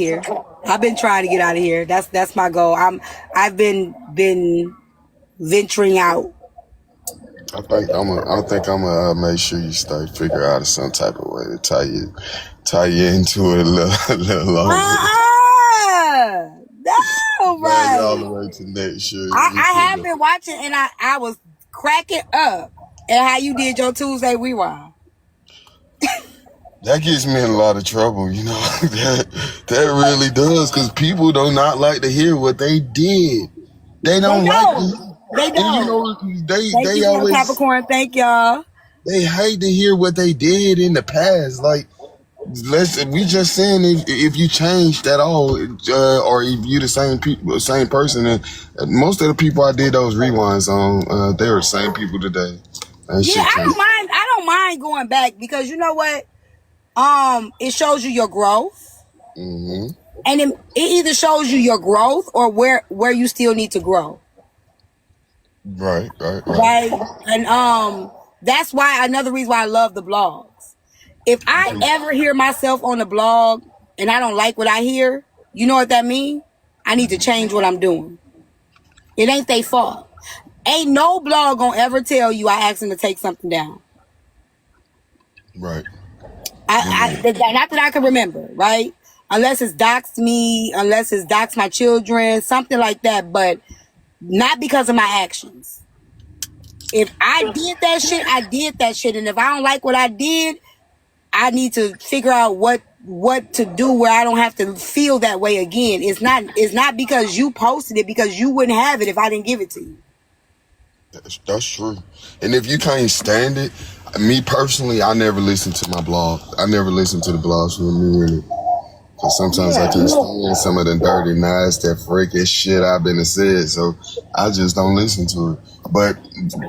here. I've been trying to get out of here. That's my goal. I've been venturing out. I think I'm gonna make sure you start figure out some type of way to tie you into it a little longer. No, Right. All right. the way to next year. I have been watching, and I was cracking up at how you did your Tuesday rewind. That gets me in a lot of trouble, you know. that really does, because people do not like to hear what they did. They don't like to. They And you don't. know, Thank they you, always Capricorn. Thank y'all. they hate to hear what they did in the past. Like, we just saying if you changed at all, or if you the same person, and most of the people I did those rewinds on, they were the same people today. And Yeah, shit I changed. don't mind going back, because you know what? It shows you your growth, Mm-hmm. and it either shows you your growth or where you still need to grow. Right. Right. And that's why, another reason why I love the blogs. If I ever hear myself on the blog and I don't like what I hear, you know what that means? I need to change what I'm doing. It ain't their fault. Ain't no blog gonna ever tell you I asked them to take something down. Right. Not that I can remember, right? Unless it's doxed me, unless it's doxed my children, something like that, but not because of my actions. If I did that shit, I did that shit. And if I don't like what I did, I need to figure out what to do where I don't have to feel that way again. It's not because you posted it, because you wouldn't have it if I didn't give it to you. That's true. And if you can't stand it, me personally, I never listen to my blog. I never listen to the blogs from me in it. Because sometimes I can't stand some of the dirty, nasty, freaky shit I've been said. So I just don't listen to it. But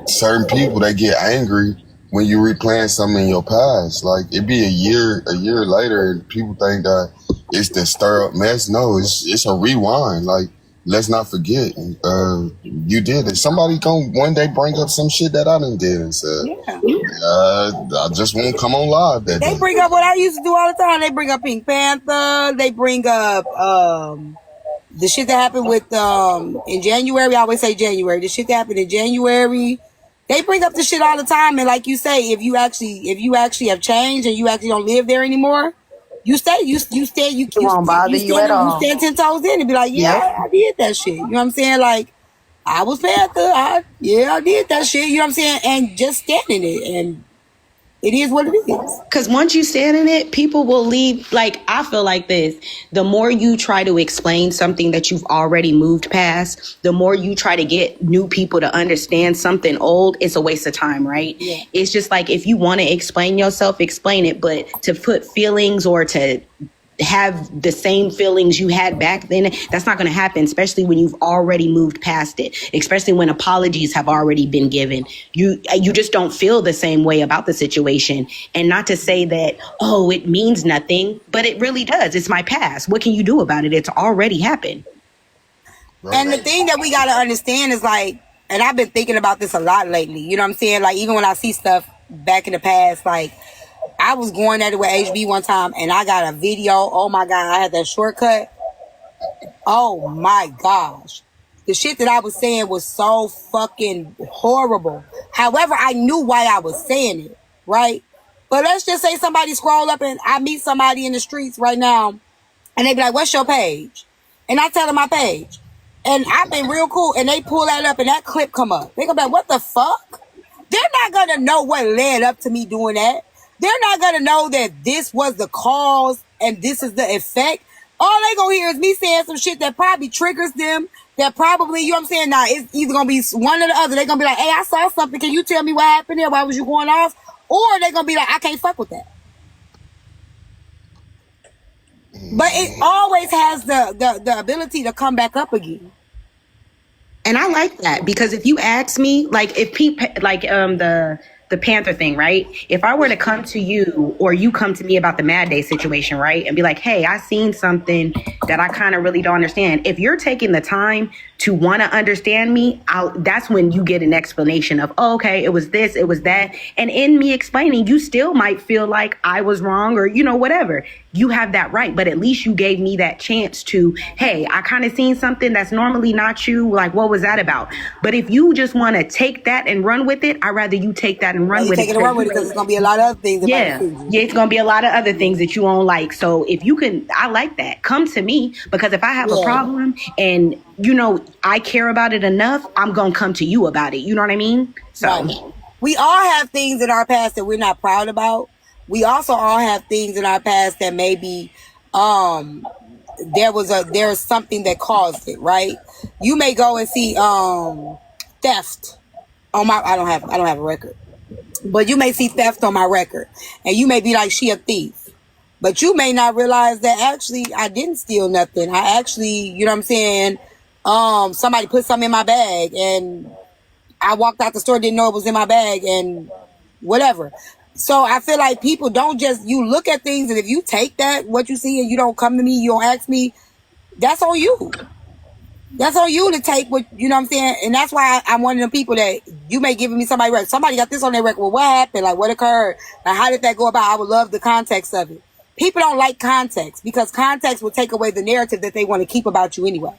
certain people, they get angry when you replaying something in your past. Like, it be a year later, and people think that it's the stir up mess. No, it's a rewind. Like, let's not forget, you did it. Somebody gonna one day bring up some shit that I done did and said, I just won't come on live that day. They bring up what I used to do all the time. They bring up Pink Panther. They bring up the shit that happened with in January. I always say January. The shit that happened in January. They bring up the shit all the time. And like you say, if you actually have changed and you actually don't live there ananymore, you stand 10 toes in and be like, I did that shit. You know what I'm saying? Like, I was Panther. I did that shit. You know what I'm saying? And just stand in it. And it is what it is. Because once you stand in it, people will leave. Like, I feel like this. The more you try to explain something that you've already moved past, the more you try to get new people to understand something old, it's a waste of time, right? Yeah. It's just like, if you want to explain yourself, explain it. But to put feelings or to have the same feelings you had back then, that's not going to happen, especially when you've already moved past it, especially when apologies have already been given. You just don't feel the same way about the situation. And not to say that, oh, it means nothing, but it really does. It's my past. What can you do about it? It's already happened. Right. And the thing that we got to understand is, like, and I've been thinking about this a lot lately, you know what I'm saying? Like, even when I see stuff back in the past, like, I was going at it with HB one time and I got a video. Oh my God, I had that shortcut. Oh my gosh. The shit that I was saying was so fucking horrible. However, I knew why I was saying it, right? But let's just say somebody scroll up and I meet somebody in the streets right now and they be like, what's your page? And I tell them my page. And I've been real cool and they pull that up and that clip come up. They go like, what the fuck? They're not going to know what led up to me doing that. They're not going to know that this was the cause and this is the effect. All they going to hear is me saying some shit that probably triggers them. That probably, you know what I'm saying? Now, it's either going to be one or the other. They're going to be like, hey, I saw something. Can you tell me what happened there? Why was you going off? Or they're going to be like, I can't fuck with that. But it always has the ability to come back up again. And I like that, because if you ask me, like, if people, like, the Panther thing, right? If I were to come to you or you come to me about the Mad Day situation, right? And be like, hey, I seen something that I kind of really don't understand. If you're taking the time to want to understand me, that's when you get an explanation of, oh, okay, it was this, it was that. And in me explaining, you still might feel like I was wrong or, whatever. You have that right. But at least you gave me that chance to, hey, I kind of seen something that's normally not you. Like, what was that about? But if you just want to take that and run with it, I'd rather you take that and run with it. Take it and run with it because it's going to be a lot of other things. Yeah, it's going to be a lot of other things that you won't like. So if you can, I like that. Come to me, because if I have a problem and, I care about it enough, I'm going to come to you about it. You know what I mean? So right. We all have things in our past that we're not proud about. We also all have things in our past that maybe there's something that caused it, right? You may go and see theft on my I don't have a record. But you may see theft on my record and you may be like, she a thief. But you may not realize that actually I didn't steal nothing. I actually, you know what I'm saying? Somebody put something in my bag and I walked out the store, didn't know it was in my bag and whatever. So I feel like people don't just, you look at things and if you take that, what you see, and you don't come to me, you don't ask me, that's on you. That's on you to take what, you know what I'm saying? And that's why I'm one of the people that you may give me somebody record. Somebody got this on their record. Well, what happened? Like, what occurred? Like, how did that go about? I would love the context of it. People don't like context because context will take away the narrative that they want to keep about you anyway.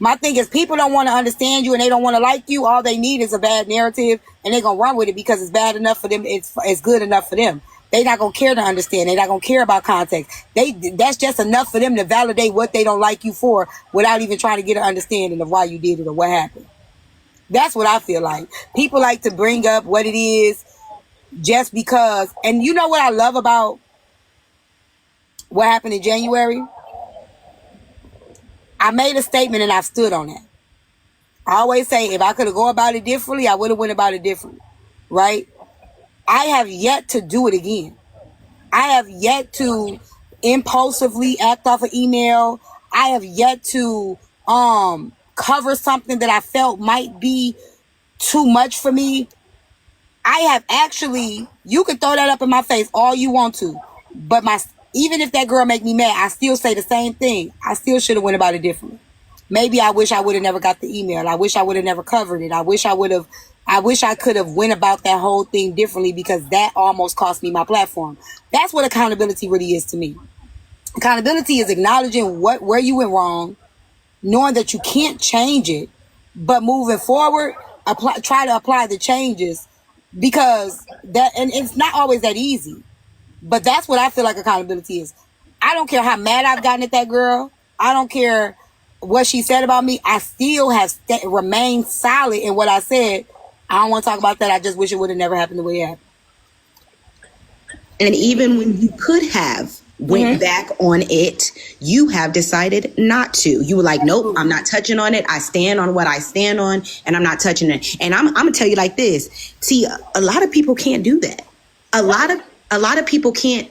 My thing is people don't want to understand you and they don't want to like you. All they need is a bad narrative and they're going to run with it because it's bad enough for them. It's good enough for them. They're not going to care to understand. They're not going to care about context. That's just enough for them to validate what they don't like you for without even trying to get an understanding of why you did it or what happened. That's what I feel like. People like to bring up what it is just because. And you know what I love about what happened in January? I made a statement and I stood on it. I always say if I could have gone about it differently, I would have went about it differently, right? I have yet to do it again. I have yet to impulsively act off an email. I have yet to cover something that I felt might be too much for me. I have actually, you can throw that up in my face all you want to, but even if that girl make me mad, I still say the same thing. I still should have went about it differently. Maybe I wish I would have never got the email. I wish I would have never covered it. I wish I could have went about that whole thing differently because that almost cost me my platform. That's what accountability really is to me. Accountability is acknowledging where you went wrong, knowing that you can't change it, but moving forward, try to apply the changes because and it's not always that easy. But that's what I feel like accountability is. I don't care how mad I've gotten at that girl. I don't care what she said about me. I still have remained solid in what I said. I don't want to talk about that. I just wish it would have never happened the way it happened. And even when you could have went back on it, you have decided not to. You were like, nope, I'm not touching on it. I stand on what I stand on and I'm not touching it. And I'm going to tell you like this. See, a lot of people can't do that. A lot of people can't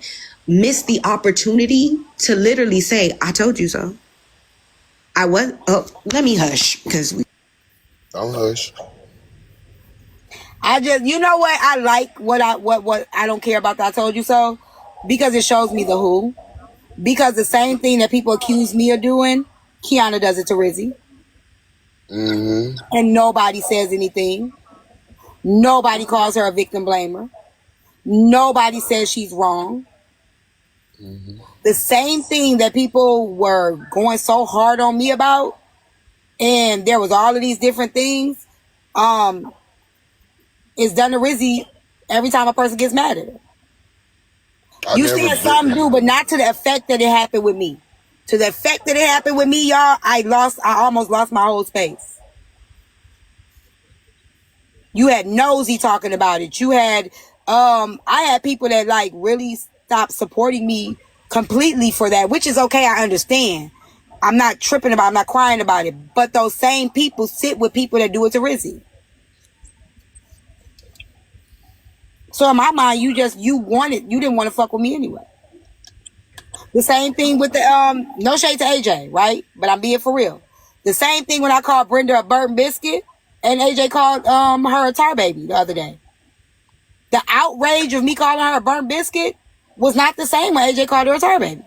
miss the opportunity to literally say, I told you so. Let me hush because Don't hush. I just, you know what? I like what I don't care about the I told you so because it shows me the who. Because the same thing that people accuse me of doing, Kiana does it to Rizzy. Mm-hmm. And nobody says anything. Nobody calls her a victim blamer. Nobody says she's wrong. Mm-hmm. The same thing that people were going so hard on me about, and there was all of these different things, is done to Rizzy every time a person gets mad at her. You see some do, but not to the effect that it happened with me. To the effect that it happened with me, y'all, I almost lost my whole space. You had Nosy talking about it. You had, I had people that like really stopped supporting me completely for that, which is okay. I understand. I'm not tripping about it. I'm not crying about it. But those same people sit with people that do it to Rizzy. So in my mind, you didn't want to fuck with me anyway. The same thing with the, no shade to AJ, right? But I'm being for real. The same thing when I called Brenda a burnt biscuit and AJ called her a tar baby the other day. The outrage of me calling her a burnt biscuit was not the same when AJ called her a tar baby.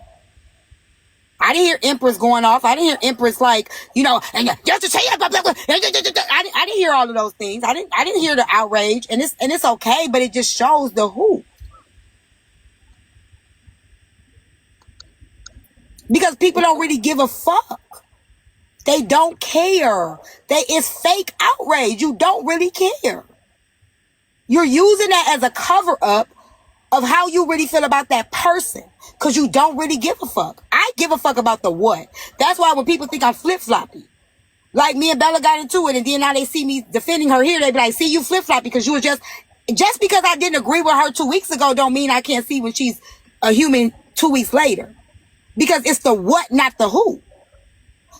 I didn't hear Empress going off. I didn't hear Empress like, you know, and just to say blah, blah, blah. I didn't hear all of those things. I didn't hear the outrage, and it's okay, but it just shows the who. Because people don't really give a fuck. They don't care. It's fake outrage. You don't really care. You're using that as a cover up of how you really feel about that person. Because you don't really give a fuck. I give a fuck about the what. That's why when people think I'm flip-floppy, like me and Bella got into it, and then now they see me defending her here, they be like, see, you flip-floppy because you were just because I didn't agree with her 2 weeks ago don't mean I can't see when she's a human 2 weeks later. Because it's the what, not the who.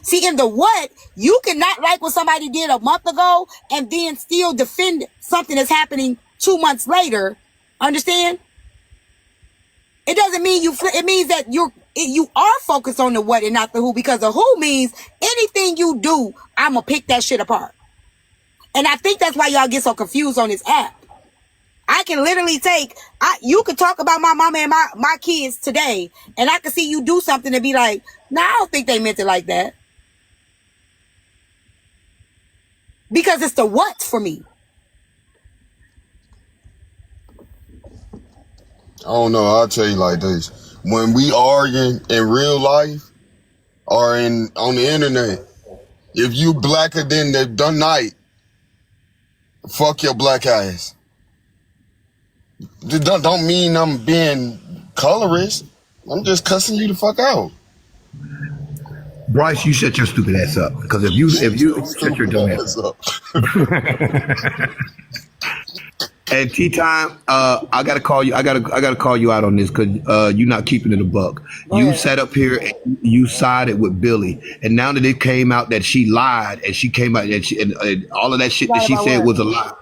See, in the what, you cannot like what somebody did a month ago and then still defend something that's happening 2 months later. Understand? It doesn't mean it means that you are focused on the what and not the who, because the who means anything you do, I'm going to pick that shit apart. And I think that's why y'all get so confused on this app. I can literally you could talk about my mama and my kids today, and I can see you do something and be like, nah, I don't think they meant it like that. Because it's the what for me. I don't know. I'll tell you like this. When we argue in real life or on the internet, if you blacker than the night, fuck your black ass. Don't mean I'm being colorist. I'm just cussing you the fuck out. Bryce, you shut your stupid ass up. Because if you shut your dumb ass up. At tea time, I gotta call you. I gotta call you out on this because you're not keeping it a buck. You sat up here and you sided with Billy, and now that it came out that she lied, and she came out and all of that shit that she said was a lie.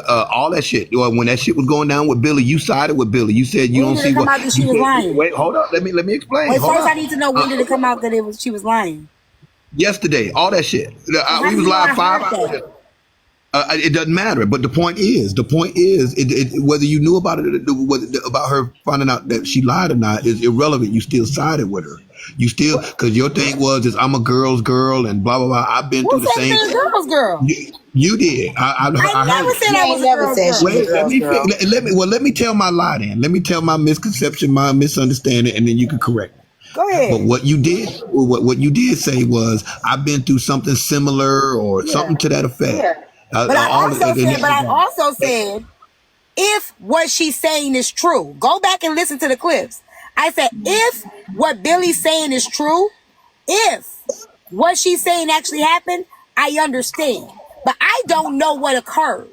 All that shit. When that shit was going down with Billy, you sided with Billy. You said you don't see what she was lying. Wait, hold up. Let me explain. Wait, first I need to know when did it come out that she was lying. Yesterday, all that shit. We was live 5 hours. It doesn't matter. But the point is, whether you knew about it, about her finding out that she lied or not is irrelevant. You still sided with her. You still, because your thing is I'm a girl's girl and blah blah blah. I've been through the same thing. Girl's girl. You did. I never said I was a girl's girl. Let me tell my lie then. Let me tell my misconception, my misunderstanding, and then you can correct me. Go ahead. But what you did say was I've been through something similar or something to that effect. Yeah. But I also said, if what she's saying is true, go back and listen to the clips. I said, if what Billy's saying is true, if what she's saying actually happened, I understand. But I don't know what occurred.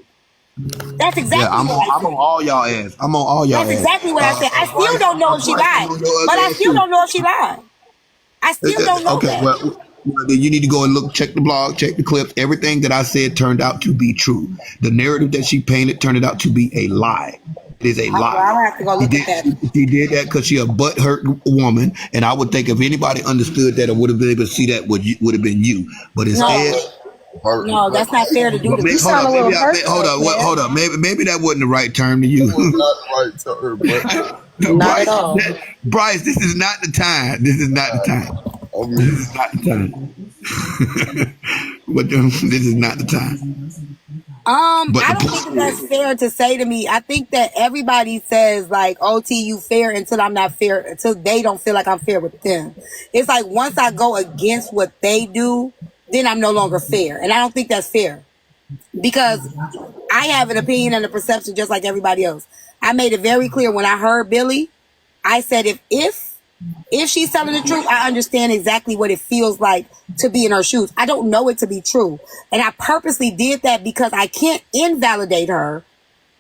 That's exactly what I said. I'm on all y'all ass. I'm on all y'all ass. That's exactly what I said. I still don't know if she lied. But I still don't know if she lied. I still don't know that. Well, you need to go and check the blog, check the clips. Everything that I said turned out to be true. The narrative that she painted turned out to be a lie. It is a lie. I have to go look at that. She did that because she a butthurt woman, and I would think if anybody understood that or would have been able to see that would have been you. But instead, no, that's not fair to do. Hold on. Maybe that wasn't the right term to use. Not the right term, not at all. Bryce, this is not the time. This is not the time. This is not the time. This is not the time. I don't think that's fair to say to me. I think that everybody says like, "OT, you fair," until I'm not fair, until they don't feel like I'm fair with them. It's like once I go against what they do, then I'm no longer fair, and I don't think that's fair because I have an opinion and a perception just like everybody else. I made it very clear when I heard Billy. I said if she's telling the truth, I understand exactly what it feels like to be in her shoes. I don't know it to be true. And I purposely did that because I can't invalidate her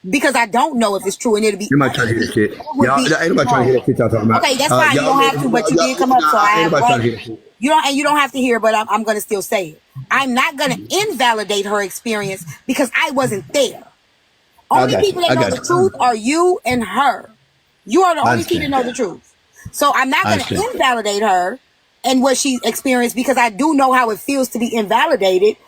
because I don't know if it's true. And it'll be... You might try to hear that shit. Ain't nobody trying to hear that shit y'all talking about. Okay, that's fine. You don't have to, but you did come up. So I have... You don't have to hear, but I'm going to still say it. I'm not going to invalidate her experience because I wasn't there. Only people that know the truth are you and her. You are the only people that know the truth. So I'm not going to invalidate her and what she experienced because I do know how it feels to be invalidated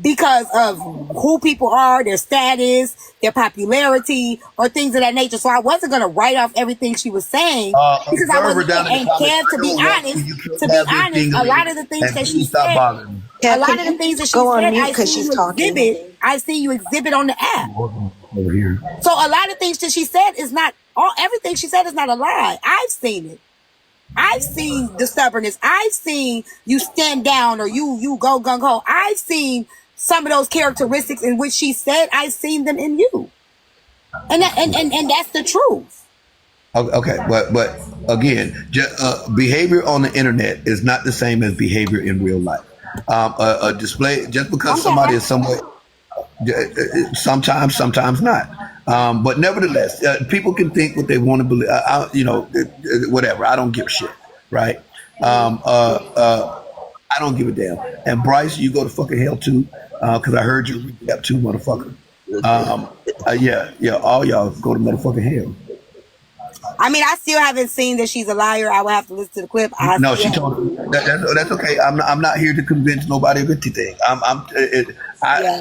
because of who people are, their status, their popularity, or things of that nature. So I wasn't gonna write off everything she was saying because I Observer wasn't. down in the And comments. Kev, I don't want you to be have this honest, thing a on lot of the things and that she please stop said, bothering me. a lot of the things that she go on said, mute I because see she's you talking. exhibit. I see you exhibit on the app. Over here. So a lot of things that she said is not all. Everything she said is not a lie. I've seen it. I've seen the stubbornness. I've seen you stand down or you go gung ho. I've seen some of those characteristics in which she said. I've seen them in you, and that's the truth. Okay, but again, behavior on the internet is not the same as behavior in real life. A display just because somebody is somewhat sometimes not. But nevertheless, people can think what they want to believe. Whatever. I don't give a shit, right? I don't give a damn. And Bryce, you go to fucking hell too, because I heard you recap too, motherfucker. Yeah, all y'all go to motherfucking hell. I mean, I still haven't seen that she's a liar. I will have to listen to the clip. No, she told her that's okay. I'm not here to convince nobody of anything.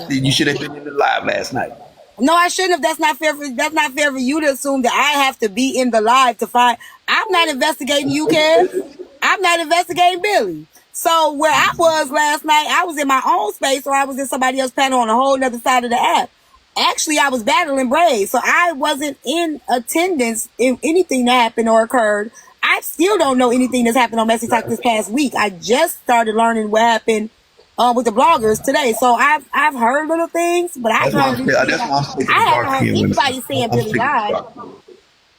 You should have been in the live last night. No, I shouldn't have. That's not fair for you to assume that I have to be in the live to find. I'm not investigating you, Kev. I'm not investigating Billy. So where I was last night, I was in my own space, or I was in somebody else's panel on a whole other side of the app. Actually, I was battling Braves, so I wasn't in attendance if anything that happened or occurred. I still don't know anything that's happened on Messy Talk this past week. I just started learning what happened with the bloggers today. So I've heard little things, but I haven't heard anybody saying Billy lied.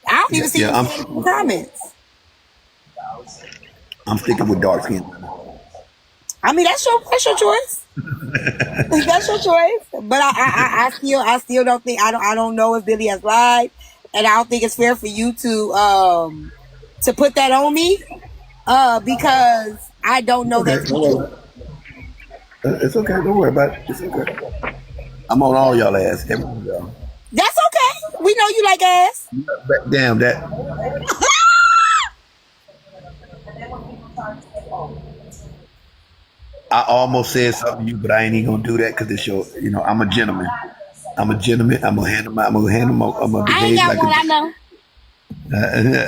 I don't even see them saying in the comments. I'm sticking with dark skin. I mean, that's your choice. That's your choice. But I still don't think I don't know if Billy has lied, and I don't think it's fair for you to put that on me because I don't know that. It's okay. Don't worry about it. It's okay. I'm on all y'all ass. Everyone y'all. That's okay. We know you like ass. Damn that. I almost said something to you, but I ain't even gonna do that because it's your. I'm a gentleman. I'm gonna handle. I'm gonna behave like I know.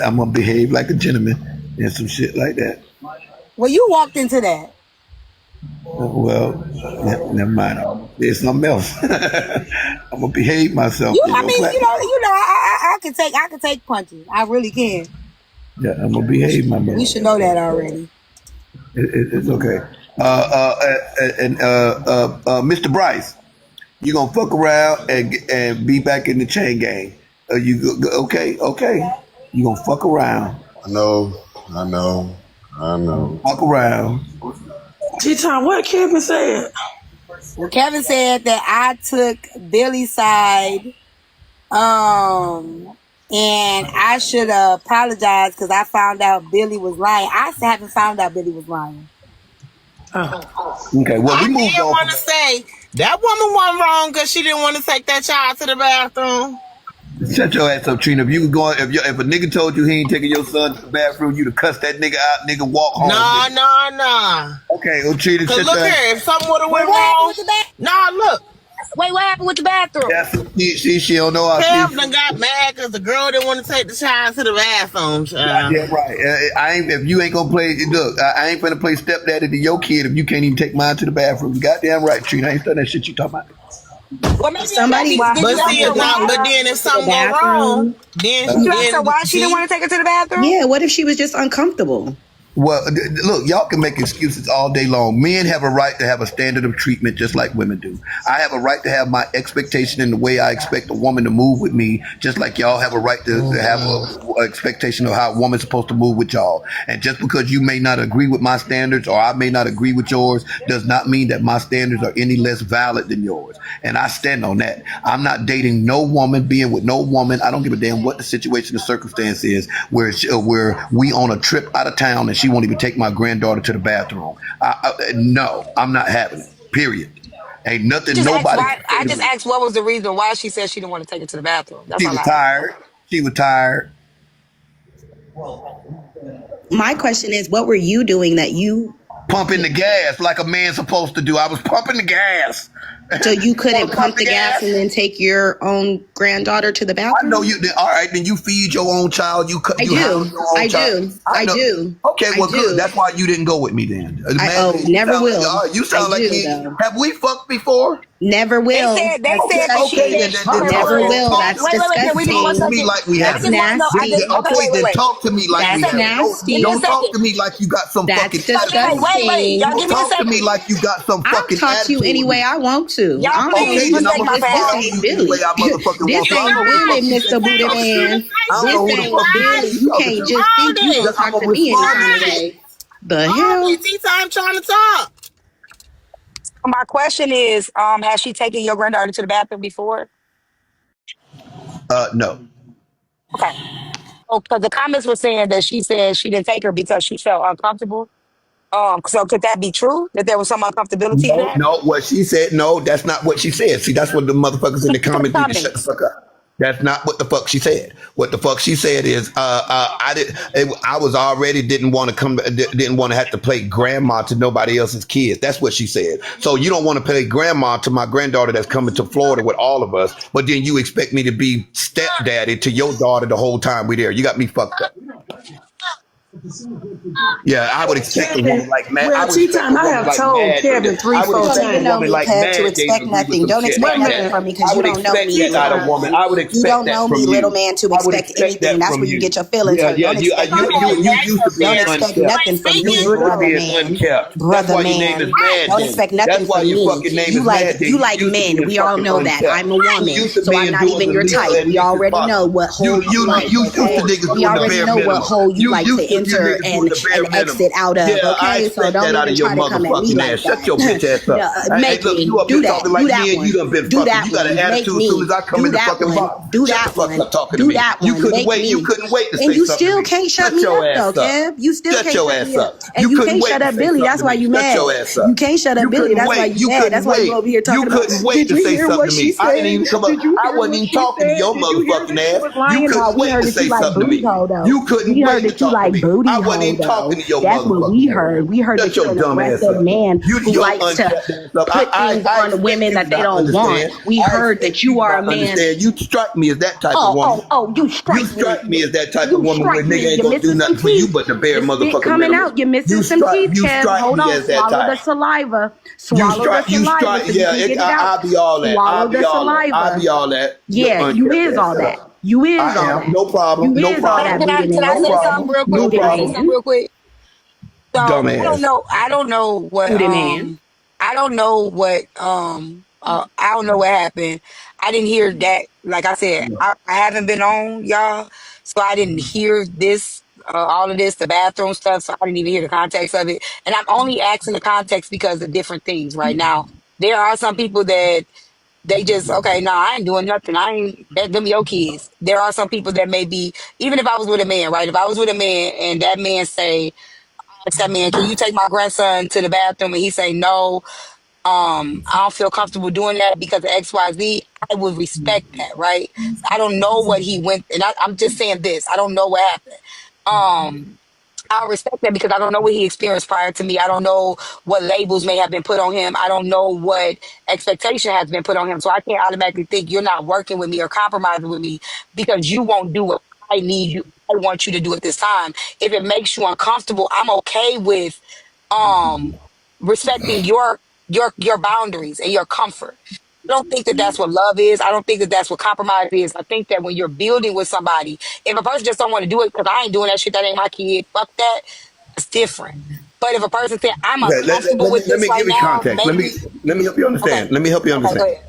I'm gonna behave like a gentleman and some shit like that. Well, you walked into that. Well, never mind. There's something else. I'm gonna behave myself. I can take punches. I really can. Yeah, I'm gonna behave my man. We should know that already. It's okay. And Mr. Bryce, you gonna fuck around and be back in the chain gang? Okay? You gonna fuck around? I know. Fuck around. T-Time, what Kevin said? Well, Kevin said that I took Billy's side, and I should apologize because I found out Billy was lying. I still haven't found out Billy was lying. Okay, well, we moved on. I didn't want to say that woman wasn't wrong because she didn't want to take that child to the bathroom. Shut your ass up, Trina. If a nigga told you he ain't taking your son to the bathroom, you'd have cussed that nigga out, nigga walk home. No. Okay, well, Trina, shut look your ass. here, if something would have went wrong. Look. Wait, what happened with the bathroom? She don't know how Kev done got mad because the girl didn't want to take the child to the bathroom. Yeah, right. If you ain't gonna play, look, I ain't gonna play stepdaddy to your kid if you can't even take mine to the bathroom. You goddamn right, Trina. I ain't done that shit you talking about. Well, maybe Somebody- But then if something go wrong, then you asked her why she didn't want to take her to the bathroom? Yeah, what if she was just uncomfortable? Well, look, y'all can make excuses all day long. Men have a right to have a standard of treatment just like women do. I have a right to have my expectation in the way I expect a woman to move with me, just like y'all have a right to have a expectation of how a woman's supposed to move with y'all. And just because you may not agree with my standards or I may not agree with yours does not mean that my standards are any less valid than yours. And I stand on that. I'm not dating no woman, being with no woman. I don't give a damn what the situation, the circumstance is, where we on a trip out of town and she won't even take my granddaughter to the bathroom. No, I'm not having it. Period. Ain't nothing. Nobody. I just asked what was the reason why she said she didn't want to take it to the bathroom. That's She was tired. She was tired. My question is, what were you doing that you... Pumping the gas like a man's supposed to do. I was pumping the gas. So you couldn't Wanna pump the gas and then take your own granddaughter to the I bathroom? know you. All right, then you feed your own child. You cut. I You handle do. your own I child. do. I know. do. Okay, well, I good. do. That's why you didn't go with me then. Never sound will. Like, you sound I like do, you. though. Have we fucked before? Never will. They That's said that she Okay, did. then Okay, Never wait, will. That's wait, can we do one Talk to disgusting. me second? like we I That's haven't. just want to know. I nasty. just okay, Okay, then wait. talk to me like we That's haven't. nasty. Don't talk second. to me like you got some That's fucking disgusting. Wait. Y'all Don't give me a talk to me second. like you got some I'll fucking talk to you attitude any with way me. I want to. Y'all I don't please even Okay, then respect I'm my gonna this family. respond ain't to you any way Billy. I motherfucking This want to. I don't ain't know who the Billy, fuck you Mr. think you Booty talking to. Man. I don't This know who the ain't fuck you think Billy. you You talking can't to. just think you gonna I'm talk gonna to me any respond kind to of you. way. The All hell? these tea time trying to talk. My question is, has she taken your granddaughter to the bathroom before? No. Okay. Oh, because the comments were saying that she said she didn't take her because she felt uncomfortable. So could that be true? That there was some uncomfortability in No, that? no. What she said, no, that's not what she said. See, that's what the motherfuckers in the The comments need to shut the comments. fuck up. That's not what the fuck she said. What the fuck she said is, I was already didn't want to didn't want to have to play grandma to nobody else's kids. That's what she said. So you don't want to play grandma to my granddaughter that's coming to Florida with all of us, but then you expect me to be stepdaddy to your daughter the whole time we're there. You got me fucked up. Yeah, I would expect a woman Kevin, like Mad. I well, would Tea expect a Time, I woman have like told Mad. Kevin three, I would You four don't expect a even know times. woman me, like Kev, to Mad Day to expect agree with nothing. some Don't shit expect Wait a like nothing that. minute. from me because I you would don't know expect me, that little out of a woman. man. I would You expect don't that know from me, little you. man, to I would expect expect anything. that That's from where you you. get your feelings Yeah, hurt. yeah. Don't expect nothing. You used to Don't being expect unkept. nothing from You me, used to brother being man. unkept. That's Brother why your name is man. Mad Don't Day. expect nothing That's why from your me. fucking name is Mad Day. You You like used to men. being We all fucking know that. unkept. I'm a You woman, used to so I'm being not doing even the your least type. and We least as already know possible. what hole you like, You used to okay? niggas We doing the already bare know what minimum. hole you like You to used to you enter niggas doing the bare and minimum. exit out of, Yeah, I okay? So expect don't that out even of your try to come at me motherfucking like ass. Shut that. your bitch ass No, up. Hey, make look, me you up do here that. talking Do like that me and you one. done been Do fucking. that You got an one. Make attitude as soon me as I come do in the that fucking one. box. Do Shut the that fuck one. up talking to Do me. that You one. couldn't Make wait. You me. couldn't wait to And say you something to still me. can't shut Shut me your up though, ass up. Kev. You still Shut can't your shut ass me up. up. And You you couldn't can't wait shut to up say Billy. something That's to why me. you Shut mad. your ass You up. can't shut up You Billy. couldn't That's why wait. you You mad. That's couldn't why you wait. over here You talking about, couldn't wait did to you say hear something what to she me. I didn't said? even come Did up. you I hear wasn't what even she talking to said? your Did you hear motherfucking that she ass. was You lying? No, couldn't we wait heard to that you say like something to booty me. hole though. You couldn't We heard wait to that you talk to like me. booty I wasn't hole even though. talking to your That's what we motherfucking ass. heard. We heard Shut that you're your an dumb ass aggressive up. man who Your likes to unkept ass up. put things I on expect women you to that they not don't want. understand. We I heard expect that you you to are a not man. understand. You strike me as that type of woman. You You strike me. strike me as that type of You woman where strike nigga me. ain't You're gonna do missing some nothing for you teeth. but the bare The spit motherfucking coming minimum. out. You're missing some teeth, You Kev. strike Hold me on. as that Swallow the type. saliva. Swallow the You saliva strike, so you yeah, can get it out. I'll be all that. Swallow I'll be the all that. I'll saliva. be all that. Your Yeah, you unkept is ass all up. that. You is I all am. that. No problem. You No is all that, problem. booty Can I man. No say something problem. real quick? No Booty Can I say something problem. man. real quick? So Dumbass. I don't know what Booty man. I don't know what I don't know what happened. I didn't hear that. Like I said, I haven't been on y'all, so I didn't hear this all of this, the bathroom stuff, so I didn't even hear the context of it. And I'm only asking the context because of different things right now. There are some people that they just okay, no, I ain't doing nothing. I ain't that them your kids. There are some people that may be, even if I was with a man, right? If I was with a man and that man say, ask that man, can you take my grandson to the bathroom? And he say, no, I don't feel comfortable doing that because of XYZ. I would respect that, right? I don't know what he went, and I'm just saying this. I don't know what happened. I'll respect that because I don't know what he experienced prior to me. I don't know what labels may have been put on him. I don't know what expectation has been put on him. So I can't automatically think you're not working with me or compromising with me because you won't do what I need you. I want you to do at this time. If it makes you uncomfortable, I'm okay with um respecting your boundaries and your comfort. I don't think that that's what love is. I don't think that that's what compromise is. I think that when you're building with somebody, if a person just don't want to do it because I ain't doing that shit, that ain't my kid. Fuck that. It's different. But if a person said I'm Okay, uncomfortable with let this me right give you now, context. maybe Let me help you okay, understand. Let me help you okay, go understand. ahead.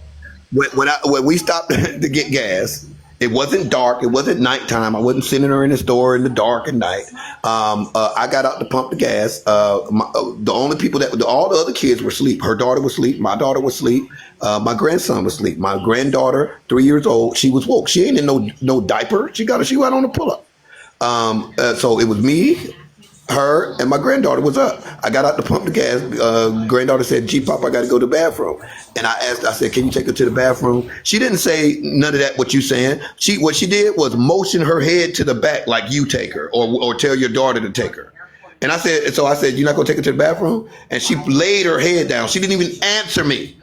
When we stopped to get gas, it wasn't dark. It wasn't nighttime. I wasn't sitting there in the store in the dark at night. I got out to pump the gas. The only people all the other kids were asleep. Her daughter was asleep. My daughter was asleep. My grandson was asleep. My granddaughter, 3 years old, she was woke. She ain't in no diaper. She went on a pull up. So it was me, her, and my granddaughter was up. I got out to pump the gas. Granddaughter said, "G Pop, I got to go to the bathroom." And I said, "Can you take her to the bathroom?" She didn't say none of that. What you saying? What she did was motion her head to the back like you take her, or tell your daughter to take her. And I said, "You're not gonna take her to the bathroom?" And she laid her head down. She didn't even answer me.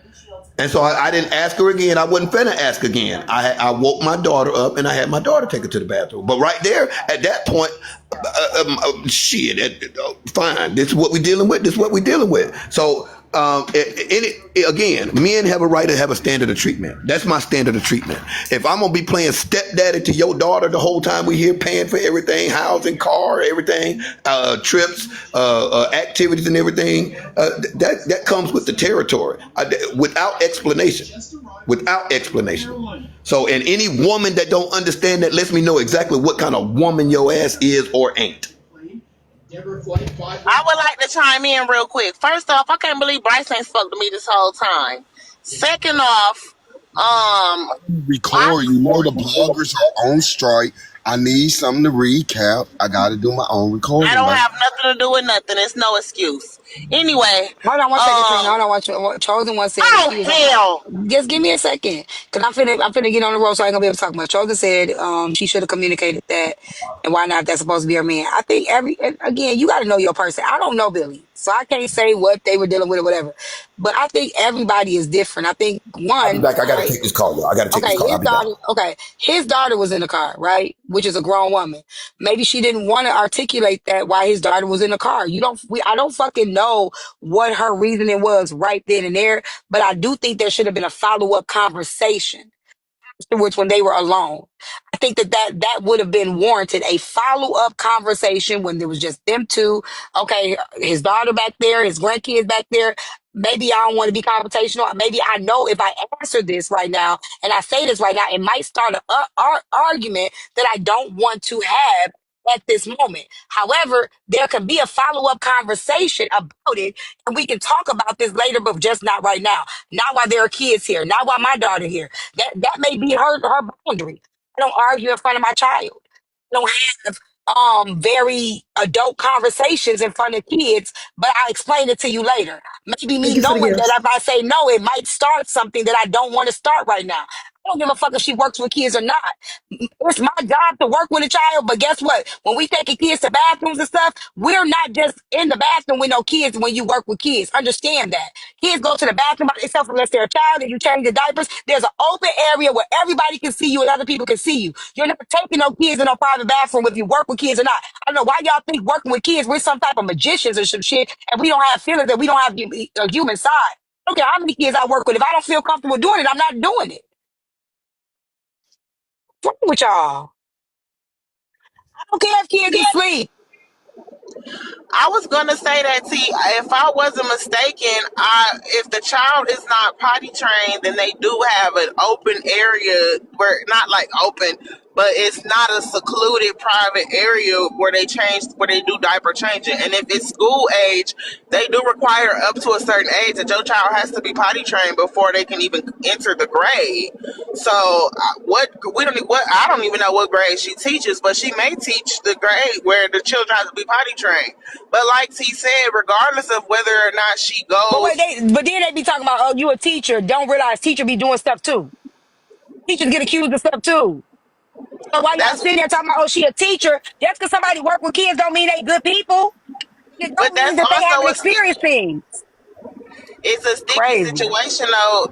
And so I didn't ask her again. I wasn't finna ask again. I woke my daughter up and I had my daughter take her to the bathroom. But right there, at that point, shit, fine. This is what we're dealing with. This is what we're dealing with. So, again, men have a right to have a standard of treatment. That's my standard of treatment. If I'm gonna be playing stepdaddy to your daughter the whole time we here, paying for everything, housing, car, everything, trips, activities, and everything, that comes with the territory, without explanation. Without explanation. So, and any woman that don't understand that lets me know exactly what kind of woman your ass is or ain't. I would like to chime in real quick. First off, I can't believe Bryce ain't spoke to me this whole time. Second off, Record. You know the bloggers are on strike. I need something to recap. I got to do my own recording. I don't have nothing to do with nothing. It's no excuse. Anyway. Hold on one second, Trina. Hold on, what Chosen one said. Oh, She was hell. just give me a second, cause I'm finna get on the road, so I ain't gonna be able to talk much. Chosen said, she should have communicated that, and why not? If that's supposed to be her man. I think again, you got to know your person. I don't know Billy, so I can't say what they were dealing with or whatever. But I think everybody is different. I think I'll be one, back. I got to take this call, y'all. I got to take okay, this call. I'll be back. his daughter was in the car, right? Which is a grown woman. Maybe she didn't want to articulate that why his daughter was in the car. I don't fucking know what her reasoning was right then and there, but I do think there should have been a follow-up conversation afterwards when they were alone. I think that would have been warranted, a follow-up conversation when there was just them two. Okay, his daughter back there, his grandkids back there. Maybe I don't want to be confrontational. Maybe I know if I answer this right now and I say this right now, it might start an argument that I don't want to have at this moment. However, there can be a follow-up conversation about it, and we can talk about this later, but just not right now. Not while there are kids here. Not while my daughter here. That may be her boundary. I don't argue in front of my child. I don't have very adult conversations in front of kids, but I'll explain it to you later. Maybe me Thank you for the knowing that gifts. if I say no, it might start something that I don't want to start right now. I don't give a fuck if she works with kids or not. It's my job to work with a child, but guess what? When we taking kids to bathrooms and stuff, we're not just in the bathroom with no kids when you work with kids. Understand that. Kids go to the bathroom by themselves unless they're a child and you change the diapers. There's an open area where everybody can see you and other people can see you. You're not taking no kids in no private bathroom if you work with kids or not. I don't know why y'all think working with kids, we're some type of magicians or some shit, and we don't have feelings, that we don't have a human side. I don't care how many kids I work with. If I don't feel comfortable doing it, I'm not doing it. What's wrong with y'all? I don't care if kids asleep. I was gonna say that, T. If I wasn't mistaken, if the child is not potty trained, then they do have an open area where, not like open, but it's not a secluded private area where they do diaper changing. And if it's school age, they do require up to a certain age that your child has to be potty trained before they can even enter the grade. So I don't even know what grade she teaches, but she may teach the grade where the children have to be potty trained. But like T said, regardless of whether or not she But goes, but then they be talking about, oh, you a teacher. Don't realize teacher be doing stuff too. Teachers get accused of stuff too. So why y'all that's sitting there talking about, oh, she a teacher? Just because somebody work with kids don't mean they good people. It but don't mean that's that they haven't also experienced things. it's a sticky Crazy. situation though.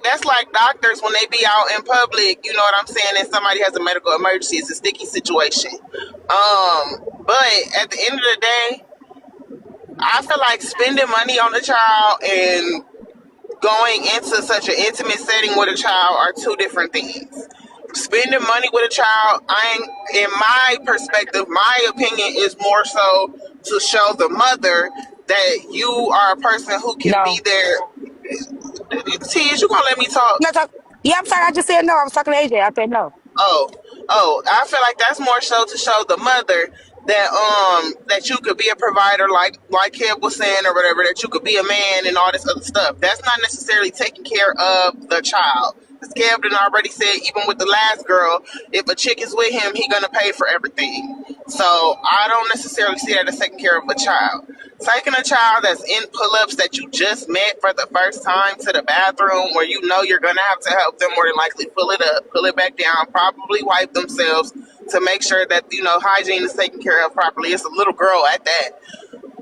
That's like doctors when they be out in public. You know what I'm saying? And somebody has a medical emergency. It's a sticky situation. But at the end of the day, I feel like spending money on a child and going into such an intimate setting with a child are two different things. Spending money with a child, in my perspective, my opinion is more so to show the mother that you are a person who can No. be there. T, is you gonna let me talk? No, yeah, I'm sorry. I just said no. I was talking to AJ. I said no. Oh, I feel like that's more so to show the mother that you could be a provider, like Kev was saying or whatever, that you could be a man and all this other stuff. That's not necessarily taking care of the child. As Kev done already said, even with the last girl, if a chick is with him, he gonna pay for everything. So I don't necessarily see that as taking care of a child. Taking a child that's in pull-ups that you just met for the first time to the bathroom where you know you're going to have to help them more than likely pull it up, pull it back down, probably wipe themselves to make sure that, hygiene is taken care of properly. It's a little girl at that.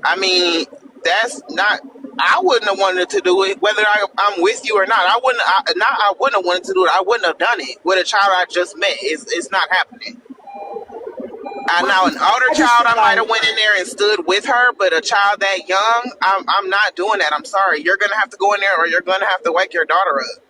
I mean, that's not I wouldn't have wanted to do it, whether I'm with you or not. I wouldn't have wanted to do it. I wouldn't have done it with a child I just met. It's not happening. Now an older I just child, feel I might like have went in there and stood with her, but a child that young, I'm not doing that. I'm sorry. You're gonna have to go in there, or you're gonna have to wake your daughter up.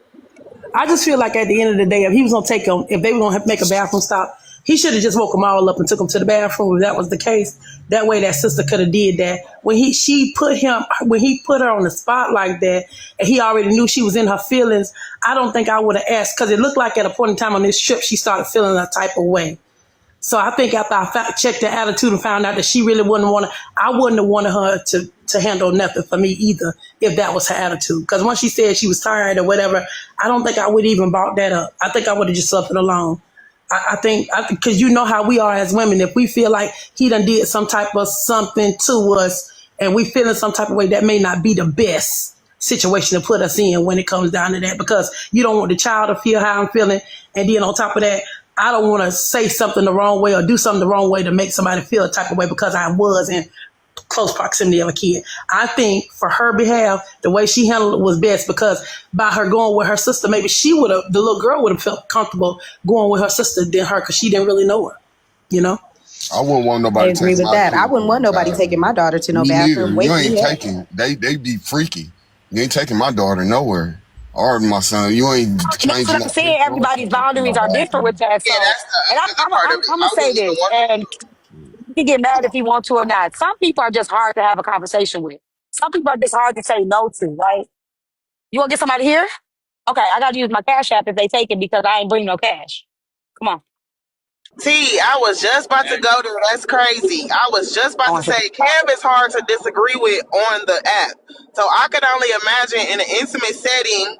I just feel like at the end of the day, if he was gonna take them, if they were gonna make a bathroom stop, he should have just woke them all up and took them to the bathroom. If that was the case, that way that sister could have did that. When he put her on the spot like that, and he already knew she was in her feelings, I don't think I would have asked, because it looked like at a point in time on this trip she started feeling a type of way. So I think after checked the attitude and found out that she really wouldn't want to, I wouldn't have wanted her to handle nothing for me either if that was her attitude. Because once she said she was tired or whatever, I don't think I would even brought that up. I think I would have just left it alone. I think, because you know how we are as women. If we feel like he done did some type of something to us and we feel in some type of way, that may not be the best situation to put us in when it comes down to that, because you don't want the child to feel how I'm feeling. And then on top of that, I don't want to say something the wrong way or do something the wrong way to make somebody feel a type of way because I was in close proximity of a kid. I think for her behalf, the way she handled it was best, because by her going with her sister, maybe the little girl would have felt comfortable going with her sister than her, because she didn't really know her, you know? I wouldn't want I nobody agree taking with my that. kid I wouldn't want from nobody child. taking my daughter to no Me neither. bathroom. You Wake ain't me up. taking. They be freaky. You ain't taking my daughter nowhere. Or my son. You ain't that's changing what my I'm saying. picture or Everybody's taking boundaries my are different with bathroom. that. Yeah, So, that's the and other part of it. I'm gonna I say wouldn't even this, want and you can get mad if you want to or not. Some people are just hard to have a conversation with. Some people are just hard to say no to, right? You want to get somebody here? Okay, I got to use my cash app if they take it because I ain't bring no cash. Come on. T, I was just about to go there. That's crazy. I was just I about to want to. say, Kev is hard to disagree with on the app. So I could only imagine in an intimate setting,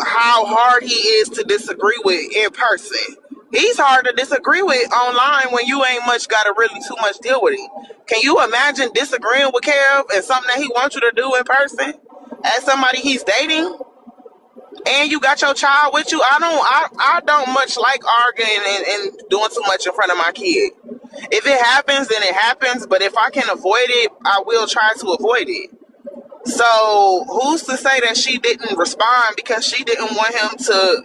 how hard he is to disagree with in person. He's hard to disagree with online when you ain't much got to really too much deal with him. Can you imagine disagreeing with Kev and something that he wants you to do in person as somebody he's dating? And you got your child with you. I don't much like arguing and doing too much in front of my kid. If it happens, then it happens. But if I can avoid it, I will try to avoid it. So who's to say that she didn't respond because she didn't want him to,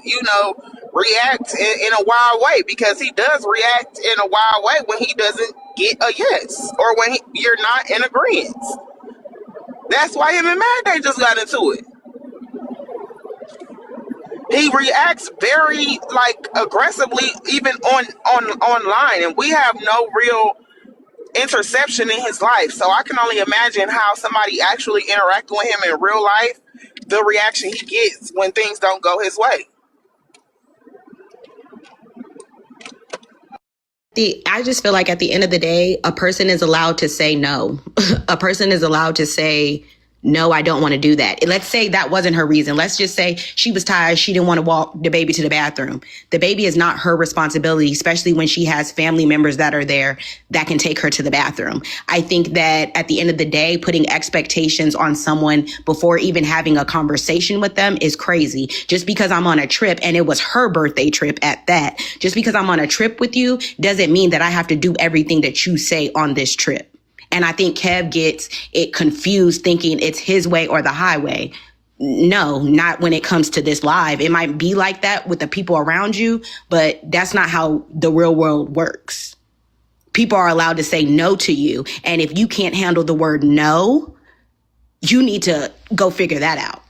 react in a wild way? Because he does react in a wild way when he doesn't get a yes, or when you're not in agreement. That's why him and Mad just got into it. He reacts very aggressively even on online, and we have no real interception in his life. So I can only imagine how somebody actually interacting with him in real life, the reaction he gets when things don't go his way. I just feel like at the end of the day, a person is allowed to say no. A person is allowed to say, no, I don't want to do that. Let's say that wasn't her reason. Let's just say she was tired. She didn't want to walk the baby to the bathroom. The baby is not her responsibility, especially when she has family members that are there that can take her to the bathroom. I think that at the end of the day, putting expectations on someone before even having a conversation with them is crazy. Just because I'm on a trip, and it was her birthday trip at that, just because I'm on a trip with you doesn't mean that I have to do everything that you say on this trip. And I think Kev gets it confused thinking it's his way or the highway. No, not when it comes to this live. It might be like that with the people around you, but that's not how the real world works. People are allowed to say no to you. And if you can't handle the word no, you need to go figure that out.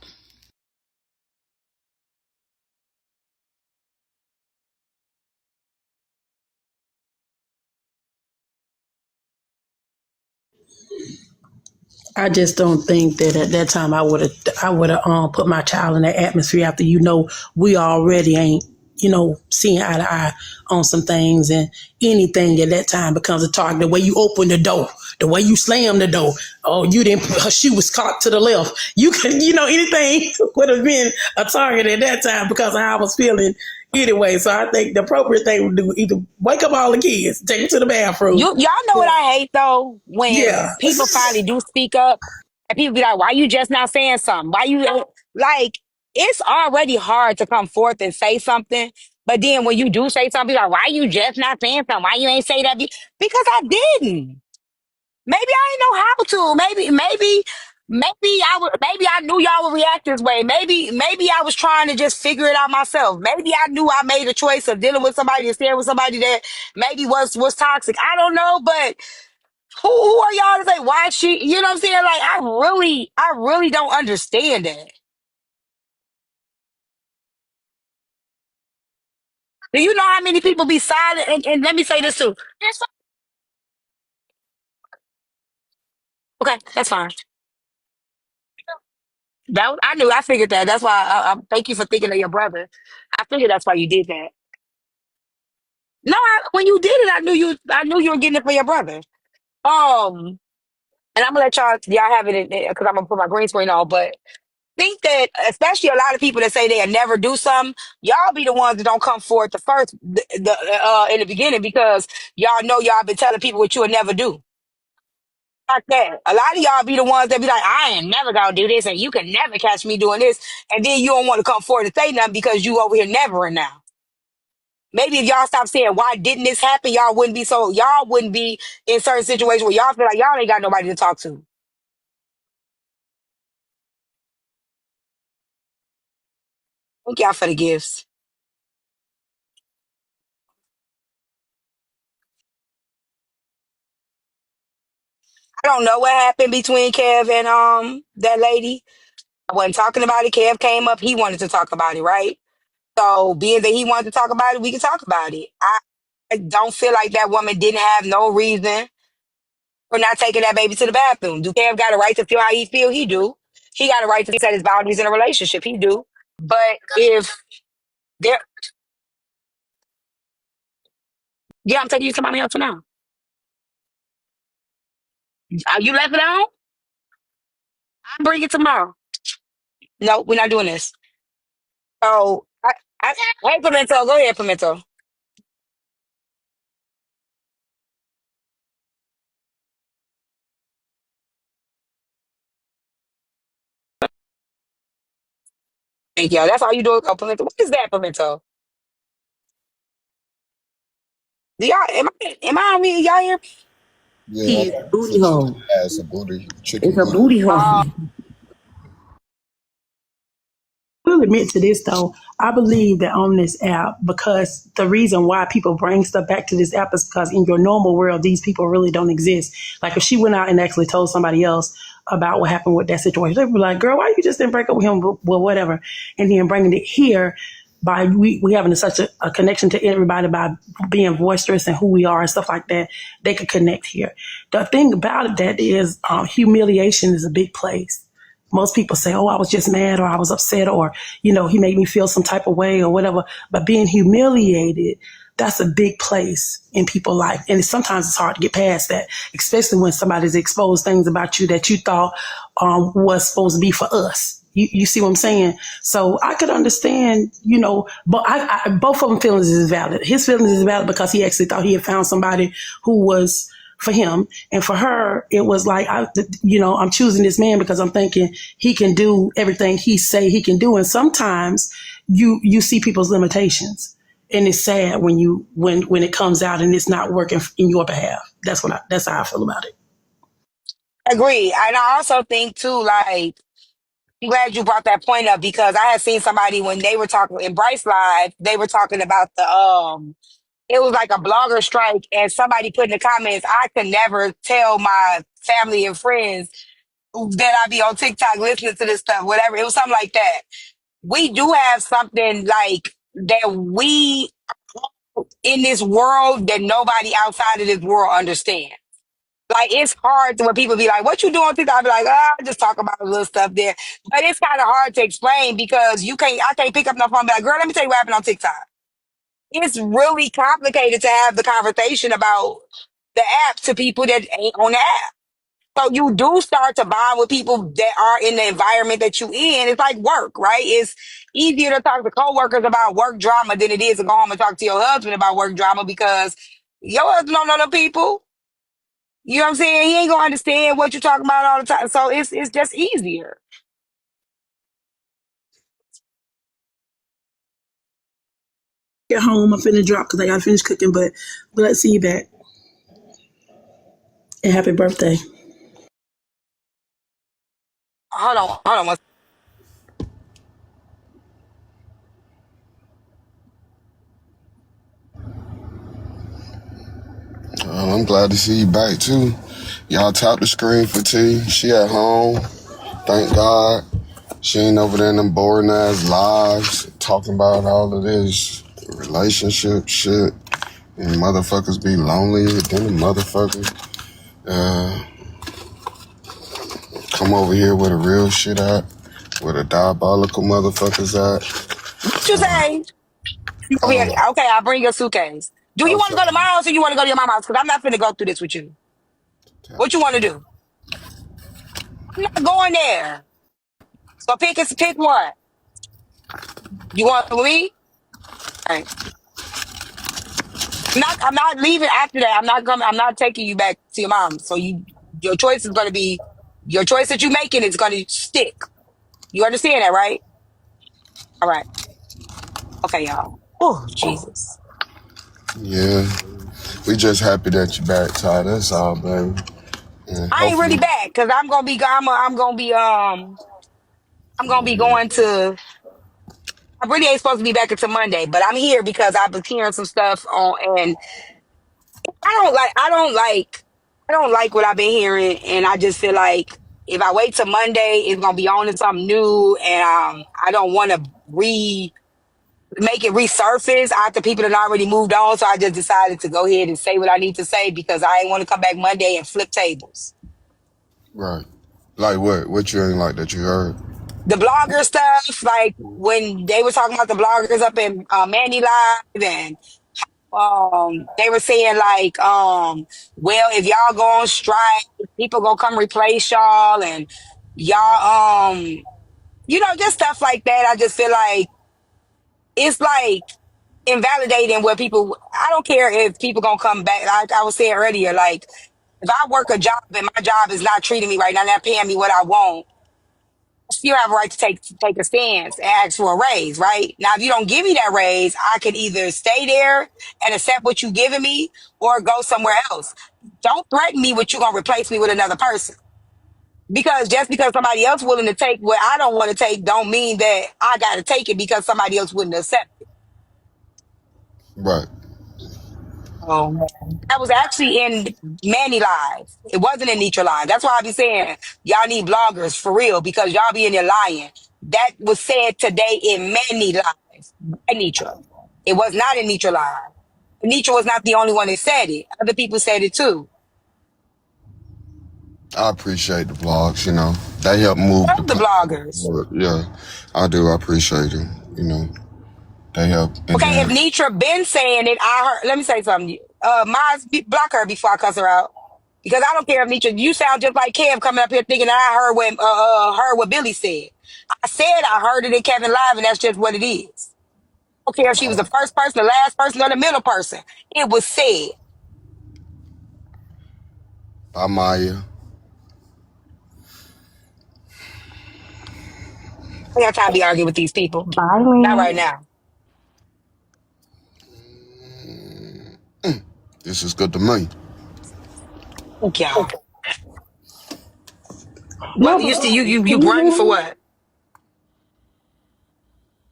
I just don't think that at that time I would have put my child in that atmosphere after we already ain't seeing eye to eye on some things, and anything at that time becomes a target. The way you open the door, the way you slam the door. Oh, you didn't. Her shoe was caught to the left. You can anything would have been a target at that time because of how I was feeling. Anyway, so I think the appropriate thing would do either wake up all the kids, take them to the bathroom. Y'all know what I hate though? When Yeah. people finally do speak up and people be like, why you just not saying something? Why you like it's already hard to come forth and say something. But then when you do say something, like, why you just not saying something? Why you ain't say that? Because I didn't. Maybe I didn't know how to. Maybe Maybe I knew y'all would react this way. Maybe I was trying to just figure it out myself. Maybe I knew I made a choice of dealing with somebody and staying with somebody that maybe was toxic. I don't know, but who are y'all to say why she, you know what I'm saying? Like I really don't understand that. Do you know how many people be silent? And let me say this too. Okay, that's fine. I figured that. That's why I thank you for thinking of your brother. I figured that's why you did that. No, when you did it, I knew you were getting it for your brother. Um, and I'm gonna let y'all have it because I'm gonna put my green screen on. But think that, especially a lot of people that say they'll never do something, y'all be the ones that don't come forward the first, in the beginning because y'all know y'all been telling people what you would never do. Like that. A lot of y'all be the ones that be like, I ain't never gonna do this, and you can never catch me doing this, and then you don't want to come forward and say nothing because you over here nevering now. Maybe if y'all stop saying why didn't this happen, y'all wouldn't be in certain situations where y'all feel like y'all ain't got nobody to talk to. Thank y'all for the gifts. I don't know what happened between Kev and that lady. I wasn't talking about it. Kev came up, he wanted to talk about it, right? So being that he wanted to talk about it, we can talk about it. I don't feel like that woman didn't have no reason for not taking that baby to the bathroom. Do Kev got a right to feel how he feel? He do. He got a right to set his boundaries in a relationship. He do. But if there, yeah, I'm taking you to my house for now. You left it on? I'll bring it tomorrow. No, we're not doing this. So, hey, Pimento, go ahead, Pimento. Thank y'all. That's all you do. Oh, Pimento. What is that, Pimento? Do y'all, am I on me? Y'all hear me? Yeah, I He thought you booty said she hole. has a booty, chicken It's a booty. booty hole. Will admit to this though. I believe that on this app, because the reason why people bring stuff back to this app is because in your normal world, these people really don't exist. Like if she went out and actually told somebody else about what happened with that situation, they'd be like, "Girl, why you just didn't break up with him?" Well, whatever. And then bringing it here by we having such a connection to everybody by being boisterous and who we are and stuff like that, they could connect here. The thing about it that is humiliation is a big place. Most people say, "Oh, I was just mad or I was upset or, he made me feel some type of way or whatever." But being humiliated, that's a big place in people's life. And sometimes it's hard to get past that, especially when somebody's exposed things about you that you thought was supposed to be for us. You see what I'm saying? So I could understand, but both of them feelings is valid. His feelings is valid because he actually thought he had found somebody who was for him, and for her it was like I'm choosing this man because I'm thinking he can do everything he say he can do. And sometimes you see people's limitations, and it's sad when it comes out and it's not working in your behalf. That's how I feel about it. Agree. And I also think too, like, I'm glad you brought that point up because I had seen somebody when they were talking in Bryce Live, they were talking about it was like a blogger strike, and somebody put in the comments, I could never tell my family and friends that I be on TikTok listening to this stuff, whatever. It was something like that. We do have something like that we in this world that nobody outside of this world understands. Like it's hard to when people be like, "What you doing on TikTok?" I be like, "Oh, I just talk about a little stuff there." But it's kind of hard to explain because I can't pick up no phone and be like, "Girl, let me tell you what happened on TikTok." It's really complicated to have the conversation about the app to people that ain't on the app. So you do start to bond with people that are in the environment that you in. It's like work, right? It's easier to talk to coworkers about work drama than it is to go home and talk to your husband about work drama because your husband don't know the people. You know what I'm saying? He ain't gonna understand what you're talking about all the time. So it's just easier. Get home, I'm finna drop because I gotta finish cooking, but glad to see you back, and happy birthday. Hold on. I'm glad to see you back too. Y'all tap the screen for T. She at home. Thank God. She ain't over there in them boring ass lives talking about all of this relationship shit. And motherfuckers be lonelier than the motherfuckers. Come over here where the real shit at. Where the diabolical motherfuckers at. What you say? Over here. Um, Okay, I'll bring your suitcase. Do you want to go to my house or you want to go to your mama's house? Because I'm not finna go through this with you. What you want to do? I'm not going there. So pick one. You want with me? All right. I'm not leaving after that. I'm not coming. I'm not taking you back to your mom. So your choice is gonna be, your choice that you're making is gonna stick. You understand that, right? All right. Okay, y'all. Oh, Jesus. yeah. We just happy that you back, Ty. That's all, baby. And I ain't really hopefully, back because I'm gonna be going to. I really ain't supposed to be back until Monday, but I'm here because I was hearing some stuff on, and I don't like what I've been hearing, and I just feel like if I wait till Monday, it's gonna be on to something new, and I don't want to make it resurface after people that already moved on. So I just decided to go ahead and say what I need to say because I ain't want to come back Monday and flip tables. right. Like what? What you ain't like that you heard? The blogger stuff, like when they were talking about the bloggers up in Manny Live, and they were saying like, well, if y'all go on strike, people gonna come replace y'all, and y'all, just stuff like that. I just feel like it's like invalidating what people. I don't care if people gonna come back. Like I was saying earlier, like if I work a job and my job is not treating me right, not paying me what I want, I still have a right to take a stance and ask for a raise, right? Now, if you don't give me that raise, I could either stay there and accept what you giving me or go somewhere else. Don't threaten me with you gonna replace me with another person. Because just because somebody else willing to take what I don't want to take, don't mean that I gotta take it because somebody else wouldn't accept it. Right. That was actually in Manny Live. It wasn't in Nitra Live. That's why I be saying y'all need bloggers for real because y'all be in there lying. That was said today in Manny Live by Nitra. It was not in Nitra Live. Nitra was not the only one that said it. Other people said it too. I appreciate the vlogs, They help move the Love the platform bloggers. forward. Yeah, I do. I appreciate them. They help. And Okay, if then, Nitra been saying it, I heard. Let me say something. Block her before I cuss her out. Because I don't care if Nitra, you sound just like Kev coming up here thinking that I heard what Billy said. I said I heard it in Kevin Live, and that's just what it is. I don't care if she was the first person, the last person, or the middle person. It was said. by Maya. I ain't got time to be arguing with these people. Not Violent. right now. This is good to me. Thank y'all. No, What but you see? You can you run hear for me? what?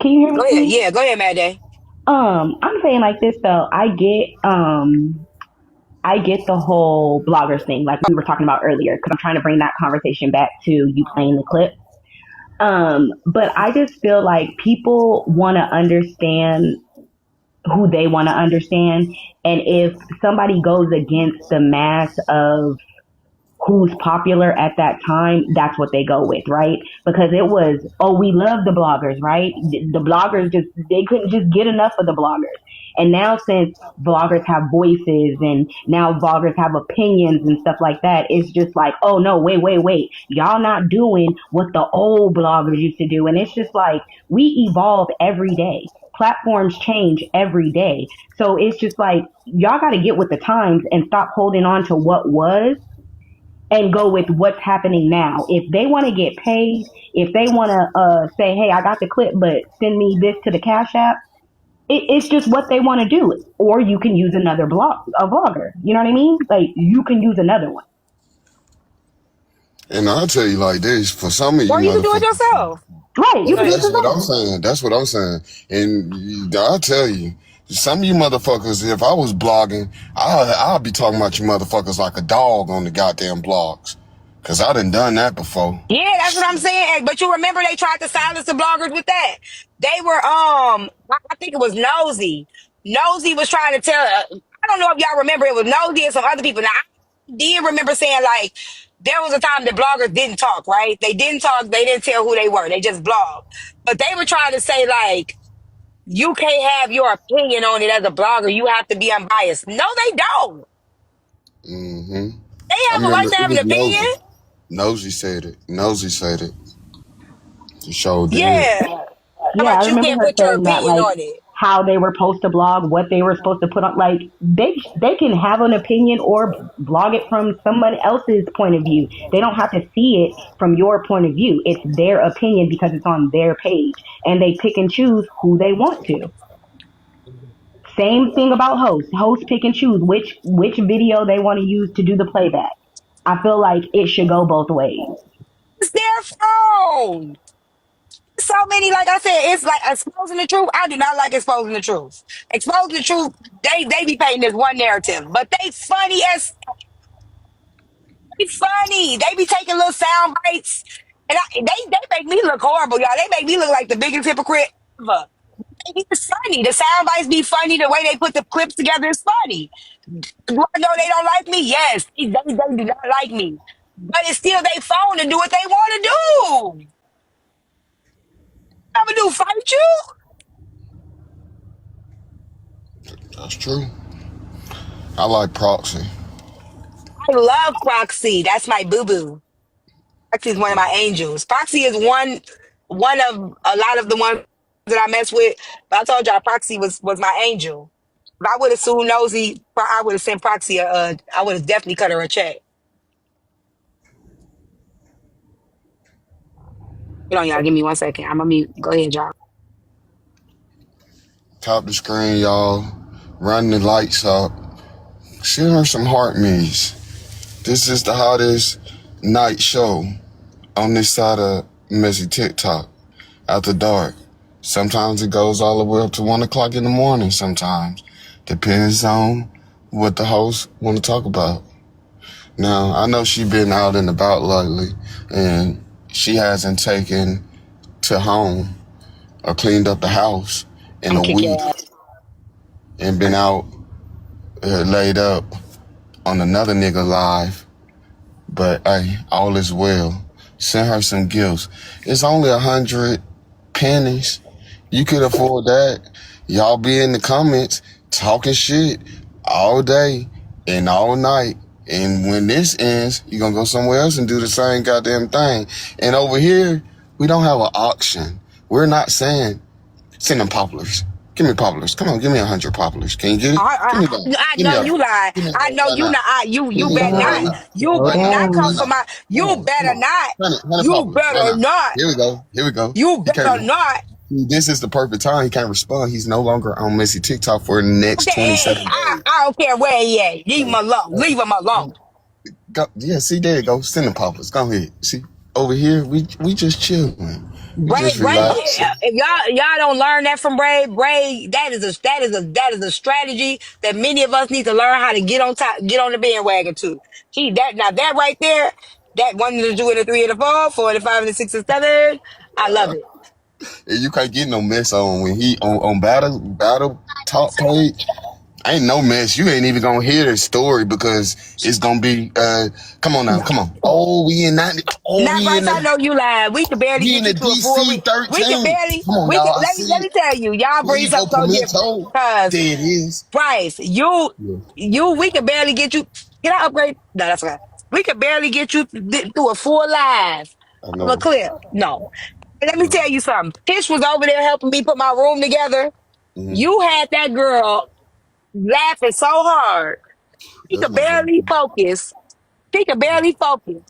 Can you hear Go ahead. me? Yeah, go ahead, Mad Day. I'm saying like this though. I get the whole bloggers thing, like we were talking about earlier, because I'm trying to bring that conversation back to you playing the clip. But I just feel like people want to understand who they want to understand, and if somebody goes against the mass of who's popular at that time, that's what they go with, right? Because it was, oh, we love the bloggers, right? The bloggers they couldn't just get enough of the bloggers. And now since bloggers have voices and now bloggers have opinions and stuff like that, it's just like, oh no, wait. Y'all not doing what the old bloggers used to do. And it's just like, we evolve every day. Platforms change every day. So it's just like, y'all got to get with the times and stop holding on to what was and go with what's happening now. If they want to get paid, if they want to say, hey, I got the clip, but send me this to the Cash App, it's just what they want to do. Or you can use another a vlogger. You know what I mean? Like, you can use another one. And I'll tell you like this: for some of you Or you can do it motherfuckers. yourself. Right, you Go can do ahead. it That's what I'm yourself. saying. That's what I'm saying. And I'll tell you, some of you motherfuckers, if I was blogging, I'll be talking about you motherfuckers like a dog on the goddamn blogs. Cause I done that before. Yeah, that's what I'm saying. But you remember they tried to silence the bloggers with that. They were I think it was Nosy. Nosy was trying to tell. I don't know if y'all remember. It was Nosy and some other people. Now I did remember saying like there was a time that bloggers didn't talk. Right? They didn't talk. They didn't tell who they were. They just blogged. But they were trying to say like you can't have your opinion on it as a blogger. You have to be unbiased. No, they don't. hmm They I have a right remember to it have an was opinion. Nosy. Nosy said it. Nosy said it. He showed did. Yeah. How Yeah, I about you remember can't her put your saying that, opinion like on it? how they were supposed to blog, what they were supposed to put on. Like they can have an opinion or blog it from someone else's point of view. They don't have to see it from your point of view. It's their opinion because it's on their page, and they pick and choose who they want to. Same thing about hosts. Hosts pick and choose which video they want to use to do the playback. I feel like it should go both ways. It's their phone. So many, like I said, it's like exposing the truth. I do not like exposing the truth. Exposing the truth, they be painting this one narrative, but they funny. They be taking little sound bites, and they make me look horrible, y'all. They make me look like the biggest hypocrite ever. It's funny. The sound bites be funny. The way they put the clips together is funny. Do I know they don't like me? Yes, they do not like me, but it's still their phone to do what they want to do. Never do fight you. That's true. I like proxy. I love Proxy. That's my boo boo. Proxy is one of my angels. Proxy is one of a lot of the ones that I mess with. But I told y'all Proxy was my angel. If I would have sued Nosy, I would have sent Proxy I would have definitely cut her a check. Hold on, y'all. Give me 1 second. I'm gonna mute. Go ahead, y'all. Tap the screen, y'all. Run the lights up. Send her some heart me's. This is the hottest night show on this side of Messy TikTok after dark. Sometimes it goes all the way up to 1 o'clock in the morning sometimes. Depends on what the host want to talk about. Now, I know she been out and about lately, and she hasn't taken to home or cleaned up the house in I'm a gonna kick week your ass. and been out laid up on another nigga live. But hey, all is well. Send her some gifts. It's only 100 pennies. You could afford that. Y'all be in the comments talking shit all day and all night. And when this ends, you're gonna go somewhere else and do the same goddamn thing. And over here, we don't have an auction. We're not saying send them poplars. Give me poplars. Come on, give me 100 poplars. Can you get it? Give me that. I Give me know that. you lie. Give me I that know right you now. not. Give You me better that right not. now. You Slow better not down. come Right for now. my. Come You on, come better on. not. 100 You poplars right better now. not. Here we go. Here we go. You He can't. better not. This is the perfect time. He can't respond. He's no longer on Messy TikTok for the next Okay, 27 days. I don't care where he at. Leave him alone. Leave him alone. Go, yeah, see, there you go. Send them poplars. Go ahead. See, over here, we just chilling. We just Bray, relaxing. if y'all don't learn that from Bray, that is a strategy that many of us need to learn how to get on top, get on the bandwagon too. That right there, that 1 and the 2 and the 3 and the 4, 4 and the 5 and the 6 and 7, I love it. And you can't get no mess on when he on battle top page. Ain't no mess. You ain't even gonna hear the story because it's gonna be come on now, come on. Oh, we in that Now, we in Bryce, I the know you lying. We can barely we in get the you to a full. DC We can 13. barely. Come on, We can. y'all. I Let me see let it. me tell you. Y'all bring Please go something so different. pimento. Cause There it is. Bryce, Yeah, we can barely get you. Can I upgrade? No, that's right. We can barely get you through a full live I of a know. clip. No. And let me tell you something. Tish was over there helping me put my room together. Mm-hmm. You had that girl laughing so hard. She That's could my girl. barely focus. She could barely focus.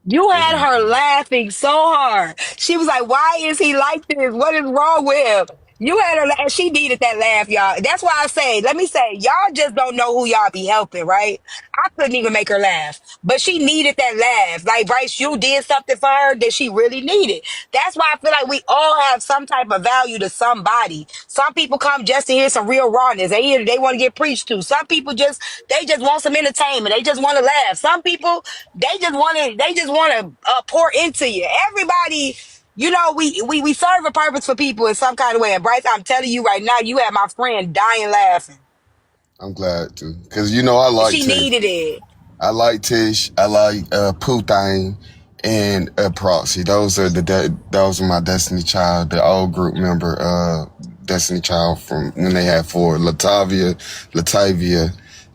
You That's had my her girl. laughing so hard. She was like, "Why is he like this? What is wrong with him?" You had her, and she needed that laugh, y'all. That's why I say, let me say, y'all just don't know who y'all be helping, right? I couldn't even make her laugh, but she needed that laugh. Like, Bryce, you did something for her that she really needed. That's why I feel like we all have some type of value to somebody. Some people come just to hear some real rawness. They want to get preached to. Some people they just want some entertainment. They just want to laugh. Some people, they just want to pour into you. Everybody. You know, we serve a purpose for people in some kind of way. And Bryce, I'm telling you right now, you had my friend dying laughing. I'm glad to, cause you know I like She Tish. needed it. I like Tish. I like Pooh Thang and Proxy. Those are those are my Destiny Child, the old group member, Destiny Child from when they had four: Latavia,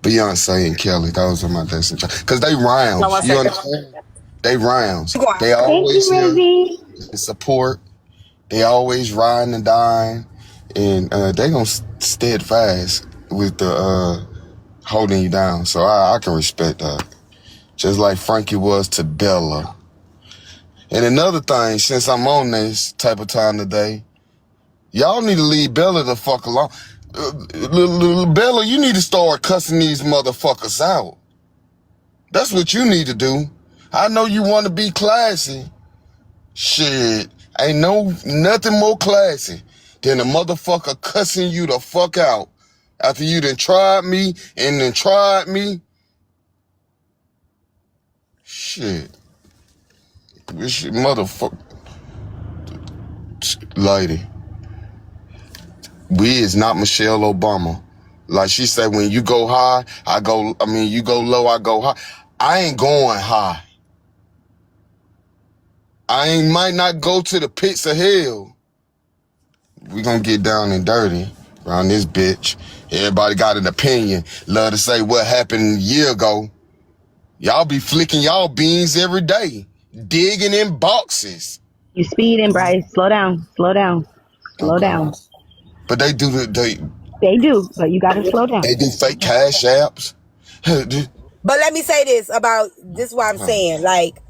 Beyonce, and Kelly. Those are my Destiny Child, cause they No rounds. one You second. understand? They rounds. You going? They Thank always you, here Ruby. to support. They always riding and dying, and they gonna steadfast with the holding you down. So I can respect that. Just like Frankie was to Bella. And another thing, since I'm on this type of time today, y'all need to leave Bella the fuck alone. Bella, you need to start cussing these motherfuckers out. That's what you need to do. I know you want to be classy. Shit, ain't nothing more classy than a motherfucker cussing you the fuck out after you done tried me and then tried me. Shit. This motherfucker. Lady. We is not Michelle Obama. Like she said, when you go high, you go low, I go high. I ain't going high. Might not go to the pits of hell. We gonna get down and dirty around this bitch. Everybody got an opinion. Love to say what happened a year ago. Y'all be flicking y'all beans every day. Digging in boxes. You speeding, Bryce. Slow down. Slow down. Slow Okay. down. But they do They do, but you gotta slow down. they do fake cash apps. But let me say this about this is what I'm saying. Like,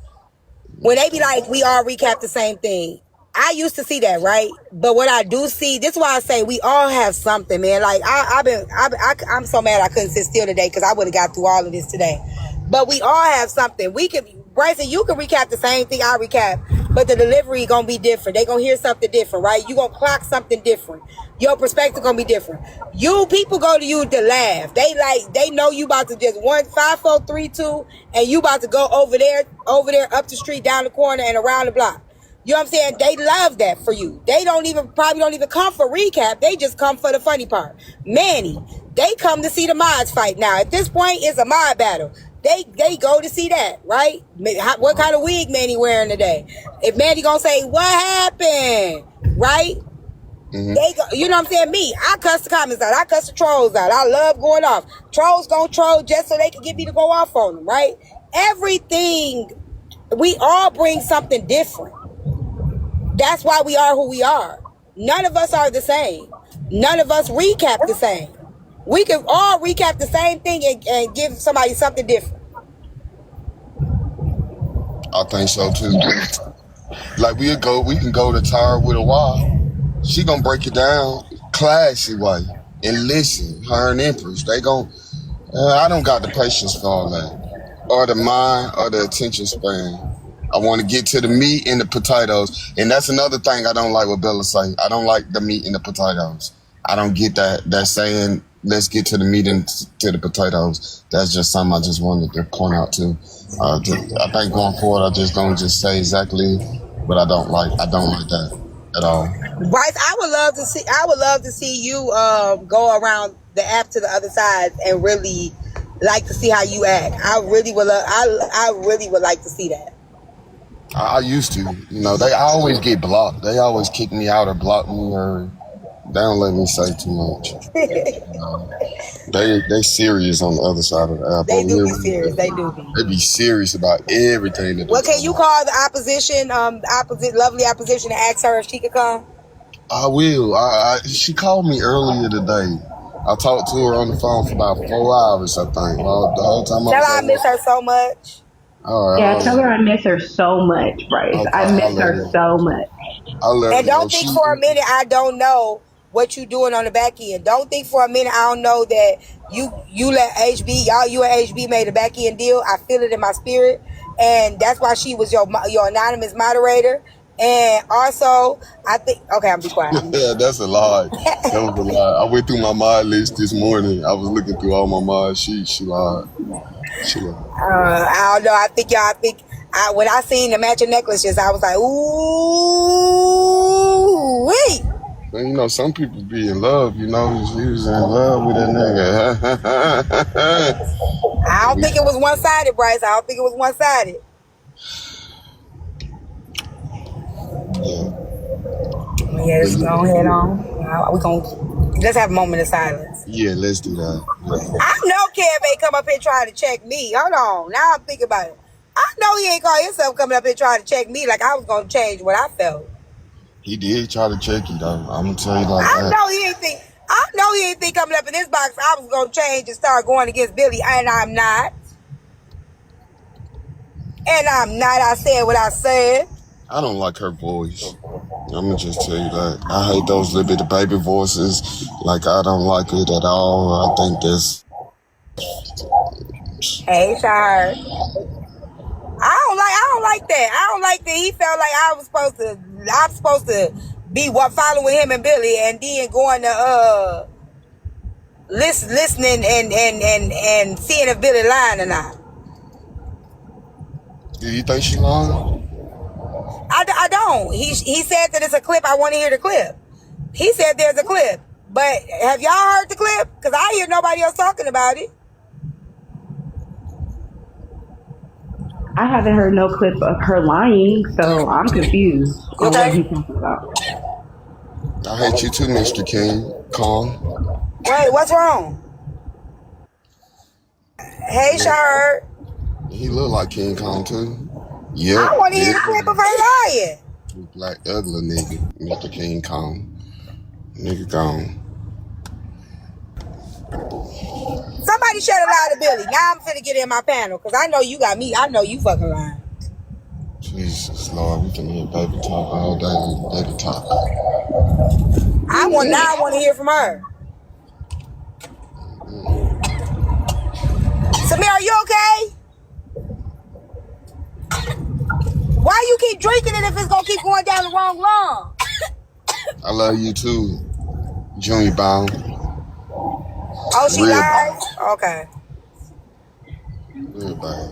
when they be like, we all recap the same thing. I used to see that, right? But what I do see, this is why I say we all have something, man. Like I'm so mad I couldn't sit still today because I would have got through all of this today. But we all have something. We can, Bryson, you can recap the same thing I recap, but the delivery gonna be different. They gonna hear something different, right? You gonna clock something different. Your perspective gonna be different. You people go to you to laugh. They know you about to just 1, 5, 4, 3, 2, and you about to go over there, up the street, down the corner, and around the block. You know what I'm saying? They love that for you. They probably don't even come for recap. They just come for the funny part. Manny, they come to see the mods fight now. At this point, it's a mod battle. They go to see that, right? What kind of wig Manny wearing today? If Manny gonna say, what happened? Right? Mm-hmm. They go, you know what I'm saying? Me, I cuss the comments out. I cuss the trolls out. I love going off. Trolls gonna troll just so they can get me to go off on them, right? Everything, we all bring something different. That's why we are who we are. None of us are the same. None of us recap the same. We can all recap the same thing and give somebody something different. I think so too. Like we can go to Tara with a while. She gonna break it down classy way and listen. Her and Empress, they gon' I don't got the patience for all that, or the mind, or the attention span. I want to get to the meat and the potatoes, and that's another thing I don't like what Bella say. I don't like the meat and the potatoes. I don't get that saying. Let's get to the meat and to the potatoes. That's just something I just wanted to point out too. I think going forward, I just gonna just say exactly what I don't like. I don't like that at all. Bryce, I would love to see you go around the app to the other side and really like to see how you act. I really would like to see that. I used to, I always get blocked. They always kick me out or block me, or they don't let me say too much. They serious on the other side of the app. They do be serious. They do be. They be serious about everything. That well, can you call the opposition, lovely opposition, and ask her if she could come? I will. She called me earlier today. I talked to her on the phone for about 4 hours, I think. Well, the whole time Tell her I miss her so much. All right. Yeah, tell her I miss her so much, Bryce. Okay, I miss her so much. And don't think for a minute I don't know what you doing on the back end. Don't think for a minute I don't know that you let HB, you and HB made a back end deal. I feel it in my spirit, and that's why she was your anonymous moderator. And also, I think, okay, I'm be quiet. Yeah, that's a lie. That was a lie. I went through my mod list this morning. I was looking through all my mod. She lied. She lied. I don't know. I think when I seen the matching necklaces, I was like, ooh, wait. Man, you know, some people be in love, you know. She was in love with that nigga. I don't think it was one-sided, Bryce. I don't think it was one-sided. Yeah, let's go ahead on. Let's have a moment of silence. Yeah, let's do that. Yeah. I know Kev ain't come up here trying to check me. Hold on. Now I'm thinking about it. I know he ain't call himself coming up here trying to check me like I was going to change what I felt. He did try to check you, though. I'm going to tell you like I that. know he ain't think coming up in this box I was going to change and start going against Billy. And I'm not. I said what I said. I don't like her voice. I'm going to just tell you that. I hate those little bit of baby voices. Like, I don't like it at all. I think that's... Hey, Shard. I don't like that. I don't like that he felt like I'm supposed to be following him and Billy and then going to listening and seeing if Billy lying or not. Do you think she lying? I don't. He said that it's a clip. I want to hear the clip. He said there's a clip. But have y'all heard the clip? Because I hear nobody else talking about it. I haven't heard no clip of her lying, so I'm confused on what he's talking about. I hate you too, Mr. King. Calm. Wait, what's wrong? Hey, Shard. He look like King Kong too. Yeah. I want to hear the clip of her lying. Black ugly nigga, Mr. King Kong. Nigga gone. Somebody shed a lie to Billy. Now I'm finna get in my panel because I know you got me. I know you fucking lying. Jesus Lord, we can hear baby talk all day. Baby talk. I want to hear from her. Samir, are you okay? Why you keep drinking it if it's gonna keep going down the wrong lung? I love you too, Junior Bound. Oh, she Real lied? Okay. Real bad.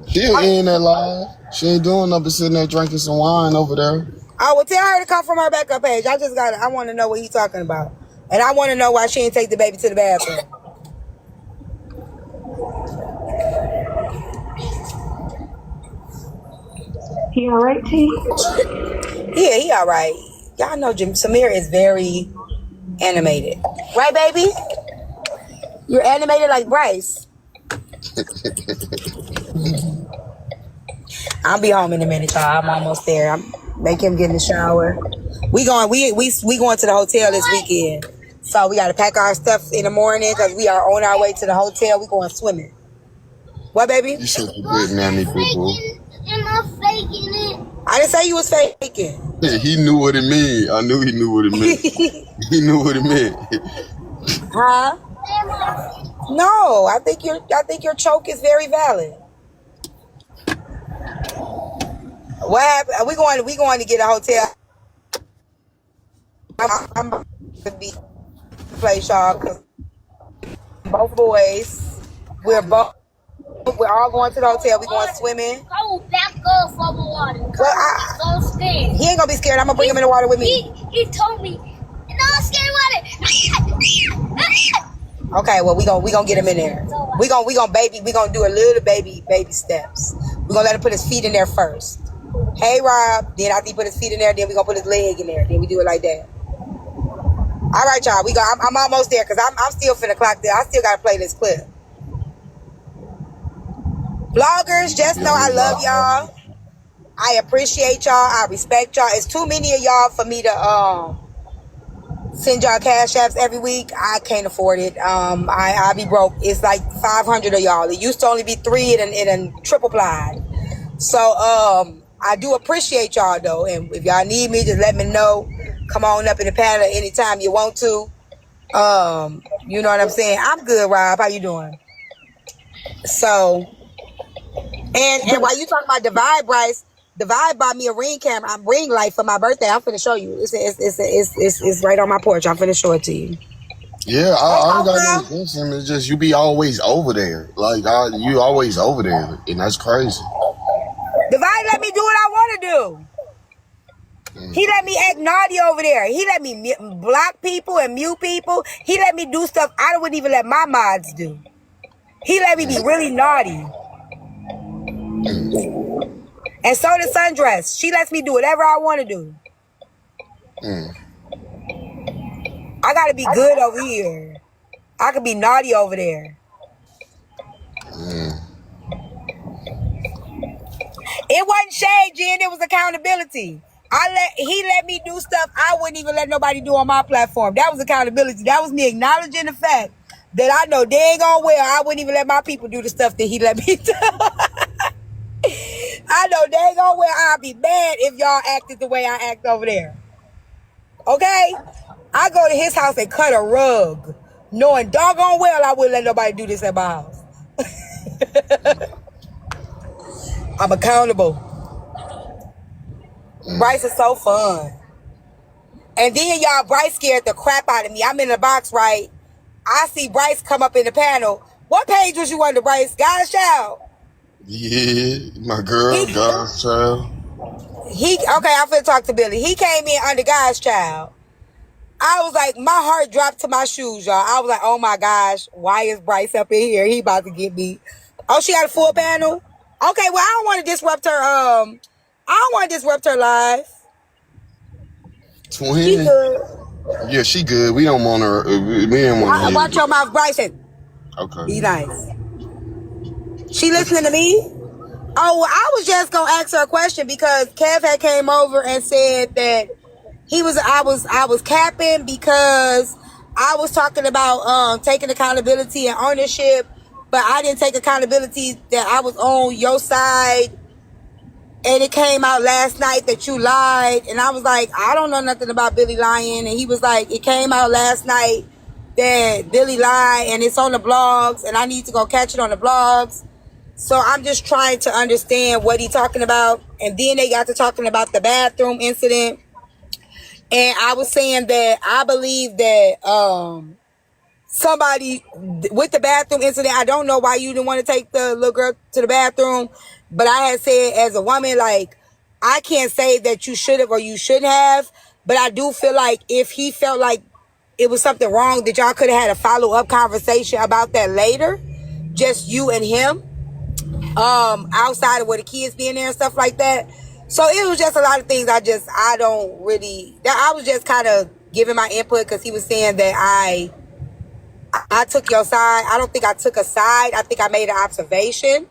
She in that live. She ain't doing nothing but sitting there drinking some wine over there. I will tell her to come from her backup page. I want to know what he's talking about. And I want to know why she ain't take the baby to the bathroom. He all right, T? Yeah, he all right. Y'all know Samir is very animated. Right, baby? You're animated like Bryce. I'll be home in a minute, y'all. I'm almost there. Make him get in the shower. We going to the hotel this weekend. So we got to pack our stuff in the morning because we are on our way to the hotel. We going swimming. What, baby? You such a good nanny, boo-boo. Am I faking it? I didn't say you was faking. He knew what it meant. I knew he knew what it meant. He knew what it meant. Huh? No, I think your choke is very valid. What happened? We going to get a hotel. I'm going to be place, y'all, because both boys, we're all going to the hotel. We're going swimming. Go back up from the water. Well, I'm so scared. He ain't gonna be scared. I'm gonna bring him in the water with me. He told me, no, I'm scared water. Okay, well we gonna get him in there. We gonna do a little baby steps. We gonna let him put his feet in there first. Hey Rob, then after he put his feet in there, then we gonna put his leg in there. Then we do it like that. All right, y'all. I'm almost there because I'm still finna clock there. I still gotta play this clip. Vloggers, just know I love y'all. I appreciate y'all. I respect y'all. It's too many of y'all for me to send y'all cash apps every week. I can't afford it. I be broke. It's like 500 of y'all. It used to only be 3 and triple-plied. So I do appreciate y'all though. And if y'all need me, just let me know. come on up in the panel anytime you want to. You know what I'm saying? I'm good, Rob. How you doing? So, and while you talking about Divide, Bryce, Divide bought me a ring camera, ring light for my birthday. I'm finna show you. It's right on my porch. I'm finna show it to you. Yeah, I don't got no against him. It's just you be always over there. Like you always over there, and that's crazy. Divide let me do what I want to do. He let me act naughty over there. He let me block people and mute people. He let me do stuff I wouldn't even let my mods do. He let me be really naughty. And so does Sundress. She lets me do whatever I want to do. I gotta be good over here. I could be naughty over there. It wasn't shade, Jen. It was accountability. He let me do stuff I wouldn't even let nobody do on my platform. That was accountability. That was me acknowledging the fact that I know dang on well I wouldn't even let my people do the stuff that he let me do. I know dang on well I'd be mad if y'all acted the way I act over there. Okay? I go to his house and cut a rug, knowing doggone well I wouldn't let nobody do this at my house. I'm accountable. Bryce is so fun. And then y'all, Bryce scared the crap out of me. I'm in the box, right? I see Bryce come up in the panel. What page was you under, Bryce? God's Child? Yeah, my girl, God's Child. Okay, I'm finna talk to Billy. He came in under God's Child. I was like, my heart dropped to my shoes, y'all. I was like, oh my gosh, why is Bryce up in here? He about to get me. Oh, she got a full panel? Okay, well, I don't want to disrupt her, live. Twin. She good. Yeah, she good. We don't want her. We didn't want her. Watch your mouth, Bryson. Okay. Be nice. She listening to me? Oh, well, I was just gonna ask her a question because Kev had came over and said that I was capping because I was talking about taking accountability and ownership, but I didn't take accountability that I was on your side. And it came out last night that you lied. And I was like, I don't know nothing about Billy lying. And he was like, it came out last night that Billy lied and it's on the blogs and I need to go catch it on the blogs. So I'm just trying to understand what he's talking about. And then they got to talking about the bathroom incident. And I was saying that I believe that somebody with the bathroom incident, I don't know why you didn't want to take the little girl to the bathroom. But I had said as a woman, like, I can't say that you should have or you shouldn't have. But I do feel like if he felt like it was something wrong, that y'all could have had a follow-up conversation about that later. Just you and him. Outside of where the kids being there and stuff like that. So it was just a lot of things I was just kind of giving my input because he was saying that I took your side. I don't think I took a side. I think I made an observation.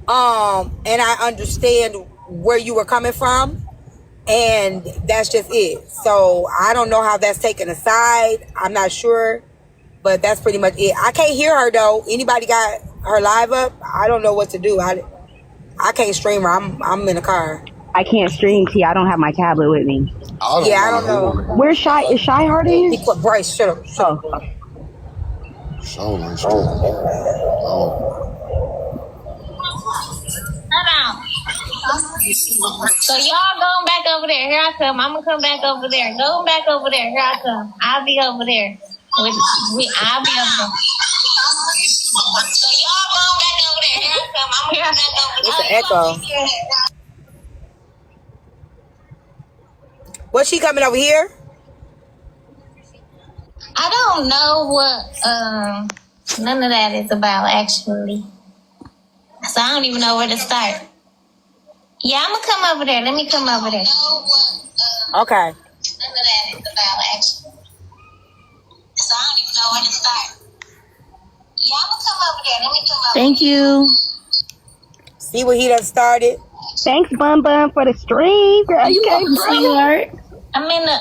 And I understand where you were coming from, and that's just it. So I don't know how that's taken aside. I'm not sure, but that's pretty much it. I can't hear her though. Anybody got her live up? I don't know what to do. I can't stream her. I'm in the car. I can't stream T. I don't have my tablet with me. I don't know. Where's Shy? Is Shy Hard in? Bryce, shut up. Oh. So y'all going back over there. Here I come. I'm gonna come back over there. Go back over there. Here I come. I'll be over there. I'll be over there. So y'all going back over there. Here I come. I'm gonna come back over there. It's an echo. Was she coming over here? I don't know what none of that is about actually. So I don't even know where to start. Yeah, I'm gonna come over there. Let me come over there. Okay. None of that is about actually. So I don't even know where to start. Yeah, I'm gonna come over there. Let me come over there. Thank you. See what he done started? Thanks, Bun Bun, for the stream, girl. You came, sweetheart. I'm in the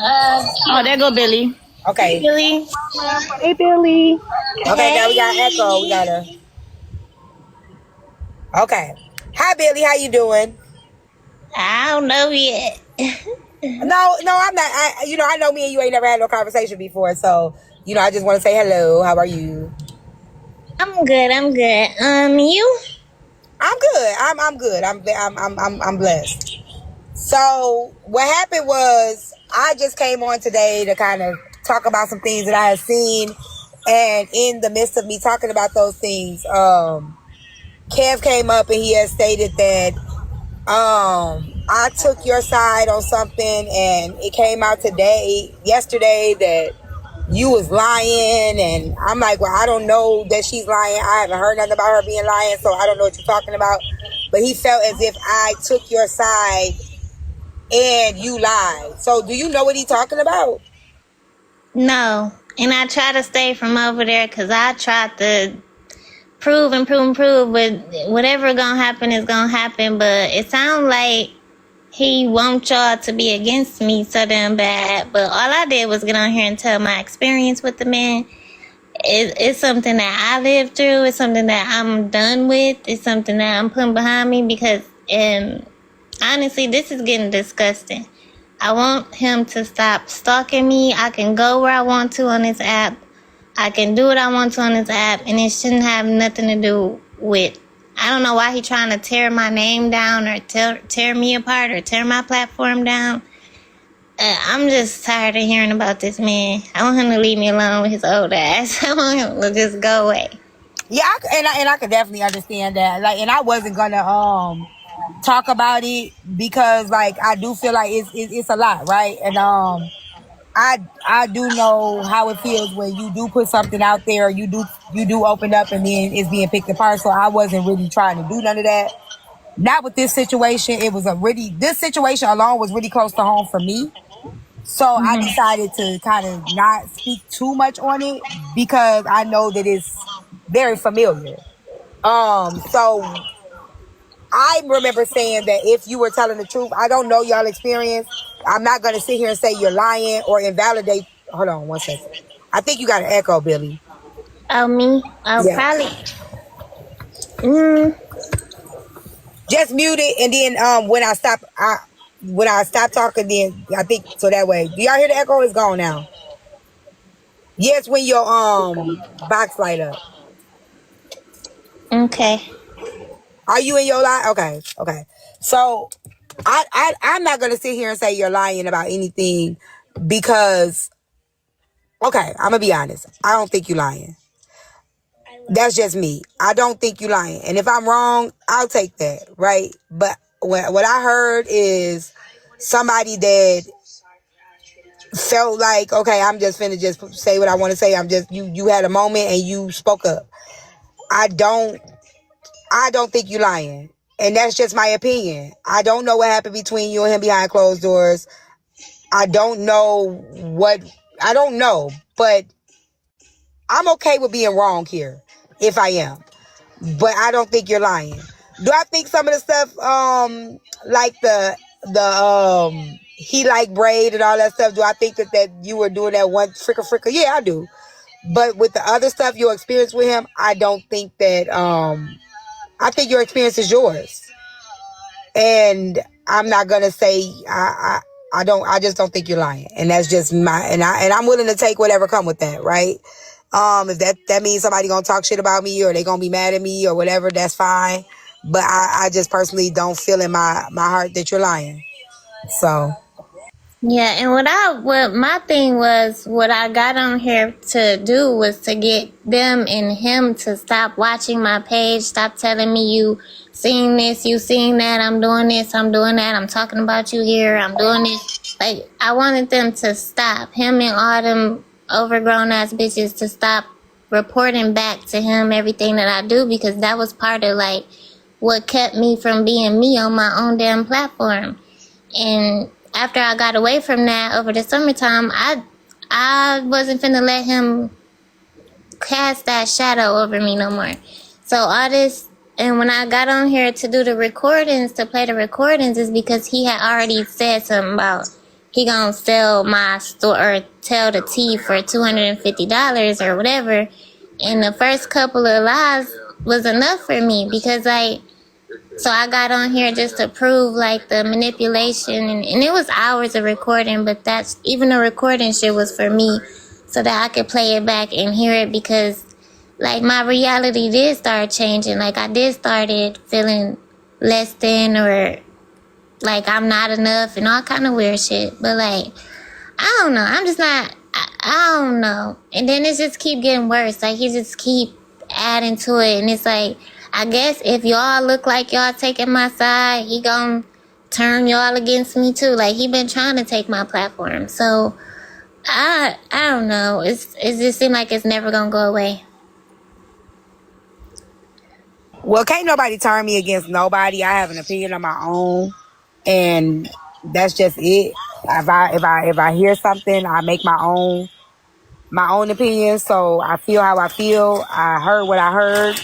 Oh, there go Billy. Okay. Billy. Hey, Billy. Okay, now we got echo. We gotta. Okay. Hi, Billy. How you doing? I don't know yet. No, I'm not. I know me and you ain't never had no conversation before, so I just want to say hello. How are you? I'm good. You? I'm good. I'm good. I'm blessed. So what happened was I just came on today to kind of talk about some things that I had seen, and in the midst of me talking about those things, Kev came up and he had stated that I took your side on something, and it came out yesterday, that you was lying, and I'm like, well, I don't know that she's lying. I haven't heard nothing about her being lying, so I don't know what you're talking about. But he felt as if I took your side and you lied. So do you know what he's talking about? No. And I try to stay from over there because I tried to prove, but whatever gonna happen is gonna happen. But it sounds like he wants y'all to be against me so damn bad. But all I did was get on here and tell my experience with the man. It's something that I lived through. It's something that I'm done with. It's something that I'm putting behind me because, honestly, this is getting disgusting. I want him to stop stalking me. I can go where I want to on this app. I can do what I want to on this app, and it shouldn't have nothing to do with, I don't know why he's trying to tear my name down or tear me apart or tear my platform down. I'm just tired of hearing about this man. I want him to leave me alone with his old ass. I want him to just go away. Yeah, I could definitely understand that. Like, and I wasn't gonna talk about it because, like, I do feel like it's a lot, right? And I do know how it feels when you do put something out there, you do open up, and then it's being picked apart. So I wasn't really trying to do none of that. Not with this situation. This situation alone was really close to home for me. So I decided to kind of not speak too much on it because I know that it's very familiar. So I remember saying that if you were telling the truth, I don't know y'all experience. I'm not going to sit here and say you're lying or invalidate. Hold on 1 second. I think you got an echo, Billy. Oh, me? Oh, yeah. Probably. Just mute it, and then when I stop talking, then I think so that way. Do y'all hear the echo? It's gone now. Yes, when your box light up. Okay. Are you in your lie? Okay. So I'm not gonna sit here and say you're lying about anything because, okay, I'm gonna be honest. I don't think you're lying. That's just me. I don't think you're lying. And if I'm wrong, I'll take that, right? But what I heard is somebody that felt like, okay, I'm just finna just say what I want to say. You had a moment and you spoke up. I don't think you're lying. And that's just my opinion. I don't know what happened between you and him behind closed doors. I don't know, but I'm okay with being wrong here, if I am. But I don't think you're lying. Do I think some of the stuff, like the he like braid and all that stuff, do I think that you were doing that one fricker? Yeah, I do. But with the other stuff, your experience with him, I don't think that, I think your experience is yours. And I'm not going to say, I just don't think you're lying. And that's just and I'm willing to take whatever come with that, right? If that means somebody gonna talk shit about me or they gonna be mad at me or whatever, that's fine. But I just personally don't feel in my heart that you're lying. So. Yeah, and what my thing was, what I got on here to do was to get them and him to stop watching my page, stop telling me you seen this, you seen that, I'm doing this, I'm doing that, I'm talking about you here, I'm doing this. Like, I wanted them to stop, him and all them overgrown ass bitches, to stop reporting back to him everything that I do, because that was part of, like, what kept me from being me on my own damn platform. And after I got away from that over the summertime, I wasn't finna let him cast that shadow over me no more. So all this, and when I got on here to do the recordings, to play the recordings, is because he had already said something about he gonna sell my store or tell the tea for $250 or whatever. And the first couple of lies was enough for me because, like, So I got on here just to prove like the manipulation, and it was hours of recording, but that's even the recording shit was for me so that I could play it back and hear it, because like my reality did start changing. Like I did started feeling less than, or like I'm not enough and all kind of weird shit. But like, I don't know. I'm just not, I don't know. And then it just keep getting worse. Like he just keep adding to it. And it's like, I guess if y'all look like y'all taking my side, he gonna turn y'all against me too. Like he been trying to take my platform. So I don't know. It just seems like it's never gonna go away. Well, can't nobody turn me against nobody. I have an opinion of my own, and that's just it. If I hear something, I make my own opinion. So I feel how I feel. I heard what I heard.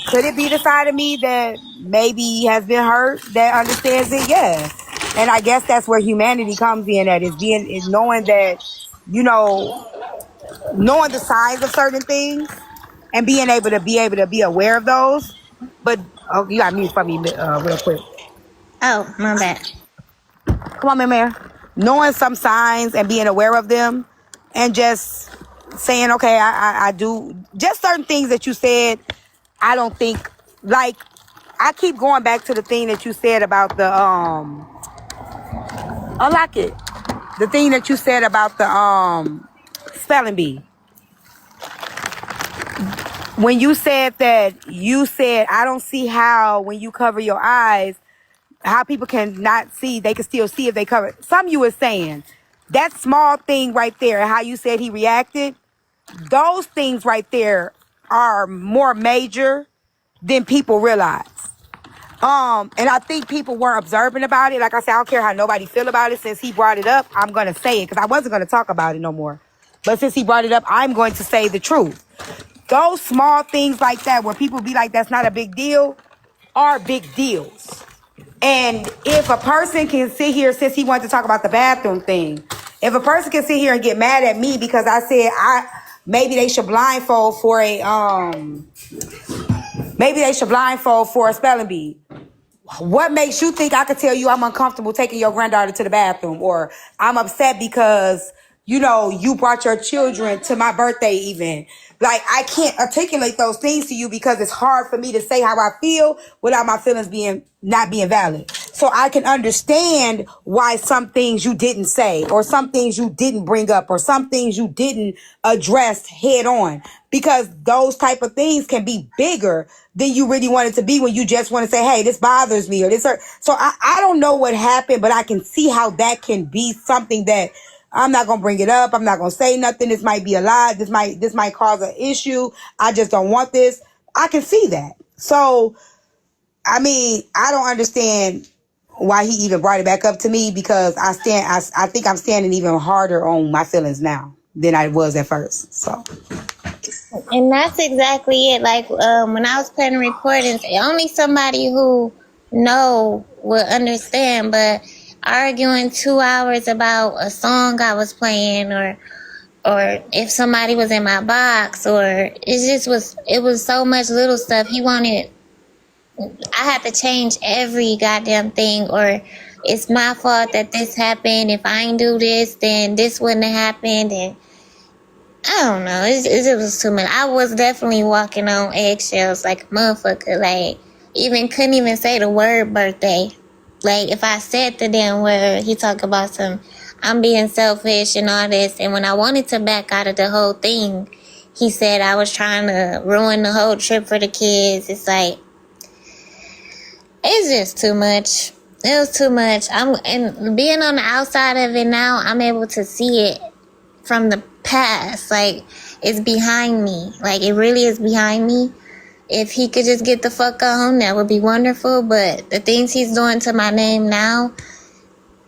Could it be the side of me that maybe has been hurt that understands it? Yeah. And I guess that's where humanity comes in, at is knowing that, knowing the signs of certain things and being able to be aware of those. But you got mute for me real quick. Oh, my bad. Come on, man. Knowing some signs and being aware of them, and just saying, okay, I do just certain things that you said. I don't think, like, I keep going back to the thing that you said about the unlock it. The thing that you said about the spelling bee. When you said that, I don't see how when you cover your eyes, how people can not see, they can still see if they cover. Some you were saying, that small thing right there, how you said he reacted, those things right there are more major than people realize. And I think people weren't observant about it. Like I said, I don't care how nobody feel about it. Since he brought it up, I'm going to say it, because I wasn't going to talk about it no more. But since he brought it up, I'm going to say the truth. Those small things like that, where people be like, that's not a big deal, are big deals. And if a person can sit here, since he wanted to talk about the bathroom thing, if a person can sit here and get mad at me because I said maybe they should blindfold for a spelling bee. What makes you think I could tell you I'm uncomfortable taking your granddaughter to the bathroom, or I'm upset because, you brought your children to my birthday event? Like, I can't articulate those things to you because it's hard for me to say how I feel without my feelings not being valid. So I can understand why some things you didn't say, or some things you didn't bring up, or some things you didn't address head on, because those type of things can be bigger than you really want it to be when you just want to say, hey, this bothers me, or this hurt. So I don't know what happened, but I can see how that can be something that I'm not going to bring it up. I'm not going to say nothing. This might be a lie. This might cause an issue. I just don't want this. I can see that. So, I mean, I don't understand why he even brought it back up to me, because I think I'm standing even harder on my feelings now than I was at first. So. And that's exactly it. Like, when I was playing recordings, only somebody who know will understand, but arguing 2 hours about a song I was playing, or if somebody was in my box, or it was so much little stuff. I had to change every goddamn thing, or it's my fault that this happened. If I ain't do this, then this wouldn't have happened. And I don't know. It was too much. I was definitely walking on eggshells like a motherfucker. Like, couldn't even say the word birthday. Like, if I said the damn word, he talk about I'm being selfish and all this. And when I wanted to back out of the whole thing, he said I was trying to ruin the whole trip for the kids. It's like, it's just too much. It was too much. And being on the outside of it now, I'm able to see it from the past. Like, it's behind me. Like, it really is behind me. If he could just get the fuck on, that would be wonderful. But the things he's doing to my name now,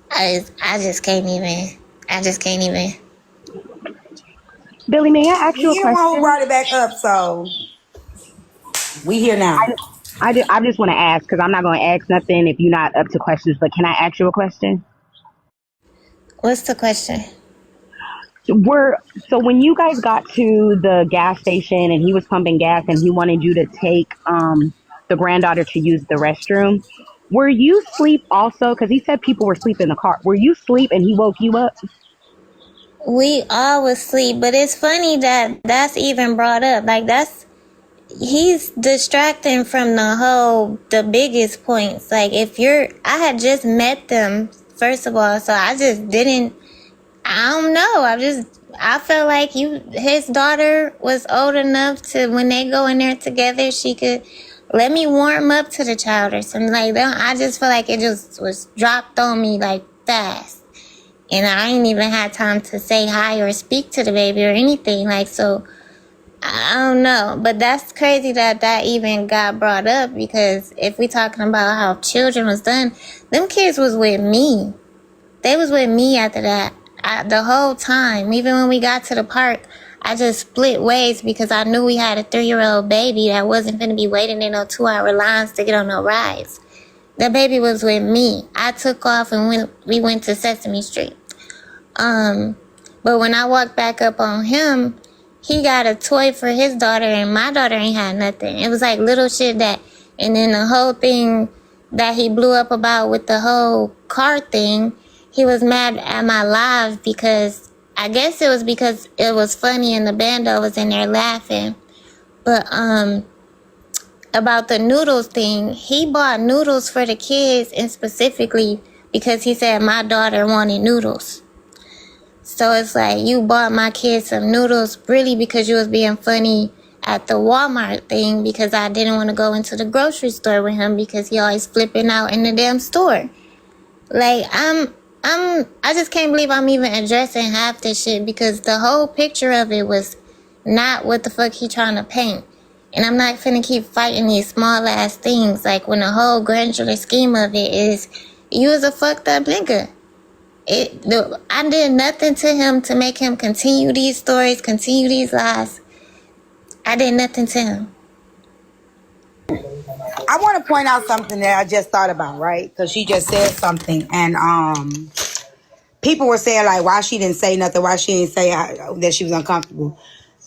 I just can't even. Billy, may I ask you a He the one who question? brought it back up, so we here now. I just want to ask, because I'm not going to ask nothing if you're not up to questions, but can I ask you a question? What's the question? So when you guys got to the gas station and he was pumping gas and he wanted you to take the granddaughter to use the restroom. Were you asleep also? Because he said people were asleep in the car. Were you asleep and he woke you up? We all was asleep, but it's funny that that's even brought up. Like he's distracting from the biggest points. Like I had just met them, first of all, so I just didn't, I don't know. I felt like his daughter was old enough to, when they go in there together, she could let me warm up to the child or something like that. I just feel like it just was dropped on me like fast. And I ain't even had time to say hi or speak to the baby or anything. Like, so, I don't know. But that's crazy that even got brought up, because if we talking about how children was done, them kids was with me. They was with me after that. The whole time. Even when we got to the park, I just split ways because I knew we had a 3-year-old baby that wasn't going to be waiting in no 2-hour lines to get on no rides. The baby was with me. I took off and we went to Sesame Street. But when I walked back up on him, he got a toy for his daughter and my daughter ain't had nothing. It was like little shit and then the whole thing that he blew up about with the whole car thing, he was mad at my live because I guess it was because it was funny and the bando was in there laughing. But, about the noodles thing, he bought noodles for the kids, and specifically because he said my daughter wanted noodles. So it's like, you bought my kids some noodles really because you was being funny at the Walmart thing because I didn't want to go into the grocery store with him because he always flipping out in the damn store. Like, I just can't believe I'm even addressing half this shit because the whole picture of it was not what the fuck he trying to paint. And I'm not finna keep fighting these small ass things. Like when the whole granular scheme of it is, you was a fucked up nigga. I did nothing to him to make him continue these stories, continue these lies. I did nothing to him. I want to point out something that I just thought about, right? Because she just said something, and people were saying like, why she didn't say nothing, why she didn't say that she was uncomfortable.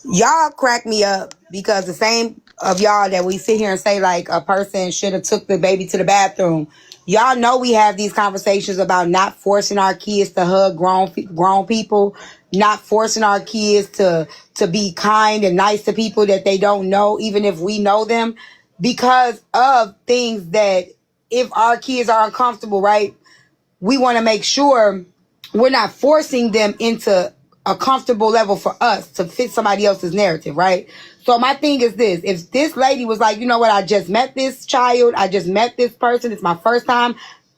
Y'all crack me up because the same of y'all that we sit here and say like a person should have took the baby to the bathroom. Y'all know we have these conversations about not forcing our kids to hug grown people, not forcing our kids to be kind and nice to people that they don't know, even if we know them, because of things that if our kids are uncomfortable, right, we want to make sure we're not forcing them into a comfortable level for us to fit somebody else's narrative, right? So my thing is this: if this lady was like, you know what, I just met this child, I just met this person, it's my first time,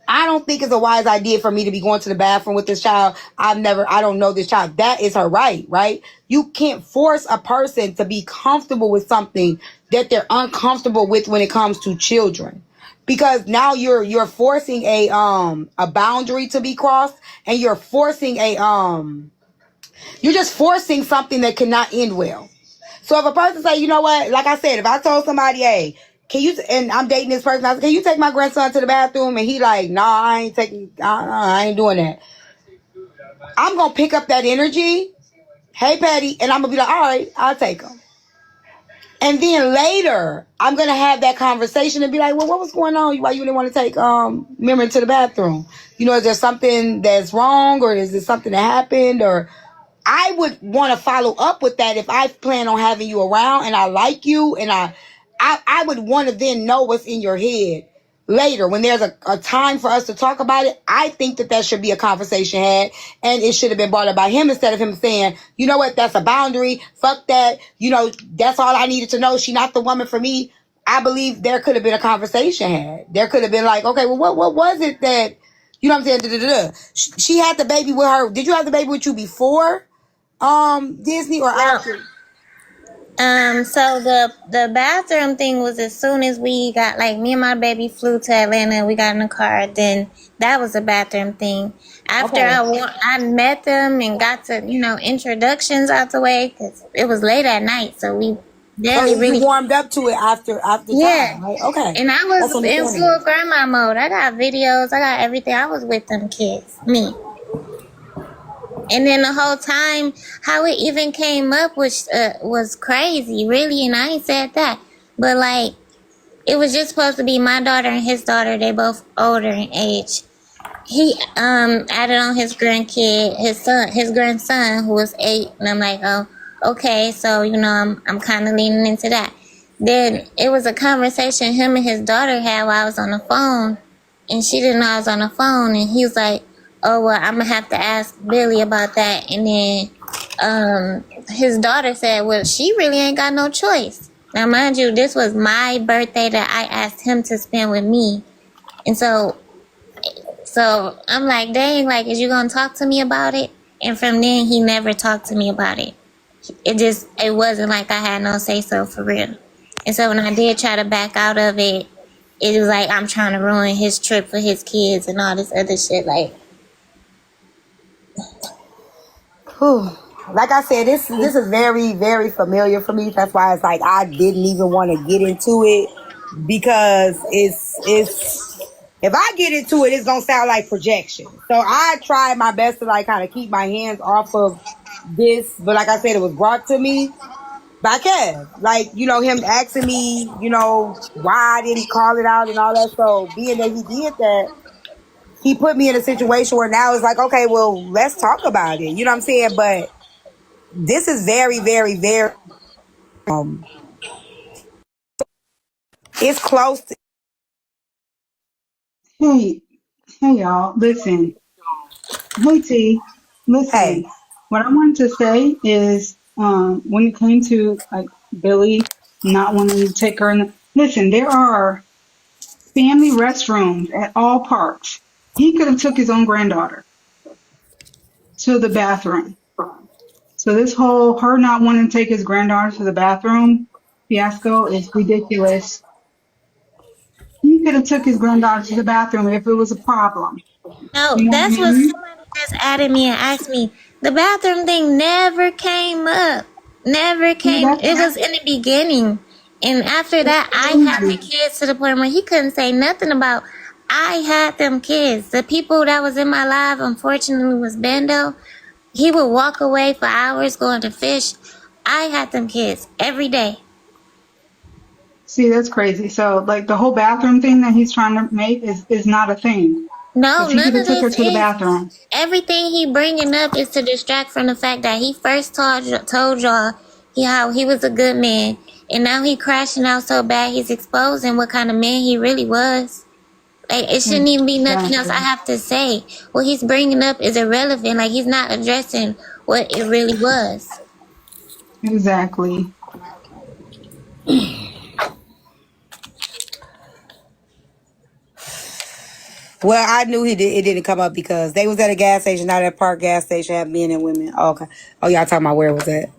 I don't think it's a wise idea for me to be going to the bathroom with this child. I don't know this child. That is her right, right? You can't force a person to be comfortable with something that they're uncomfortable with when it comes to children. Because now you're forcing a boundary to be crossed, and you're forcing you're just forcing something that cannot end well. So if a person say, you know what, like I said, if I told somebody, hey, and I'm dating this person, I said, can you take my grandson to the bathroom? And he like, nah, I ain't doing that. I'm going to pick up that energy. Hey, Patty. And I'm going to be like, all right, I'll take him. And then later, I'm going to have that conversation and be like, well, what was going on? Why you didn't want to take Memory to the bathroom? You know, is there something that's wrong, or is there something that happened? Or I would want to follow up with that if I plan on having you around and I like you, and I would want to then know what's in your head later when there's a time for us to talk about it. I think that should be a conversation had, and it should have been brought up by him instead of him saying, you know what, that's a boundary, fuck that, you know, that's all I needed to know, she not the woman for me. I believe there could have been a conversation had. There could have been like, okay, well, what was it that, you know what I'm saying, she had the baby with her. Did you have the baby with you before Disney or after? So the bathroom thing was as soon as we got, like, me and my baby flew to Atlanta, we got in the car, then that was a bathroom thing. After I met them and got to, you know, introductions out the way, because it was late at night, so we really warmed up to it after yeah. time, right? Okay. And I was in full grandma mode. I got videos, I got everything. I was with them kids, me. And then the whole time, how it even came up was crazy, really. And I ain't said that. But, like, it was just supposed to be my daughter and his daughter. They both older in age. He added on his grandkid, his grandson, who was 8, and I'm like, oh, okay, so I'm kind of leaning into that. Then it was a conversation him and his daughter had while I was on the phone, and she didn't know I was on the phone, and he was like, oh well, I'm gonna have to ask Billy about that. And then his daughter said, well, she really ain't got no choice. Now mind you, this was my birthday that I asked him to spend with me, and so I'm like, dang, like, is you gonna talk to me about it? And from then, he never talked to me about it. It wasn't like I had no say so for real. And so when I did try to back out of it, it was like I'm trying to ruin his trip for his kids and all this other shit. Like, Whew. Like I said, this is very, very familiar for me. That's why it's like I didn't even want to get into it, because it's if I get into it, it's gonna sound like projection. So I tried my best to like kind of keep my hands off of this, but like I said, it was brought to me by Kev. Like, him asking me, why did he call it out and all that. So being that he did that, he put me in a situation where now it's like, okay, well, let's talk about it. You know what I'm saying? But this is very, very, very, it's close to, Hey, hey y'all, listen. Hey T, hey, listen. What I wanted to say is, when it came to like Billy not wanting to take her in, listen, there are family restrooms at all parks. He could have took his own granddaughter to the bathroom. So this whole her not wanting to take his granddaughter to the bathroom fiasco is ridiculous. He could have took his granddaughter to the bathroom if it was a problem. no, You know what I that's what mean? somebody just added me and asked me. The bathroom thing never came up. Never Yeah, came. It was in the beginning. And after that's that, I had the crazy. kids to the point where he couldn't say nothing about I had them kids. The people that was in my life, unfortunately, was Bendo. He would walk away for hours going to fish. I had them kids every day. See, that's crazy. So, like, the whole bathroom thing that he's trying to make is not a thing. No, Because he could none have of took her this to the is. bathroom. Everything he bringing up is to distract from the fact that he first told y'all how he was a good man, and now he crashing out so bad he's exposing what kind of man he really was. Like, it shouldn't even be nothing else I Exactly. have to say. What he's bringing up is irrelevant. Like, he's not addressing what it really was. Exactly. well, I knew it didn't come up because they was at a gas station, not at a park gas station, had men and women. Oh, okay. Oh, y'all talking about where it was at.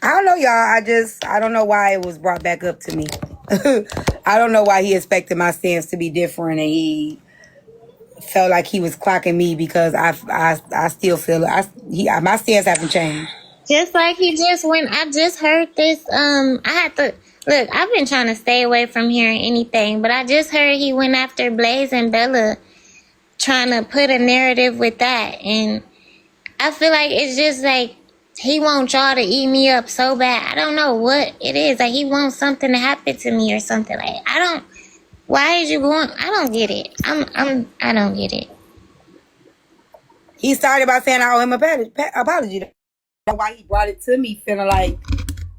I don't know, y'all. I don't know why it was brought back up to me. I don't know why he expected my stance to be different, and he felt like he was clocking me because I still feel my stance hasn't changed. Just like he just went, I just heard this. I had to look. I've been trying to stay away from hearing anything, but I just heard he went after Blaze and Bella, trying to put a narrative with that, and I feel like it's just like he wants y'all to eat me up so bad. I don't know what it is. Like, he wants something to happen to me or something. Like, I don't. Why is you going? I don't get it. I don't get it. He started by saying I owe him an apology. That's why he brought it to me, feeling like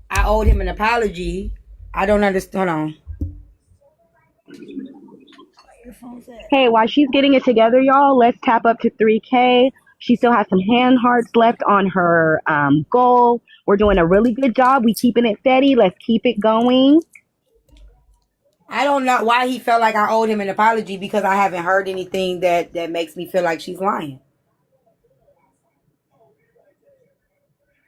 I owed him an apology. I don't understand. Hold on. Hey, while she's getting it together, y'all, let's tap up to 3K. She still has some hand hearts left on her goal. We're doing a really good job. We keeping it steady. Let's keep it going. I don't know why he felt like I owed him an apology, because I haven't heard anything that makes me feel like she's lying.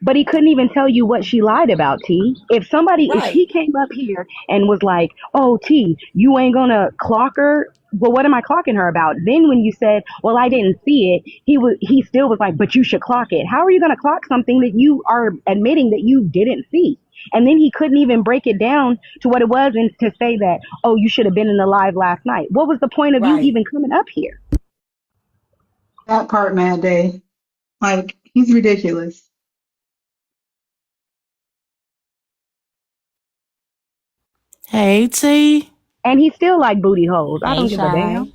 But he couldn't even tell you what she lied about, T. If Right. he came up here and was like, oh, T, you ain't gonna clock her. Well, what am I clocking her about? Then when you said, well, I didn't see it, he still was like, but you should clock it. How are you gonna clock something that you are admitting that you didn't see? And then he couldn't even break it down to what it was and to say that, oh, you should have been in the live last night. What was the point of you Right. even coming up here? That part, Mad Day. Like, he's ridiculous. Hey T. And he still like booty holes. I Hey don't give a Shy.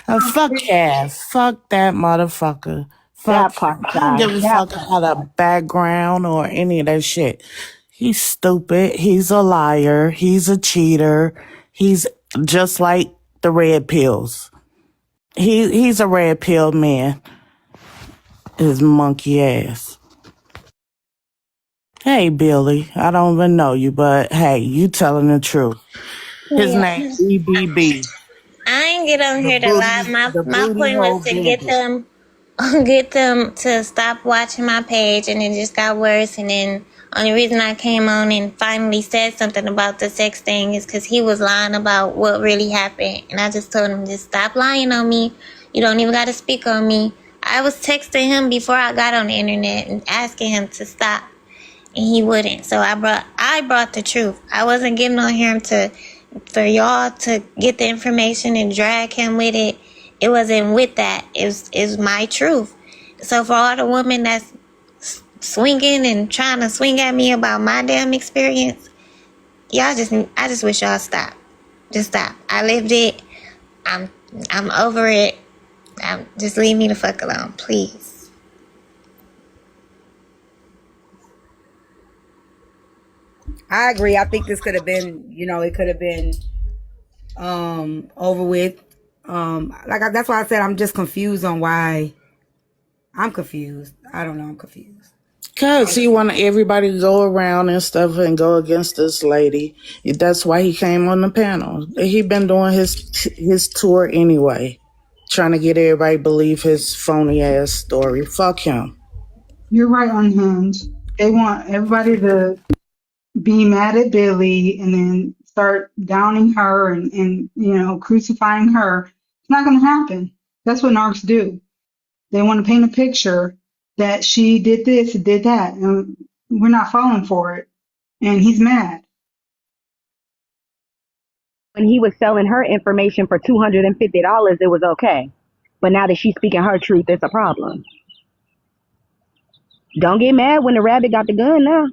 damn. Fuck Cass. Fuck that motherfucker. Fuck That him. part, I don't Shy. give a That fuck part. about a background or any of that shit. He's stupid. He's a liar. He's a cheater. He's just like the red pills. He's a red pill man. His monkey ass. Hey Billy, I don't even know you, but hey, you telling the truth. His Yeah. name BBB. I ain't get on here to lie. The My booty point hole was to get bandit. them to stop watching my page, and it just got worse. And then only reason I came on and finally said something about the sex thing is because he was lying about what really happened, and I just told him, just stop lying on me. You don't even got to speak on me. I was texting him before I got on the internet and asking him to stop, and he wouldn't. So I brought the truth. I wasn't getting on here for y'all to get the information and drag him with it. It wasn't with that. It's my truth. So for all the women that's swinging and trying to swing at me about my damn experience, I just wish y'all stop. Just stop. I lived it. I'm over it. Just leave me the fuck alone, please. I agree. I think this could have been, it could have been over with. That's why I said I'm just confused on why. I'm confused. I don't know. I'm confused. Cause he wanted everybody to go around and stuff and go against this lady. That's why he came on the panel. He been doing his tour anyway, trying to get everybody to believe his phony ass story. Fuck him. You're right, Unhinged. They want everybody to be mad at Billy and then start downing her and crucifying her. It's not going to happen. That's what narcs do. They want to paint a picture that she did this, did that, and we're not falling for it. And he's mad. When he was selling her information for $250, it was okay. But now that she's speaking her truth, it's a problem. Don't get mad when the rabbit got the gun now.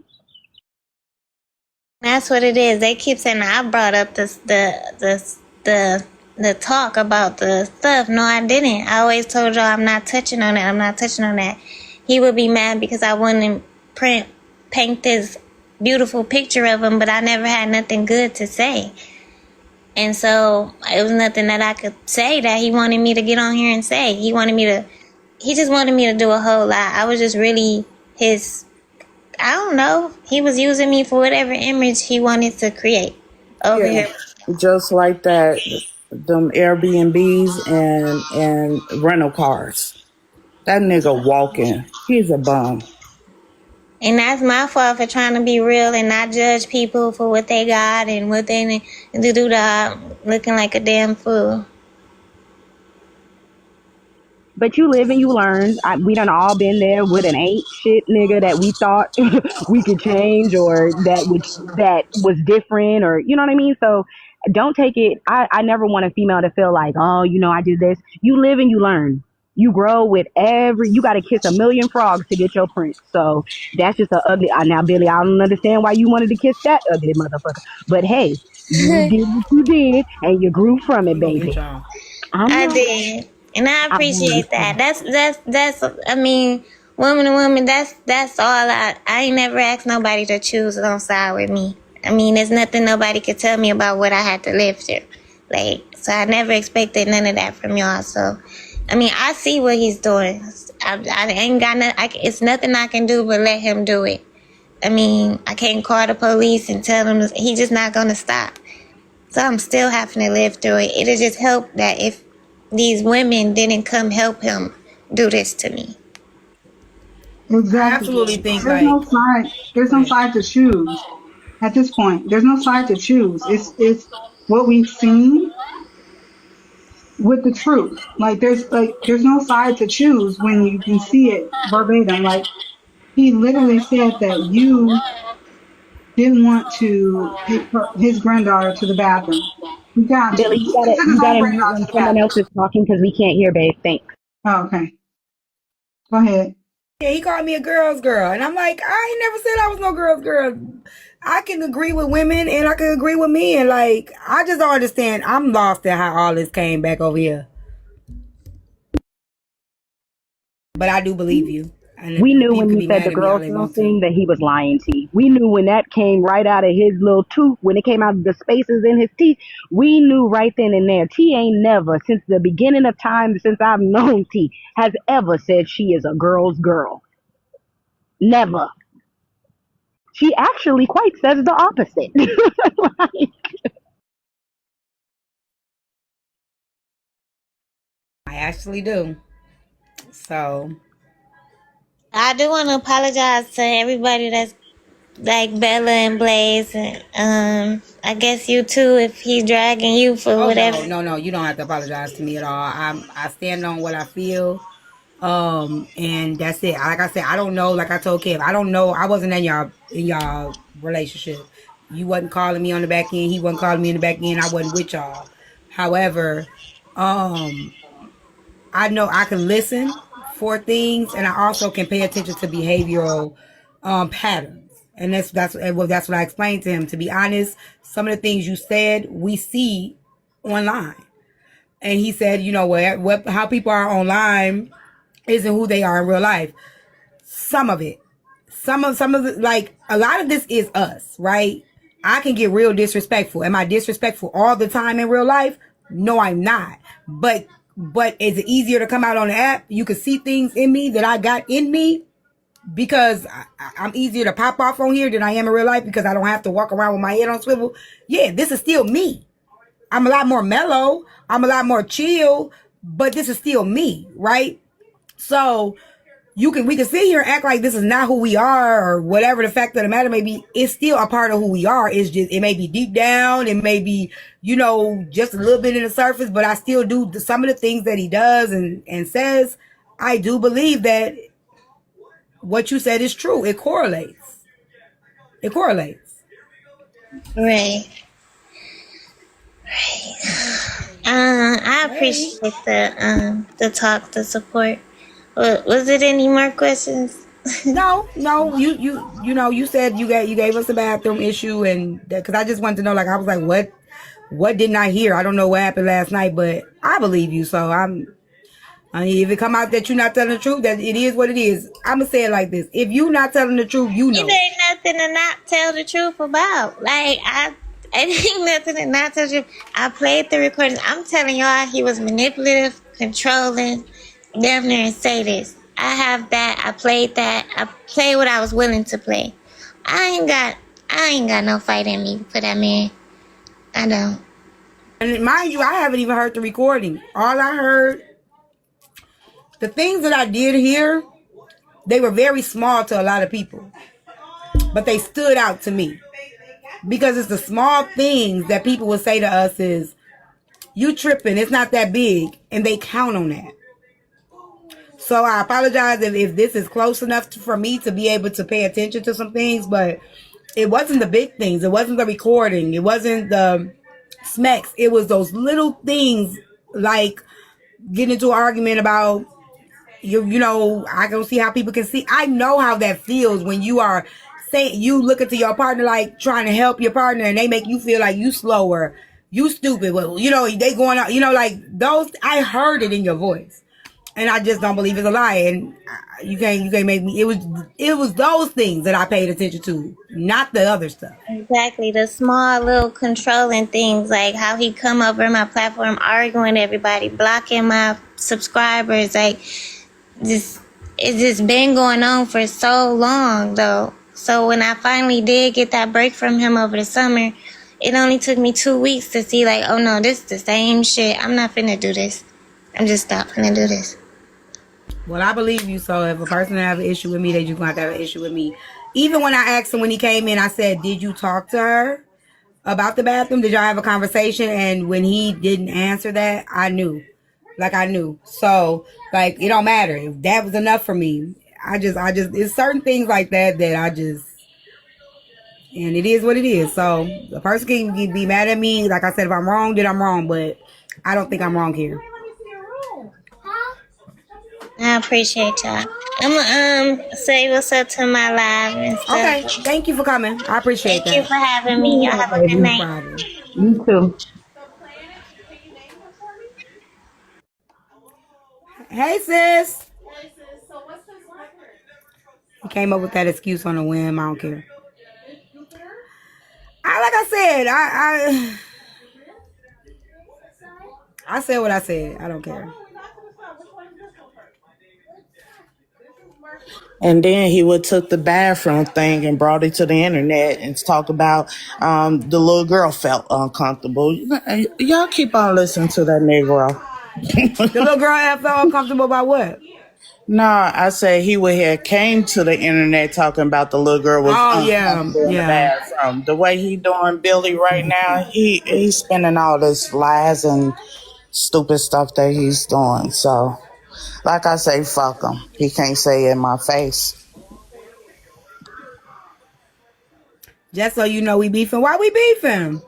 That's what it is. They keep saying I brought up the talk about the stuff. No, I didn't. I always told y'all I'm not touching on that. I'm not touching on that. He would be mad because I wouldn't paint this beautiful picture of him, but I never had nothing good to say. And so it was nothing that I could say that he wanted me to get on here and say. He just wanted me to do a whole lot. I was just really I don't know. He was using me for whatever image he wanted to create over here. Just like that, them Airbnbs and rental cars. That nigga walking. He's a bum. And that's my fault for trying to be real and not judge people for what they got and what they do looking like a damn fool. But you live and you learn. We done all been there with an ain't shit nigga that we thought we could change or that was different or, you know what I mean? So don't take it. I never want a female to feel like, oh, I did this. You live and you learn. You grow with you got to kiss a million frogs to get your prince. So that's just a ugly. Now, Billy, I don't understand why you wanted to kiss that ugly motherfucker. But hey, you did what you did and you grew from it, baby. I did. And I appreciate that. That's I mean, woman to woman, that's all I ain't never asked nobody to choose on side with me. I mean, there's nothing nobody could tell me about what I had to live through. So I never expected none of that from y'all. So, I mean, I see what he's doing. I ain't got nothing. It's nothing I can do but let him do it. I mean, I can't call the police and tell him he's just not going to stop. So I'm still having to live through it. It'll just help that if these women didn't come help him do this to me. Exactly. I absolutely think there's no side to choose at this point. There's no side to choose. It's what we've seen with the truth. There's no side to choose when you can see it verbatim. He literally said that you didn't want to take his granddaughter to the bathroom. You got to. Billy, you gotta mute when someone else is talking because we can't hear, babe. Thanks. Oh, okay. Go ahead. Yeah, he called me a girl's girl. And I'm like, I ain't never said I was no girl's girl. I can agree with women and I can agree with men. Like, I just don't understand. I'm lost at how all this came back over here. But I do believe you. And We knew people when can he be said mad the at me all girls they girl want to. thing that he was lying to you. We knew when that came right out of his little tooth, when it came out of the spaces in his teeth, we knew right then and there. T ain't never, since the beginning of time, since I've known T, has ever said she is a girl's girl. Never. She actually quite says the opposite. Like, I actually do. So, I do want to apologize to everybody that's like Bella and Blaze, and I guess you too if he's dragging you for oh whatever. no, you don't have to apologize to me at all. I stand on what I feel. And that's it. Like I said, I don't know. Like I told Kev, I don't know. I wasn't in y'all relationship. You wasn't calling me on the back end. He wasn't calling me in the back end. I wasn't with y'all. However, I know I can listen for things, and I also can pay attention to behavioral patterns. And that's what I explained to him. To be honest, some of the things you said we see online, and he said, you know what how people are online isn't who they are in real life. Some of it, some of the, like a lot of this is us, right? I can get real disrespectful. Am I disrespectful all the time in real life? No, I'm not. But is it easier to come out on the app? You can see things in me that I got in me because I'm easier to pop off on here than I am in real life because I don't have to walk around with my head on swivel. Yeah, this is still me. I'm a lot more mellow. I'm a lot more chill, but this is still me, right? So we can sit here and act like this is not who we are or whatever the fact of the matter may be. It's still a part of who we are. It's just, it may be deep down. It may be, just a little bit in the surface, but I still do some of the things that he does and says. I do believe that what you said is true. It correlates. It correlates. Right. I appreciate the talk, the support. Was it any more questions? No, you said you gave us a bathroom issue, and because I just wanted to know, like, I was like, what didn't I hear? I don't know what happened last night, but I believe you. So I mean, if it come out that you're not telling the truth, that it is what it is. I'm gonna say it like this: if you not telling the truth, you know. It ain't nothing to not tell the truth about. Like it ain't nothing to not tell the truth. I played the recording. I'm telling y'all, he was manipulative, controlling. Damn near say this. I have that. I played that. I played what I was willing to play. I ain't got no fight in me for that man. I don't. And mind you, I haven't even heard the recording. All I heard, the things that I did hear, they were very small to a lot of people, but they stood out to me because it's the small things that people will say to us is, you tripping, it's not that big, and they count on that. So I apologize if this is close enough for me to be able to pay attention to some things, but it wasn't the big things. It wasn't the recording. It wasn't the smacks. It was those little things like getting into an argument about, I can see how people can see. I know how that feels when you are saying, you look into your partner like trying to help your partner and they make you feel like you slower, you stupid. Well, they going out, like those, I heard it in your voice. And I just don't believe it's a lie. And you can't make me. It was those things that I paid attention to, not the other stuff. Exactly. The small little controlling things, like how he come over my platform arguing with everybody, blocking my subscribers. Like it's just been going on for so long though. So when I finally did get that break from him over the summer, it only took me 2 weeks to see like, oh no, this is the same shit. I'm not finna do this. I'm just not finna do this. Well, I believe you. So if a person have an issue with me, they just going to have an issue with me. Even when I asked him when he came in, I said, did you talk to her about the bathroom? Did y'all have a conversation? And when he didn't answer that, I knew. Like, I knew. So, like, it don't matter. If that was enough for me, I just, it's certain things like that I just, and it is what it is. So, the person can be mad at me. Like I said, if I'm wrong, then I'm wrong. But I don't think I'm wrong here. I appreciate y'all. I'm gonna say what's up to my live and stuff. Okay, thank you for coming. I appreciate Thank you that. for having me. Y'all have a good No night. problem. You too. Hey, sis. He came up with that excuse on a whim. I don't care. Like I said, I said what I said. I don't care. And then he would took the bathroom thing and brought it to the internet and talk about the little girl felt uncomfortable. Y'all keep on listening to that Negro. The little girl felt uncomfortable about what? No, I said he would have came to the internet talking about the little girl was Oh uncomfortable in the bathroom. The way he doing Billy right now, he's spending all this lies and stupid stuff that he's doing. So, like I say, fuck him. He can't say it in my face. Just so you know, we beefing. Why we beefing?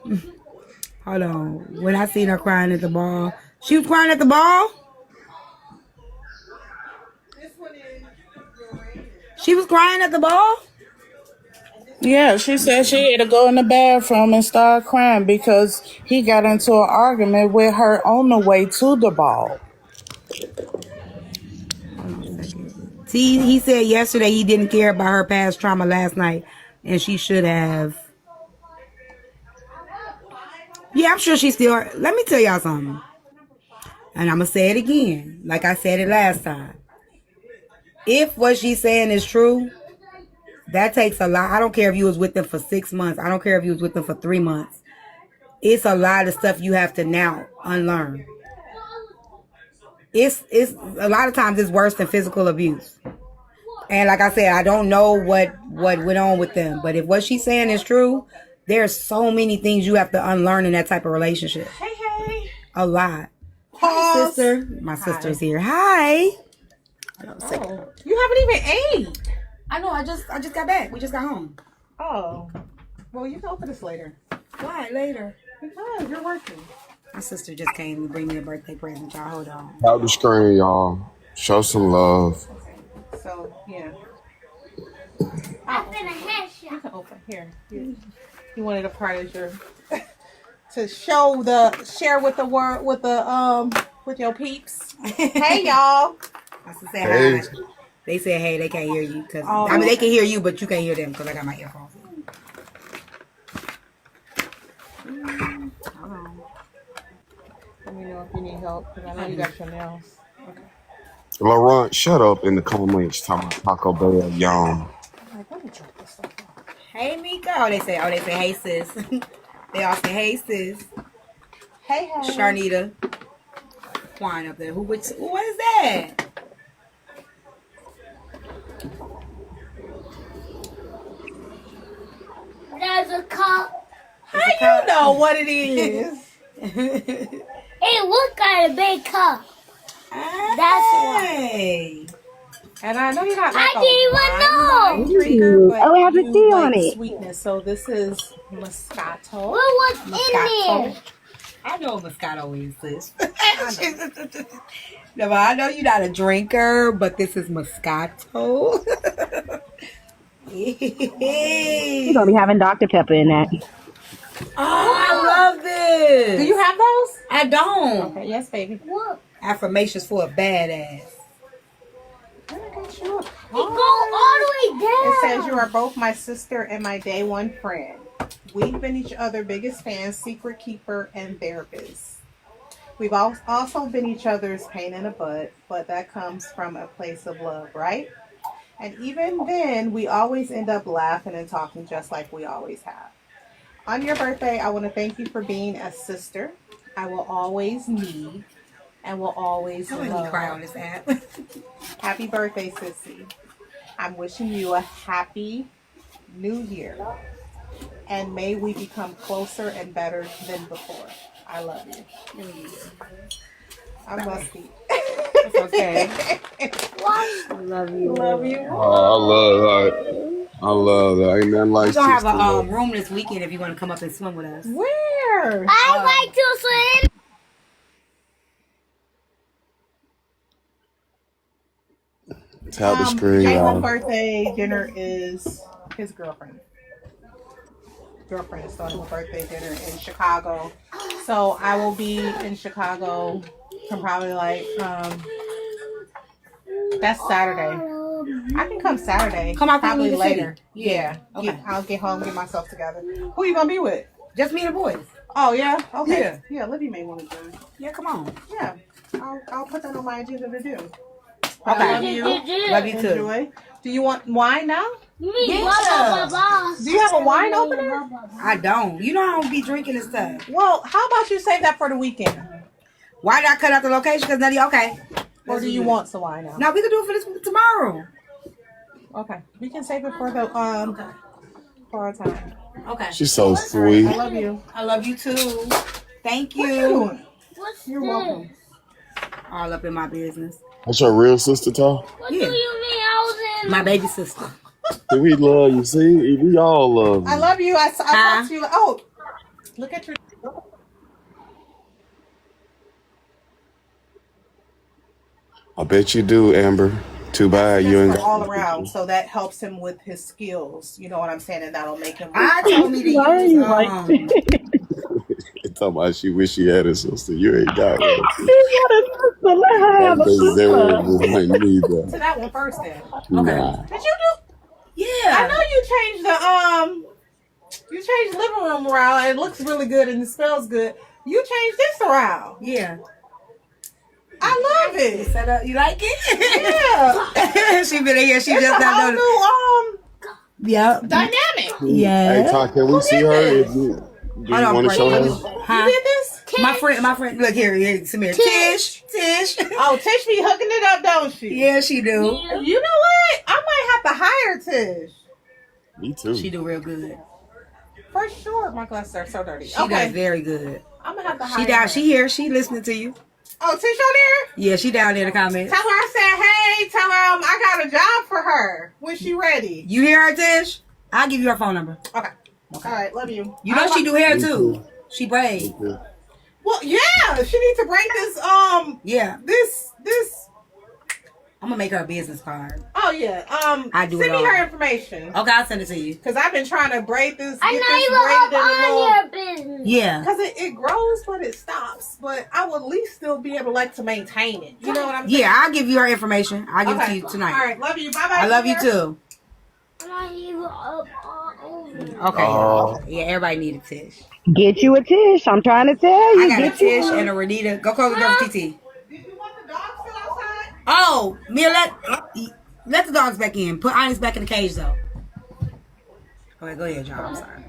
Hold on. When I seen her crying at the ball, she was crying at the ball. She was crying at the ball. Yeah, she said she had to go in the bathroom and start crying because he got into an argument with her on the way to the ball. Hold on a second. See, he said yesterday he didn't care about her past trauma last night, and she should have. Yeah, I'm sure she still. Let me tell y'all something. And I'm going to say it again, like I said it last time. If what she's saying is true, that takes a lot. I don't care if you was with them for 6 months. I don't care if you was with them for 3 months. It's a lot of stuff you have to now unlearn. It's a lot of times it's worse than physical abuse. And like I said, I don't know what went on with them. But if what she's saying is true, there's so many things you have to unlearn in that type of relationship. Hey. A lot. Hi, sister. My sister's here. Hi. Oh, you haven't even ate. I know. I just got back. We just got home. Oh, well, you can open this later. Why later? Because you're working. My sister just came to bring me a birthday present. Y'all hold on. Out the screen, y'all. Show some love. So yeah. You can open here. You wanted a part of your to share with the world with your peeps. Hey y'all. I said hey. Hi. They said hey. They can't hear you because I mean they can hear you, but you can't hear them because I got my earphones in. Hold on. Let me know if you need help because I know you got your nails. Okay. Laurent, shut up in the comments talking about Taco Bell, yum. Let me drop this stuff off. Hey Mika. Oh, they say hey sis. They all say hey sis. Hey. Sharnita. Quan up there. What is that? There's a cup. How you know what it is? It looks like a big cup. That's why. And I know you're not like I didn't even know. Drinker, Oh, it has a tea on it. Sweetness. So this is Moscato. What was in there? I know what Moscato is, sis. No, I know you're not a drinker, but this is Moscato. You're gonna be having Dr. Pepper in that. Oh, I love this. Do you have those? I don't. Okay, yes, baby. What? Affirmations for a badass. It go all the way down. It says you are both my sister and my day one friend. We've been each other's biggest fans, secret keeper, and therapist. We've also been each other's pain in the butt, but that comes from a place of love, right? And even then, we always end up laughing and talking just like we always have. On your birthday, I want to thank you for being a sister I will always need and will always love. I'm cry on this app. Happy birthday, sissy. I'm wishing you a happy new year. And may we become closer and better than before. I love you. I'm musty. It's okay. I love you. Love you. Oh, I love that. Ain't nothing like We're going to have a room this weekend if you want to come up and swim with us. Where? I like to swim. Tap the screen, J1 y'all. birthday dinner is his girlfriend. Girlfriend is throwing a birthday dinner in Chicago. So I will be in Chicago from probably like that's Saturday. I can come Saturday. Come out probably the later. city. Yeah. Okay. I'll get home, get myself together. Who you gonna be with? Just me and the boys. Oh yeah. Okay. Yeah. Yeah. Libby may want to join. Yeah, come on. Yeah. I'll put that on my agenda to do. Okay. I love you. Love you too. Enjoy. Do you want wine now? Yeah. Do you have a wine opener? I don't. You know I don't be drinking and stuff. Well, how about you save that for the weekend? Why did I cut out the location? Because none of you okay. Or do you want some wine now? No, we can do it for this tomorrow. Okay. We can save it for the for our time. Okay. She's so sweet. I love you. I love you too. Thank What you you. doing? What's You're this? welcome. All up in my business. That's your real sister, Tom? What Yeah. do you mean I was in? My baby sister. We love you. See, we all love I you. love you. I talked to you. Oh, look at your. I bet you do, Amber. Too bad you ain't That's for all got. around, so that helps him with his skills. You know what I'm saying, and that'll make him. I told me to Why are use you like Talking about she wish she had a sister. You ain't got one. She got a sister. Let her have Don't a sister. deserve it like neither. To that one first, then. Nah. Did you do? I Yeah. know you changed the You changed the living room around. And it looks really good and it smells good. You changed this around. Yeah. I love it. Set up. You like it? Yeah. She been in here. She It's just a not whole noticed. new Yep. dynamic. Hey, Yeah. Todd, can we see her? If you, do Hold you on, want to show Brady. her? Huh? You did this? My friend. Look here, Samir. Tish. Oh, Tish be hooking it up, don't she? Yeah, she do. You know what? I might have to hire Tish. Me too. She do real good. For sure. My glasses are so dirty. She does very good. I'm gonna have to hire She down. her. She here. She listening to you. Oh, Tish on there? Yeah, she down there in the comments. Tell her I said, hey, tell her I got a job for her when she ready. You hear her, Tish? I'll give you her phone number. Okay. All right, love you. You know she do hair too. She braid. Well, yeah, she needs to break this. Yeah. This. I'm gonna make her a business card. Oh yeah. I do Send it me all. her information. Okay, I'll send it to you. Cause I've been trying to braid this. I get know this you look braided in a little. up on your business. Yeah. Cause it grows, but it stops. But I will at least still be able to maintain it. You know what I'm saying? Yeah, I'll give you her information. I'll give it to you tonight. All right, love you. Bye bye. I love you too. I know you look up on over. Okay. Yeah, everybody need a Tish. Get you a Tish. I'm trying to tell you. I got a Get you Tish one. and a Renita. Go close the door for TT. Did you want the dog still outside? Oh, Mia, let the dogs back in. Put Onyx back in the cage though. Okay, go ahead, John. I'm sorry.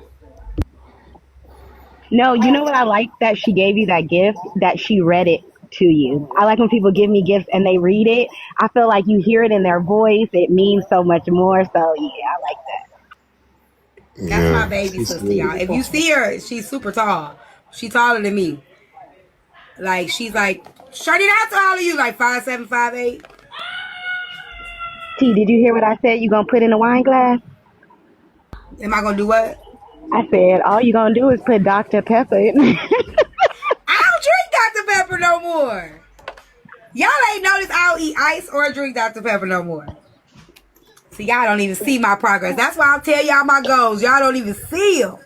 No, you know what I like that she gave you that gift, that she read it to you. I like when people give me gifts and they read it. I feel like you hear it in their voice. It means so much more. So yeah, I like that. That's my baby sister, y'all. If you see her, she's super tall. She's taller than me. Like, she's like, Shorty, how tall are you? Like 5'7", 5'8"? T, did you hear what I said? You gonna put in a wine glass? Am I gonna do what? I said, all you gonna do is put Dr. Pepper in. I don't drink Dr. Pepper no more. Y'all ain't noticed I don't eat ice or drink Dr. Pepper no more. See, y'all don't even see my progress. That's why I'll tell y'all my goals. Y'all don't even see them.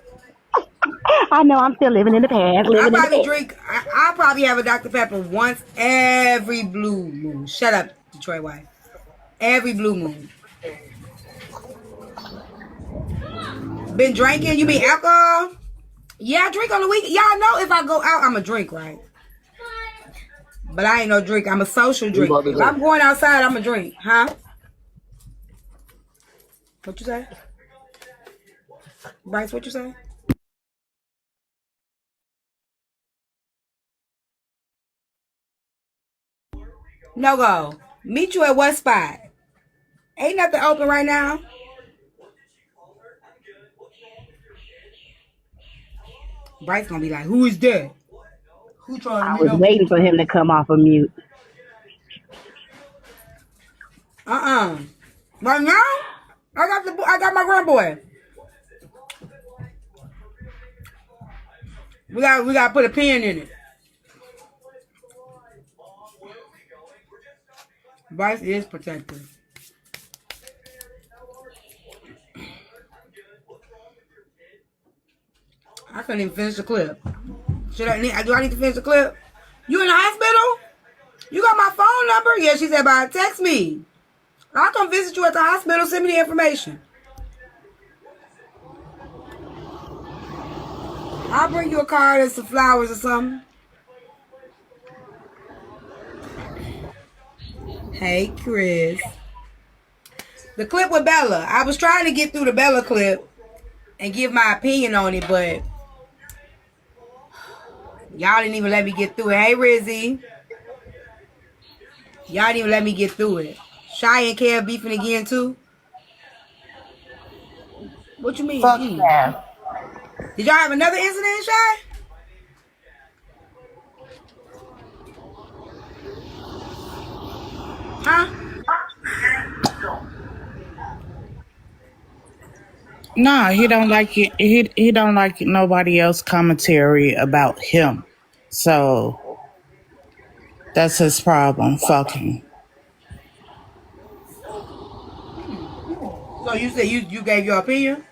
I know I'm still living in the past. I'll probably have a Dr. Pepper once every blue moon. Shut up, Detroit wife. Every blue moon. Been drinking? You mean alcohol? Yeah, I drink on the weekend. Y'all know if I go out, I'm a drink, right? But I ain't no drink. I'm a social drink. If I'm going outside, I'm a drink. Huh? What you say? Bryce, what you say? No go. Meet you at what spot? Ain't nothing open right now. Bryce gonna be like, who is that? Who trying to I meet was up? waiting for him to come off of mute. Right now, I got my grandboy. We got to put a pin in it. Bryce is protective. couldn't even finish the clip. Do I need to finish the clip? You in the hospital? You got my phone number? Yeah, she said, "Bye. Text me. I'll come visit you at the hospital. Send me the information. I'll bring you a card and some flowers or something." Hey, Chris. The clip with Bella. I was trying to get through the Bella clip and give my opinion on it, but y'all didn't even let me get through it. Hey, Rizzy. Y'all didn't even let me get through it. Shy and Kev beefing again, too? What you mean? Fuck yeah. Did y'all have another incident, Shy? Huh? Nah, he don't like it. He don't like nobody else commentary about him. So that's his problem. Fuck him. So you said you gave your opinion?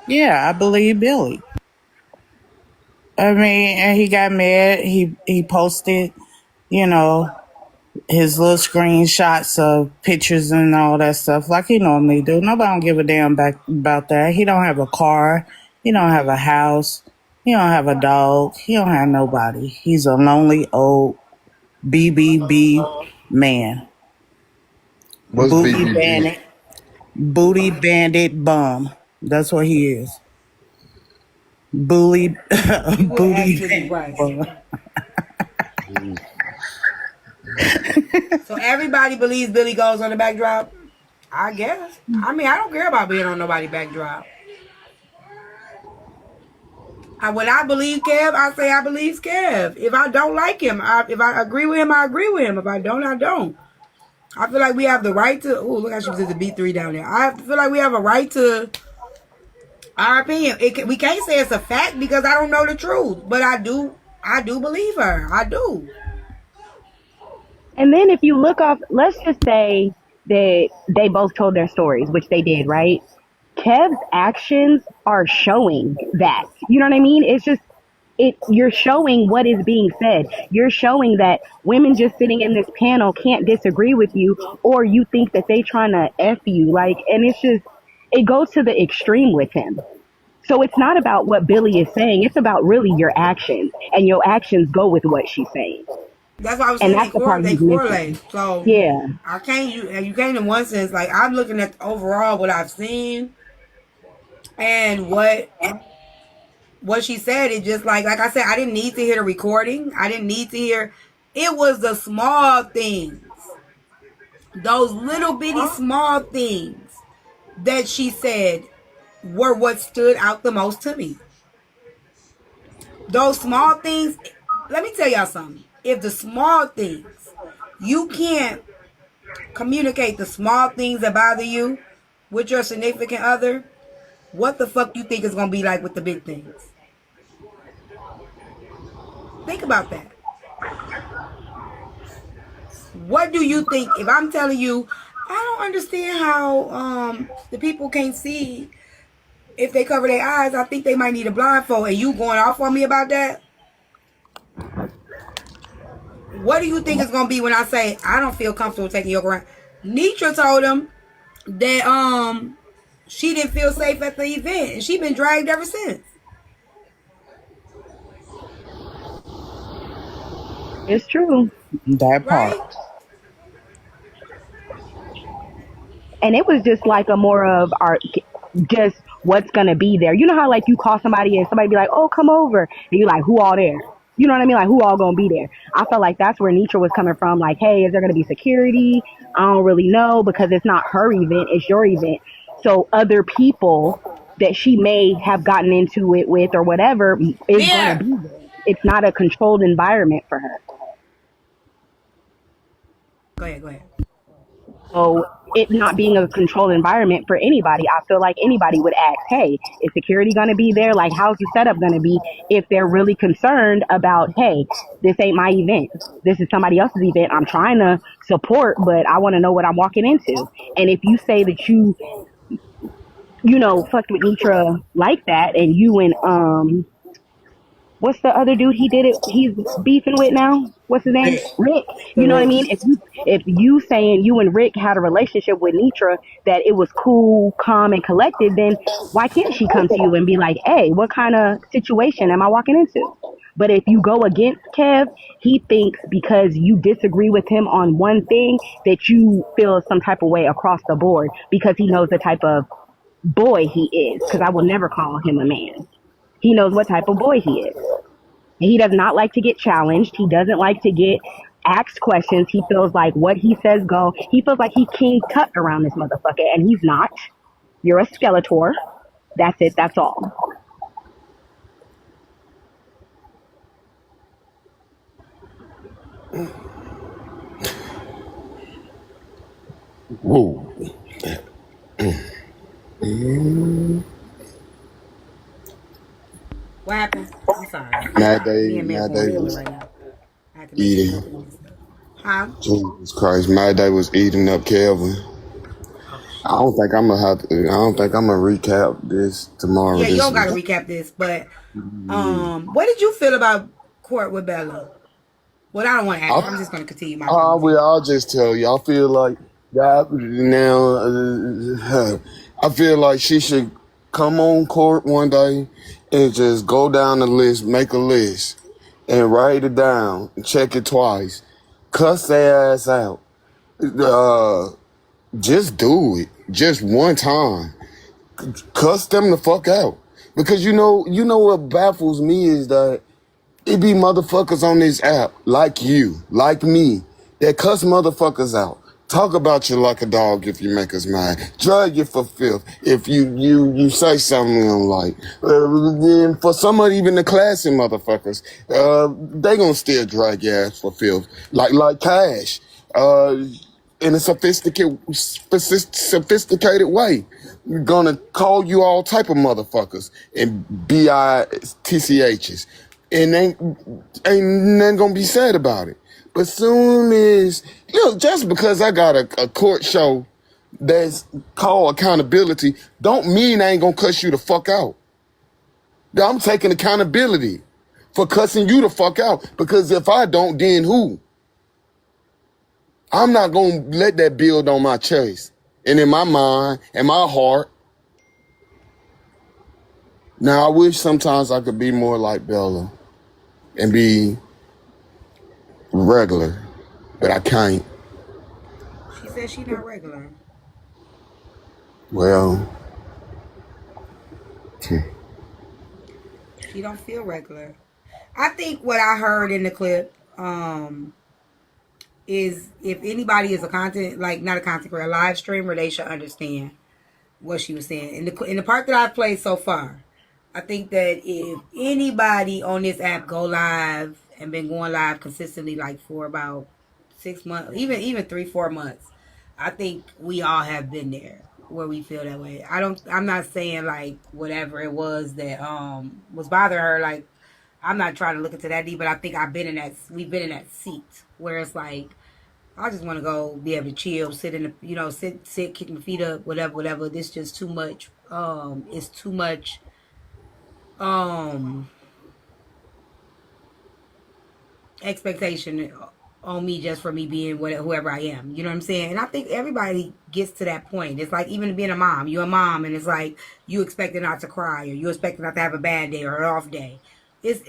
Yeah, I believe Billy. I mean, and he got mad. He posted, you know, his little screenshots of pictures and all that stuff like he normally do. Nobody don't give a damn about that. He don't have a car. He don't have a house. He don't have a dog. He don't have nobody. He's a lonely old BBB man. What's Booty BBB? bandit. Booty bandit bum. That's what he is. Booty bandit bum. So everybody believes Billy goes on the backdrop? I guess. I mean, I don't care about being on nobody's backdrop. When I believe Kev, I say I believe Kev. If I don't like him, if I agree with him, I agree with him. If I don't, I don't. I feel like we have the right to... Oh, look how she was at the B3 down there. I feel like we have a right to our opinion. We can't say it's a fact because I don't know the truth. But I do believe her. I do. And then if you look up, let's just say that they both told their stories, which they did, right? Kev's actions are showing that. You know what I mean? It's just, you're showing what is being said. You're showing that women just sitting in this panel can't disagree with you, or you think that they trying to F you. Like, and it's just, it goes to the extreme with him. So it's not about what Billy is saying. It's about really your actions, and your actions go with what she's saying. That's why I was saying they correlate. So yeah, I can't. You can't in one sense. Like I'm looking at overall what I've seen, and what she said. It just like I said, I didn't need to hear the recording. I didn't need to hear. It was the small things, those little bitty small things that she said were what stood out the most to me. Those small things. Let me tell y'all something. If the small things, you can't communicate the small things that bother you with your significant other, what the fuck you think is going to be like with the big things? Think about that. What do you think? If I'm telling you, I don't understand how the people can't see if they cover their eyes, I think they might need a blindfold, and you going off on me about that? What do you think it's going to be when I say, I don't feel comfortable taking your around? Nitra told him that she didn't feel safe at the event, and she been dragged ever since. It's true. That part. Right? And it was just like a more of our, just what's going to be there. You know how like you call somebody and somebody be like, oh, come over. And you like, who all there? You know what I mean? Like, who all gonna be there? I felt like that's where Nitra was coming from. Like, hey, is there gonna be security? I don't really know because it's not her event, it's your event. So other people that she may have gotten into it with or whatever is gonna be there. It's not a controlled environment for her. Go ahead. So it not being a controlled environment for anybody, I feel like anybody would ask, hey, is security going to be there? Like, how's the setup going to be if they're really concerned about, hey, this ain't my event. This is somebody else's event. I'm trying to support, but I want to know what I'm walking into. And if you say that you fucked with Nitra like that, and you and what's the other dude he's beefing with now? What's his name? Rick. You know what I mean? If you saying you and Rick had a relationship with Nitra that it was cool, calm, and collected, then why can't she come to you and be like, hey, what kind of situation am I walking into? But if you go against Kev, he thinks because you disagree with him on one thing that you feel some type of way across the board because he knows the type of boy he is. Because I will never call him a man. He knows what type of boy he is. He does not like to get challenged. He doesn't like to get asked questions. He feels like what he says go. He feels like he's King Tut around this motherfucker, and he's not. You're a Skeletor. That's it. That's all. Whoa. What happened? I'm sorry. Mad Me Day, and Mel Mad going Day through it was right now. I have to make sure I'm doing eating. this stuff. Huh? Jesus Christ, Mad Day was eating up Kelvin. I don't think I'm gonna recap this tomorrow. Yeah, you This don't gotta week. recap this, but what did you feel about court with Bella? Well, I don't want to ask. I'm just gonna continue my conversation. I'll just tell you. I feel like that now. I feel like she should come on court one day and just go down the list, make a list, and write it down, and check it twice, cuss their ass out. Just do it, just one time. Cuss them the fuck out, because you know what baffles me is that it be motherfuckers on this app like you, like me, that cuss motherfuckers out. Talk about you like a dog if you make us mad. Drag you for filth if you say something we don't like. Then for some of even the classy motherfuckers, they gonna still drag your ass for filth. Like Cash. In a sophisticated way. We're gonna call you all type of motherfuckers and BITCHs. And ain't nothing gonna be said about it. But soon as, just because I got a court show that's called accountability, don't mean I ain't gonna cuss you the fuck out. I'm taking accountability for cussing you the fuck out, because if I don't, then who? I'm not gonna let that build on my chest and in my mind and my heart. Now, I wish sometimes I could be more like Bella and be regular, but I can't. She said she's not regular. Well, She don't feel regular. I think what I heard in the clip is if anybody is a content, like not a content creator, a live streamer, they should understand what she was saying. In the part that I've played so far, I think that if anybody on this app go live and been going live consistently like for about 6 months, even 3-4 months, I think we all have been there where we feel that way. I'm not saying like whatever it was that was bothering her, like I'm not trying to look into that deep, but I think we've been in that seat where it's like I just want to go be able to chill, sit in the, sit, kick my feet up, whatever. This is just too much. It's too much. Expectation on me just for me being whoever I am. You know what I'm saying? And I think everybody gets to that point. It's like even being a mom. You're a mom, and it's like you expected not to cry, or you expected not to have a bad day or an off day.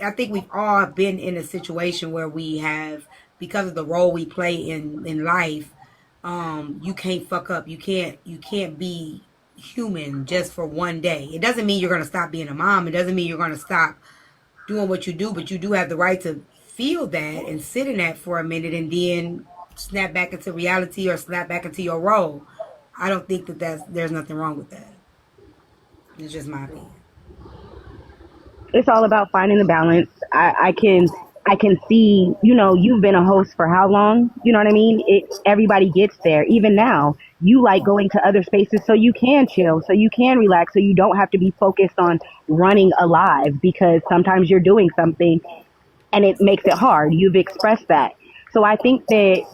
I think we've all been in a situation where we have, because of the role we play in life, you can't fuck up. You can't be human just for one day. It doesn't mean you're gonna stop being a mom. It doesn't mean you're gonna stop doing what you do, but you do have the right to feel that and sit in that for a minute and then snap back into reality or snap back into your role. I don't think there's nothing wrong with that. It's just my opinion. It's all about finding the balance. I can see, you've been a host for how long? You know what I mean? Everybody gets there. Even now, you like going to other spaces so you can chill, so you can relax, so you don't have to be focused on running a live, because sometimes you're doing something and it makes it hard. You've expressed that. So I think that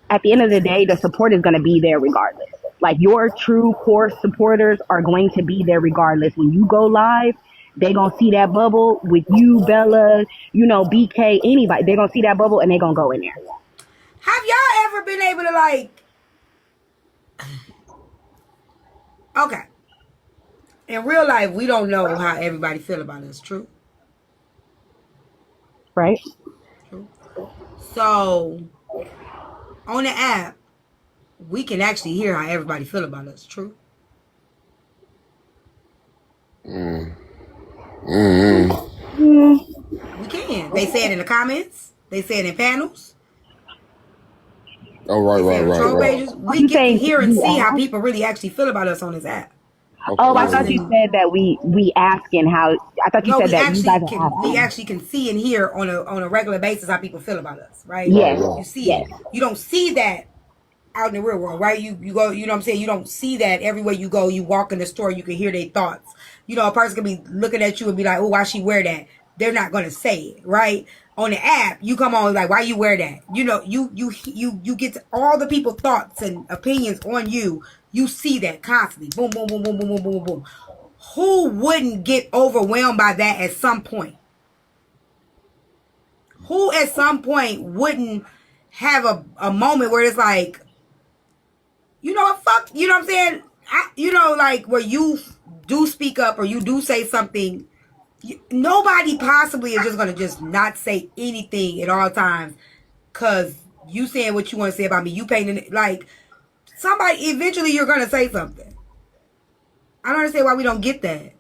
at the end of the day, the support is going to be there regardless. Like your true core supporters are going to be there regardless. When you go live, they gonna see that bubble with you, Bella, BK, anybody. They gonna see that bubble and they gonna go in there. Have y'all ever been able to like? Okay. In real life, we don't know how everybody feel about us. True. Right. True. So on the app, we can actually hear how everybody feel about us. True. We can. They say it in the comments. They say it in panels. Oh, right. Pages. We get to hear and see how people really actually feel about us on this app. Okay, Oh, I thought you said that we asking how. I thought you said that you guys have. We actually can see and hear on a regular basis how people feel about us, right? Yes. You see it. You don't see that out in the real world, right? You go, you know what I'm saying? You don't see that everywhere you go. You walk in the store, you can hear their thoughts. A person can be looking at you and be like, oh, why she wear that? They're not going to say it, right? On the app, you come on like, why you wear that? You get to all the people thoughts and opinions on you. You see that constantly. Boom, boom, boom, boom, boom, boom, boom, boom. Who wouldn't get overwhelmed by that at some point? Who at some point wouldn't have a moment where it's like, you know what, fuck, you know what I'm saying? Like where you do speak up or you do say something. Nobody possibly is just going to just not say anything at all times because you saying what you want to say about me. You painting it like somebody, eventually you're going to say something. I don't understand why we don't get that.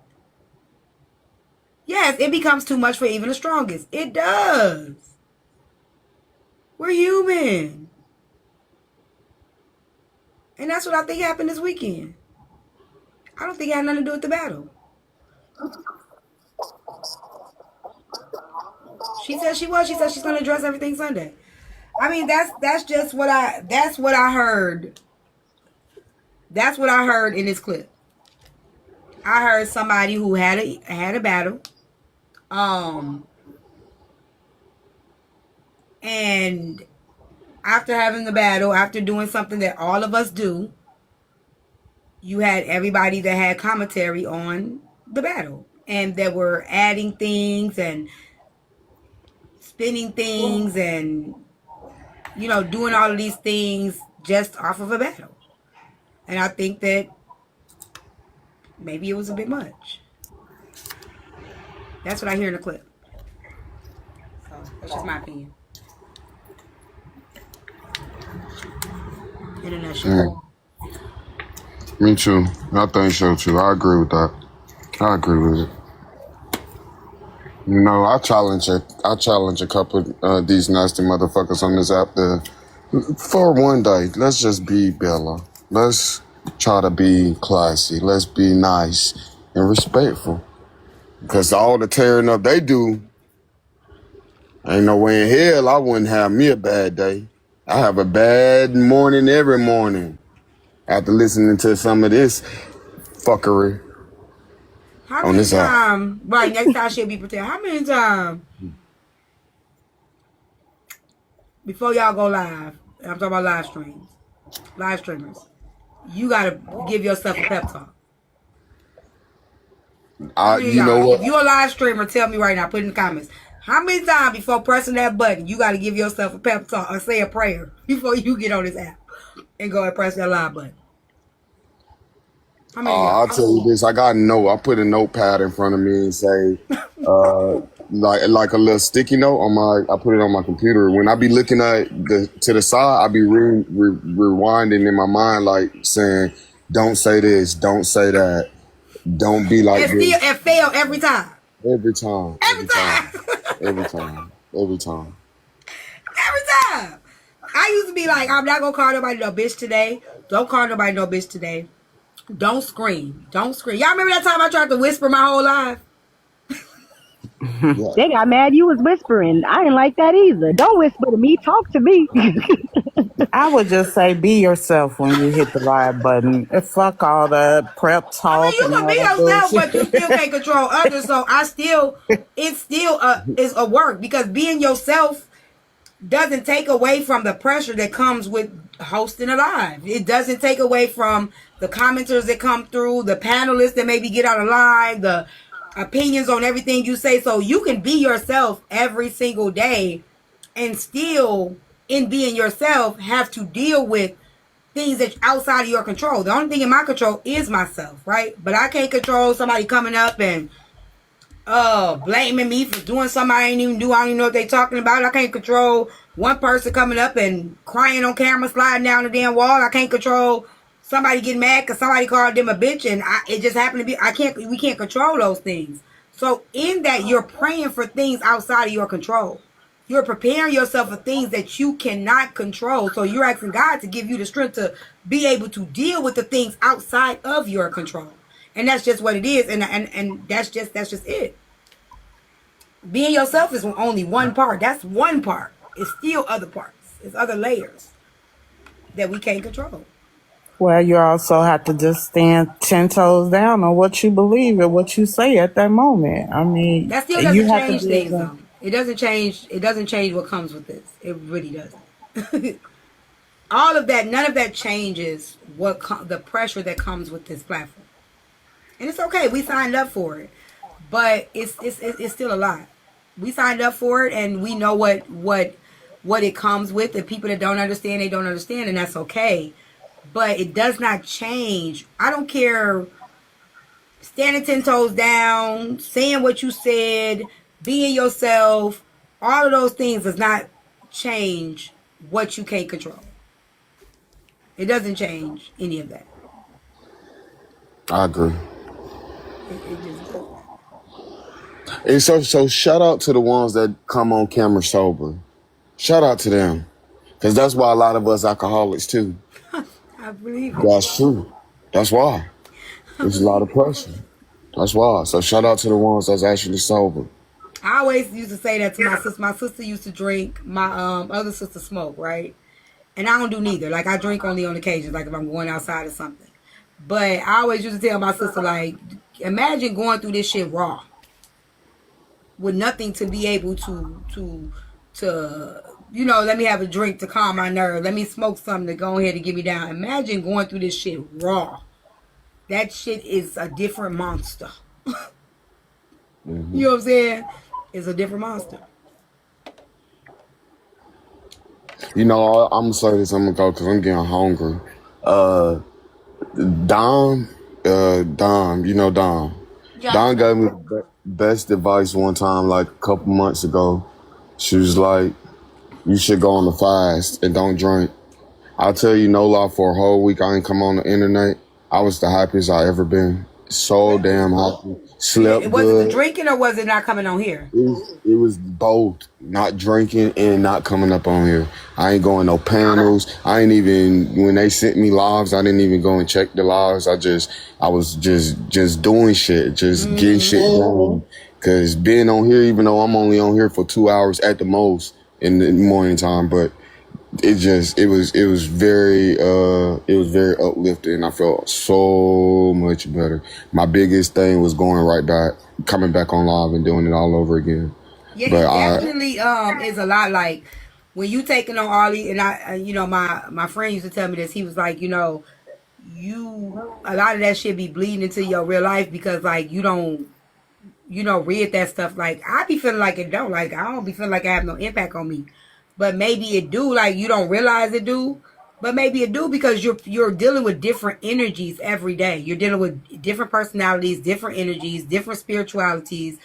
Yes, it becomes too much for even the strongest. It does. We're human. And that's what I think happened this weekend. I don't think it had nothing to do with the battle. She said she was. She said she's going to address everything Sunday. I mean, that's just what I heard. That's what I heard in this clip. I heard somebody who had a battle. And after having the battle, after doing something that all of us do, you had everybody that had commentary on the battle. And that were adding things and spinning things and, doing all of these things just off of a battle. And I think that maybe it was a bit much. That's what I hear in the clip. So that's just my opinion. In a nutshell. Me too. I think so too. I agree with that. I agree with it. I challenge a couple of these nasty motherfuckers on this app for one day. Let's just be Bella. Let's try to be classy. Let's be nice and respectful. Because all the tearing up they do, ain't no way in hell I wouldn't have me a bad day. I have a bad morning every morning after listening to some of this fuckery. How many times? Right, next time she'll be prepared. How many times before y'all go live? I'm talking about live streamers. You gotta give yourself a pep talk. You know what? If you're a live streamer, tell me right now. Put in the comments. How many times before pressing that button, you gotta give yourself a pep talk or say a prayer before you get on this app and go and press that live button? I'll tell you this. I got a note. I put a notepad in front of me and say, like a little sticky note I put it on my computer. When I be looking at to the side, I be rewinding in my mind, like saying, "Don't say this. Don't say that. Don't be like this." It fail every time. Every time. Every time. Every time. Every time. Every time. I used to be like, I'm not gonna call nobody no bitch today. Don't call nobody no bitch today. Don't scream. Don't scream. Y'all remember that time I tried to whisper my whole life? They got mad you was whispering. I didn't like that either. Don't whisper to me. Talk to me. I would just say be yourself when you hit the live button. And fuck all the prep talk. I mean, you can be yourself, but you still can't control others. So it's still is a work because being yourself doesn't take away from the pressure that comes with hosting a live. It doesn't take away from the commenters that come through, the panelists that maybe get on the live, the opinions on everything you say. So you can be yourself every single day and still, in being yourself, have to deal with things that's outside of your control. The only thing in my control is myself, right? But I can't control somebody coming up and blaming me for doing something I ain't even do. I don't even know what they talking about. I can't control one person coming up and crying on camera, sliding down the damn wall. I can't control somebody getting mad because somebody called them a bitch, and it just happened to be. We can't control those things. So in that, you're praying for things outside of your control. You're preparing yourself for things that you cannot control. So you're asking God to give you the strength to be able to deal with the things outside of your control. And that's just what it is. And that's just it. Being yourself is only one part. That's one part. It's still other parts. It's other layers that we can't control. Well, you also have to just stand 10 toes down on what you believe and what you say at that moment. I mean, that still doesn't change things, though. It doesn't change. It doesn't change what comes with this. It really doesn't. All of that, none of that changes the pressure that comes with this platform. And it's okay. We signed up for it, but it's still a lot. We signed up for it, and we know what it comes with. And people that don't understand, they don't understand, and that's okay. But it does not change. I don't care. Standing 10 toes down, saying what you said, being yourself, all of those things does not change what you can't control. It doesn't change any of that. I agree. It just doesn't. And so shout out to the ones that come on camera sober. Shout out to them. Because that's why a lot of us alcoholics too. I believe it. That's true. That's why. There's a lot of pressure. That's why. So shout out to the ones that's actually sober. I always used to say that to my sister. My sister used to drink. My other sister smoked, right? And I don't do neither. Like, I drink only on occasions, like if I'm going outside or something. But I always used to tell my sister, like, imagine going through this shit raw. With nothing to be able to let me have a drink to calm my nerves. Let me smoke something to go ahead and get me down. Imagine going through this shit raw. That shit is a different monster. Mm-hmm. You know what I'm saying? It's a different monster. You know, I'm going to say this. I'm going to go because I'm getting hungry. Dom, you know Dom. Yeah. Dom gave me the best advice one time, like a couple months ago. She was like, you should go on the fast and don't drink. I'll tell you, no lie, for a whole week I ain't come on the internet. I was the happiest I ever been. So damn happy. Slept good. Was it the drinking or was it not coming on here? It was both. Not drinking and not coming up on here. I ain't going no panels. I ain't even, when they sent me lives, I didn't even go and check the lives. I was just doing shit, just getting shit done. Cause being on here, even though I'm only on here for 2 hours at the most in the morning time, but it was very uplifting. I felt so much better. My biggest thing was coming back on live and doing it all over again. Yeah, but it definitely is a lot. Like when you taking on Arlie, and my friend used to tell me this. He was like, a lot of that shit be bleeding into your real life because like you don't read that stuff. Like I be feeling like it don't. Like I don't be feeling like it have no impact on me. But maybe it do, like you don't realize it do. But maybe it do because you're dealing with different energies every day. You're dealing with different personalities, different energies, different spiritualities,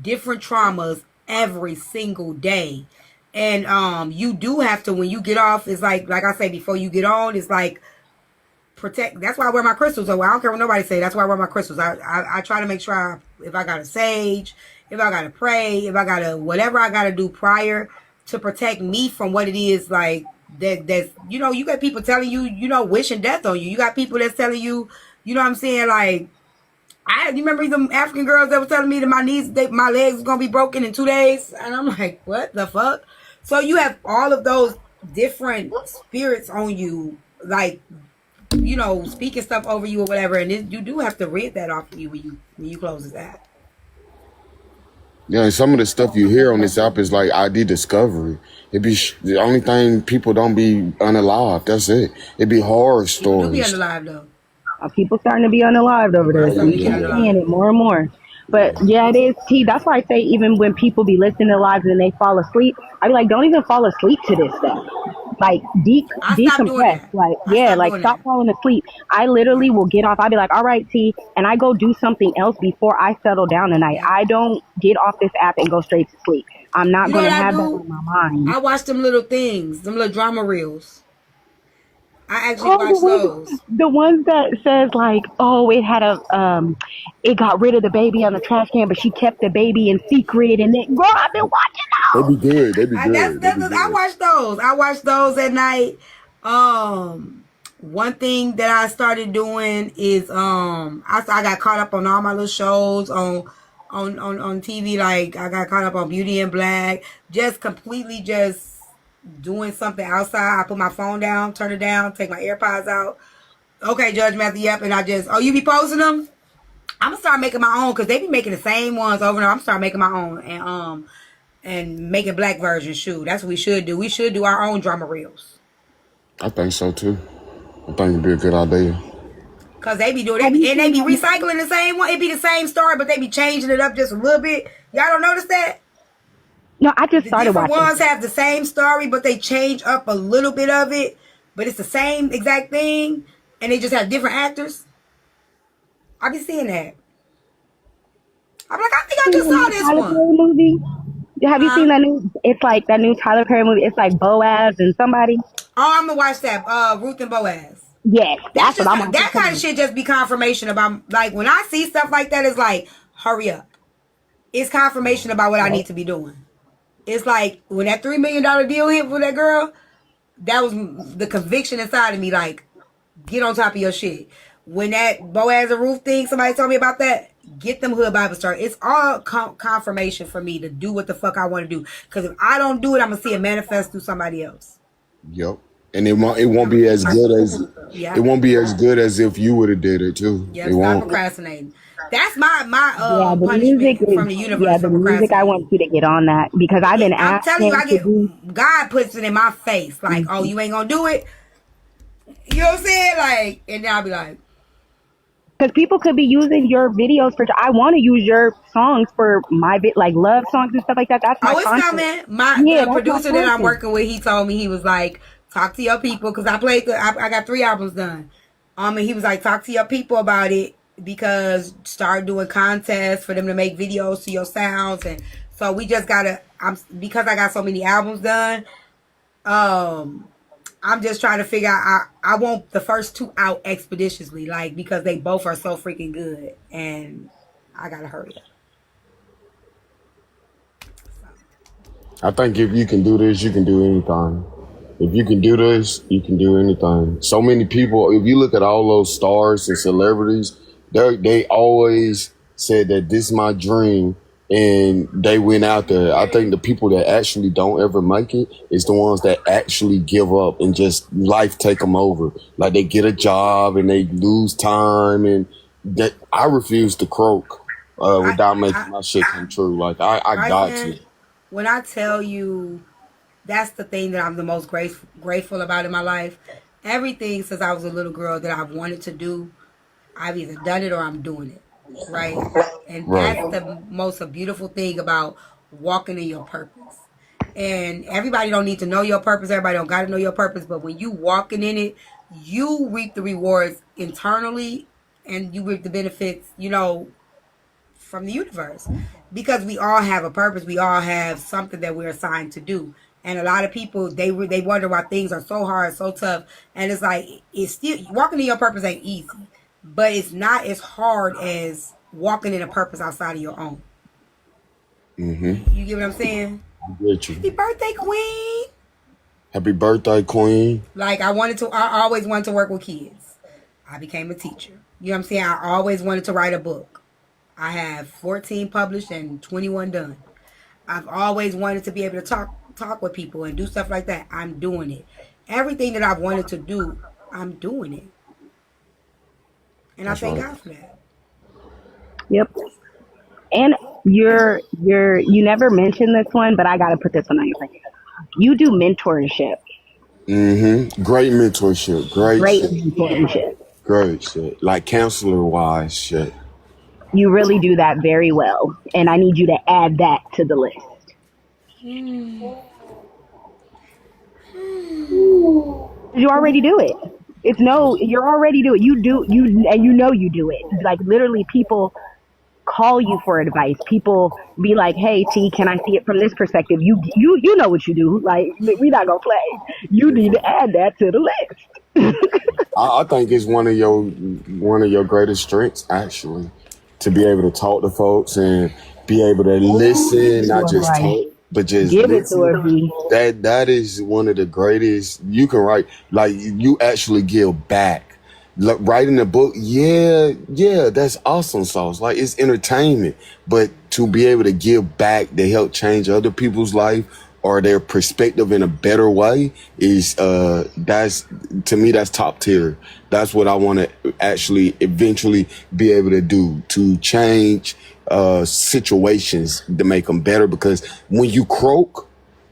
different traumas every single day. And you do have to, when you get off, it's like I say before you get on, it's like protect. That's why I wear my crystals. So I don't care what nobody say. That's why I wear my crystals. I try to make sure if I got to sage, if I got to pray, if I got to whatever I got to do prior to protect me from what it is like that's you got people telling you wishing death on you. You got people that's telling you, you know what I'm saying, like you remember them African girls that were telling me that my legs was gonna be broken in 2 days, and I'm like, what the fuck? So you have all of those different spirits on you, like speaking stuff over you or whatever, and you do have to read that off of you when you close this app. Yeah, and some of the stuff you hear on this app is like ID discovery. It be the only thing people don't be unalive. That's it. It be horror People do be stories. unalive though. People starting to be unalived over People are there. So starting we to be keep Yeah, seeing unalive. it more and more. But yeah, it is. T. That's why I say even when people be listening to lives and they fall asleep, I be like, don't even fall asleep to this stuff. Like I stopped doing decompress. that. Like I yeah, stopped like doing stop that. falling asleep. I literally will get off. I'll be like, all right, T, and I go do something else before I settle down tonight. Yeah. I don't get off this app and go straight to sleep. I'm not You know gonna what I have that do? on my mind. I watch them little things, them little drama reels. I actually Oh, watch those. the ones that says like, oh, it got rid of the baby on the trash can, but she kept the baby in secret, and then, girl, I've been watching they be those. good. They be I that's good. They that's be I good. watch those. I watch those at night. One thing that I started doing is I got caught up on all my little shows on TV. Like I got caught up on Beauty and Black. Just completely just doing something outside. I put my phone down, turn it down, take my AirPods out. Okay, Judge Matthew, yep, and I just you be posting them. I'm gonna start making my own because they be making the same ones over and over. I'm start making my own and making black versions. Shoot, that's what we should do. We should do our own drama reels. I think so too. I think it'd be a good idea. Cause they be doing Have you and they seen be that? recycling the same one. It be the same story, but they be changing it up just a little bit. Y'all don't notice that? No, I just The started different watching. ones have the same story, but they change up a little bit of it. But it's the same exact thing, and they just have different actors. I be seeing that. I'm like, I think I Seen just the saw new this Tyler one. Perry movie? Have you Huh? seen that new? It's like that new Tyler Perry movie. It's like Boaz and somebody. Oh, I'm gonna watch that. Ruth and Boaz. Yes, That's that's what just I'm that kind of watching. shit. Just be confirmation about like when I see stuff like that. It's like hurry up. It's confirmation about what I need to be doing. It's like when that $3 million deal hit for that girl. That was the conviction inside of me. Like, get on top of your shit. When that Boaz and Ruth thing, somebody told me about that. Get them hood Bible story. It's all confirmation for me to do what the fuck I want to do. Because if I don't do it, I'm gonna see it manifest through somebody else. Yep. And it won't be as good as Yeah. it won't be as good as if you would have did it too. Yeah, It stop won't. procrastinating. That's my Yeah, the music punishment from the is. universe Yeah, for the music. I procrastinating. want you to get on that because I've been I'm telling you, asking to do. God puts it in my face. Like, oh, you ain't gonna do it. You know what I'm saying? Like, and then I'll be like, Because people could be using your videos for. I want to use your songs for my like love songs and stuff like that. That's my oh, it's content. coming. Yeah, The that's my producer that I'm content. working with, he told me, he was like, talk to your people, because I got 3 albums done. And he was like, talk to your people about it, because start doing contests for them to make videos to your sounds. And so we just gotta, because I got so many albums done, I'm just trying to figure out, I want the first 2 out expeditiously, like, because they both are so freaking good, and I gotta hurry up. I think if you can do this, you can do anything. If you can do this, you can do anything. So many people, if you look at all those stars and celebrities, they always said that this is my dream, and they went out there. I think the people that actually don't ever make it is the ones that actually give up and just life take them over. Like they get a job and they lose time, and that I refuse to croak without making my shit come true. Like I got Bryson, to. when I tell you, that's the thing that I'm the most grateful about in my life. Everything since I was a little girl that I've wanted to do, I've either done it or I'm doing it. Right? And Right. that's the most beautiful thing about walking in your purpose. And everybody don't need to know your purpose. Everybody don't got to know your purpose. But when you walking in it, you reap the rewards internally, and you reap the benefits, from the universe, because we all have a purpose. We all have something that we're assigned to do. And a lot of people, they wonder why things are so hard, so tough. And it's like, it's still, walking in your purpose ain't easy, but it's not as hard as walking in a purpose outside of your own. Mm-hmm. You get what I'm saying? I get you. Happy birthday, queen. Happy birthday, Queen. Like, I always wanted to work with kids. I became a teacher. You know what I'm saying? I always wanted to write a book. I have 14 published and 21 done. I've always wanted to be able to talk with people and do stuff like that. I'm doing it. Everything that I've wanted to do, I'm doing it. And That's I thank right. God for that. Yep. And you never mentioned this one, but I gotta put this one on your plate. You do mentorship. Great mentorship. Great Great shit. mentorship. Great shit. Like counselor wise shit. You really do that very well, and I need you to add that to the list. You already do it. You're already doing it. You do it. Like literally, people call you for advice. People be like, "Hey, T, can I see it from this perspective?" You know what you do. Like we not gonna play. You need to add that to the list. I think it's one of your greatest strengths, actually, to be able to talk to folks and be able to listen, not just talk, but just Give it to listen. her, B. That is one of the greatest. You can write, like, you actually give back. Like, writing a book, yeah, that's awesome sauce. Like, it's entertainment, but to be able to give back to help change other people's life or their perspective in a better way is that's, to me, that's top tier. That's what I want to actually eventually be able to do, to change situations to make them better, because when you croak,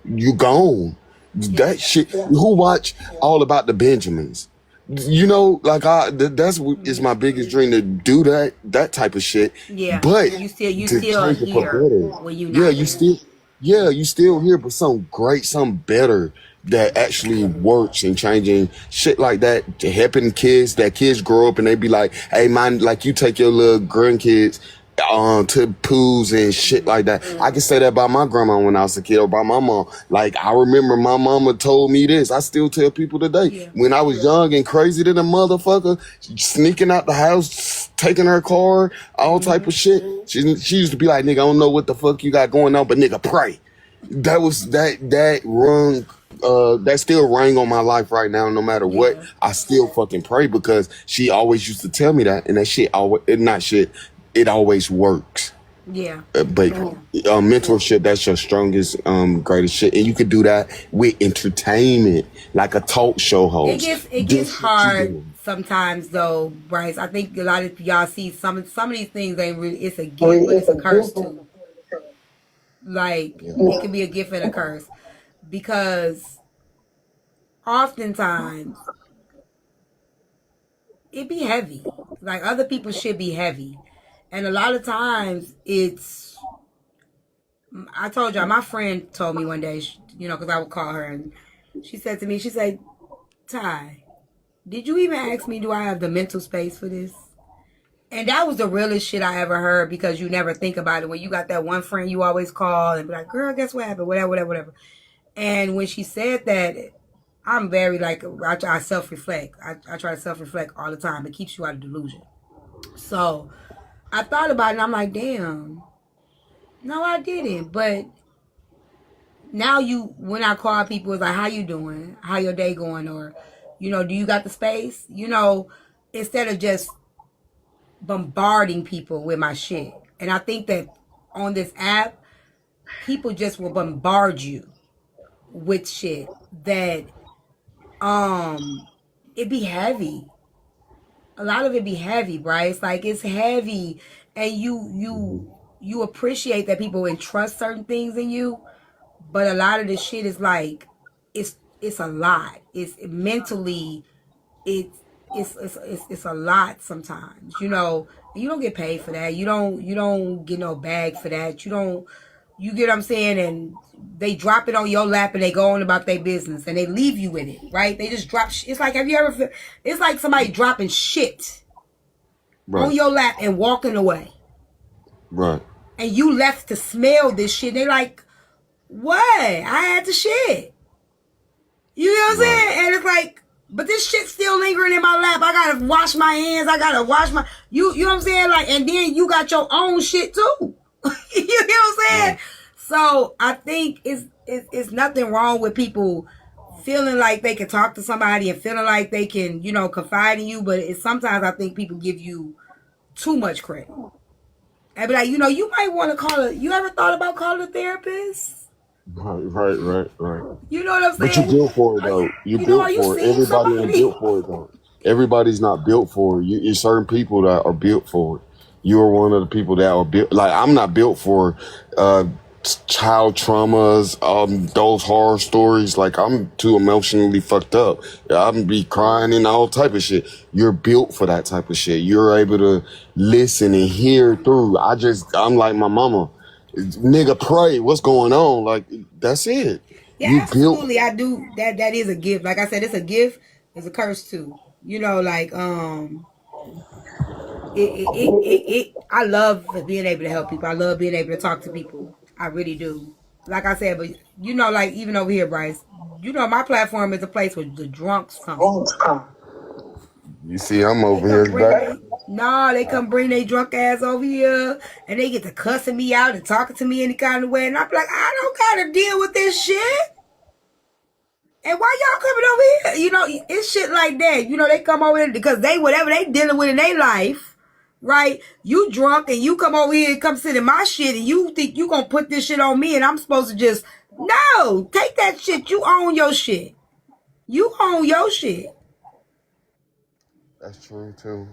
you gone. That shit. Who watch All About the Benjamins? You know, like that's is my biggest dream, to do that type of shit. Yeah, But you to still change it for here better. when you Yeah, not you here. still here, but something better that actually works and changing shit like that, to helping kids, that kids grow up and they be like, hey man, like you take your little grandkids to pools and shit like that. I can say that about my grandma when I was a kid, or about my mom. Like, I remember my mama told me this. I still tell people today. When I was young and crazy than a motherfucker, sneaking out the house, taking her car, all type of shit. She used to be like, nigga, I don't know what the fuck you got going on, but nigga, pray. That was that rung. That still rang on my life right now. No matter what, I still fucking pray, because she always used to tell me that, and that shit always, not shit. It always works. Yeah. But mentorship, that's your strongest, greatest shit. And you could do that with entertainment, like a talk show host. It gets hard sometimes though, Bryce. I think a lot of y'all see some of these things ain't really, it's a gift, but it's a curse too. Like, it can be a gift and a curse, because oftentimes it be heavy. Like, other people should be heavy. And a lot of times I told y'all, my friend told me one day, because I would call her, and she said to me, she said, Ty, did you even ask me, do I have the mental space for this? And that was the realest shit I ever heard, because you never think about it. When you got that one friend you always call and be like, girl, guess what happened? Whatever. And when she said that, I'm very like, I self-reflect. I try to self-reflect all the time. It keeps you out of delusion. So I thought about it, and I'm like, damn, no, I didn't. But now when I call people, it's like, how you doing? How your day going? Or, do you got the space? Instead of just bombarding people with my shit. And I think that on this app, people just will bombard you with shit that, it be heavy. A lot of it be heavy, Bryce. Like, it's heavy, and you appreciate that people entrust certain things in you, but a lot of this shit is like, it's a lot. It's mentally, it's a lot sometimes. You don't get paid for that. You don't get no bag for that. You get what I'm saying? And they drop it on your lap and they go on about their business and they leave you with it, right? They just drop shit. It's like, it's like somebody dropping shit on your lap and walking away. Right. And you left to smell this shit. They like, what? I had the shit. You know what I'm saying? And it's like, but this shit's still lingering in my lap. I gotta wash my hands. I gotta wash my, you know what I'm saying? Like, and then you got your own shit too. You know what I'm saying? Right. So I think it's nothing wrong with people feeling like they can talk to somebody and feeling like they can, confide in you. But sometimes I think people give you too much credit. And be like, you might want to call you ever thought about calling a therapist? Right. You know what I'm saying? But you built for it though. You built for it. Everybody ain't built for it though. Everybody's not built for it. It's certain people that are built for it. you're one of the people that are built. Like, I'm not built for child traumas, those horror stories. Like, I'm too emotionally fucked up. I'm be crying and all type of shit. You're built for that type of shit. You're able to listen and hear through. I'm like my mama. Nigga, pray. What's going on? Like, that's it. Yeah, You absolutely. built. I do. That is a gift. Like I said, it's a gift. It's a curse too. You know, like I love being able to help people. I love being able to talk to people. I really do. Like I said, but you know, like even over here, Bryce, you know, my platform is a place where the drunks come. You see, I'm over They here come bring back. they come bring their drunk ass over here, and they get to cussing me out and talking to me any kind of way, and I'm like, I don't gotta deal with this shit. And why y'all coming over here? You know, it's shit like that. You know, they come over here because they whatever they dealing with in their life, right? You drunk and you come over here and come sit in my shit, and you think you gonna put this shit on me, and I'm supposed to just no take that shit. You own your shit. You own your shit. That's true too.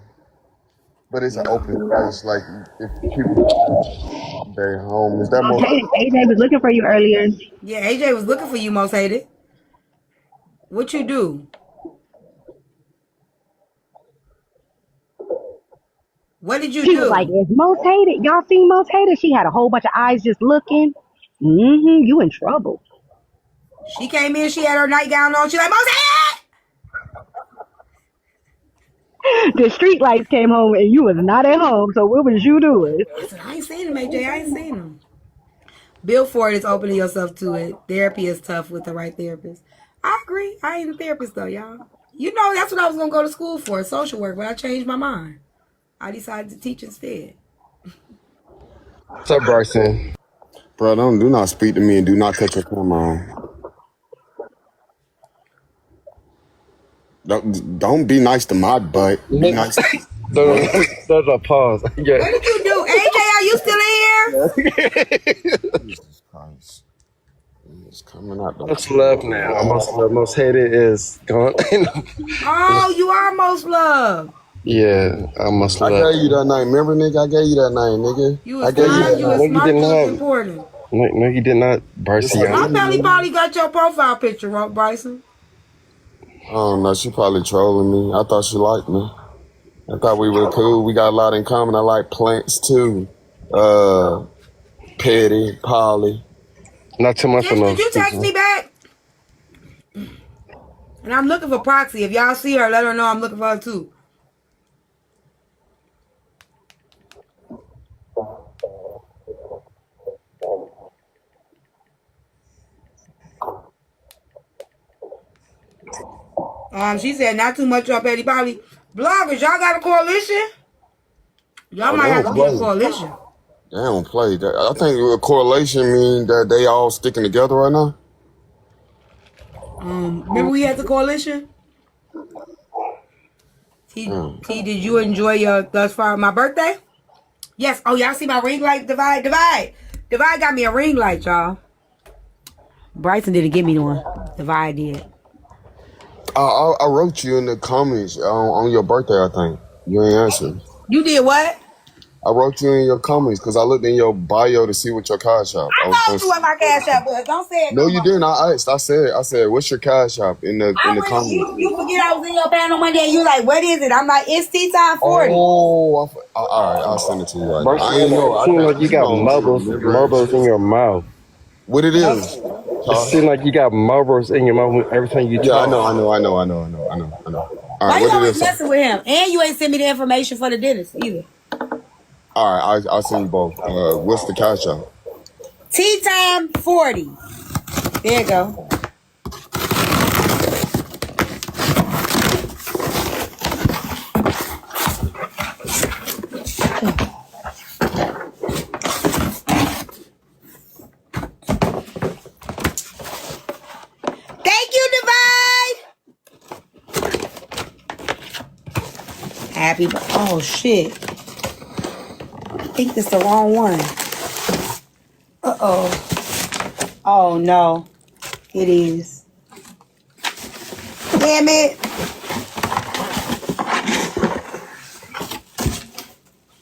But it's an open space. Like, if people stay home, is that more? Okay, AJ was looking for you earlier. Yeah, AJ was looking for you, Most Hated. What you do? What did you She do? was like, "Is Most Hated? Y'all seen Most Hated?" She had a whole bunch of eyes just looking. You in trouble. She came in, she had her nightgown on. She like, Most Hated! The street lights came home and you was not at home. So what was you doing? I said, I ain't seen him, AJ. I ain't seen him. Bill Ford is opening yourself to it. Therapy is tough with the right therapist. I agree. I ain't a therapist though, y'all. You know, that's what I was gonna go to school for, social work, but I changed my mind. I decided to teach instead. What's up, Bryson? Bro, do not speak to me and do not cut your camera on. Don't be nice to my butt. Be nice. There's a pause. Yeah. What did you do? AJ, are you still in here? Jesus Christ. It's coming out. Much love now. Most hated is gone. Oh, you are most loved. Yeah, I must I love. gave you that name. Remember, nigga? I gave you that name, nigga. You was fine. You was No, you smart. did You was not. important. No, you did not, Bryson. My belly probably got your profile picture, Bryson. I don't know. She probably trolling me. I thought she liked me. I thought we were cool. We got a lot in common. I like plants too. Petty, Polly. Not too much for Did you text me back? And I'm looking for Proxy. If y'all see her, let her know I'm looking for her too. She said not too much on Petty Polly. Bloggers, y'all got a coalition? Y'all might have to get a coalition. They don't play. I think a correlation means that they all sticking together right now. Remember we had the coalition? T, did you enjoy your thus far my birthday? Yes. Oh, y'all see my ring light? Divide got me a ring light, y'all. Bryson didn't give me one. Divide did. I wrote you in the comments on your birthday, I think. You ain't answered. You did what? I wrote you in your comments because I looked in your bio to see what your cash app. I told you what my cash app was. Don't say it. No, you didn't. I asked. I said, what's your cash app in the comments? You forget I was in your panel Monday and you like, what is it? I'm like, it's tea time 40. Oh, all right. I'll send it to you right now. I ain't know. It seems like you got marbles in your mouth. What it is? It seems like you got marbles in your mouth every time you talk. Yeah, I know. All Why right, you what it always is? messing with him? And you ain't send me the information for the dentist either. All right, I'll send you both. What's the cash app? Tea time 40. There you go. Thank you, Divide. Happy. Oh shit. I think this is the wrong one. Uh-oh. Oh, no. It is. Damn it.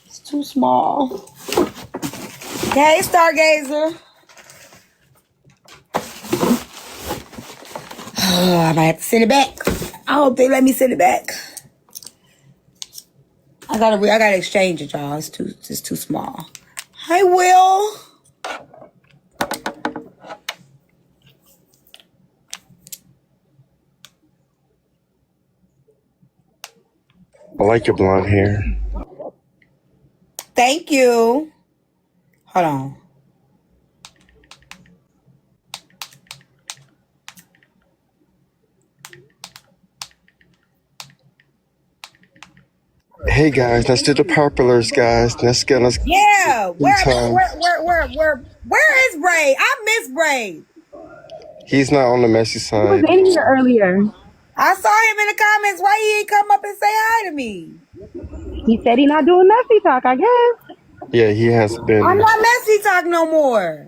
It's too small. Hey, Stargazer. I might have to send it back. I hope they let me send it back. I gotta exchange it, y'all. It's too small. Hi, Will. I like your blonde hair. Thank you. Hold on. Hey guys, let's do the populars, guys. Let's get us. Yeah. Where is Braid? I miss Braid. He's not on the messy He was side. in here earlier. I saw him in the comments. Why he ain't come up and say hi to me? He said he not doing messy talk, I guess. Yeah, he has been. I'm not messy talk no more.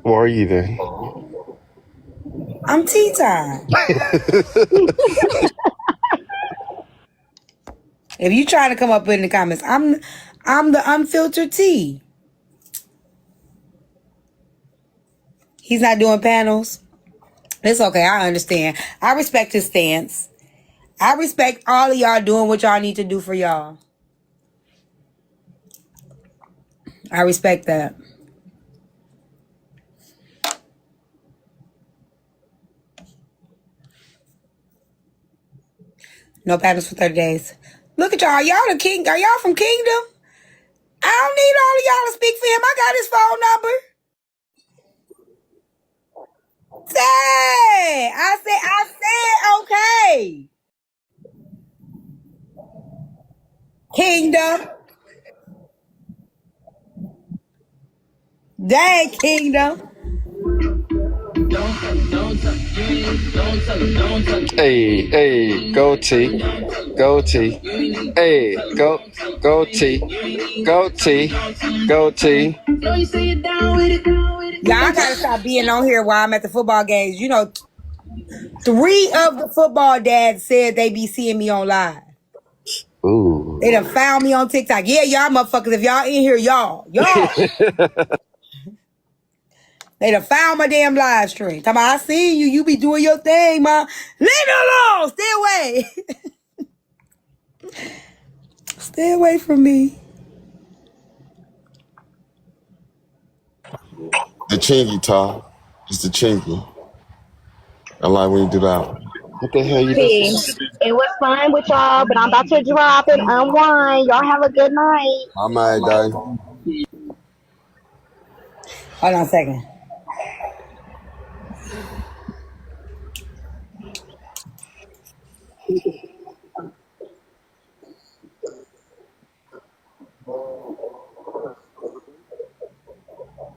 Where are you then? I'm tea time. If you try to come up in the comments, I'm the unfiltered tea. He's not doing panels. It's okay. I understand. I respect his stance. I respect all of y'all doing what y'all need to do for y'all. I respect that. No panels for 30 days. Look at y'all. Y'all the king. Are y'all from Kingdom? I don't need all of y'all to speak for him. I got his phone number. Say, I said, okay. Kingdom. Dang, Kingdom. Hey, go T. Go T. Hey, go T. Go T. Go T. Y'all gotta stop being on here while I'm at the football games. You know, 3 of the football dads said they be seeing me on live. Ooh. They done found me on TikTok. Yeah, y'all motherfuckers. If y'all in here, y'all. They done found my damn live stream. Talking about, I see you. You be doing your thing, ma. Leave me alone. Stay away. Stay away from me. The chingy talk. It's the chingy. I like when you do that. What the hell you See, just? it was fine with y'all, but I'm about to drop it. Unwind. Y'all have a good night. I'm mad, Dave. Hold on a second.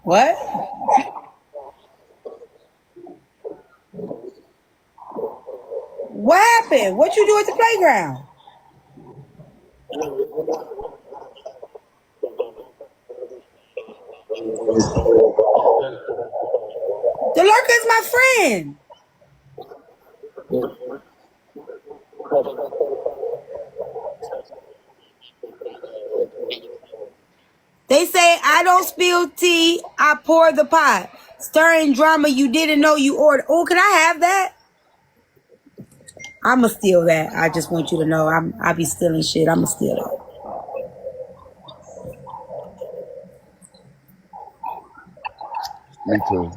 What? What happened? What you do at the playground? The lurker is my friend. They say I don't spill tea, I pour the pot. Stirring drama you didn't know you ordered. Oh, can I have that? I'ma steal that. I just want you to know I be stealing shit. I'ma steal it. Me too.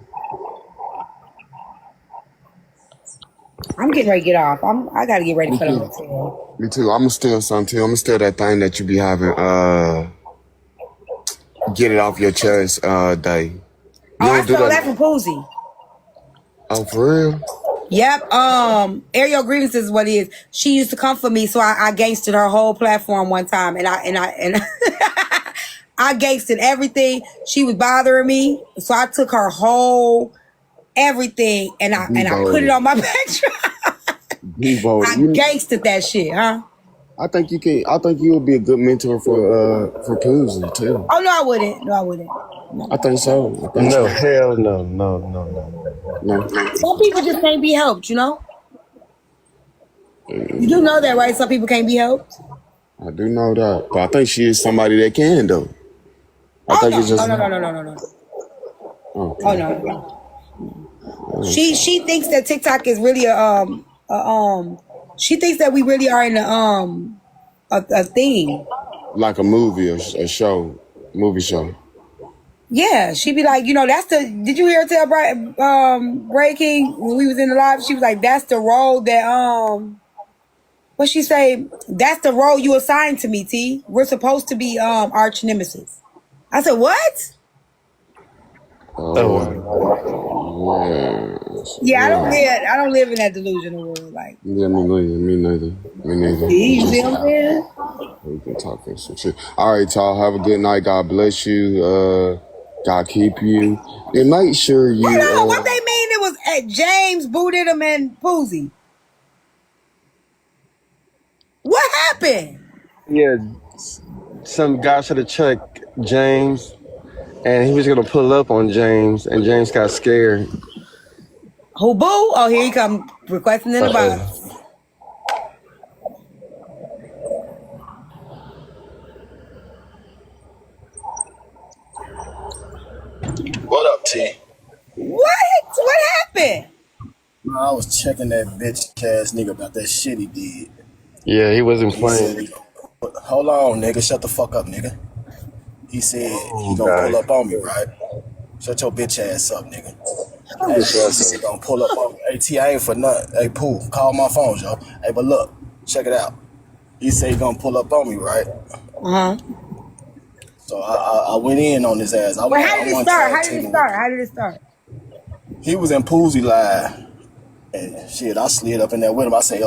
I'm getting ready to get off. I gotta get ready for the hotel. Me too. I'ma steal something too. I'ma steal that thing that you be having. Get it off your chest, day. You I stole that from Poozy. Oh, for real? Yep. Ariel Grievances is what it is. She used to come for me, so I gangsted her whole platform one time, and I I gangsted everything. She was bothering me, so I took her whole everything, and I put it on my backdrop. I gangsted that shit, huh? I think you can. I think you would be a good mentor for Poozy too. Oh no, I wouldn't. No, I wouldn't. No. I think so. No, hell no. Some people just can't be helped, you know? You do know that, right? Some people can't be helped. I do know that, but I think she is somebody that can though. I think it's just. No. Okay. Oh no. She thinks that TikTok is really she thinks that we really are in a thing. Like a movie or a show, movie show. Yeah, she be like, that's did you hear her tell Bray King when we was in the live? She was like, that's the role that what she say? That's the role you assigned to me, T. We're supposed to be arch nemesis. I said, what? Yeah, I don't live in that delusional world. Like, yeah, me neither. you see what I'm saying? We can talk and some shit. All right, y'all. Have a good night. God bless you. God keep you. And make sure you. What they mean? It was James booted him and Poozy. What happened? Yeah, some guy should have checked James, and he was gonna pull up on James, and James got scared. Who boo? Oh, here he come requesting in the box. What up, T? What happened? No, I was checking that bitch ass nigga about that shit he did. Yeah, he wasn't He playing. said, hold on, nigga. Shut the fuck up, nigga. He said he gonna pull up on me, right? Shut your bitch ass up, nigga. Hey, he said he gonna pull up on me. Hey, T, I ain't for nothing. Hey, Pooh, call my phone, yo. Hey, but look, check it out. He said he gonna pull up on me, right? So I went in on his ass. How did it start? He was in Poozy Live. And shit, I slid up in there with him. I say,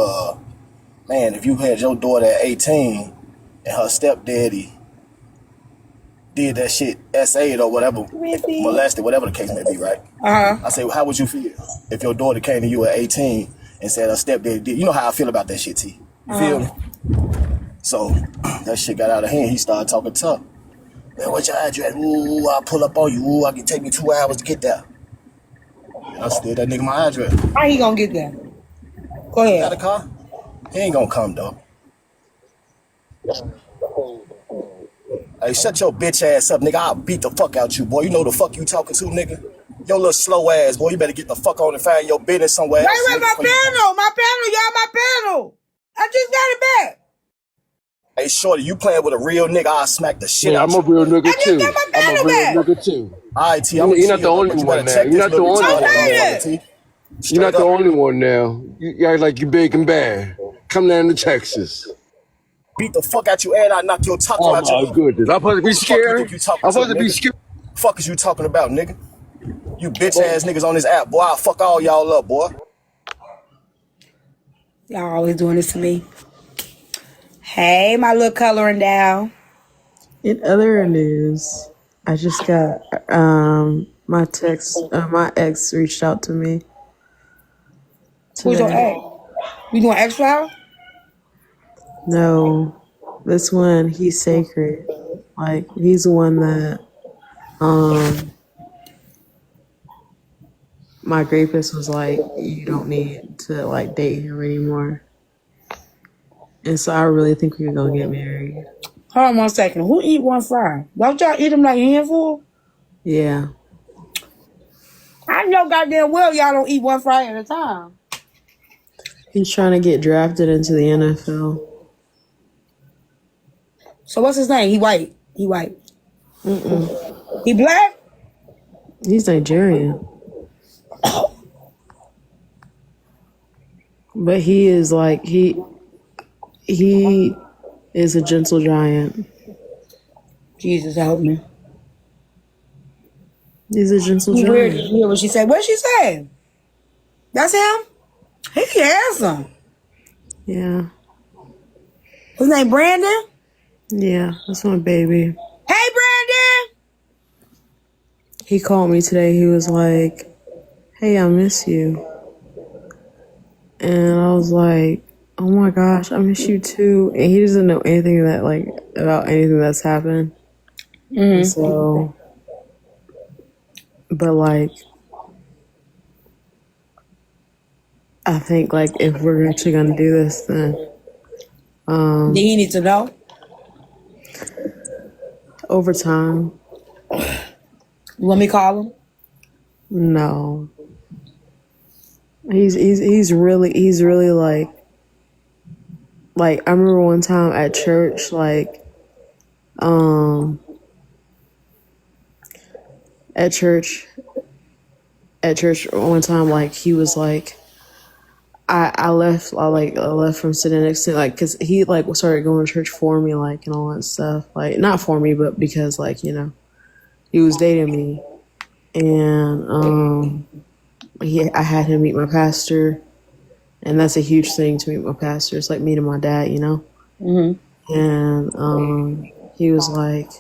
man, if you had your daughter at 18 and her stepdaddy did that shit, SA'd or whatever, molested, whatever the case may be, right? I say, well, how would you feel if your daughter came to you at 18 and said her stepdaddy did? You know how I feel about that shit, T. You feel me? So that shit got out of hand. He started talking tough. Man, what's your address? Ooh, I'll pull up on you. Ooh, I can take me 2 hours to get there. And I slid that nigga my address. How he gonna get there? Go ahead. Got a car? He ain't gonna come, though. Hey, shut your bitch ass up, nigga. I'll beat the fuck out you, boy. You know the fuck you talking to, nigga? Your little slow ass, boy. You better get the fuck on and find your business somewhere else. Wait, my panel. I just got it back. Hey, shorty, you playing with a real nigga, I'll smack the shit out I'm a you. real nigga too. got my panel back. All right, T, You're not the only one now. You're not the only one. You're not the only one now. You act like you big and bad. Come down to Texas. Beat the fuck out you and I knock your taco out your. Oh my goodness! I'm supposed to be scared. I'm supposed to be scared. Fuck is you talking about, nigga? You bitch ass niggas on this app, boy. I'll fuck all y'all up, boy. Y'all always doing this to me. Hey, my little coloring down. In other news, I just got my ex reached out to me. Who's your ex? You doing X-File? No, this one, he's sacred. Like, he's the one that my rapist was like, you don't need to like date him anymore. And so I really think we're gonna get married. Hold on 1 second. Who eat one fry? Don't y'all eat them like a handful? Yeah. I know goddamn well y'all don't eat one fry at a time. He's trying to get drafted into the NFL. So what's his name? He white. Mm-mm. He black? He's Nigerian. But he is like, he is a gentle giant. Jesus help me. He's a gentle You giant. hear what she said? What she say? That's him? He handsome. Yeah. His name Brandon? Yeah, that's my baby. Hey, Brandon! He called me today. He was like, hey, I miss you. And I was like, oh my gosh, I miss you too. And he doesn't know anything that like about anything that's happened. Mm-hmm. So, but like, I think like if we're actually gonna do this, then do you need to know? Over time. You want me to call him? No. He's really like I remember one time at church, at church one time, he was like, I left from sitting next to, cause he started going to church for me, and all that stuff, not for me, but because he was dating me, and I had him meet my pastor, and that's a huge thing to meet my pastor. It's like meeting my dad, Mm-hmm. And he was like,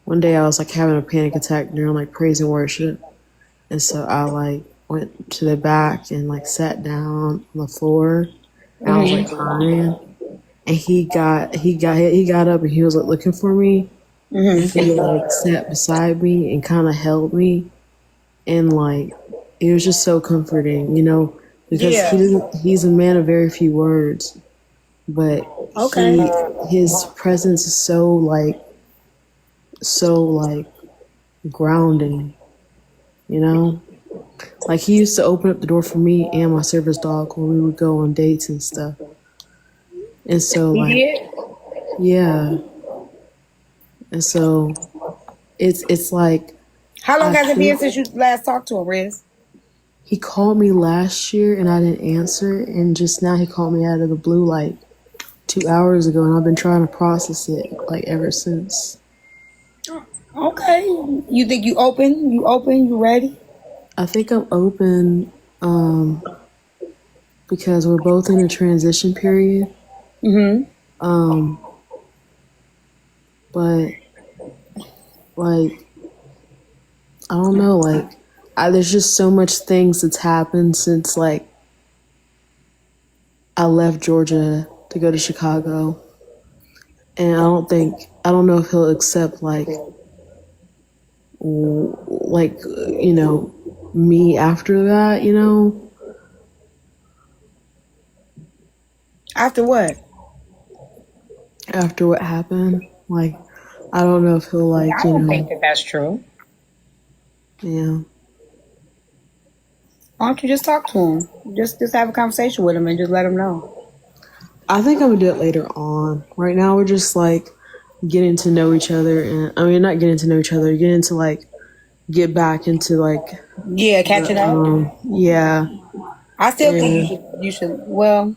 one day I was having a panic attack during praise and worship, and so I went to the back and sat down on the floor, and I was crying, and he got up and he was looking for me, and he sat beside me and kind of held me, and it was just so comforting, because he's a man of very few words, but his presence is so grounding, he used to open up the door for me and my service dog when we would go on dates and stuff, and so yeah, and so it's how long has it been since you last talked to him, Riz? He called me last year and I didn't answer, and just now he called me out of the blue 2 hours ago, and I've been trying to process it ever since. Okay. You think you open? You ready? I think I'm open because we're both in a transition period. Mm-hmm. But I don't know, there's just so much things that's happened since I left Georgia to go to Chicago, and I don't know if he'll accept me after that, After what? After what happened, I don't know if he'll I don't think that's true. Yeah. Why don't you just talk to him? Just have a conversation with him and just let him know. I think I'm gonna do it later on. Right now we're just getting to know each other, and not getting to know each other, getting to get back into catching up. Yeah. I still think you should. Well,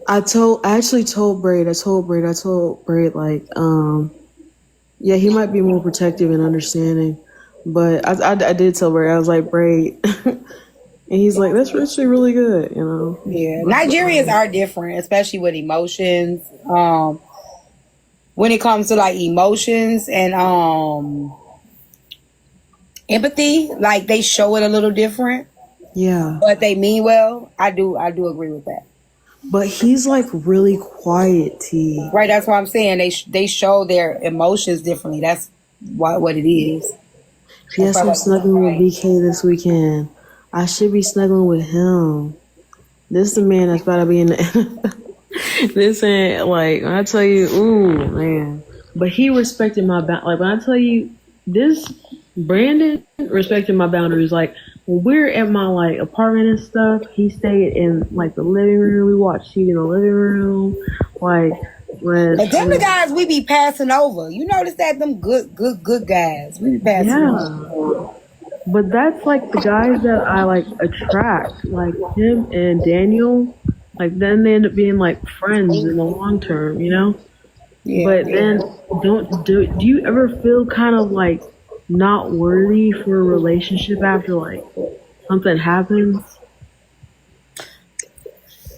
I actually told Braid, he might be more protective and understanding, but I did tell Braid, I was like, Braid, and he's like, that's actually really good, Yeah, Nigerians are different, especially with emotions. When it comes to emotions and empathy, they show it a little different. Yeah, but they mean well. I do agree with that. But he's really quiet, T. Right, that's what I'm saying. They show their emotions differently. That's what it is. Yes, I'm snuggling with BK this weekend. I should be snuggling with him. This is the man that's about to be in the this ain't when I tell you, ooh, man. But he respected my when I tell you this, Brandon respected my boundaries. When we're at my apartment and stuff, he stayed in the living room. We watched TV in the living room. But them the guys we be passing over. You notice that them good guys we be passing over. But that's the guys that I attract, him and Daniel. Then they end up being friends in the long term, Yeah. But then do you ever feel kind of not worthy for a relationship after something happens?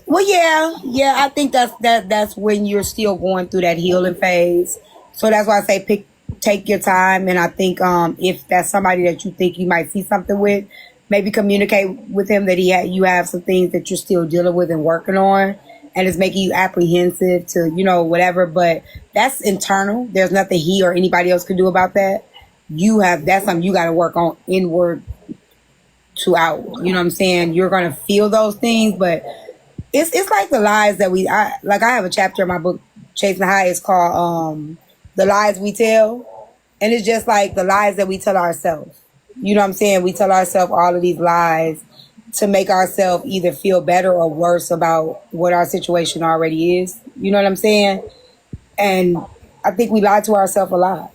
Well, yeah. I think that's when you're still going through that healing phase. So that's why I say take your time. And I think if that's somebody that you think you might see something with, maybe communicate with him that you have some things that you're still dealing with and working on, and it's making you apprehensive to whatever. But that's internal. There's nothing he or anybody else can do about that. That's something you got to work on inward to out. You know what I'm saying? You're gonna feel those things, but it's like the lies that I have a chapter in my book, Chasing the High is called The Lies We Tell. And it's just like the lies that we tell ourselves. You know what I'm saying? We tell ourselves all of these lies to make ourselves either feel better or worse about what our situation already is. You know what I'm saying? And I think we lie to ourselves a lot.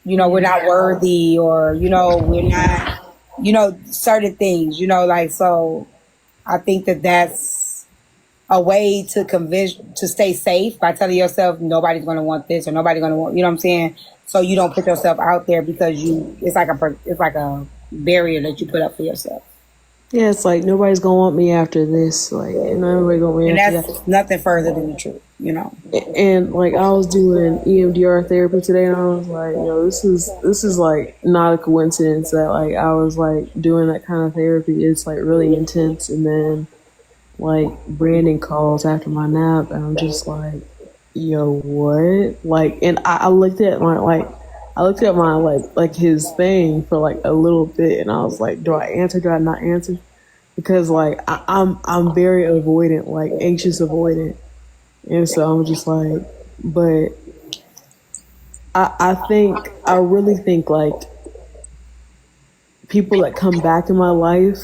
You know, we're not worthy, or, you know, we're not, you know, certain things, you know, like, so I think that that's a way to convince, to stay safe by telling yourself nobody's going to want this or nobody's going to want, you know what I'm saying? So you don't put yourself out there because it's like a barrier that you put up for yourself. Yeah, it's like nobody's gonna want me after this. Like, and everybody gonna want me And after that's that. nothing further than the truth, you know. And like I was doing EMDR therapy today, and I was like, you know, this is like not a coincidence that like I was like doing that kind of therapy. It's like really intense, and then like Brandon calls after my nap, and I'm just like, yo, what? Like, and I looked at my like his thing for like a little bit, and I was like, do I answer? Do I not answer? Because like I'm very avoidant, like anxious avoidant, and so I'm just like, but I really think like people that come back in my life,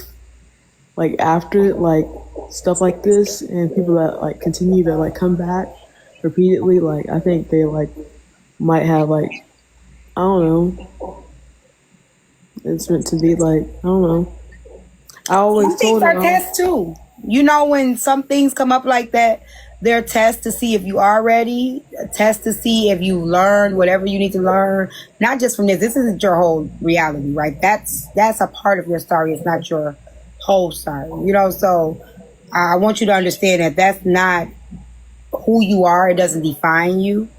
like after like stuff like this, and people that like continue to like come back repeatedly, like I think they like might have like, I don't know, it's meant to be like, I don't know. I always Some things told are her, tests too. You know, when some things come up like that, they're tests to see if you are ready, a test to see if you learned whatever you need to learn. Not just from this. This isn't your whole reality, right? That's a part of your story. It's not your whole story. You know, so I want you to understand that that's not who you are. It doesn't define you.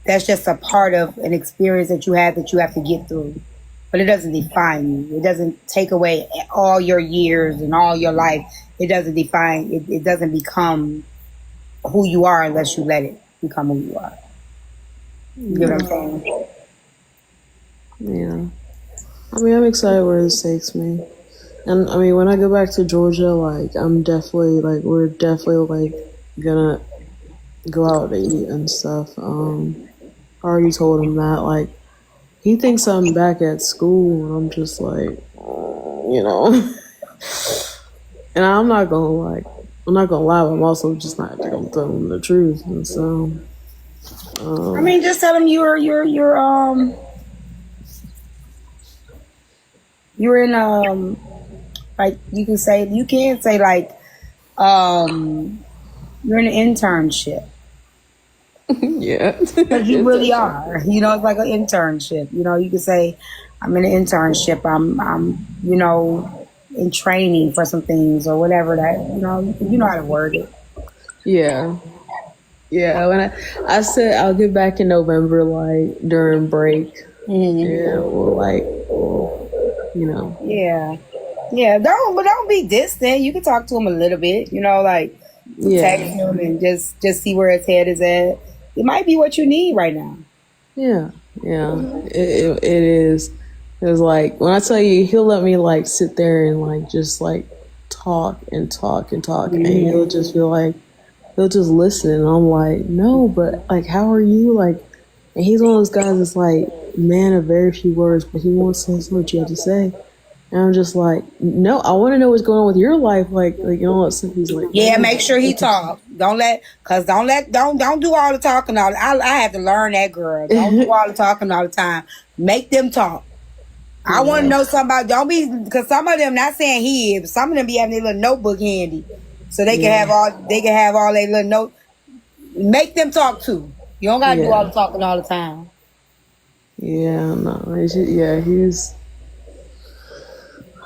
That's just a part of an experience that you have to get through. But it doesn't define you. It doesn't take away all your years and all your life. It doesn't define, it doesn't become who you are unless you let it become who you are. You know what I'm saying? yeah. I mean, I'm excited where this takes me. And I mean, when I go back to Georgia, like, we're definitely like gonna go out to eat and stuff. I already told him that, like, he thinks I'm back at school, and I'm just like, you know. And I'm not gonna lie, but I'm also just not gonna tell him the truth. And so, I mean, just tell them you're in like you can say like you're in an internship. yeah. Because you really are. You know, it's like an internship. You know, you can say, I'm in an internship. I'm you know, in training for some things or whatever that, you know how to word it. Yeah. Yeah. When I said I'll get back in November, like during break. Yeah. You know. Yeah. Yeah. Don't be distant. You can talk to him a little bit, you know, like text him and just see where his head is at. It might be what you need right now. Yeah. Yeah. It is. It's like, when I tell you, he'll let me like sit there and like just like talk and talk and talk, and he'll just feel like he'll just listen, and I'm like, no, but like, how are you? Like, and he's one of those guys that's like man of very few words, but he wants to listen to what you have to say. And I'm just like, no, I want to know what's going on with your life, like you know what? So he's like, yeah, make sure he talk. Don't do all the talking all. I have to learn that, girl. Don't do all the talking all the time. Make them talk. I want to know somebody. Don't be, because some of them, not saying he is, but some of them be having their little notebook handy, so they can have all their little note. Make them talk too. You don't gotta do all the talking all the time. Yeah, no, he's.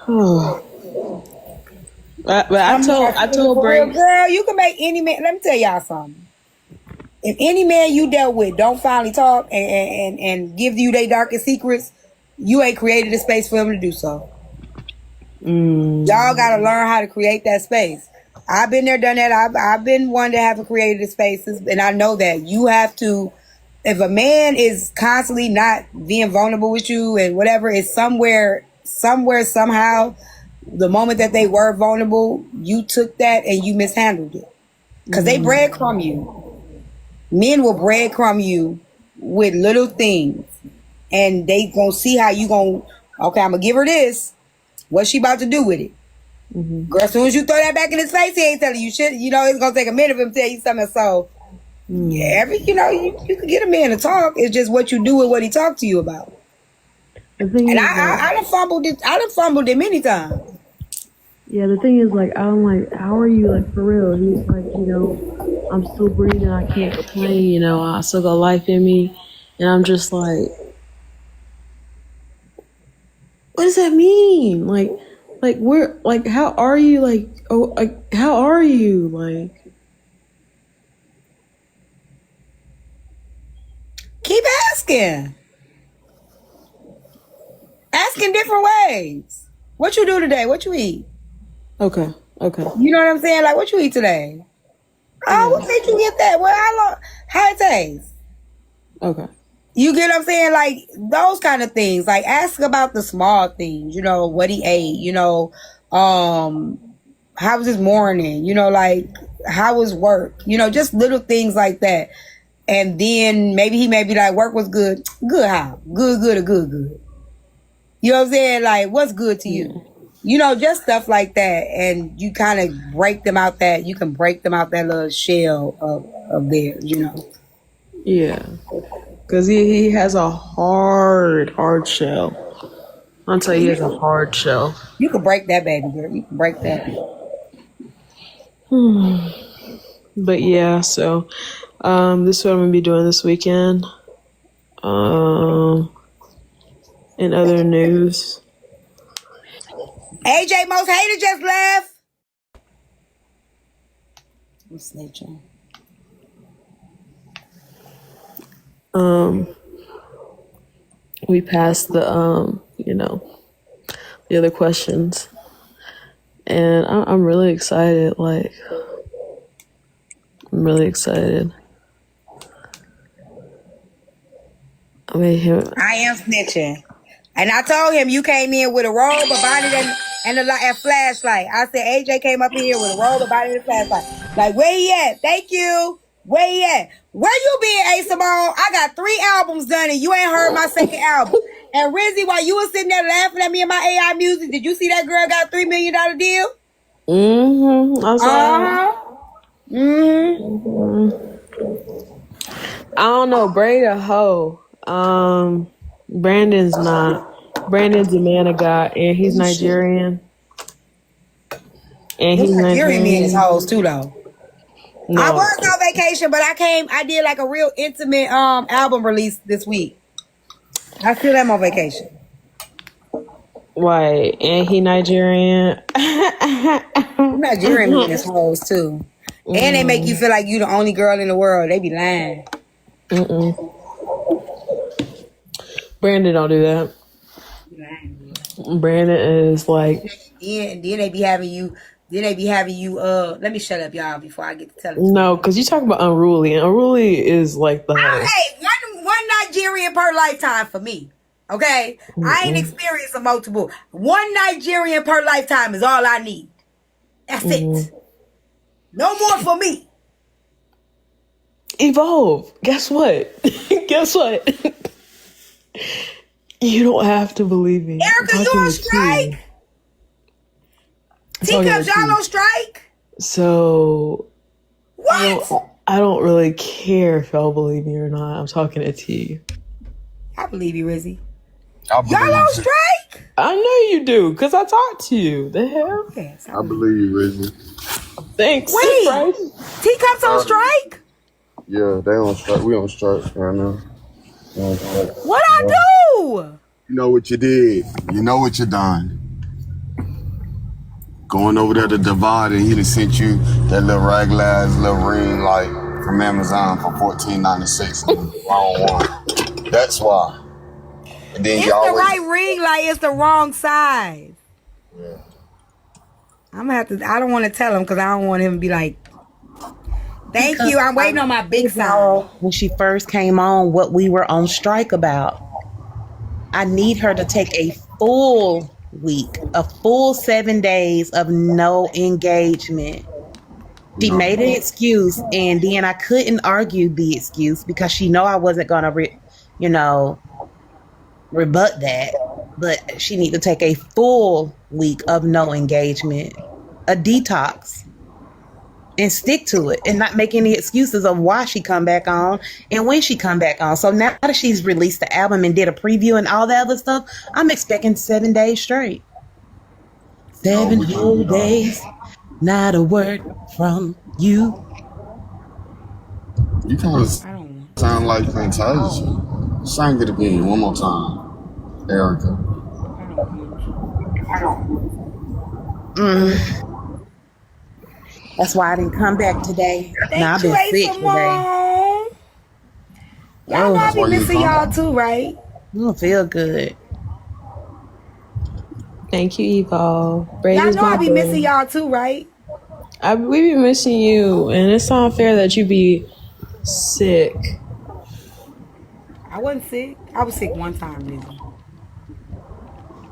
Oh. But I told Brady, girl, you can make any man. Let me tell y'all something. If any man you dealt with don't finally talk and give you their darkest secrets, you ain't created a space for them to do so. Y'all gotta learn how to create that space. I've been there, done that. I've been one that haven't created the spaces, and I know that you have to. If a man is constantly not being vulnerable with you and whatever, it's somewhere, somehow, the moment that they were vulnerable, you took that and you mishandled it. Because they breadcrumb you. Men will breadcrumb you with little things, and they gonna see how you gonna. Okay, I'm gonna give her this. What's she about to do with it? Girl, as soon as you throw that back in his face, he ain't telling you shit. You know, it's gonna take a minute for him to tell you something. So, yeah, you can get a man to talk. It's just what you do and what he talk to you about. And I done fumbled it. I done fumbled it many times. Yeah, the thing is, like, I'm like, how are you, like, for real? He's like, you know, I'm still breathing. I can't complain. You know, I still got life in me. And I'm just like, what does that mean? Like, where, like, how are you? Like, oh, like, how are you? Like, keep asking. Asking different ways. What you do today? What you eat? okay. You know what I'm saying? Like, what you eat today? Oh, what made you get that? Well, how it tastes? Okay. You get what I'm saying? Like, those kind of things. Like, ask about the small things. You know, what he ate. You know, how was his morning? You know, like, how was work? You know, just little things like that. And then maybe he may be like, work was good. Good how? Good or good. You know what I'm saying? Like, what's good to you? You know, just stuff like that. And you kind of break them out that, you can break them out that little shell of theirs, you know. Yeah. Because he has a hard shell. I'll tell you, he has a hard shell. You can break that, baby girl. You can break that. But yeah, so this is what I'm going to be doing this weekend. In other news, AJ Most Hated just left. I'm snitching. we passed the the other questions, and I'm really excited. Like, I'm really excited. I am snitching. And I told him you came in with a robe, a bonnet, and a flashlight. I said, AJ came up in here with a robe, a bonnet, and a flashlight. Like, where he at? Thank you. Where he at? Where you been, A. Simone? I got 3 albums done, and you ain't heard my second album. And Rizzy, while you was sitting there laughing at me and my AI music, did you see that girl got $3 million deal? I saw I don't know, Bray a hoe. Brandon's not. Brandon's a man of God, and he's Nigerian. And he's Nigerian men is hoes too, though. No. I was on vacation, but I did like a real intimate album release this week. I still am on vacation. Why? And he Nigerian. Nigerian men is hoes too. And they make you feel like you the only girl in the world. They be lying. Brandon don't do that. Brandon is like. Then they be having you. Let me shut up, y'all, before I get to tell it. No, because you talk about Unruly, and Unruly is like the. Hey, one Nigerian per lifetime for me. Okay, I ain't experienced a multiple. One Nigerian per lifetime is all I need. That's it. No more for me. Evolve. Guess what? You don't have to believe me. Erica, you on strike? Teacups, y'all on strike? So what? I don't really care if y'all believe me or not. I'm talking to T. I believe you, Rizzy. Y'all on strike? I know you do, because I talked to you. The hell? Yes, I believe you, Rizzy. Thanks. Wait, Teacups on strike? Yeah, they on strike. We on strike right now. What I do? You know what you did. You know what you done. Going over there to Divide, and he done sent you that little raglass little ring light from Amazon for $14.96 and the wrong one. That's why. And then it's the right ring light. It's the wrong size. Yeah. I'm gonna have to. I don't want to tell him because I don't want him to be like, "Thank you, I'm waiting on my big size." When she first came on, what we were on strike about. I need her to take a full week, a full 7 days of no engagement. She made an excuse, and then I couldn't argue the excuse because she know I wasn't gonna, rebut that. But she need to take a full week of no engagement, a detox, and stick to it, and not make any excuses of why she come back on and when she come back on. So now that she's released the album and did a preview and all that other stuff, I'm expecting 7 days straight. 7 whole days. Not a word from you. You kind of sound like Fantasia. Sing it again one more time, Erica. That's why I didn't come back today. Now I've Thank been you, sick today. Y'all know I be missing y'all too, right? I don't feel good. Thank you, Evo. Y'all know I be missing y'all too, right? We be missing you, and it's not fair that you be sick. I wasn't sick. I was sick one time, Rizzy.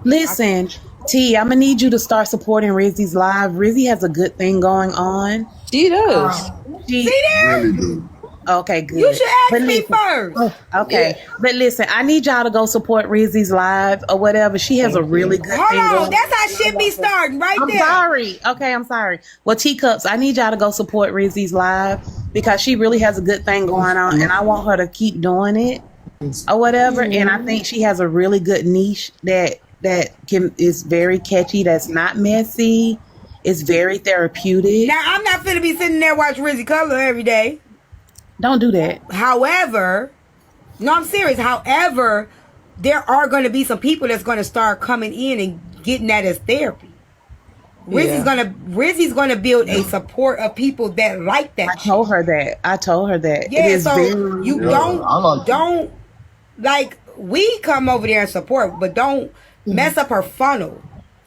Listen, T, I'm gonna need you to start supporting Rizzy's live. Rizzy has a good thing going on. She does. She See there? Really do. Okay, good. You should ask But me listen- first. Okay, but listen, I need y'all to go support Rizzy's live or whatever. She has a really good Hold thing on, going. that's how shit be starting right I'm there. sorry. Okay, I'm sorry. Well, Teacups, I need y'all to go support Rizzy's live because she really has a good thing going on, and I want her to keep doing it or whatever. And I think she has a really good niche that is very catchy. That's not messy. It's very therapeutic. Now, I'm not finna be sitting there watching Rizzy Color every day. Don't do that. However, no, I'm serious. However, there are going to be some people that's going to start coming in and getting that as therapy. Rizzy's gonna build a support of people that like that. I told her that. Yeah, it is so very you don't like we come over there and support, but don't mess up her funnel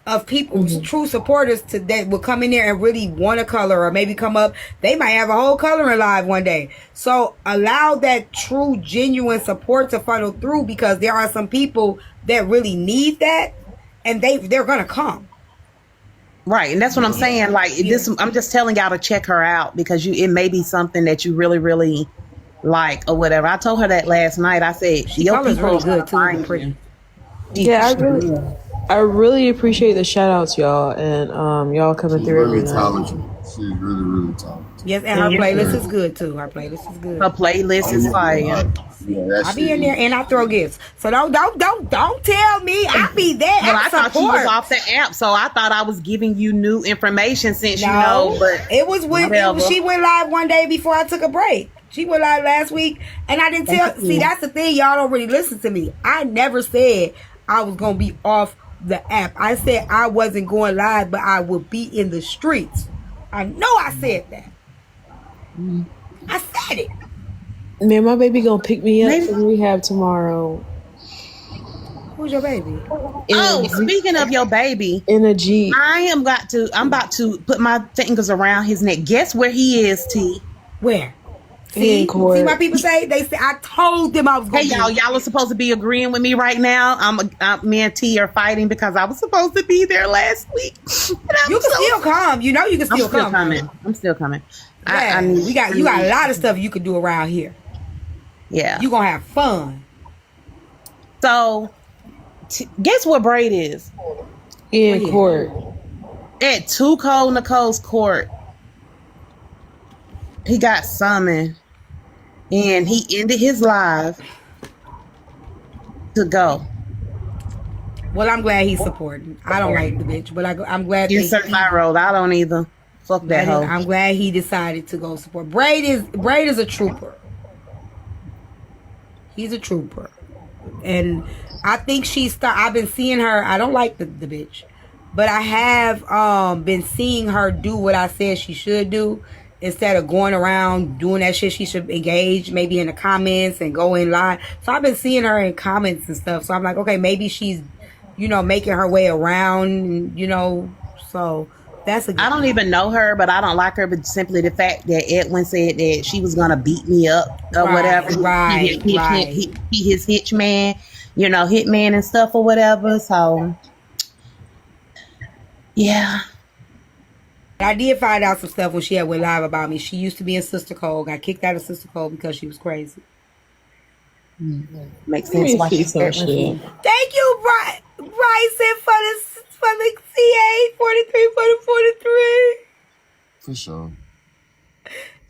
of people, true supporters that will come in there and really want to color or maybe come up. They might have a whole coloring live one day. So allow that true, genuine support to funnel through because there are some people that really need that and they're going to come. Right, and that's what I'm saying. Like this, I'm just telling y'all to check her out because it may be something that you really, really like or whatever. I told her that last night. I said, "Your colors people really good are too. fine." Pretty. Yeah, I really appreciate the shout outs, y'all, and y'all coming She's through really every night. talented. She's really, really talented. Yes, and her playlist is good too. Her playlist is good. Her playlist is fire. Yeah, I be in there and I throw gifts. So don't tell me I be there. Well, I thought you was support. off the app, so I thought I was giving you new information since you know. But it was she went live one day before I took a break. She went live last week, and I didn't tell. See, that's the thing. Y'all don't really listen to me. I never said I was gonna be off the app. I said I wasn't going live, but I would be in the streets. I know I said that. I said it. Man, my baby gonna pick me up from rehab tomorrow. Who's your baby? Speaking of your baby, in a Jeep. I'm about to put my fingers around his neck. Guess where he is, T? Where? In court. See what people say? They say I told them I was going. Hey y'all are supposed to be agreeing with me right now. Me and T are fighting because I was supposed to be there last week. You can still come. You know you can still come. I'm still coming. Yeah, you got a lot of stuff you can do around here. Yeah, you gonna have fun. So, guess what Braid is? In court at Too Cold Nicole's court. He got summoned, and he ended his live to go. Well, I'm glad he's supporting. I don't like the bitch, but I'm glad. You're certified road. I don't either. Fuck that hoe. I'm glad he decided to go support. Braid is a trooper. He's a trooper, and I think I've been seeing her. I don't like the bitch, but I have been seeing her do what I said she should do. Instead of going around doing that shit, she should engage maybe in the comments and go in live. So I've been seeing her in comments and stuff. So I'm like, okay, maybe she's, making her way around, so that's I don't even know her, but I don't like her, but simply the fact that Edwin said that she was going to beat me up or whatever. Right. He his hitman, hitman and stuff or whatever. So, yeah. I did find out some stuff when she had went live about me. She used to be in Sister Code, got kicked out of Sister Code because she was crazy. Makes Let sense me why see she's some threatening shit. you. Thank you, Bryson, for the CA 43 for the 43. For sure.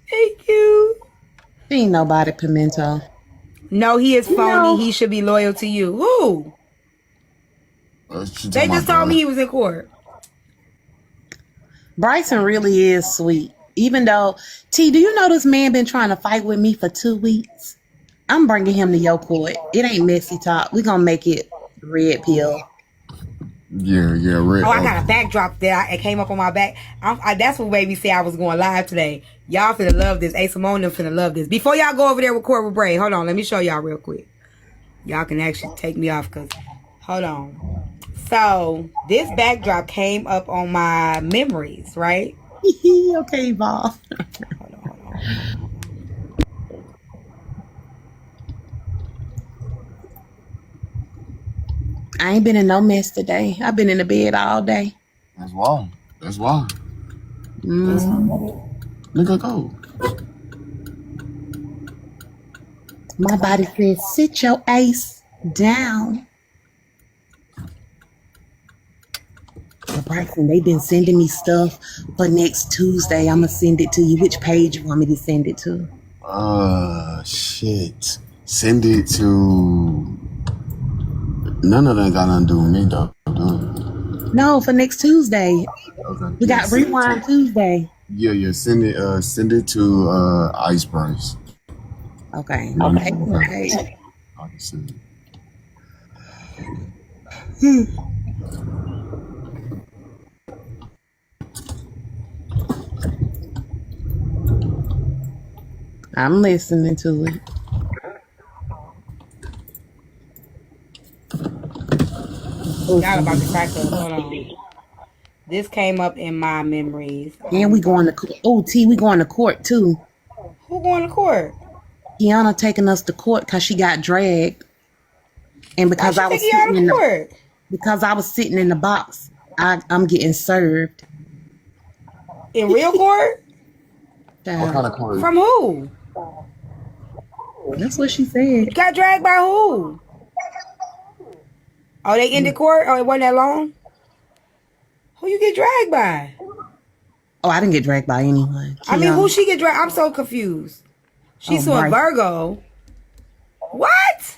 Thank you. She ain't nobody, Pimento. No, he is phony. No. He should be loyal to you. Who? They just told me he was in court. Bryson really is sweet. Even though, T, do you know this man been trying to fight with me for 2 weeks? I'm bringing him to your court. It ain't messy talk. We gonna make it red pill. Yeah, red. Oh, I got a backdrop that it came up on my back. That's what made me say I was going live today. Y'all finna love this. A Simone them finna love this. Before y'all go over there with Court with Bray, hold on. Let me show y'all real quick. Y'all can actually take me off because, hold on. So, this backdrop came up on my memories, right? Okay, Evolve. Hold on. I ain't been in no mess today. I've been in the bed all day. That's why. Look at go. My body says, sit your ace down. But Bryson, they been sending me stuff for next Tuesday. I'm going to send it to you. Which page you want me to send it to? Shit. Send it to... None of that got nothing to do with me, though. No, for next Tuesday. Okay. We got Rewind Tuesday. Yeah. Send it to Ice Price. Okay. I can see it. I'm listening to it. Y'all about to crack up. Hold on. This came up in my memories. And we going to court. Oh, T, we going to court too. Who going to court? Kiana taking us to court because she got dragged. And because I was sitting in the, because I was sitting in the box, I'm getting served. In real court? What kind of court? From who? That's what she said. Got dragged by who? Oh, they ended court? Oh, it wasn't that long? Who you get dragged by? Oh, I didn't get dragged by anyone. I mean, who she get dragged? I'm so confused. She's suing Virgo. What?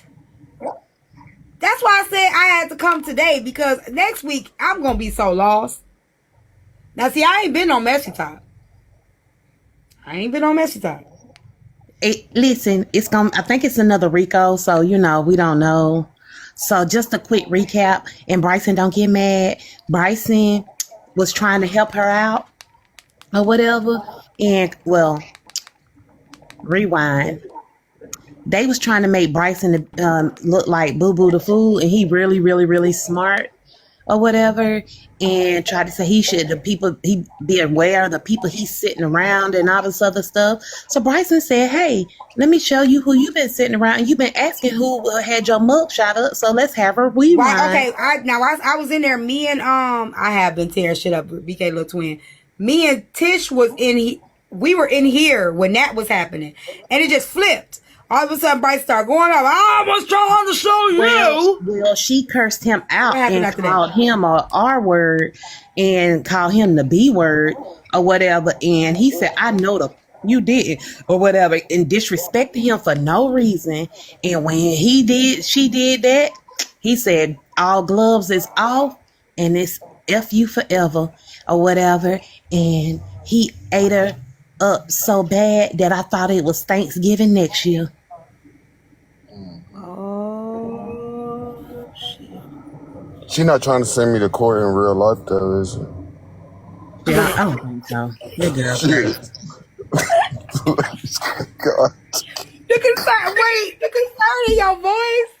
That's why I said I had to come today, because next week I'm going to be so lost. Now, see, I ain't been on Messy Talk. Listen, I think it's another Rico, so, we don't know. So just a quick recap, and Bryson, don't get mad. Bryson was trying to help her out or whatever, and, rewind. They was trying to make Bryson look like Boo Boo the Fool, and he really, really, really smart or whatever, and tried to say he be aware of the people he's sitting around and all this other stuff. So Bryson said, hey, let me show you who you've been sitting around, and you've been asking who had your mug shot up, so let's have her rewind. Right, okay, I was in there, me and, I have been tearing shit up with BK Little Twin. Me and Tish was we were in here when that was happening, and it just flipped. All of a sudden, Bryce started going up. I was trying to show you. Well, she cursed him out and called him a R word and called him the B word or whatever. And he said, I know you didn't or whatever, and disrespected him for no reason. And when she did that, he said, all gloves is off and it's F you forever or whatever. And he ate her up so bad that I thought it was Thanksgiving next year. Oh, shit. She not trying to send me to court in real life, though, is she? Yeah, I don't think so. That girl. God. The concern in your voice.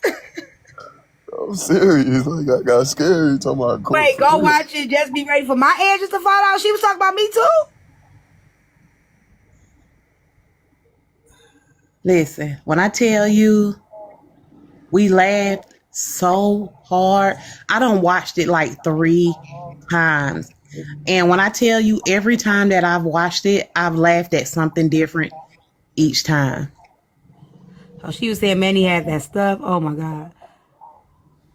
I'm serious. Like, I got scared talking about court. Wait, go watch it. Just be ready for my edges to fall out. She was talking about me too. Listen, when I tell you we laughed so hard, I done watched it like 3 times. And when I tell you, every time that I've watched it, I've laughed at something different each time. Oh, she was saying Manny had that stuff. Oh my God.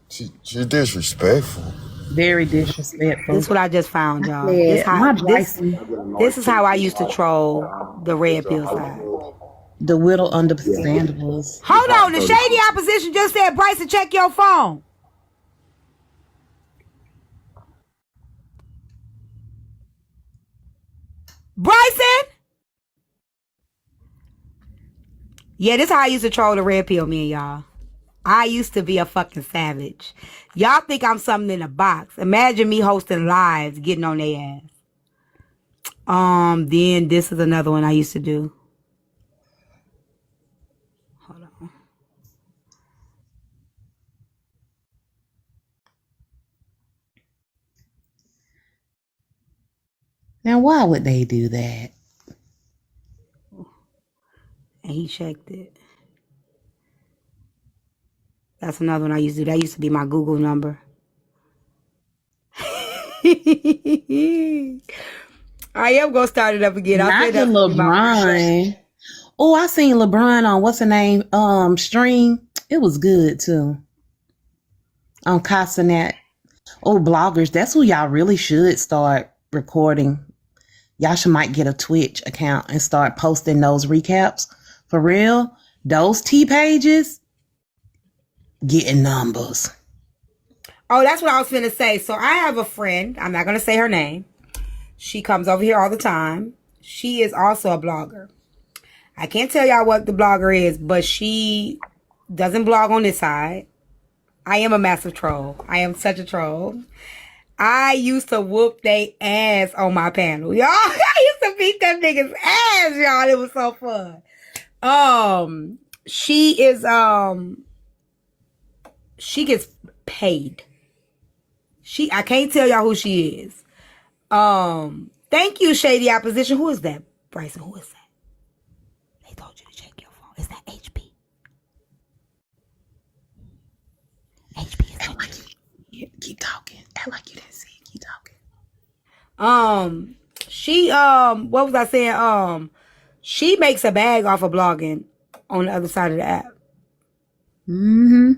She disrespectful. Very disrespectful. This is what I just found, y'all. This is how I used to troll the red pill side. The little understandables. Hold on, the shady opposition just said, Bryson, check your phone. Bryson? Yeah, this is how I used to troll the red pill, me and y'all. I used to be a fucking savage. Y'all think I'm something in a box. Imagine me hosting lives, getting on their ass. Then this is another one I used to do. Hold on. Now, why would they do that? And he checked it. That's another one I used to do. That used to be my Google number. I am going to start it up again. Not the LeBron. Oh, I seen LeBron on what's the name? Stream. It was good too. On Castanet. Oh, bloggers. That's who y'all really should start recording. Y'all might get a Twitch account and start posting those recaps. For real. Those T pages getting numbers. Oh, that's what I was finna say. So I have a friend. I'm not going to say her name. She comes over here all the time. She is also a blogger. I can't tell y'all what the blogger is, but she doesn't blog on this side. I am a massive troll. I am such a troll. I used to whoop they ass on my panel. Y'all, I used to beat them niggas ass, y'all. It was so fun. She is, she gets paid. I can't tell y'all who she is. Thank you, Shady Opposition. Who is that, Bryson? Who is that? They told you to check your phone. Is that HB? HB is like you. Keep talking. Act like you didn't see it. Keep talking. She what was I saying? She makes a bag off of blogging on the other side of the app. Mm-hmm.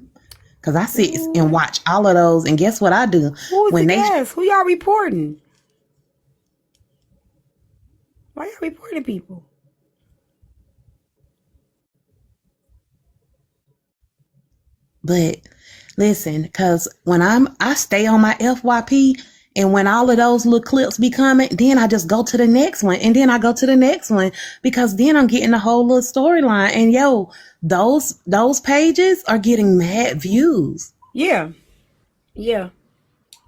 Cause I sit and watch all of those, and guess what I do? Who is the guest? Who y'all reporting? Why y'all reporting people? But listen, cause when I stay on my FYP, and when all of those little clips be coming, then I just go to the next one, and then I go to the next one, because then I'm getting the whole little storyline. And yo, those pages are getting mad views. Yeah.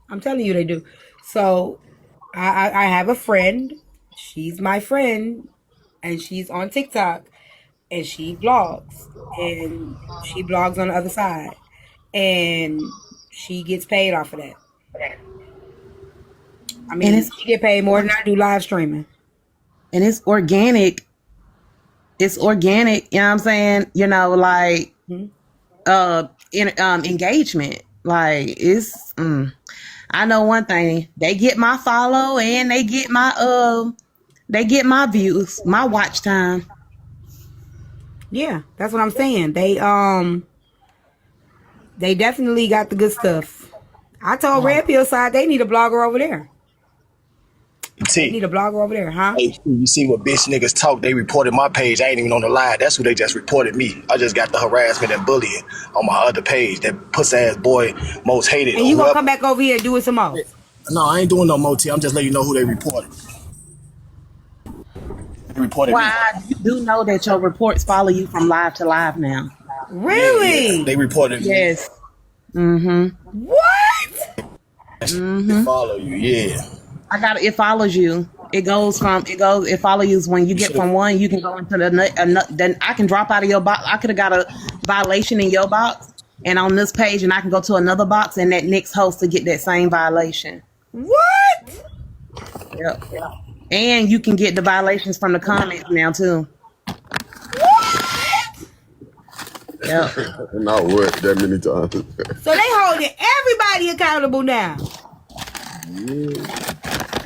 I'm telling you they do. So I have a friend. She's my friend, and she's on TikTok, and she vlogs, and she blogs on the other side, and she gets paid off of that. I mean, she get paid more than I do live streaming. And it's organic. It's organic, you know what I'm saying? You know, like engagement. Like it's I know one thing. They get my follow and they get my views, my watch time. Yeah, that's what I'm saying. They definitely got the good stuff. I told Red Pill side they need a blogger over there. They need a blogger over there, huh? Hey, you see what bitch niggas talk? They reported my page. I ain't even on the live. That's who they just reported me. I just got the harassment and bullying on my other page. That pussy ass boy, most hated. And you gonna come back over here and do it some more? No, I ain't doing no more. I'm just letting you know who they reported. They reported me. You do know that your reports follow you from live to live now. Really? Yeah, they reported me. Yes. Mm-hmm. What? Mm-hmm. They follow you, yeah. It follows you. It follows you when you get from one, you can go into then I can drop out of your box. I could have got a violation in your box and on this page, and I can go to another box and that next host to get that same violation. What? Yep. And you can get the violations from the comments now too. What? Yep. Not what that many times. So they holding everybody accountable now.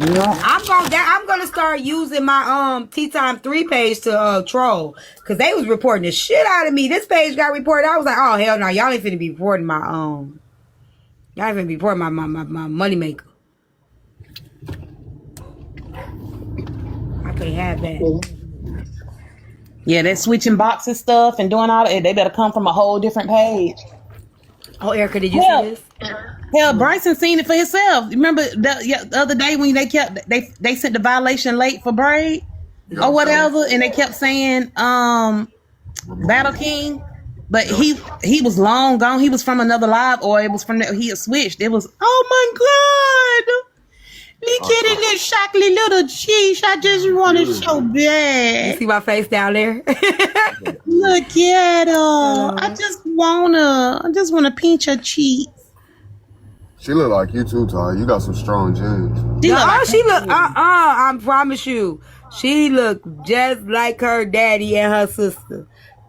I'm gonna start using my Tea Time 3 page to troll, because they was reporting the shit out of me. This page got reported. I was like, oh hell no, y'all ain't finna be reporting my y'all ain't finna be reporting my money maker. I can't have that. Yeah, they're switching boxes stuff and doing all that. They better come from a whole different page. Oh, Erica, did you see this? Hell, Bryson seen it for himself. Remember the other day when they sent the violation late for Braid or whatever, and they kept saying Battle King, but he was long gone. He was from another live, or it was from he had switched. It was, oh my God, look at that shockly little cheese. I just want it so bad. You see my face down there? Look at her. I just wanna pinch her cheek. She look like you too, Ty. You got some strong genes. I promise you. She look just like her daddy and her sister.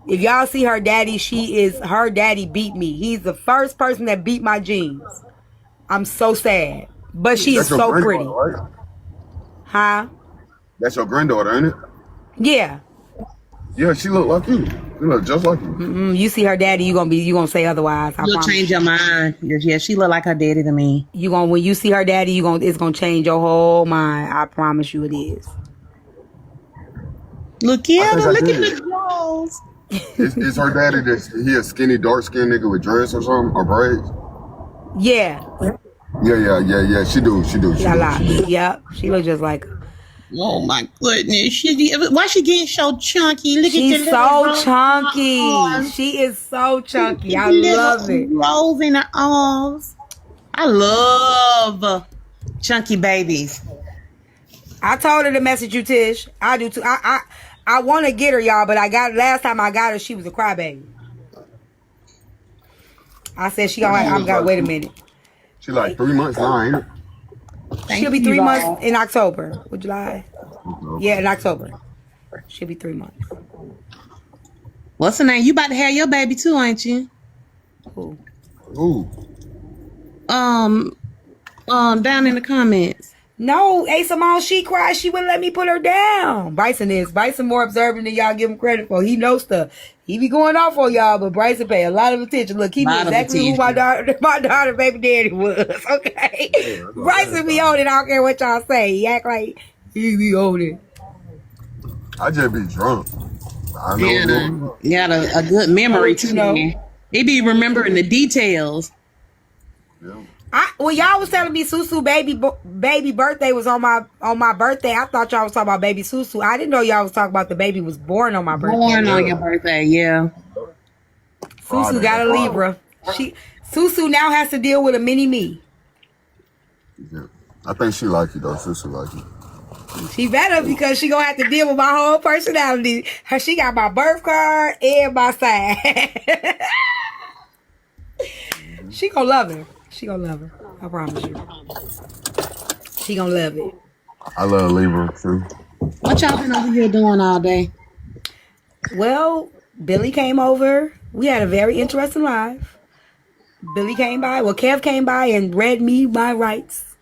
If y'all see her daddy, her daddy beat me. He's the first person that beat my jeans. I'm so sad. But she is so pretty. Right? Huh? That's your granddaughter, ain't it? Yeah. Yeah, she look like you. She look just like you. You see her daddy, you gonna say otherwise. You'll change your mind. Yeah, she look like her daddy to me. When you see her daddy, it's gonna change your whole mind. I promise you, it is. Look at her. Look at the jaws. Is her daddy he a skinny, dark skinned nigga with dreads or something or braids? Yeah. Yeah. She do. Yep. She look just like her. Oh my goodness! Why she getting so chunky? Look She's at so chunky. She is so chunky. I love it. Rolls in her arms. I love chunky babies. I told her to message you, Tish. I do too. I want to get her, y'all, but last time I got her, she was a crybaby. I said I'm gonna wait a minute. She like 3 months now, ain't it? She'll be 3 months in October. Would you lie? Yeah, in October. She'll be 3 months. What's her name? You about to have your baby too, ain't you? Who? Down in the comments. No, A Simone, she cried. She wouldn't let me put her down. Bryson more observant than y'all give him credit for. He knows stuff. He be going off on y'all, but Bryson pay a lot of attention. Look, he knew exactly who my daughter baby daddy was. Okay, yeah, Bryson be on it. I don't care what y'all say. He act like he be on it. I just be drunk. I know. You got a good memory too. He be remembering the details. Yeah. Y'all was telling me Susu baby birthday was on my birthday. I thought y'all was talking about baby Susu. I didn't know y'all was talking about the baby was born on my birthday. Born on your birthday, yeah. Susu got a Libra. Susu now has to deal with a mini me. Yeah. I think she like you though. Susu like you. She better, because she gonna have to deal with my whole personality. She got my birth card and my side. She gonna love her. She gonna love her. I promise you. She gonna love it. I love Libra too. What y'all been over here doing all day? Well, Billy came over. We had a very interesting live. Billy came by. Well, Kev came by and read me my rights.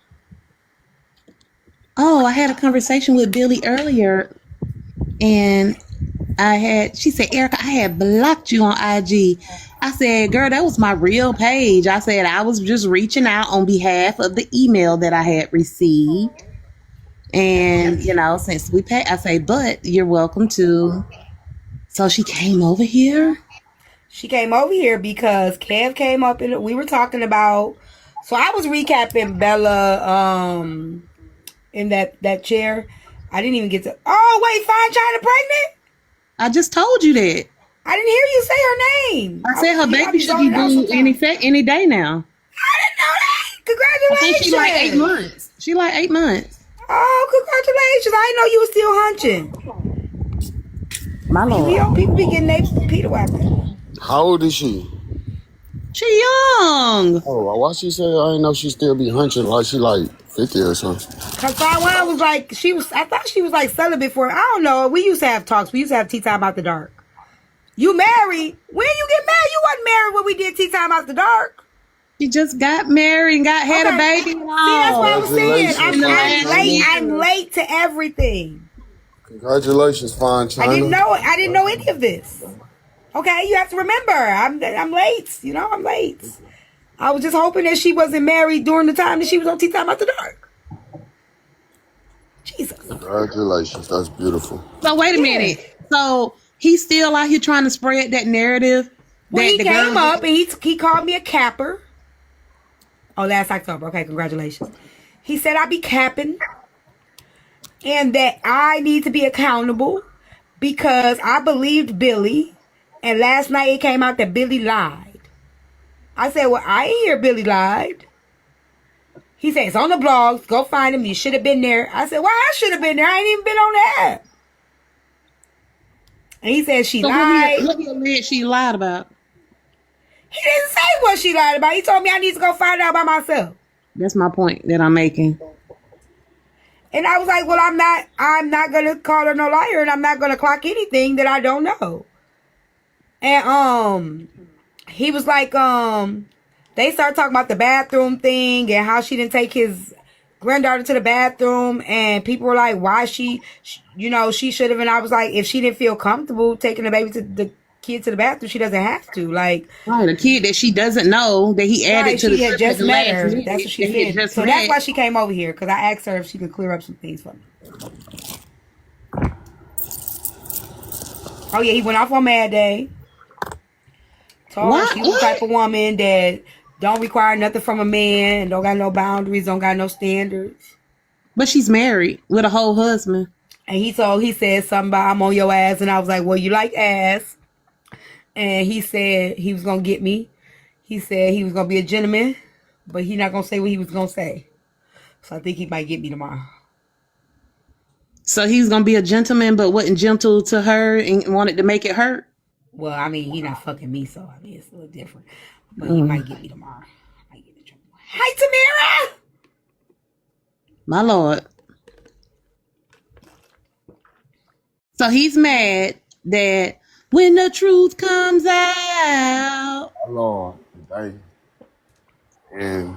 Oh, I had a conversation with Billy earlier, and she said, Erica, I had blocked you on IG. I said, girl, that was my real page. I said, I was just reaching out on behalf of the email that I had received. And, since we pay, I say, but you're welcome to. So she came over here? She came over here because Kev came up and we were talking about, so I was recapping Bella in that chair. I didn't even get to, oh, wait, Fine China pregnant? I just told you that. I didn't hear you say her name. I said her baby should be due any day now. I didn't know that. Congratulations. I think she's like 8 months. She like 8 months. Oh, congratulations. I didn't know you were still hunching. My Lord. People be getting their Peter whacked. How old is she? She young. Oh, why she say I didn't know she still be hunching like she like 50 or something? Cause Taiwan was like, I thought she was like celibate for, I don't know. We used to have talks. We used to have tea time after dark. You married? When you get married? You wasn't married when we did tea time after dark. She just got married and had a Okay. baby and See, that's what I all. was saying. Congratulations. I'm late to everything. Congratulations, Fine China. I didn't know any of this. Okay, you have to remember, I'm late. You know, I'm late. I was just hoping that she wasn't married during the time that she was on Tea Time After Dark. Jesus. Congratulations. That's beautiful. So wait a minute. So he's still out here trying to spread that narrative. Well, that he the came girl- up and he called me a capper. Oh, last October. Okay, congratulations. He said I be capping and that I need to be accountable because I believed Billy. And last night it came out that Billy lied. I said, well, I ain't hear Billy lied. He said, it's on the blogs. Go find him. You should have been there. I said, well, I should have been there. I ain't even been on that. And he said she lied. What he alleged she lied about? He didn't say what she lied about. He told me I need to go find out by myself. That's my point that I'm making. And I was like, well, I'm not going to call her no liar, and I'm not going to clock anything that I don't know. And he was like, they started talking about the bathroom thing and how she didn't take his granddaughter to the bathroom, and people were like, why she should have. And I was like, if she didn't feel comfortable taking the kid to the bathroom, she doesn't have to. Like, right, a kid that she doesn't know that he added to the she had trip at just the met last her. minute. That's what she They had said. just So met. that's why she came over here, because I asked her if she could clear up some things for me. Oh yeah, he went off on Mad Day. Told her she was the type of woman that don't require nothing from a man, don't got no boundaries, don't got no standards. But she's married with a whole husband. And he said something about I'm on your ass, and I was like, well, you like ass. And he said he was gonna get me. He said he was gonna be a gentleman, but he not gonna say what he was gonna say. So I think he might get me tomorrow. So he's gonna be a gentleman, but wasn't gentle to her and wanted to make it hurt. Well, I mean, he not fucking me, so I mean it's a little different. But he might get me tomorrow. Hi, Tamara. My Lord. So he's mad that when the truth comes out. Lord, and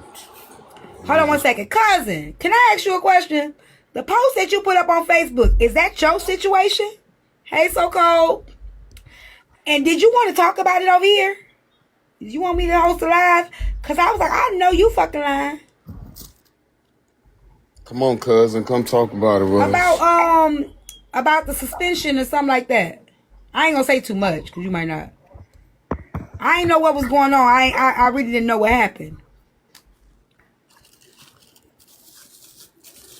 Hold on one second. Cousin, can I ask you a question? The post that you put up on Facebook, is that your situation? Hey, So Cold. And did you want to talk about it over here? Did you want me to host a live? Because I was like, I know you fucking lying. come on, cousin, come talk about it with us. About the suspension or something like that. I ain't gonna say too much because you might not. I ain't know what was going on. I really didn't know what happened.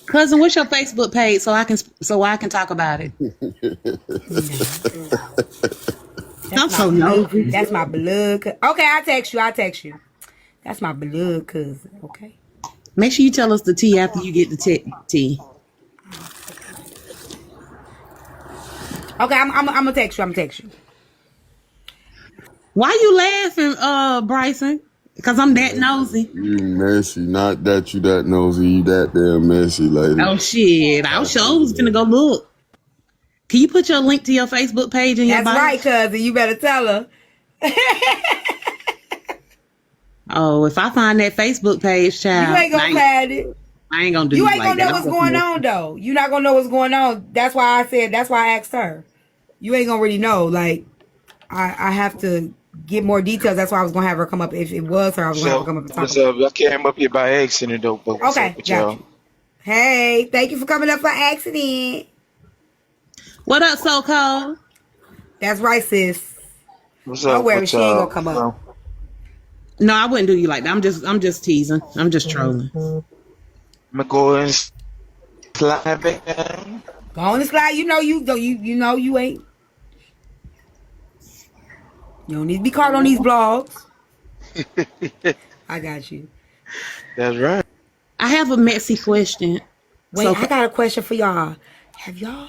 Cousin, what's your Facebook page so I can talk about it? I'm so nosy. That's my blood. Okay, I'll text you. That's my blood cousin. Okay. Make sure you tell us the tea after you get the tea. Okay, I'm gonna text you. Why you laughing, Bryson? Because I'm that nosy. You messy. Not that you that nosy. You that damn messy, lady. Oh shit! I sure was gonna go look. Can you put your link to your Facebook page in your bio? That's right, cousin. You better tell her. Oh, if I find that Facebook page, child, You ain't gonna find it. I ain't gonna do. You it ain't like gonna know that. what's going on though. You're not gonna know what's going on. That's why I asked her. You ain't gonna really know. Like, I have to get more details. That's why I was gonna have her come up. If it was her, I was gonna have her come up and talk. What's up? I came up here by accident though, but what's Okay, up with got y'all? you. Hey, thank you for coming up for accident. What up, So Cold? That's right, sis. What's up? Don't worry, with she ain't y'all? gonna come up. No, I wouldn't do you like that. I'm just teasing. I'm just trolling. I'm gonna go and slide back down. Go on and slide. You know you ain't. You don't need to be caught on these blogs. I got you. That's right. I have a messy question. Wait, I got a question for y'all. Have y'all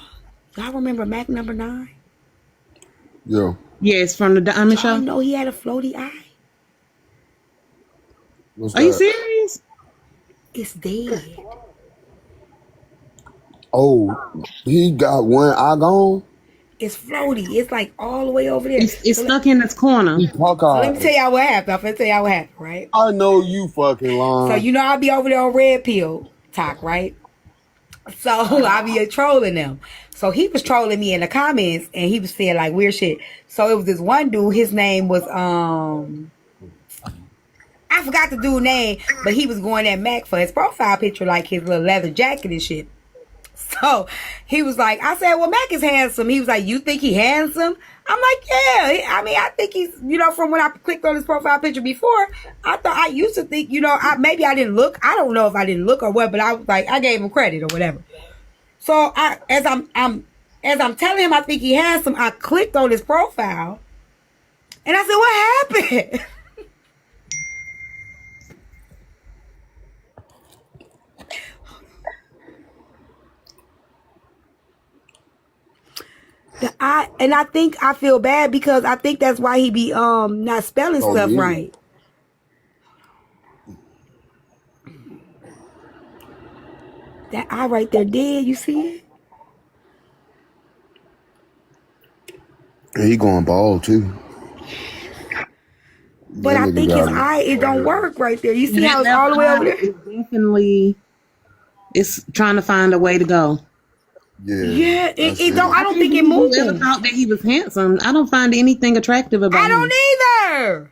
remember Mac number 9? Yo. Yes, from the Diamond Show. Y'all know he had a floaty eye. Are you serious? It's dead. Oh, he got one eye gone? It's floaty. It's like all the way over there. It's stuck in this corner. He So let me cockeyed. tell y'all what happened. I'm finna tell y'all what happened, right? I know you fucking So lying. you know I'll be over there on Red Pill Talk, right? So I be trolling them. So he was trolling me in the comments and he was saying like weird shit. So it was this one dude, his name was I forgot the dude's name, but he was going at Mac for his profile picture, like his little leather jacket and shit. So he was like, I said, well, Mac is handsome. He was like, you think he handsome? I'm like, yeah. I mean, I think he's, you know, from when I clicked on his profile picture before, I used to think, you know, maybe I didn't look. I don't know if I didn't look or what, but I was like, I gave him credit or whatever. So as I'm telling him I think he handsome, I clicked on his profile and I said, what happened? I think I feel bad because I think that's why he be not spelling stuff right. That eye right there dead, you see it? He going bald too. But That I nigga think his got it. eye, it don't work right there. You see That how it's all the way over there? is definitely, it's trying to find a way to go. Yeah, that's it don't. I don't think it Whoever moved. thought that he was handsome, I don't find anything attractive about I him. don't either.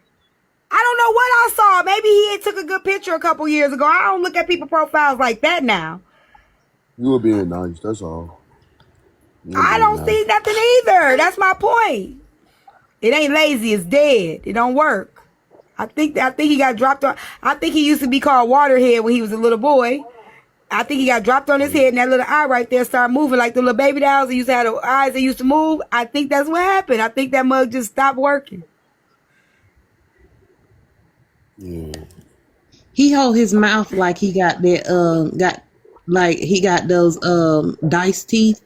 I don't know what I saw. Maybe he had took a good picture a couple years ago. I don't look at people profiles like that now. You were being nice. That's all. You were I being don't nice. see nothing either. That's my point. It ain't lazy. It's dead. It don't work. I think he got dropped on. I think he used to be called Waterhead when he was a little boy. I think he got dropped on his head and that little eye right there started moving like the little baby dolls that used to have the eyes that used to move. I think that's what happened. I think that mug just stopped working. Yeah. He hold his mouth like he got that he got those dice teeth.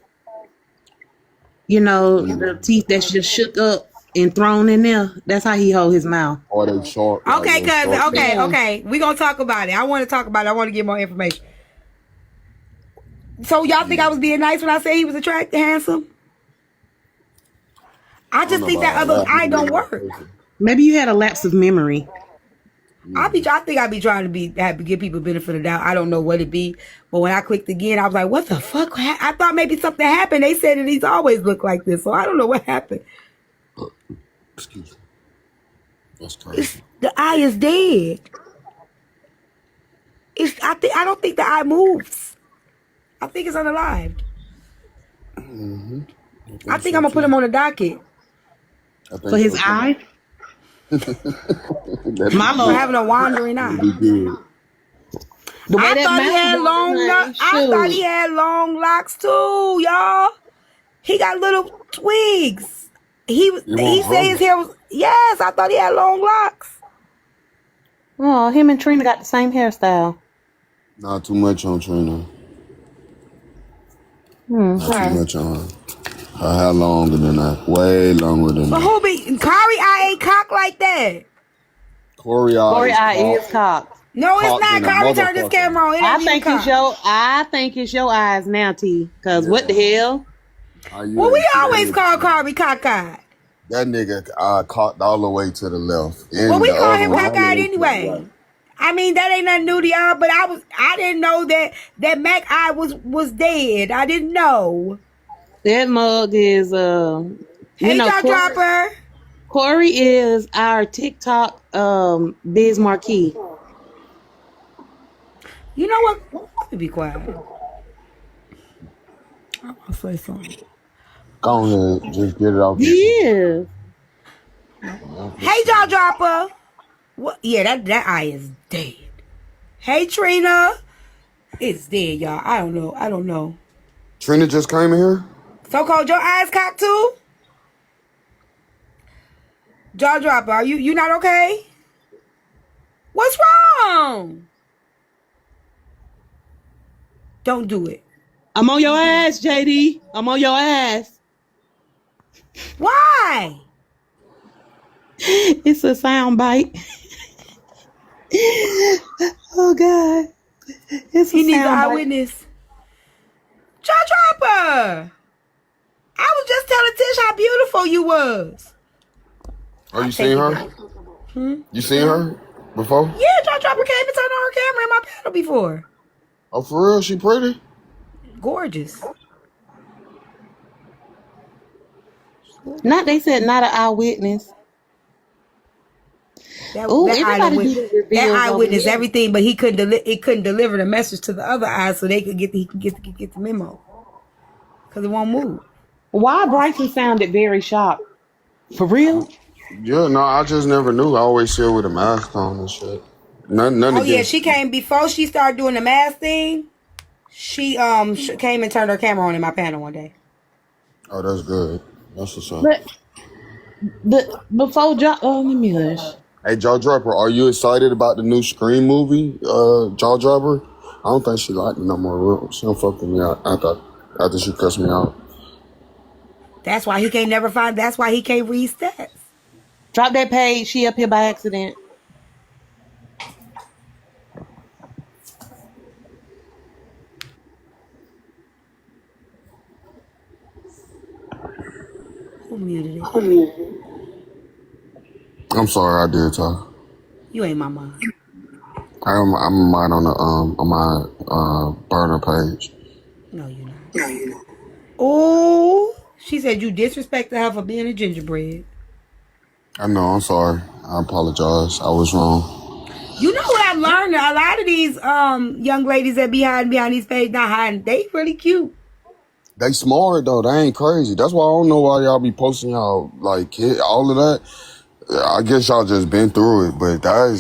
You know, the teeth that's just shook up and thrown in there. That's how he hold his mouth. Or they sharp. like Okay, they cousin. sharp. Okay. We gonna talk about it. I want to talk about it. I want to get more information. So y'all think I was being nice when I said he was attractive, handsome? I just think that other eye don't work. Maybe you had a lapse of memory. I think I be trying to give people benefit of doubt. I don't know what it be, but when I clicked again, I was like, "What the fuck?" I thought maybe something happened. They said that he's always looked like this, so I don't know what happened. Excuse me. That's crazy. The eye is dead. I don't think the eye moves. I think it's unalived. Mm-hmm. I think I'm gonna put him on the docket. For his eye? My Lord, having a wandering eye. I thought he had long. I thought he had long locks too, y'all. He got little twigs. He said his hair was. Yes, I thought he had long locks. Oh, him and Trina got the same hairstyle. Not too much on Trina. Not too much on her. Her hair longer than that. Way longer than But that. who be Kari eye ain't cocked like that. Corey Corey eye is cocked. No, it's Cocked not. in a Kari turned this motherfucker. camera on. It I ain't think even it's cocked. your eyes now, T. Cause what the hell? Well, we always call Kari cockeyed. That nigga cocked all the way to the left. And Well, we the call other him one all the way cockeyed to the anyway. right. I mean, that ain't nothing new to y'all, but I didn't know that Mac eye was dead. I didn't know. That mug is Hey, y'all dropper. Corey is our TikTok Biz Marquee. You know what? Let me be quiet. I want to say something. Go ahead. Just get it off. He is. Hey, jaw dropper. What? Yeah, that eye is dead. Hey, Trina. It's dead, y'all. I don't know. Trina just came in here? So-called your eyes cocked too? Jaw dropper, are you not okay? What's wrong? Don't do it. I'm on your ass, JD. I'm on your ass. Why? It's a sound bite. Oh God. It's a He needs an sound bite. eyewitness. Jaw dropper. I was just telling Tish how beautiful you was. Are you seen her? You seen her before? Yeah, Jaw Dropper came and turned on her camera in my panel before. Oh, for real? She pretty? Gorgeous. Not they said not an eyewitness. That, Ooh, that everybody eyewitness, do the reveals that over eyewitness here. everything, but he couldn't deliver the message to the other eye so they could get the memo because it won't move. Why Bryson sounded very shocked? For real? Yeah, no, I just never knew. I always see her with a mask on and shit. None Oh yeah, against. she came before she started doing the mask thing. She came and turned her camera on in my panel one day. Oh, that's good. That's what's up. But before let me hush. Hey, Jaw Dropper, are you excited about the new Scream movie, Jaw Dropper? I don't think she liked me no more. She don't fuck with me after she cussed me out. That's why he can't never find. That's why he can't read stats. Drop that page. She up here by accident. Who muted it? I'm sorry, I did, Ty. You ain't my mom. I'm mine on my burner page. No, you're not. Oh, she said you disrespected her for being a gingerbread. I know, I'm sorry. I apologize. I was wrong. You know what I've learned? A lot of these young ladies that be hiding behind these pages, not hiding, they really cute. They smart though. They ain't crazy. That's why I don't know why y'all be posting y'all like all of that. I guess y'all just been through it, but I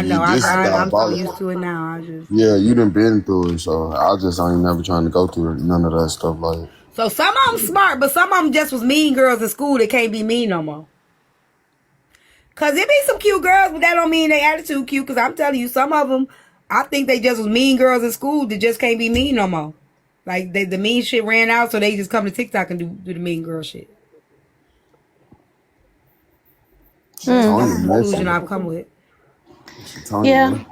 know. I'm so used to it now. Yeah, you done been through it, so I just ain't never trying to go through none of that stuff like. So some of them smart, but some of them just was mean girls in school that can't be mean no more. Cause it be some cute girls, but that don't mean they attitude cute. Cause I'm telling you, some of them, I think they just was mean girls in school that just can't be mean no more. Like the mean shit ran out, so they just come to TikTok and do the mean girl shit. That's the conclusion I've come with. Yeah,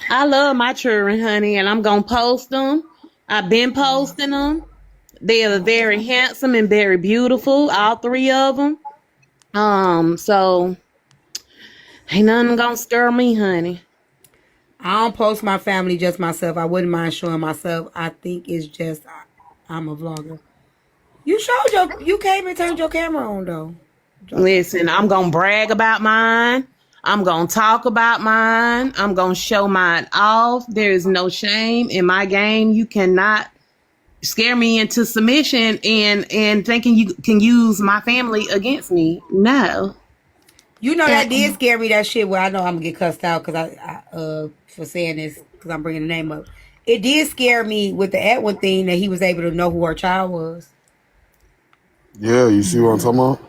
I love my children, honey, and I'm gonna post them. I've been posting them. They are very handsome and very beautiful, all three of them. So ain't nothing gonna scare me, honey. I don't post my family, just myself. I wouldn't mind showing myself. I think it's just I'm a vlogger. You came and turned your camera on though. Listen, I'm gonna brag about mine. I'm gonna talk about mine. I'm gonna show mine off. There is no shame in my game. You cannot scare me into submission and thinking you can use my family against me. No. You know that did scare me. That shit. Well, I know I'm gonna get cussed out because I for saying this because I'm bringing the name up. It did scare me with the Edwin thing that he was able to know who her child was. Yeah, you see what I'm talking about?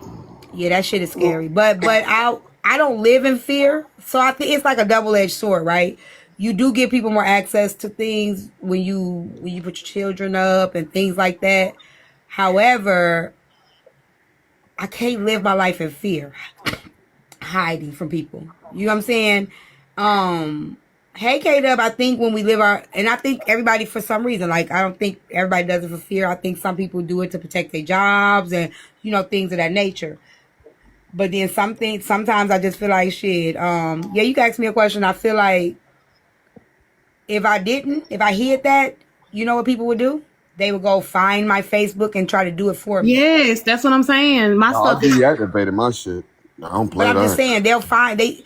Yeah, that shit is scary. But I don't live in fear, so I think it's like a double-edged sword, right? You do give people more access to things when you put your children up and things like that. However, I can't live my life in fear, hiding from people. You know what I'm saying? Hey, K-Dub, I think when we live and I think everybody for some reason, like I don't think everybody does it for fear. I think some people do it to protect their jobs and, things of that nature. But then sometimes I just feel like shit. Yeah, you can ask me a question. I feel like if I hid that, you know what people would do? They would go find my Facebook and try to do it for me. Yes, that's what I'm saying. My stuff I deactivated my shit. I don't play that. But I'm just saying they'll find I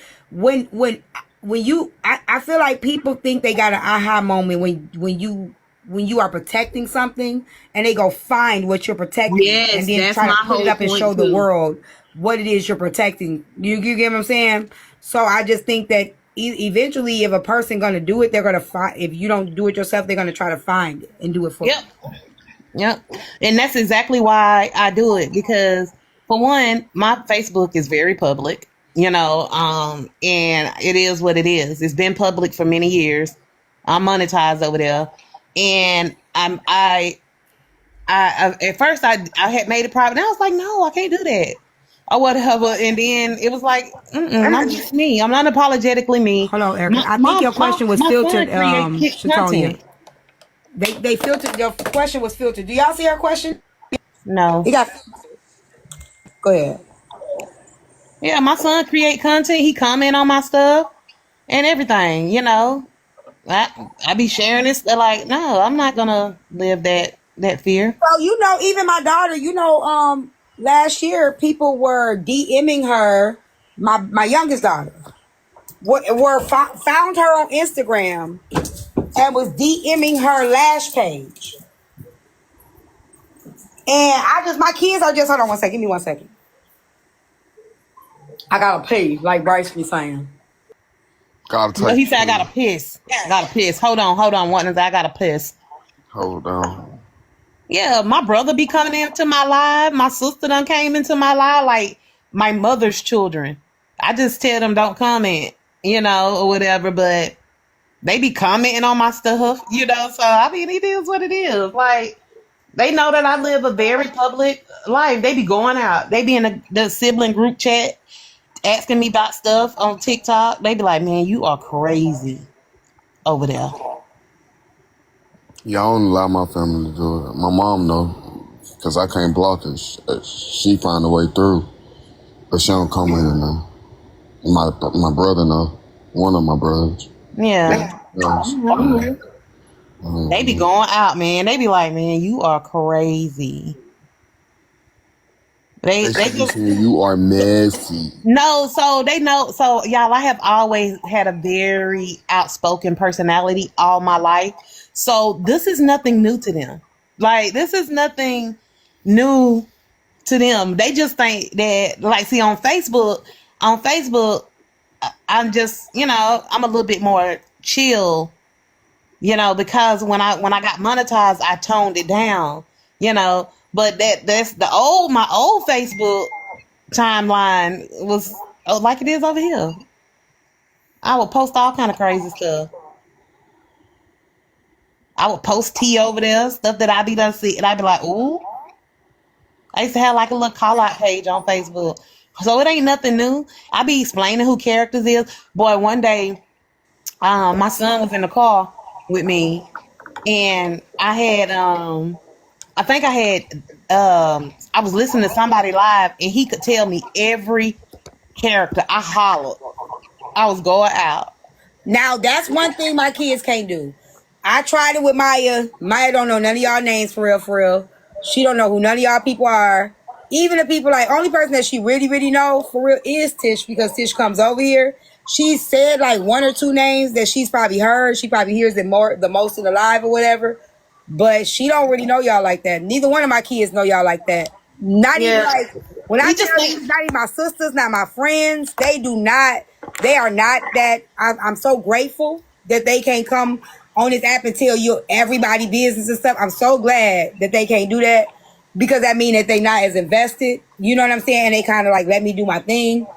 feel like people think they got an aha moment when you are protecting something and they go find what you're protecting and then try to put it up and show the world what it is you're protecting. You get what I'm saying? So I just think that eventually if a person gonna do it, they're gonna find. If you don't do it yourself, they're gonna try to find it and do it for you. Yep. And that's exactly why I do it, because for one, my Facebook is very public, and it is what it is. It's been public for many years. I'm monetized over there. And I at first I had made it private. And I was like, no, I can't do that or whatever. And then it was like, I'm just me. I'm not unapologetically me. Hold on, Erica. I think your question was filtered, Shatonia. They filtered. Your question was filtered. Do y'all see her question? No. Go ahead. Yeah, my son create content. He comment on my stuff and everything. You know, I be sharing this. They're like, no, I'm not gonna live that fear. So you know, even my daughter, you know, last year people were DMing her. My youngest daughter found her on Instagram and was DMing her Lash page. And my kids are just, hold on one second, give me 1 second. I gotta pee, like Bryce be saying. But he said, I gotta piss. Hold on. I gotta piss. Hold on. Yeah, my brother be coming into my live. My sister done came into my live, like my mother's children. I just tell them don't comment, you know, or whatever, but they be commenting on my stuff, you know, so I mean, it is what it is. Like, they know that I live a very public life. They be going out. They be in the sibling group chat asking me about stuff on TikTok. They be like, man, you are crazy over there. Yeah, I don't allow my family to do it. My mom know, because I can't block her. She find a way through, but she don't come in and know. My brother know. One of my brothers. Yeah. They be going out, man. They be like, man, you are crazy. They just, you are messy. No, so they know. So y'all, I have always had a very outspoken personality all my life. So this is nothing new to them. Like, this is nothing new to them. They just think that, like, see, on Facebook, I'm just, you know, I'm a little bit more chill, you know, because when I got monetized, I toned it down, you know. But that's my old Facebook timeline was like it is over here. I would post all kind of crazy stuff. I would post tea over there, stuff that I be done see, and I'd be like, ooh. I used to have like a little call out page on Facebook. So it ain't nothing new. I be explaining who characters is. Boy, one day, my son was in the car with me, and I had I was listening to somebody live, and he could tell me every character. I hollered. I was going out. Now, that's one thing my kids can't do. I tried it with Maya. Maya don't know none of y'all names for real. She don't know who none of y'all people are. Even the people, like, only person that she really, really know for real is Tish, because Tish comes over here. She said like one or two names that she's probably heard. She probably hears it the most in the live or whatever. But she don't really know y'all like that. Neither one of my kids know y'all like that. Not even like, when I tell you, not even my sisters, not my friends, they are not that. I'm so grateful that they can't come on this app and tell you everybody business and stuff. I'm so glad that they can't do that, because that means that they not as invested. You know what I'm saying? And they kind of like let me do my thing,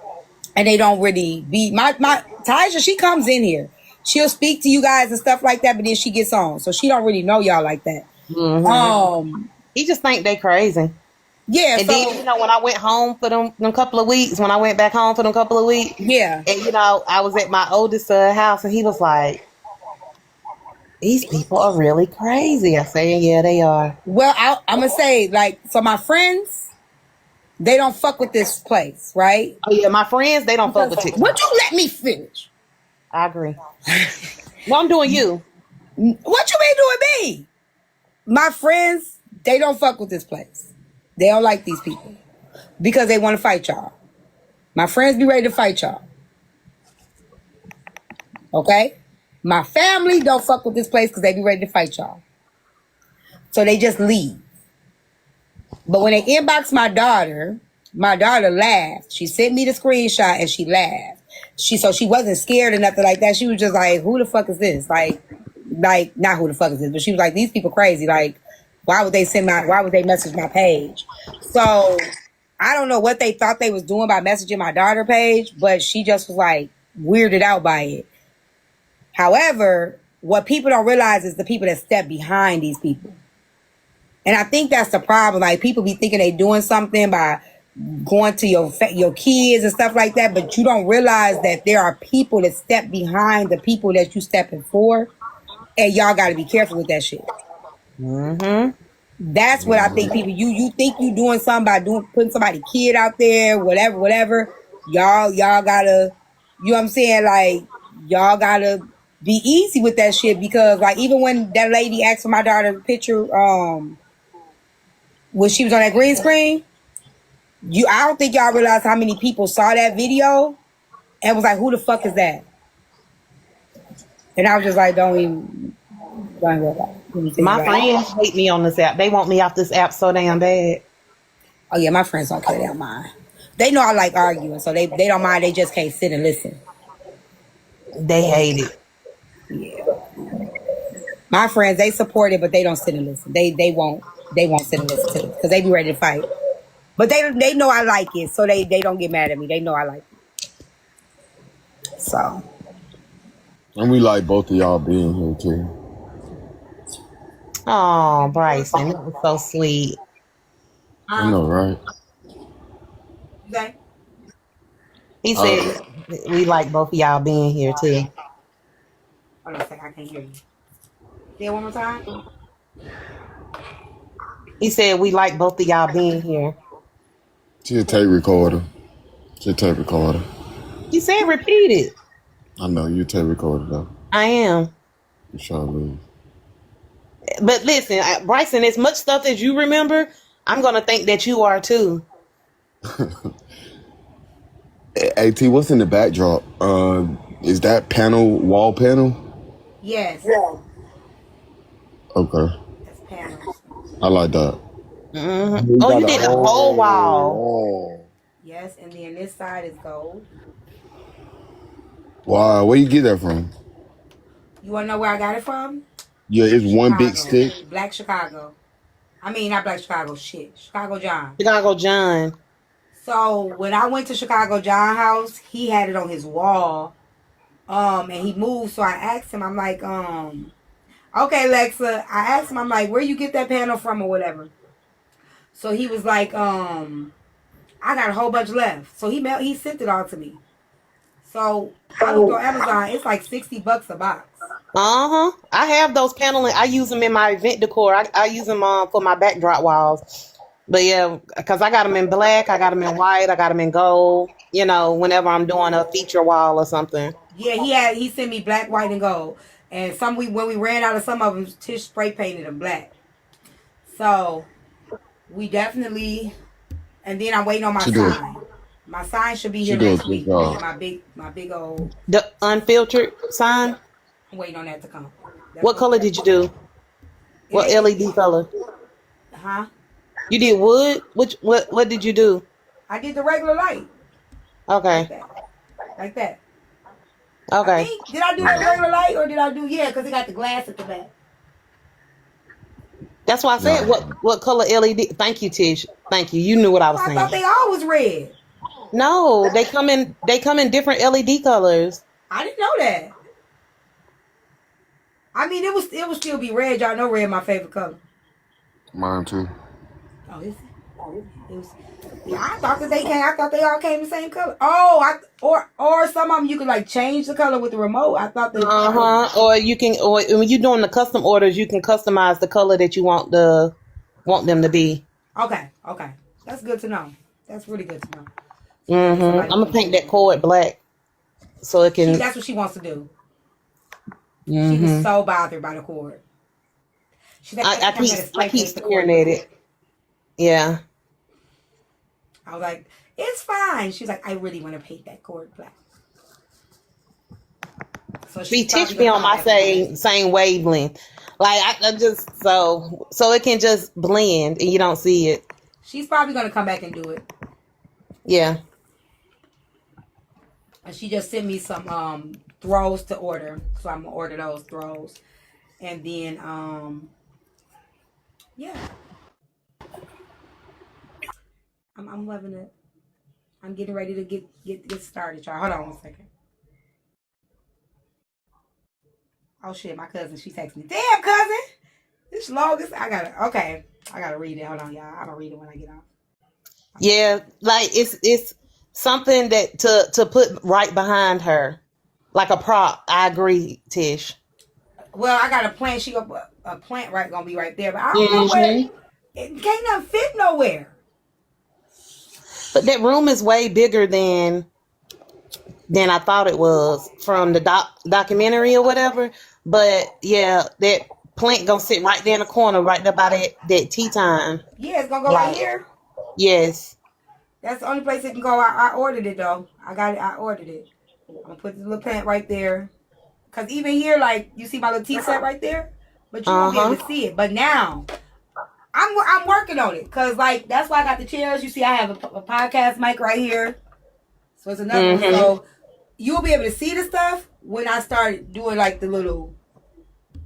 and they don't really be my Taisha. She comes in here, she'll speak to you guys and stuff like that, but then she gets on, so she don't really know y'all like that. Mm-hmm. He just think they crazy. Yeah. And then, you know, when I went home for them couple of weeks, when I went back home for them couple of weeks, yeah, and you know, I was at my oldest son's house, and he was like, these people are really crazy. I say, yeah, they are. Well, I'm going to say, like, so my friends, they don't fuck with this place, right? Oh, yeah, my friends, they don't fuck with TikTok. Would you let me finish? I agree. No, I'm doing you. What you mean doing me? My friends, they don't fuck with this place. They don't like these people because they want to fight y'all. My friends be ready to fight y'all. Okay? My family don't fuck with this place because they be ready to fight y'all. So they just leave. But when they inbox my daughter laughed. She sent me the screenshot and she laughed. So she wasn't scared or nothing like that. She was just like, who the fuck is this? Like not who the fuck is this, but she was like, these people crazy. Like, why would they message my page? So I don't know what they thought they was doing by messaging my daughter page, but she just was like weirded out by it. However, what people don't realize is the people that step behind these people. And I think that's the problem. Like, people be thinking they doing something by going to your kids and stuff like that, but you don't realize that there are people that step behind the people that you stepping for, and y'all got to be careful with that shit. Mm-hmm. That's what I think people, you think you doing something by putting somebody's kid out there, whatever. Y'all gotta, you know what I'm saying? Like, y'all gotta be easy with that shit, because like, even when that lady asked for my daughter's picture, when she was on that green screen, I don't think y'all realize how many people saw that video and was like, who the fuck is that? And I was just like, don't even worry about it. My friends hate me on this app. They want me off this app so damn bad. Oh yeah, my friends don't care. They don't mind. They know I like arguing, so they don't mind. They just can't sit and listen. They hate it. Yeah. My friends, they support it, but they don't sit and listen. They won't sit and listen to it because they be ready to fight. But they know I like it, so they don't get mad at me. They know I like it. So. And we like both of y'all being here too. Oh, Bryson, that was so sweet. I know, right? Okay. He said we like both of y'all being here too. Hold on a second, I can't hear you. Say it one more time. He said we like both of y'all being here. She a tape recorder. He said repeat it. I know, you a tape recorder though. I am. You sure is. But listen, Bryson, as much stuff as you remember, I'm going to think that you are too. AT, what's in the backdrop? Is that wall panel? Yes. Okay. That's panels. I like that. Mm-hmm. Oh, you did a whole wall. Yes, and then this side is gold. Wow, where you get that from? You want to know where I got it from? Yeah, it's Chicago. one big stick. Black Chicago. I mean, not Black Chicago, Chicago John. Chicago John. So when I went to Chicago John house, he had it on his wall. And he moved, so I asked him, I'm like, okay, Lexa. I asked him, I'm like, where you get that panel from or whatever. So he was like, I got a whole bunch left. So he sent it all to me. So I looked on Amazon, it's like $60 a box. Uh-huh. I have those paneling. I use them in my event decor. I use them for my backdrop walls. But yeah, because I got them in black, I got them in white, I got them in gold, you know, whenever I'm doing a feature wall or something. Yeah, he sent me black, white, and gold. And when we ran out of some of them, Tish spray painted them black. So we definitely, and then I'm waiting on my sign. My sign should be here next week. My big old. The unfiltered sign? I'm waiting on that to come. What color did you do? What LED color? Huh? You did wood? What did you do? I did the regular light. Okay. Like that. Okay. Did I do the regular light or did I do, because it got the glass at the back. That's why I said what color LED. Thank you, Tish. Thank you. You knew what I was saying. I thought they all was red. No, they come in different LED colors. I didn't know that. I mean, it would still be red. Y'all know red my favorite color. Mine too. Oh, it was. Yeah, I thought they all came the same color. Oh, or some of them you could like change the color with the remote. I thought that. Or when you're doing the custom orders, you can customize the color that you want them to be. Okay, that's good to know. That's really good to know. I'm gonna paint that cord black, so it can. That's what she wants to do. She was so bothered by the cord. I keep staring at it. Yeah. I was like, it's fine. She's like, I really want to paint that cord black. So she teach me on my same wavelength. Like I just so it can just blend and you don't see it. She's probably gonna come back and do it. Yeah. And she just sent me some throws to order. So I'm gonna order those throws. And then yeah. I'm loving it. I'm getting ready to get started, y'all. Hold on one second. Oh shit, my cousin, she texted me. Damn, cousin! This longest I gotta read it. Hold on, y'all. I'm gonna read it when I get off. Yeah, like it's something that to put right behind her. Like a prop. I agree, Tish. Well, I got a plant. A plant gonna be right there, but I don't know where. It can't nothing fit nowhere. But that room is way bigger than I thought it was from the documentary or whatever. But yeah, that plant gonna sit right there in the corner, right there by that tea time. Yeah, it's gonna go right here. Yes. That's the only place it can go. I ordered it though. I got it. I ordered it. I'm gonna put the little plant right there. Cause even here, like you see my little tea set right there, but you won't be able to see it. But now, I'm working on it. Cause like that's why I got the chairs. You see, I have a podcast mic right here. So it's another one. So you'll be able to see the stuff when I start doing like the little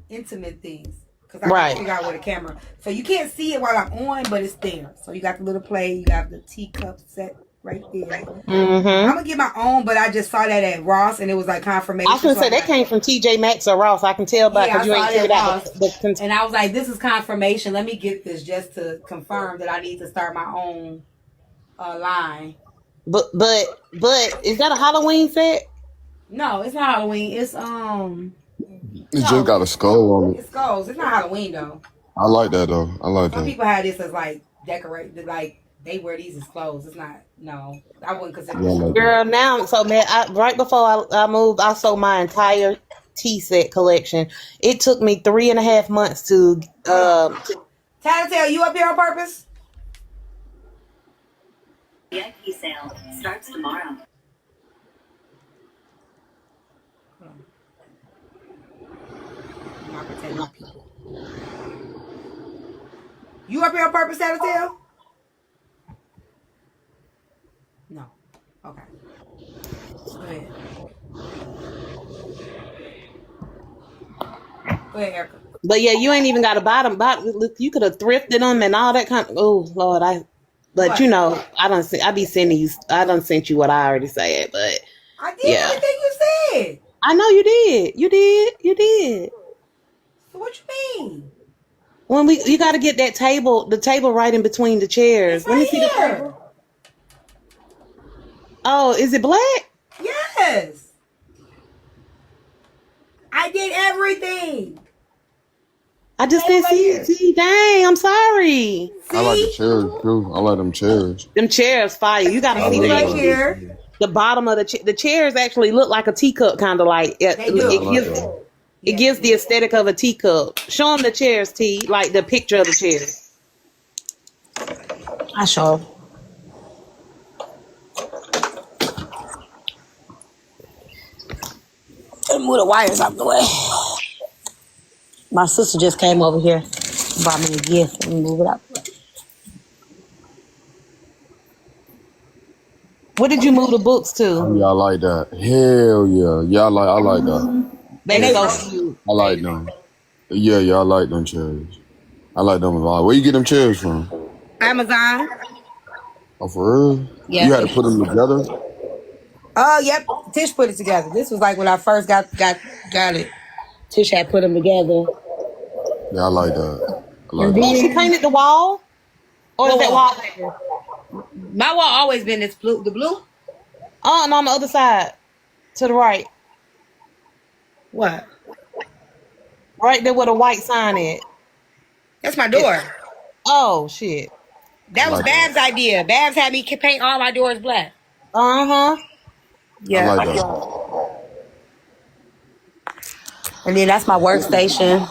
intimate things. Because I can figure out with a camera. So you can't see it while I'm on, but it's there. So you got the little play, you got the teacup set right there. I'm going to get my own, but I just saw that at Ross and it was like confirmation. I was going to say, that came from TJ Maxx or Ross. I can tell by because you ain't figured out. And I was like, this is confirmation. Let me get this just to confirm that I need to start my own line. But is that a Halloween set? No, it's not Halloween. It's It just got a skull on it. It's skulls. It's not Halloween though. I like that though. I like Some that. people have this as like decorated, like they wear these as clothes. It's not. No, I wouldn't consider it. Girl, now so man, right before I moved, I sold my entire tea set collection. It took me 3.5 months to. Tattletale, you up here on purpose? VIP sale starts tomorrow. You up here on purpose, Tattletale? No. Okay. Go ahead. Go ahead, Erica. But yeah, you ain't even got a bottom. You could have thrifted them and all that kind of. Oh Lord, But what? You know, I be sending you. I done sent you what I already said, but I did everything you said. I know you did. You did. So what you mean? When you got to get that table, the table right in between the chairs. Let me see the table. Oh, is it black? Yes. I did everything. I just didn't see it. See, dang, I'm sorry. I like the chairs too. I like them chairs. Them chairs fire. You gotta see right here. The bottom of the chairs actually look like a teacup, kind of like it gives the aesthetic of a teacup. Show them the chairs, T, like the picture of the chairs. I show. Move the wires out the way. My sister just came over here, brought me a gift. Let me move it up. What did you move the books to? Oh, yeah, I like that. Hell yeah. Yeah, I like that. They go cute. I like them. Yeah, I like them chairs. I like them a lot. Where you get them chairs from? Amazon. Oh, for real? Yeah. You had to put them together? Oh, yep. Tish put it together. This was like when I first got it. Tish had put them together. Yeah, I like that. She painted the wall? Or is that wallpaper? My wall always been this blue. The blue? And on the other side. To the right. What? Right there with a white sign at. That's my door. Oh, shit. That was Babs' idea. Babs had me paint all my doors black. Uh-huh. Yeah. I like that. And then that's my workstation.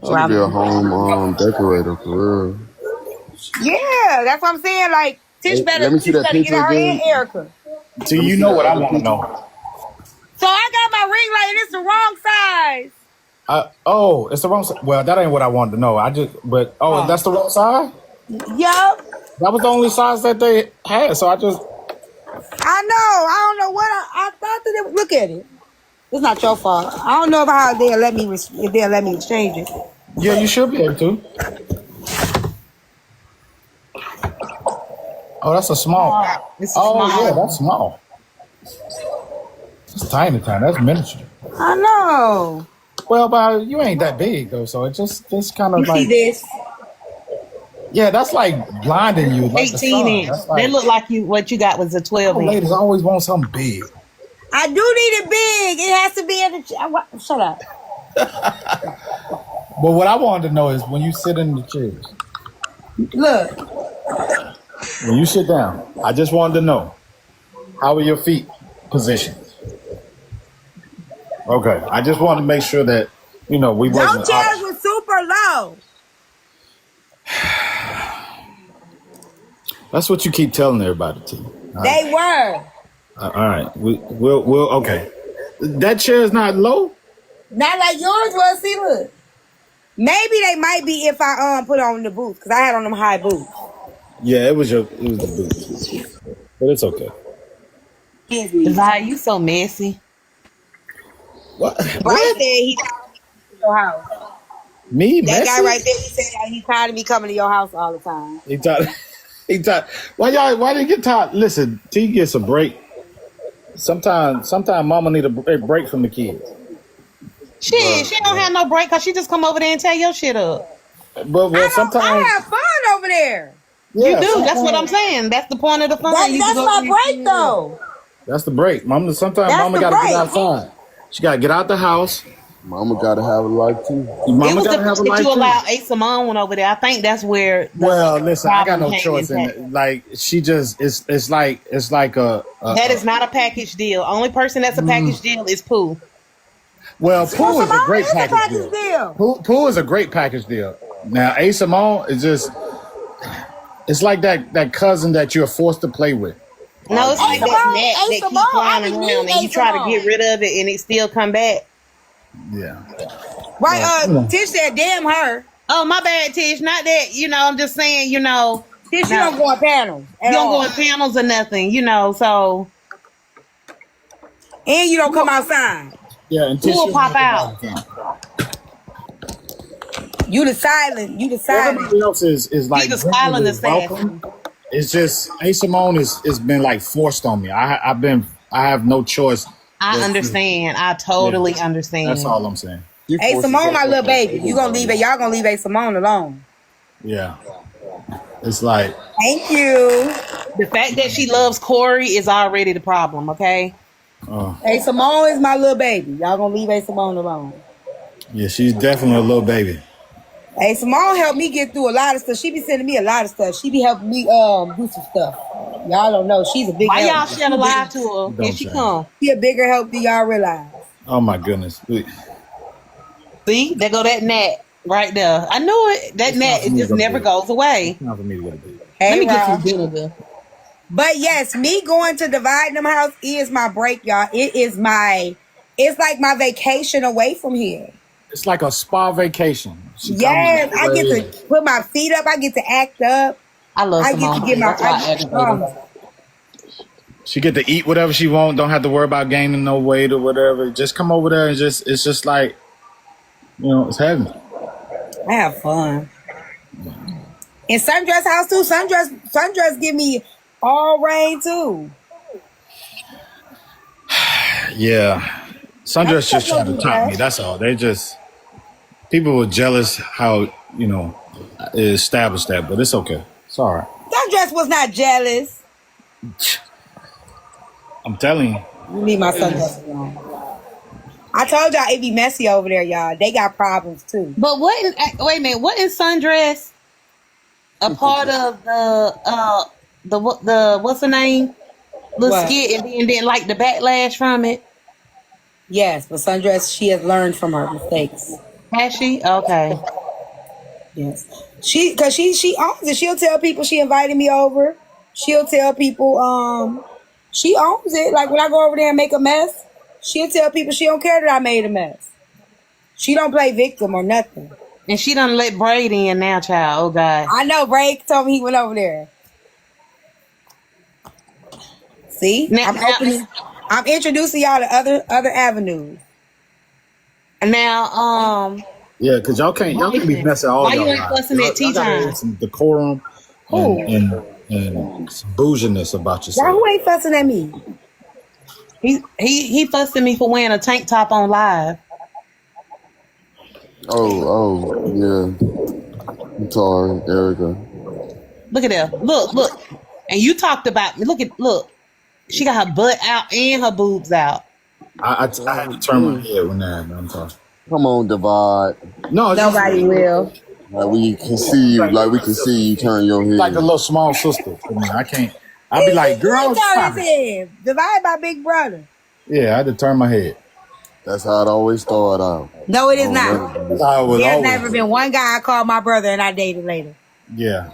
Should be a home decorator for real. Yeah, that's what I'm saying. Like, Tish better, let me see that get picture her again. in, Erica. Do you know what I want to know? So I got my ring light and it's the wrong size. It's the wrong side. Well, that ain't what I wanted to know. That's the wrong side? Yup. That was the only size that they had, so I know. I don't know what I thought that it, look at it. It's not your fault. I don't know about how they'll let me exchange it. Yeah, you should be able to. Oh, that's a small. Yeah, that's small. It's tiny. That's miniature. I know. Well, but you ain't that big though, so it just kind of you like. See this? Yeah, that's like blinding you. Like 18 inch. They look like what you got was a 12 inch. Ladies always want something big. I do need it big. It has to be in the. Shut up. But what I wanted to know is when you sit in the chairs, Look, When you sit down, I just wanted to know, how are your feet positioned? Okay, I just wanted to make sure that, we your wasn't. chairs were super low. That's what you keep telling everybody, T. They were. All right, we'll okay. That chair is not low. Not like yours was. See, look. Maybe they might be if I put on the boots because I had on them high boots. Yeah, it was the boots, but it's okay. Divide, you so messy. What? Right there, he called me to your house. Me, That guy messy? right there, he said he's tired of me coming to your house all the time. He thought. Why did you get tired? Listen, T gets a break. Sometimes mama need a break from the kids. Shit, she don't have no break because she just come over there and tear your shit up. But sometimes I have fun over there. Yeah, you do. That's sometimes- what I'm saying. That's the point of the fun. That's You can go my over there break and- though. That's the break. Sometimes That's mama the got to break. get outside. She got to get out the house. Mama gotta have a life too. It Mama was got the to have a fact that life you too. allowed A. Simone over there. I think that's where. Well, listen, I got problem no came choice in in. it. Like she just, it's like That is not a package deal. Only person that's a package deal is Pooh. Well, Pooh is a great It's a package deal. Pooh is a great package deal. Now, A. Simone is just, it's like that cousin that you're forced to play with. No, it's like that Simone, net A. that keep Simone, flying I be around needing and you A. try to Simone. get rid of it and it still come back. Yeah. Right, Tish said, damn her. Oh, my bad, Tish. Not that, I'm just saying, Tish, you don't go on panels. You don't go on panels or nothing, so. And you don't come outside. Yeah, and Who will pop out? You the silent. Everybody else is like You the silent welcome. It's just A. Simone is been like forced on me. I have no choice. I understand. I totally understand. That's all I'm saying. A. Simone, my little baby. You gonna leave it? Y'all gonna leave A. Simone alone? Yeah. It's like Thank you. The fact that she loves Corey is already the problem, okay? A. Simone is my little baby. Y'all gonna leave A. Simone alone? yeah, she's definitely a little baby. A. Simone helped me get through a lot of stuff. She be sending me a lot of stuff. She be helping me do some stuff. Y'all don't know. She's a big Why help. y'all shed a lie to her? Don't Here she say. come. She a bigger help than y'all realize. Oh my goodness. See, there go that gnat right there. I knew it. That gnat, it just never goes away. Not for me to go to bed. Hey, Let me get Rob. some vinegar. But yes, me going to Divide Them House is my break, y'all. It's like my vacation away from here. It's like a spa vacation. She Yes, comes I get away. to put my feet up. I get to act up. I love I get Simone. to get my. That's why I aggravated. She get to eat whatever she want. Don't have to worry about gaining no weight or whatever. Just come over there and it's just like, it's heaven. I have fun. In Sundress House too. Sundress give me all rain too. Yeah. Sundress just trying to top me. That's all. People were jealous how, it established that, but it's okay. It's all right. Sundress was not jealous. I'm telling you. You leave my sundress alone. I told y'all it be messy over there, y'all. They got problems too. But wait a minute, what is Sundress a part of the what's her name? The What? skit and then like the backlash from it? Yes, but Sundress, she has learned from her mistakes. Has she? Okay. Yes. She owns it. She'll tell people she invited me over. She'll tell people she owns it. Like when I go over there and make a mess, she'll tell people she don't care that I made a mess. She don't play victim or nothing. And she done let Braid in now, child. Oh God. I know Braid told me he went over there. See? Now- I'm introducing y'all to other avenues. Now, Yeah, because y'all can't be messing all Why you y'all ain't lives. fussing at tea Y'all gotta time? have some decorum and some bouginess about Y'all yourself. who ain't fussing at me? he fussed at me for wearing a tank top on live. Oh, yeah. I'm sorry, Erica. Look at that. Look. And you talked about me. Look. She got her butt out and her boobs out. I had to turn my head when that happened. I'm sorry. Come on, Divide. No, it's Nobody will. Like we can see you, like we can see you turn your Like a head. little small sister to me. I can't. I'd be He like, girl, turn stop his it. head. Divided by big brother. Yeah, I had to turn my head. That's how it always started out. No, it is Oh, not. That's how it was There's always. never been one guy I called my brother and I dated later. Yeah.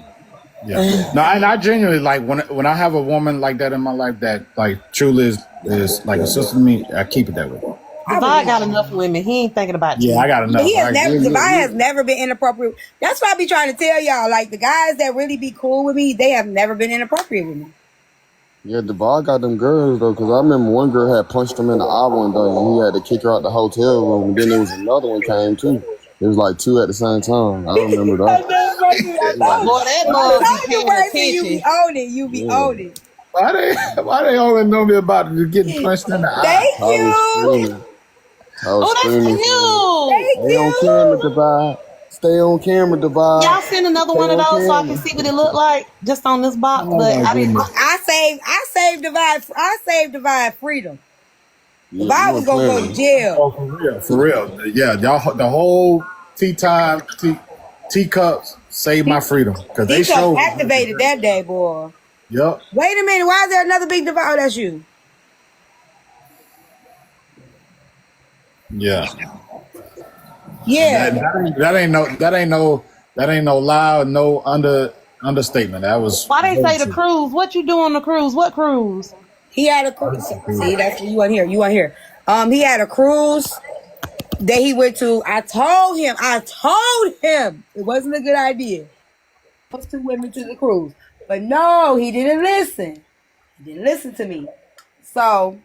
Yeah. No, and I genuinely like when I have a woman like that in my life that like truly is like a sister to me, I keep it that way. Divide got enough women. He ain't thinking about you. Yeah, I got enough. He has never, Yeah. Divide has never been inappropriate. That's what I be trying to tell y'all. Like the guys that really be cool with me, they have never been inappropriate with me. Yeah, Devon got them girls though, because I remember one girl had punched him in the eye one day, and he had to kick her out the hotel room. And then there was another one came too. It was like two at the same time. I remember that. Boy, that mug be paying attention. You be on it. You be on it. Why they always know me about it getting punched in the eye? Thank I was you. screaming. I was Oh, that's screaming. cute. Stay on camera, Divide. Stay on camera, Divide. Y'all send another one of those so I can see what it look like just on this box. Oh, But my I didn't. goodness. I saved Divide freedom. Yeah, If I you was were gonna go playing. to jail, Oh, for real. Yeah, y'all, the whole teacups saved my freedom because they he got showed. activated that day, boy. Yep. Wait a minute, why is there another big Divide? Oh, that's you. Yeah. Yeah. That ain't no lie or no understatement. That was. Why they say the cruise? What you do on the cruise? What cruise? He had a cruise. See, that's what you want here. You want here. He had a cruise that he went to. I told him it wasn't a good idea. Those two women to the cruise. But no, he didn't listen. He didn't listen to me. So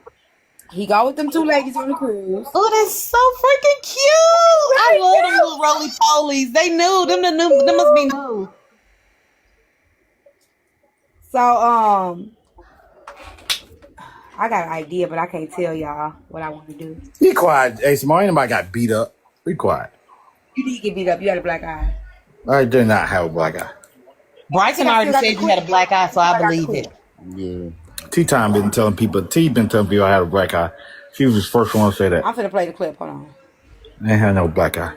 he got with them two ladies on the cruise. Oh, that's so freaking cute. I love them little roly polies. They knew them. Them must be new. So I got an idea, but I can't tell y'all what I want to do. Be quiet, Ace. Anybody got beat up? Be quiet. You did get beat up. You had a black eye. I did not have a black eye. Bryson already said you had a black eye, so I believe it. Yeah. T-Time been telling people. T been telling people I had a black eye. She was the first one to say that. I'm finna play the clip. Hold on. I ain't had no black eye.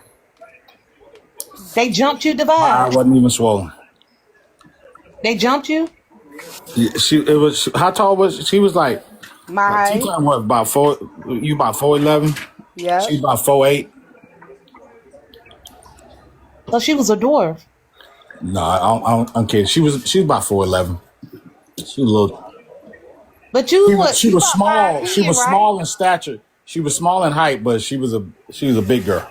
They jumped you, My Divide. eye wasn't even swollen. They jumped you. Yeah, how tall was she? Was like My height. T-Time what, about 4? You about 4'11"? Yeah. She about 4'8". So she was a dwarf. No, I'm kidding. She was about 4'11". She was a little. But you She was small. She was right? small in stature. She was small in height, but she was a big girl.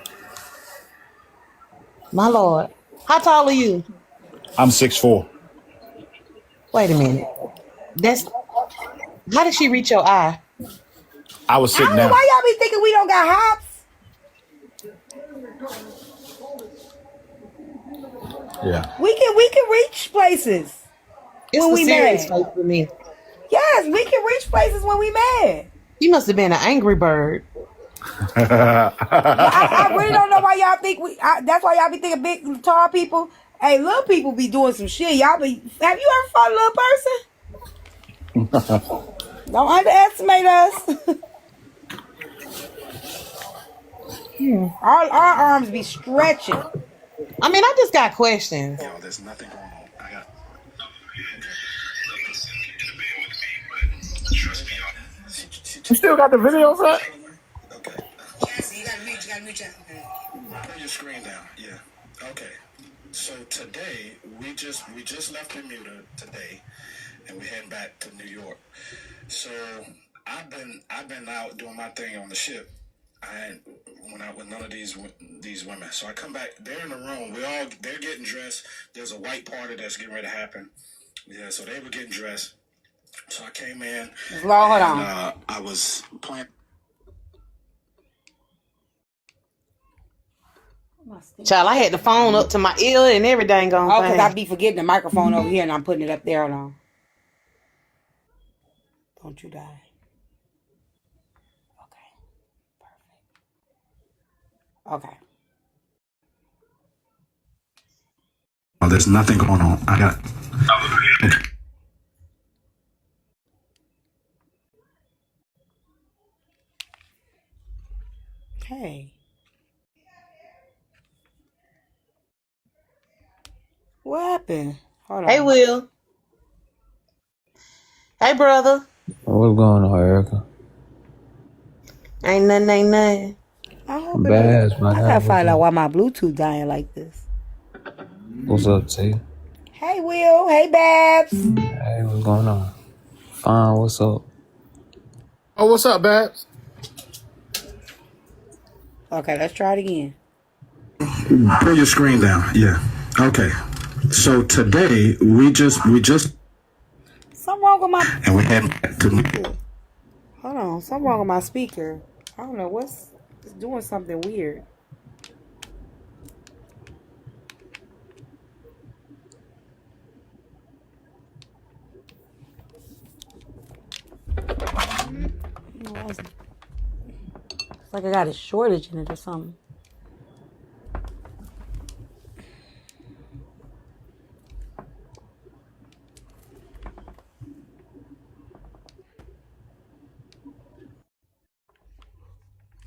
My Lord. How tall are you? I'm 6'4". Wait a minute. How did she reach your eye? I was I sitting don't know down. why y'all be thinking we don't got hops. Yeah. We can reach places It's when the we serious mad. face for me. Yes, we can reach places when we mad. You must have been an angry bird. I really don't know why y'all think that's why y'all be thinking big, tall people. Hey, little people be doing some shit. Have you ever fought a little person? Don't underestimate us. Our arms be stretching. I mean, I just got questions. Yo, there's nothing going on. I got. You still got the video for that? Okay. Yes, you gotta mute your. Okay. Turn your screen down. Yeah. Okay. So today we just left Bermuda today, and we're heading back to New York. So I've been out doing my thing on the ship. I ain't went out with none of these women. So I come back. They're in the room. They're getting dressed. There's a white party that's getting ready to happen. Yeah. So they were getting dressed. So I came in. Hold on. I was playing. Child, I had the phone up to my ear and everything going. Oh, because I be forgetting the microphone over here and I'm putting it up there. Hold on. Don't you die. Okay. Perfect. Okay. Oh, there's nothing going on. I got. Hey. What happened? Hold Hey, on. Will. Hey, brother. What's going on, Erica? Ain't nothing. I hope it Bass, don't. my I guy. gotta find out why my Bluetooth dying like this. What's up, T? Hey, Will. Hey, Babs. Hey, what's going on? Fine, what's up? Oh, what's up, Babs? Okay, let's try it again. Pull your screen down. Yeah. Okay. So today we just Something wrong with my. and we had to Hold on. Something wrong with my speaker. I don't know what's. It's doing something weird. It's like I got a shortage in it or something.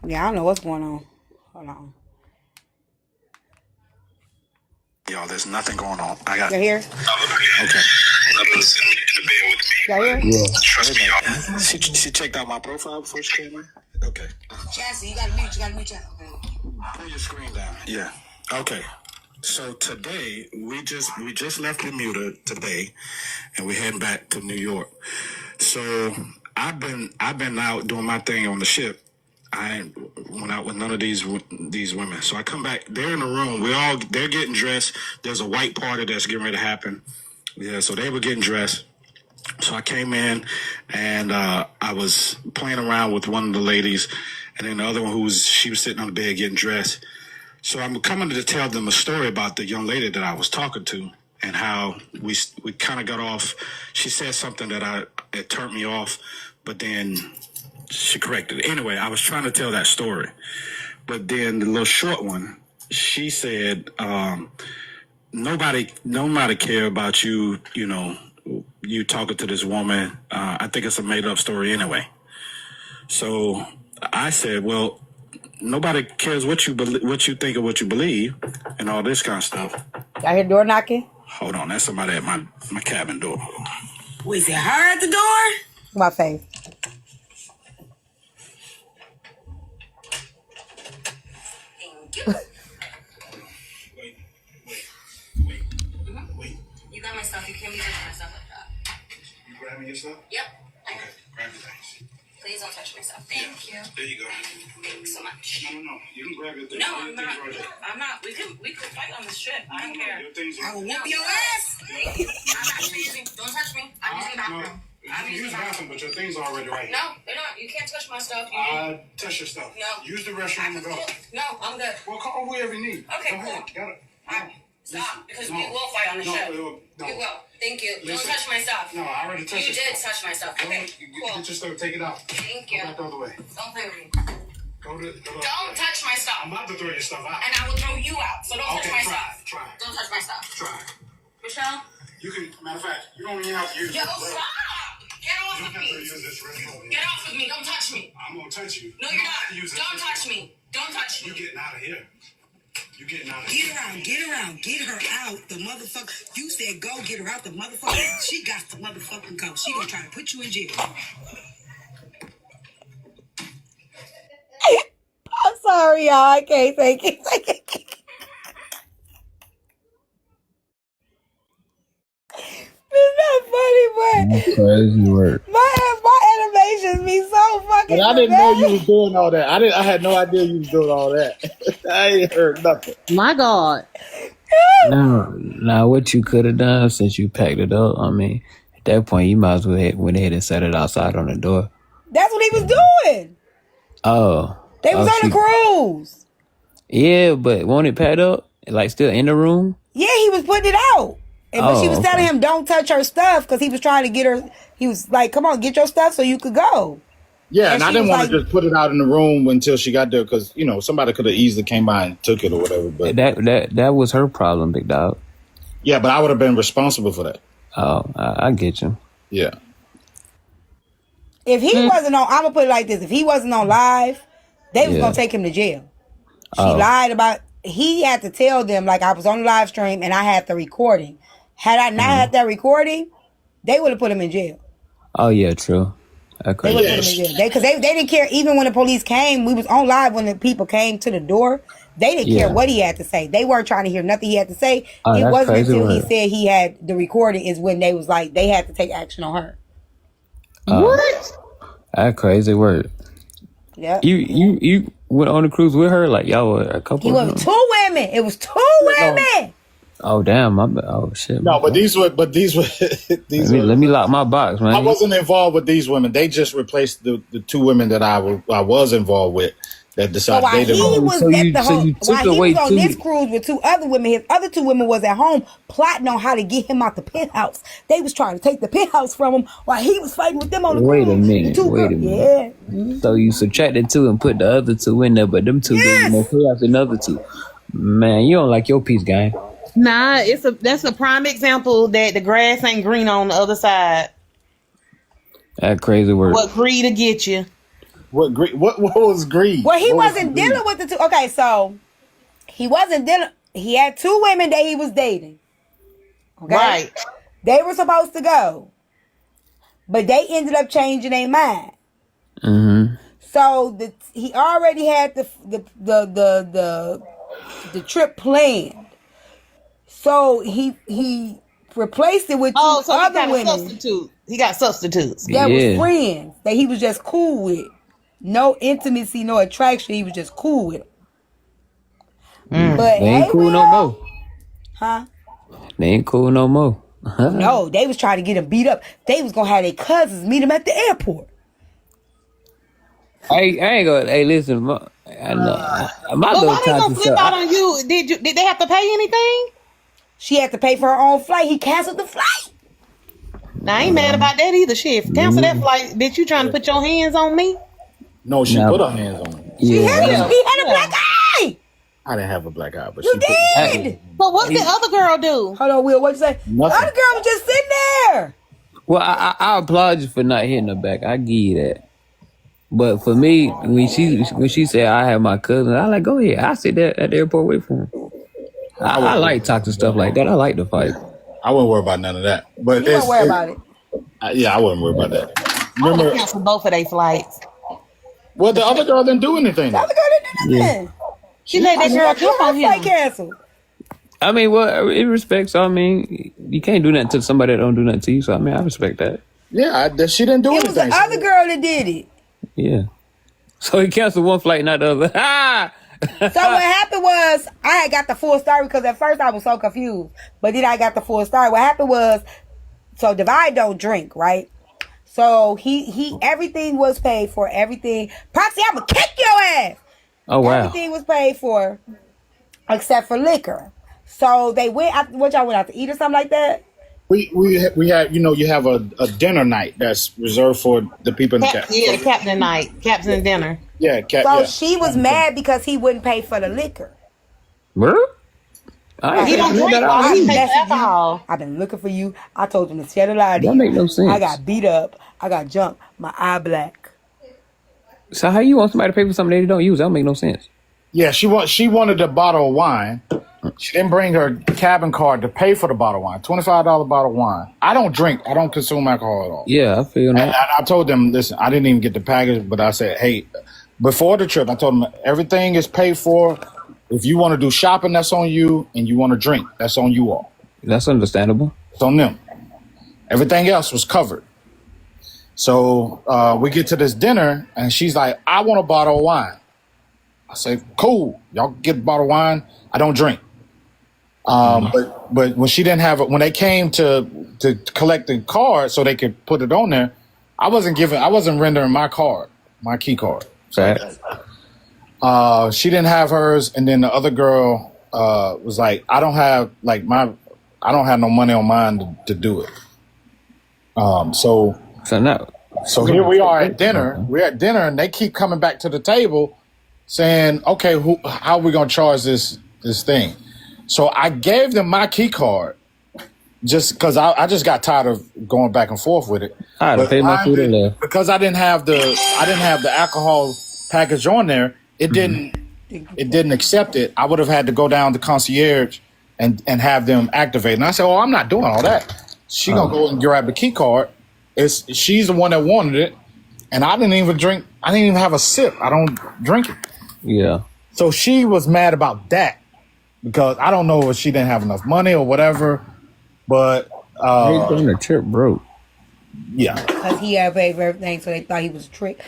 Yeah, I don't know what's going on. Hold on. y'all. There's nothing going on. I got. You here? Okay. Y'all here? Yeah. Trust me, y'all. She checked out my profile before she came in. Okay. Chassie, you gotta mute. Okay. Pull your screen down. Yeah. Okay. So today we just left Bermuda today, and we're heading back to New York. So I've been out doing my thing on the ship. I ain't went out with none of these women. So I come back. They're in the room. They're getting dressed. There's a white party that's getting ready to happen. Yeah. So they were getting dressed. So I came in and I was playing around with one of the ladies, and then the other one she was sitting on the bed getting dressed. So I'm coming to tell them a story about the young lady that I was talking to and how we kind of got off. She said something that it turned me off, but then she corrected it. Anyway, I was trying to tell that story, but then the little short one, she said, nobody care about you, you talking to this woman. I think it's a made up story anyway. So I said, well, nobody cares what you think or what you believe and all this kind of stuff. Y'all hear door knocking? Hold on, that's somebody at my cabin door. Was it her at the door? My face. You got my stuff. You can't be touching my stuff like that. You grabbing your stuff? Yep. Okay, grab your things. Please don't touch my stuff. Thank you. There you go. Thanks so much. No. You can grab your things. No, I'm not. I'm not. We could fight on this trip. I don't care. Your things I will whoop your ass. I'm actually using. Don't touch me. I'm using the bathroom. I'm Use using the bathroom, but your things are already right here. No, they're not. You can't touch my stuff. Touch your stuff. No. Use the restroom and go. No, I'm good. Well, call whoever you need. Okay, go ahead. cool. Got it. Alright. Stop, because No. we will fight on the ship. No. We will. Thank you. Listen. Don't touch my stuff. No, I already touched You your did stuff. touch my stuff. Go Okay, ahead. cool. Get your stuff. Take it out. Thank you. Go back the other way. Don't play with me. Go Don't touch my stuff. I'm about to throw your stuff out. And I will throw you out. So don't touch my stuff. Try. Don't touch my stuff. Try. Michelle? You can. Matter of fact, you don't even have to use Yo, this. stop! Get off You of don't have to me. use this restroom. Get off of me. Don't touch me. I'm gonna touch you. No, You you're don't have to not. use this Don't restroom. touch me. Don't touch me. You getting out of here. You getting out of Get here. her out. Get her out. The motherfucker. You said go get her out. The motherfucker. She got to motherfucking go. She gonna try to put you in jail. I'm sorry, y'all. I can't take it. It's not funny, but Crazy work. my animations be so fucking. But I didn't know you dramatic. was doing all that. I had no idea you was doing all that. I ain't heard nothing. My God. Now, what you could have done since you packed it up, I mean, at that point, you might as well went ahead and set it outside on the door. That's what he was doing. Oh. They was on the cruise. Yeah, but won't it packed up? Like, still in the room? Yeah, he was putting it out. But she was telling him, don't touch her stuff, because he was trying to get her. He was like, come on, get your stuff so you could go. Yeah, and I she didn't was want to just put it out in the room until she got there because, somebody could have easily came by and took it or whatever. But That was her problem, big dog. yeah, but I would have been responsible for that. Oh, I get you. Yeah. If he wasn't on, I'm going to put it like this. If he wasn't on live, they was Yeah. going to take him to jail. She Oh. lied about he had to tell them, like, I was on the live stream and I had the recording. Had I not had that recording, they would have put him in jail. Oh yeah, true. Okay. They would have put him in jail. Because they didn't care. Even when the police came, we was on live when the people came to the door. They didn't care what he had to say. They weren't trying to hear nothing he had to say. Oh, It that's wasn't crazy until he work. said he had the recording is when they was like, they had to take action on her. What? That crazy word. Yeah. You went on the cruise with her? Like y'all were a couple? He went with 2 women. It was 2 women. Oh damn! Oh shit. No, but these were these Let me lock my box, man. I wasn't involved with these women. They just replaced the 2 women that I was involved with that So decided while they he didn't. was So at you- the so home, you took while he away was on 2 this cruise with 2 other women, his other 2 women was at home plotting on how to get him out the penthouse. They was trying to take the penthouse from him while he was fighting with them on the Wait cruise. a minute. The 2 Wait a girls. minute. Yeah. So you subtracted 2 and put the other 2 in there, but them 2 didn't more chaos than the other 2. Man, you don't like your piece, gang. Nah, that's a prime example that the grass ain't green on the other side. That crazy word. What greed to get you? What was greed? Well, he What was wasn't greed? dealing with the 2. Okay, so he wasn't dealing. He had 2 women that he was dating. Okay? Right. They were supposed to go, but they ended up changing their mind. Mm-hmm. So he already had the trip planned. So he replaced it with 2 Oh, so he other got a women substitute. He got substitutes. that was friends that he was just cool with. No intimacy, no attraction. He was just cool with them. But They ain't hey, cool no Will, more. huh? They ain't cool no more. No, they was trying to get him beat up. They was gonna have their cousins meet him at the airport. I ain't gonna. Hey, listen, my But little why they gonna toxic flip self. out on you? Did they have to pay anything? She had to pay for her own flight. He canceled the flight. Nah, I ain't mad about that either. Shit, cancel that flight, bitch. You trying to put your hands on me? No, she Nah. put her hands on him. He Yeah. had a black eye. I didn't have a black eye, but You she put did. But what did the other girl do? Hold on, Will. What'd you say? The Nothing. other girl was just sitting there. Well, I applaud you for not hitting her back. I give you that. But for me, when she said I have my cousin, I like go ahead. I sit there at the airport wait for him. I like talking stuff like that. I like to fight. I wouldn't worry about none of that. But You don't worry about it. Yeah, I wouldn't worry about that. I would Remember, cancel both of their flights. well, the other girl didn't do anything. The other girl didn't do nothing. She let that girl Her come on flight him. canceled. I mean, well, in respect, so I mean, you can't do nothing to somebody that don't do nothing to you. So I mean, I respect that. Yeah, she didn't do It was anything. the other girl that did it. Yeah. So he canceled one flight, not the other. So what happened was I had got the full story because at first I was so confused, but then I got the full story. What happened was, so Divide don't drink, right? So he everything was paid for. Everything. Proxy, I'm gonna kick your ass. Oh wow. Everything was paid for except for liquor. So they went out. What y'all went out to eat or something like that? We had you have a dinner night that's reserved for the people in the cabin. Yeah, the captain night, captain dinner. Yeah, So she was mad because he wouldn't pay for the liquor. Bro? He don't drink while I he takes messaged you. alcohol. I've been looking for you. I told him to shed a lie to That you. make no sense. I got beat up. I got jumped. My eye black. So how you want somebody to pay for something they don't use? That don't make no sense. Yeah, she wanted a bottle of wine. She didn't bring her cabin card to pay for the bottle of wine. $25 bottle of wine. I don't drink. I don't consume alcohol at all. Yeah, I feel And that. I told them, listen, I didn't even get the package, but I said, hey, before the trip, I told them everything is paid for. If you want to do shopping, that's on you, and you want to drink, that's on you all. That's understandable. It's on them. Everything else was covered. So we get to this dinner, and she's like, I want a bottle of wine. I say, cool, y'all get a bottle of wine. I don't drink. But when she didn't have it, when they came to collect the card so they could put it on there, I wasn't rendering my card, my key card. Right. She didn't have hers, and then the other girl was like, I don't have no money on mine to do it. So here we are at dinner. We're at dinner, and they keep coming back to the table, saying, "Okay, how are we gonna charge this thing?" So I gave them my key card, just because I just got tired of going back and forth with it. I had to pay my food and left. Because I didn't have the alcohol package on there. It didn't it didn't accept it, I would have had to go down to concierge and have them activate. And I said, "Oh, I'm not doing all that." She gonna go and grab the key card. She's the one that wanted it, and I didn't even drink. I didn't even have a sip. I don't drink it. Yeah. So she was mad about that because I don't know if she didn't have enough money or whatever, but on the trip broke. Yeah. Because he had paid for everything, so they thought he was a trick.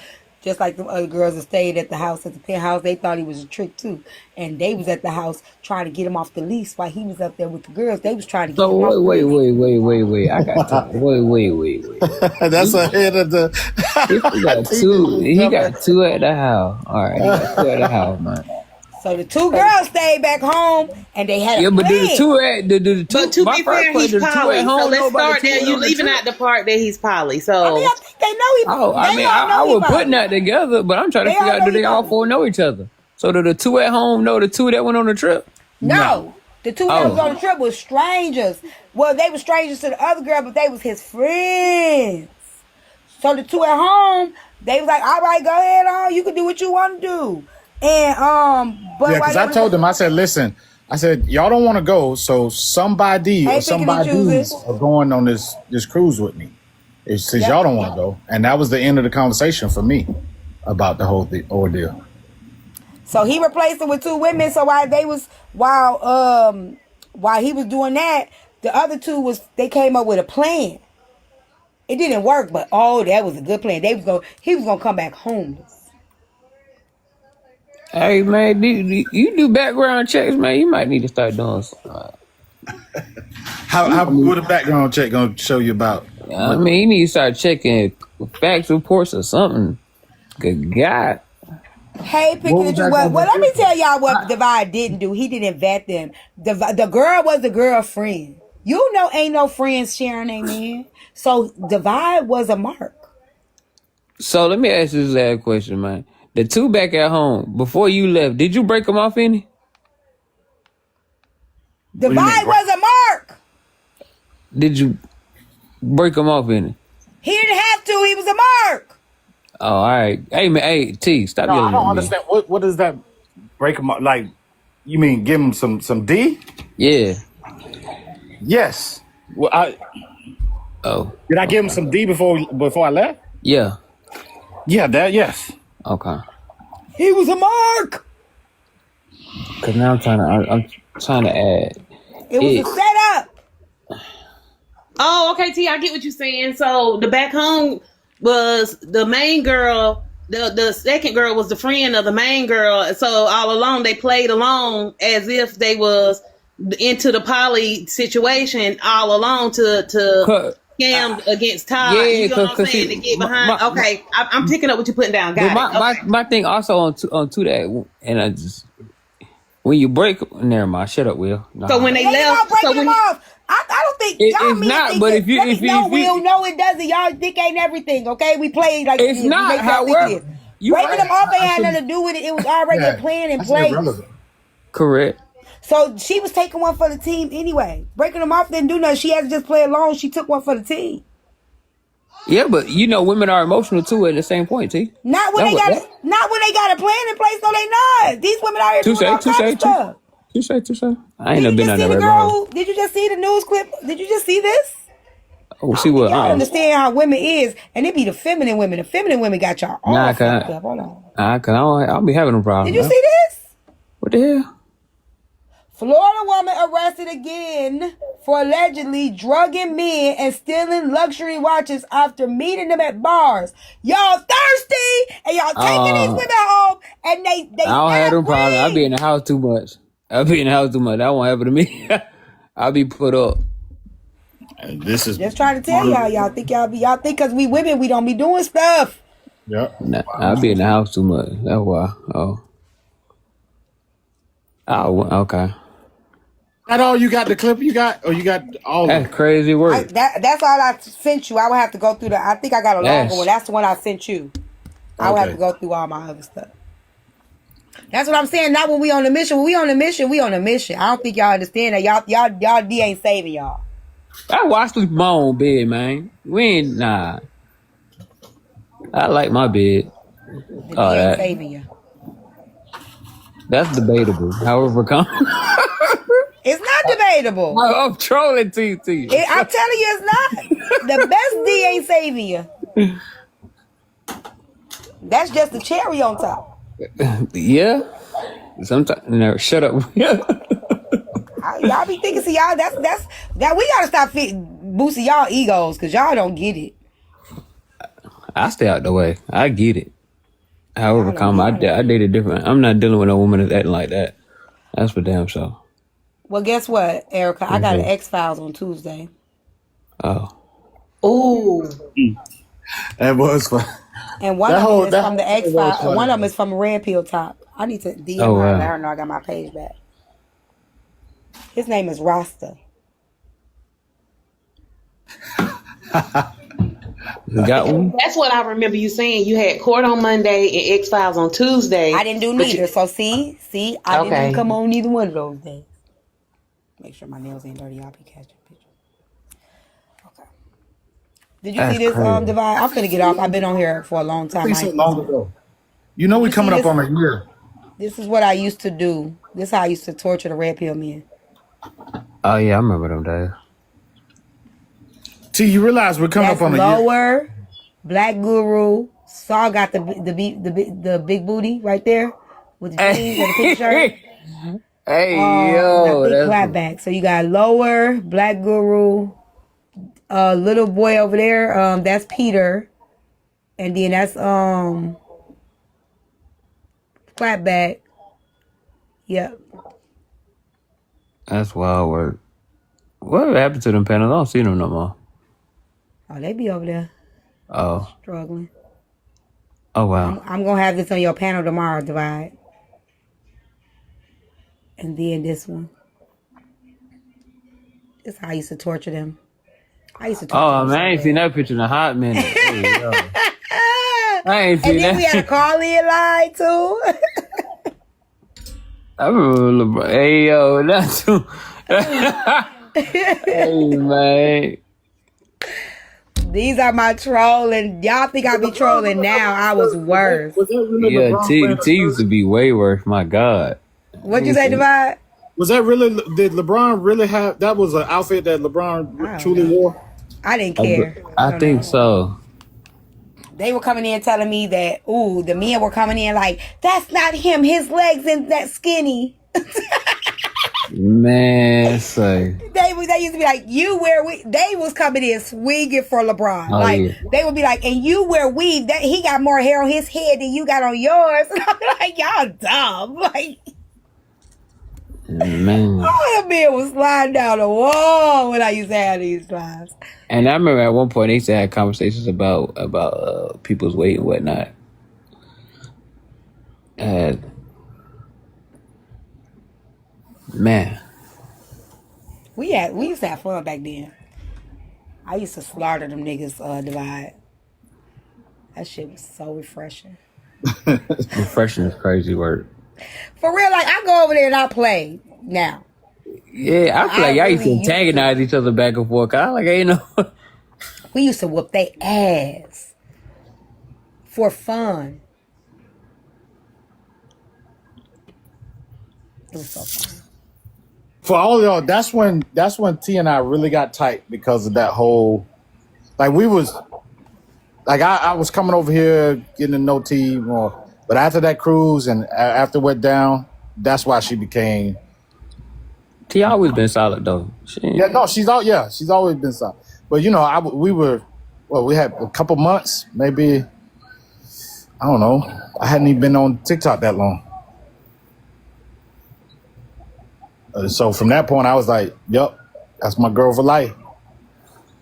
Just like the other girls that stayed at the house, at the penthouse, they thought he was a trick too. And they was at the house trying to get him off the lease while he was up there with the girls. They was trying to get him off the wait. I got wait. That's ahead of the. He got two at the house. All right, he got two at the house, man. So the two girls stayed back home, and they had a but plan. the two at the But to be fair, he's poly. So let's start there. You leaving out the part that he's poly. So I mean, I think they know he. I was putting that together, but I'm trying to figure out, do they all four know each other? So do the two at home know the two that went on the trip? No. The two that was on the trip was strangers. Well, they were strangers to the other girl, but they was his friends. So the two at home, they was like, all right, go ahead on. You can do what you want to do. And but yeah, because I told them, I said, listen, I said, y'all don't want to go, so somebody or somebody's are going on this cruise with me. It says y'all don't want to go, and that was the end of the conversation for me about the whole ordeal. So he replaced it with two women. So while he was doing that, the other two they came up with a plan. It didn't work, but that was a good plan. He was gonna come back homeless. Hey man, you do background checks, man. You might need to start doing something. What a background check gonna show you about? I mean, you need to start checking facts reports or something. Good God. Hey, well, let me tell y'all what Divide didn't do. He didn't vet them. The girl was the girlfriend. You know, ain't no friends sharing a man. So Divide was a mark. So let me ask you this last question, man. The two back at home, before you left, did you break them off any? Divide was a mark. Did you break them off any? He didn't have to. He was a mark. Oh, all right. Hey, man. Hey, T, stop yelling at me. I don't understand. What does that break them up? Like, you mean give them some D? Yeah. Yes. Well, did I give him some D before I left? Yeah. Yeah, yes. Okay. He was a mark. Cause now I'm trying to add. It was a setup. Oh, okay, T, I get what you're saying. So the back home was the main girl. The second girl was the friend of the main girl. So all along they played along as if they was into the poly situation all along to scam against Todd. Yeah, you know what I'm saying? To get behind. I'm picking up what you're putting down. My thing also on to that, and I just when you break, never mind. Shut up, Will. Nah. So when they left, breaking them off. I don't think y'all it's not. But if you Will, no, it doesn't. Y'all think ain't everything. Okay, we played like it's not. However, breaking them off ain't had nothing to do with it. It was already a plan in place. Correct. So she was taking one for the team anyway. Breaking them off didn't do nothing. She had to just play along. She took one for the team. Yeah, but you know, women are emotional too at the same point, T. Not when they got a plan in place. No, they not. These women are here doing all kinds of stuff. Touche. I ain't never been on that rabbit. Did you just see the news clip? Did you just see this? Oh, see what? I understand how women is, and it be the feminine women. The feminine women got y'all all fucked up. Hold on. I'll be having a problem. Did you see this? What the hell? Florida woman arrested again for allegedly drugging men and stealing luxury watches after meeting them at bars. Y'all thirsty and y'all taking these women home, and they I don't have them problems. I be in the house too much. That won't happen to me. I'll be put up. And this is just trying to tell y'all. Y'all think because we women we don't be doing stuff. Yeah. Nah, I'll be in the house too much. That's why. Okay. That all you got the clip you got? Or you got all That's crazy work. That's all I sent you. I would have to go through I think I got a longer one. That's the one I sent you. I would have to go through all my other stuff. That's what I'm saying. Not when we on the mission. When we on the mission, we on a mission. I don't think y'all understand that. Y'all D ain't saving y'all. I watch my own bed, man. We ain't nah. I like my bed. The D ain't saving you. That's debatable. However, come. It's not debatable. I'm trolling TT. I'm telling you, it's not. The best D ain't saving you. That's just the cherry on top. Yeah. Sometimes, no, shut up. Y'all be thinking, see, y'all, that we gotta stop boosting y'all egos, because y'all don't get it. I stay out the way. I get it. However, come, I dated different. I'm not dealing with a woman that's acting like that. That's for damn sure. Well, guess what, Erica? I got an X-Files on Tuesday. Oh. Ooh. That was fun. And one of them is from the X-Files. And one of them is from Red Pill Top. I need to DM her and let her know I got my page back. His name is Rasta. You got one? That's what I remember you saying. You had court on Monday and X-Files on Tuesday. I didn't do neither. So see, I didn't even come on neither one of those days. Make sure my nails ain't dirty. I'll be catching pictures. Okay. Did you see this Divide? I'm finna get off. I've been on here for a long time. So long ago. You know we coming up on a year. This is what I used to do. This is how I used to torture the Red Pill men. Oh yeah, I remember them days. T, you realize we're coming up on a year. Lower, Black Guru. Saul got the big booty right there with the jeans and the pink shirt. Hey yo, big clapback. So you got Lower, Black Guru, little boy over there. That's Peter, and then that's clapback. Yep. That's wild work. What happened to them panels? I don't see them no more. Oh, they be over there. Oh. Struggling. Oh wow. I'm gonna have this on your panel tomorrow, Divide. And then this one. This is how I used to torture them. I used to torture them. Oh man, I ain't seen that picture in a hot minute. Hey, yo. I ain't seen and then that. we had a call-in line too. I remember LeBron. Hey yo, that's too. Hey man. These are my trolling. Y'all think I be trolling now? I was worse. Yeah, T used to be way worse. My God. What'd you say, Divide? Was that really? Did LeBron really have? That was an outfit that LeBron truly wore. I didn't care. I think so. They were coming in telling me that, the men were coming in like, that's not him. His legs ain't that skinny. Man, say. They used to be like, they was coming in swinging for LeBron. They would be like, and you wear weave. That he got more hair on his head than you got on yours. And I'm like, y'all dumb. Like, man. that man was sliding down the wall when I used to have these lives. And I remember at one point they used to have conversations about people's weight and whatnot. Man. We used to have fun back then. I used to slaughter them niggas, Divide. That shit was so refreshing. Refreshing is crazy word. For real, like, I go over there and I play now. Yeah, I feel like y'all used to antagonize each other back and forth. I like, ain't no. We used to whoop their ass for fun. It was so fun. For all y'all, that's when T and I really got tight because of that whole, like we was, like I was coming over here getting to know T more, but after that cruise and after it went down, that's why she became. T always been solid though. She's always been solid. But we had a couple months, maybe, I don't know. I hadn't even been on TikTok that long. So from that point, I was like, "Yup, that's my girl for life."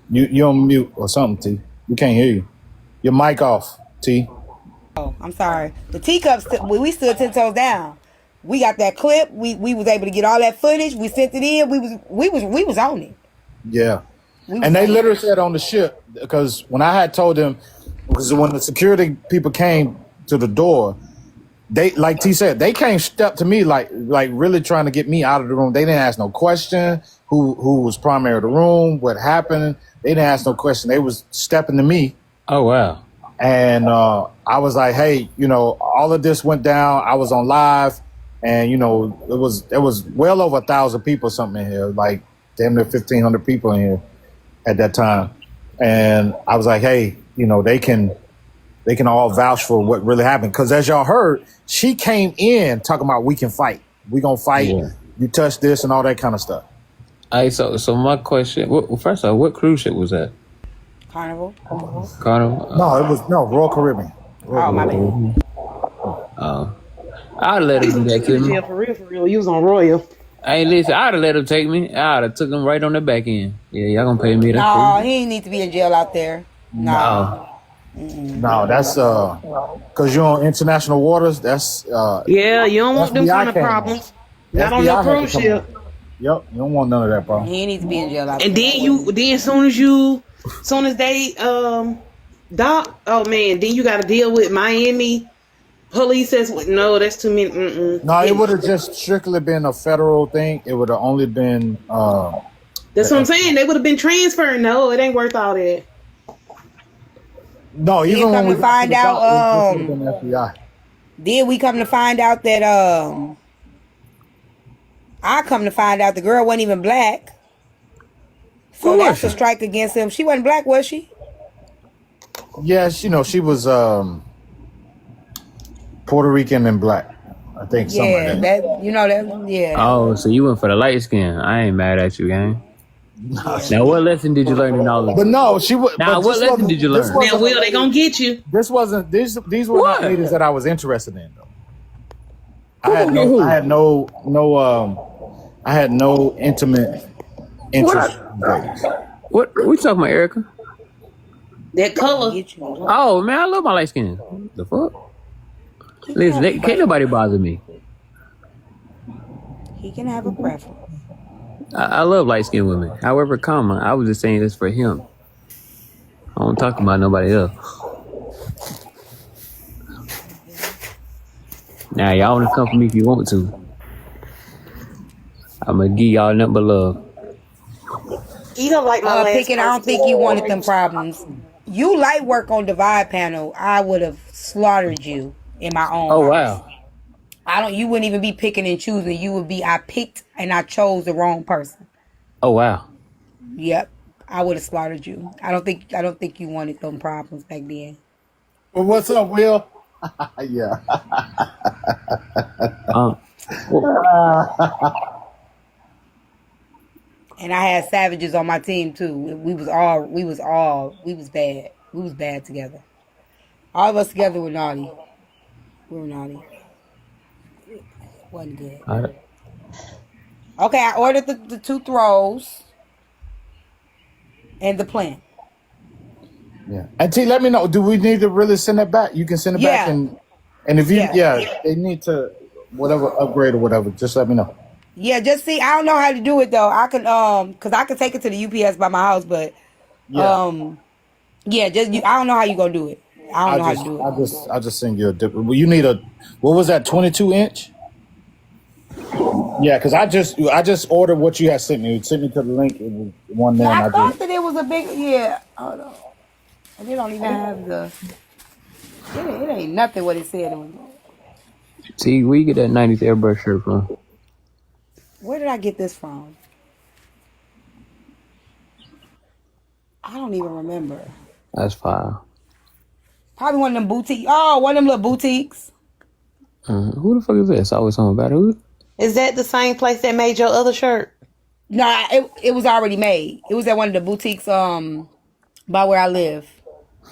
You on mute or something, T? We can't hear you. Your mic off, T. Oh, I'm sorry. The teacups, we stood 10 toes down. We got that clip. We was able to get all that footage. We sent it in. We was on it. Yeah, and they literally said on the ship, because when I had told them, because when the security people came to the door, they, like T said, they came step to me like really trying to get me out of the room. They didn't ask no question who was primary of the room, what happened. They didn't ask no question. They was stepping to me. Oh wow. And I was like, hey, all of this went down. I was on live, and there was well over 1,000 people or something in here, like damn near 1,500 people in here at that time. And I was like, hey, they can all vouch for what really happened. Because as y'all heard, she came in talking about we can fight. We gonna fight. Yeah. You touch this and all that kind of stuff. Hey, so my question, first off, what cruise ship was that? Carnival. No, it was Royal Caribbean. Oh, my bad. I'd let him do that to me. Yeah, for real. You was on Royal. Hey, listen, I'd have let him take me. I'd have took him right on the back end. Yeah, y'all gonna pay me that. No, he ain't need to be in jail out there. No. No, that's because you're on international waters. That's yeah, you don't want them kind of came. problems. Not on FBI your had to cruise come ship. on. Yep, you don't want none of that, bro. He needs to be in jail out And there. then soon as they dock, oh man, then you got to deal with Miami police. Says no, that's too many. No, it would have just strictly been a federal thing. It would have only been. That's what I'm saying. They would have been transferred. No, it ain't worth all that. No, even when we find out, it been FBI. Then we come to find out that I come to find out the girl wasn't even black. So that's a strike against him. She wasn't black, was she? Yes, she was Puerto Rican and black. I think something like that. Yeah. Oh, so you went for the light skin. I ain't mad at you, gang. Now, what lesson did you learn in all of But no, she was. Now, what lesson did you learn? Now, Will, they gonna get you. These were not ladies that I was interested in, though. I had no intimate interest in ladies. What we talking about, Erica? That color. Oh man, I love my light skin. The fuck? Listen, can't nobody bother me. He can have a preference. I love light skinned women. However, I was just saying this for him. I don't talk about nobody else. Now y'all wanna come for me if you want to. I'm gonna give y'all nothing but love. You don't like my Picking, I don't think you wanted them problems. You light work on Divide Panel, I would have slaughtered you in my own Oh house. wow. You wouldn't even be picking and choosing. You would be, I picked and I chose the wrong person. Oh wow. Yep. I would have slaughtered you. I don't think you wanted them problems back then. Well, what's up, Will? Yeah. And I had savages on my team too. We was bad. We was bad together. All of us together were naughty. We were naughty. Wasn't good. All right. Okay, I ordered the 2 throws and the plant. Yeah. And T, let me know. Do we need to really send it back? You can send it back, and if you they need to upgrade or whatever. Just let me know. Yeah, just see. I don't know how to do it though. I can because I can take it to the UPS by my house, but I don't know how you gonna do it. I don't know how to do it. I'll just send you a different. Well, you need what was that? 22-inch. Yeah, because I just ordered what you had sent me. You sent me to the link. It was one there. I thought that it was a big Hold on. And they don't even have the. It ain't nothing what it said it was. See, where you get that 90s airbrush shirt from? Where did I get this from? I don't even remember. That's fire. Probably one of them boutiques. Oh, one of them little boutiques. Who the fuck is this? Always talking about who? Is that the same place that made your other shirt? Nah, it was already made. It was at one of the boutiques by where I live.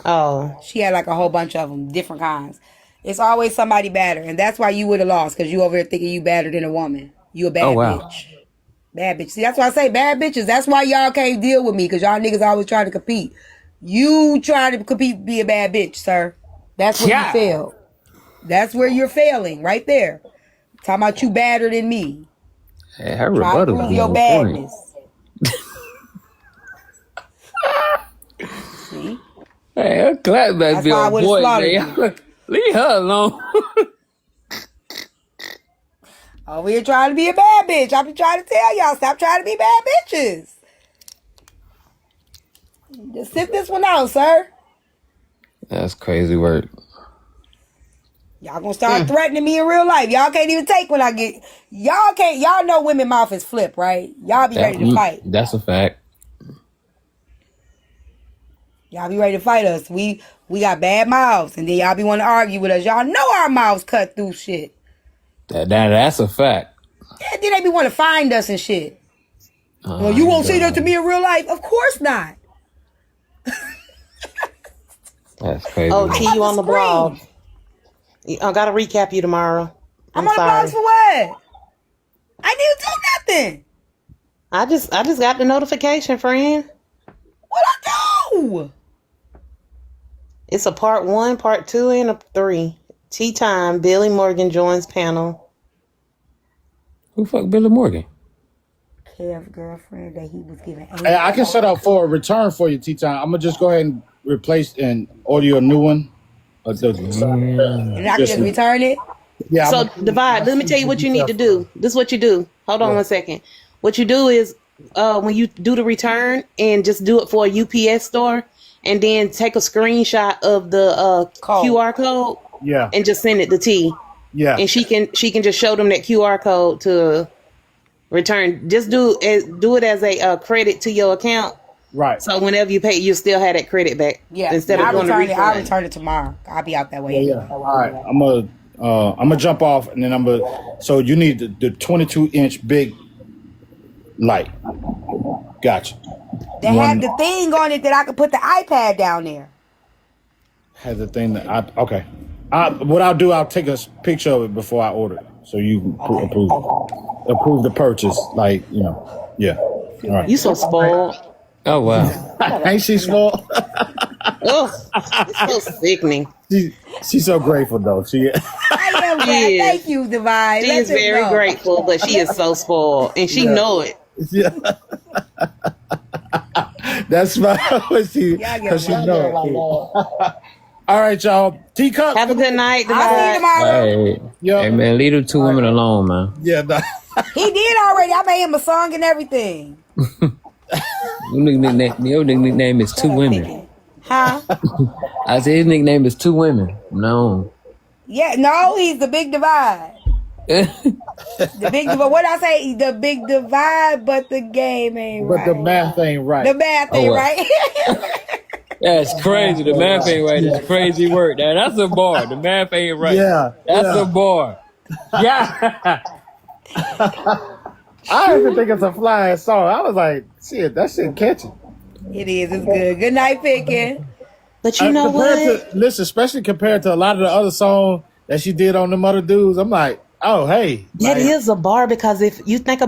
Oh. She had like a whole bunch of them, different kinds. It's always somebody badder, and that's why you would have lost, because you over here thinking you badder than a woman. You a bad bitch. Bad bitch. See, that's why I say bad bitches. That's why y'all can't deal with me, because y'all niggas always trying to compete. You try to compete, be a bad bitch, sir. That's where you failed. That's where you're failing, right there. Talking about you badder than me. Hey, her Try to rebuttal prove is your on badness. See? Hey, her clapback That's be why I on would've point, slaughtered man. you. Leave her alone. Over here trying to be a bad bitch. I be trying to tell y'all, stop trying to be bad bitches. Just sit this one out, sir. That's crazy work. Y'all gonna start threatening me in real life. Y'all can't even take when I get. Y'all can't. Y'all know women mouth is flip, right? Y'all be ready to fight. That's a fact. Y'all be ready to fight us. We got bad mouths, and then y'all be want to argue with us. Y'all know our mouths cut through shit. That's a fact. Yeah, then they be want to find us and shit. Well, you won't say that to me in real life. Of course not. That's crazy. Oh, T, you on the blog. I gotta recap you tomorrow. I'm on the blog for what? I didn't do nothing. I just got the notification, friend. What I do? It's a part 1, part 2, and a 3. Tea time. Billy Morgan joins panel. Who fuck Billy Morgan? Kev's girlfriend that he was giving. Hey, I can set up for a return for you, T-Time. I'm gonna just go ahead and replace and order you a new one. And I can just return it? Yeah. So, Divide, let me tell you what you need to do. This is what you do. Hold on 1 second. What you do is, when you do the return, and just do it for a UPS store, and then take a screenshot of the QR code. Yeah. And just send it to T. Yeah. And she can just show them that QR code to return. Just do it as a credit to your account. Right. So whenever you pay, you still have that credit back. Yeah. Instead of going to refund. I'll return it tomorrow. I'll be out that way. Yeah. All right. I'm gonna jump off, and then so you need the 22-inch big light. Gotcha. They have the thing on it that I could put the iPad down there. Has the thing that okay. What I'll do, I'll take a picture of it before I order it, so you can approve the purchase. Like, yeah. All right. You so spoiled. Oh wow. Ain't she spoiled? Oh, it's so sickening. She's so grateful though. I am glad. Thank you, Divine. She is very grateful, but she is so spoiled, and she know it. Yeah. That's why she know it. All right, y'all. Teacup. Have a good night. I'll see you tomorrow. Hey man, leave the 2 women alone, man. Yeah. He did already. I made him a song and everything. Your nickname is 2 women. Huh? I said his nickname is 2 women. No. Yeah, no, he's the Big Divide. The Big Divide. What I say? The Big Divide, but the game ain't right. But the math ain't right. The math ain't right. That's crazy. The math ain't right. It's crazy work. That's a bar. The math ain't right. Yeah. That's a bar. Yeah. I even think it's a flying song. I was like, shit, that shit catchy. It is. It's good. Good night, Picking. But you know what? Listen, especially compared to a lot of the other songs that she did on them other dudes, I'm like, oh, hey. That is a bar, because if you think about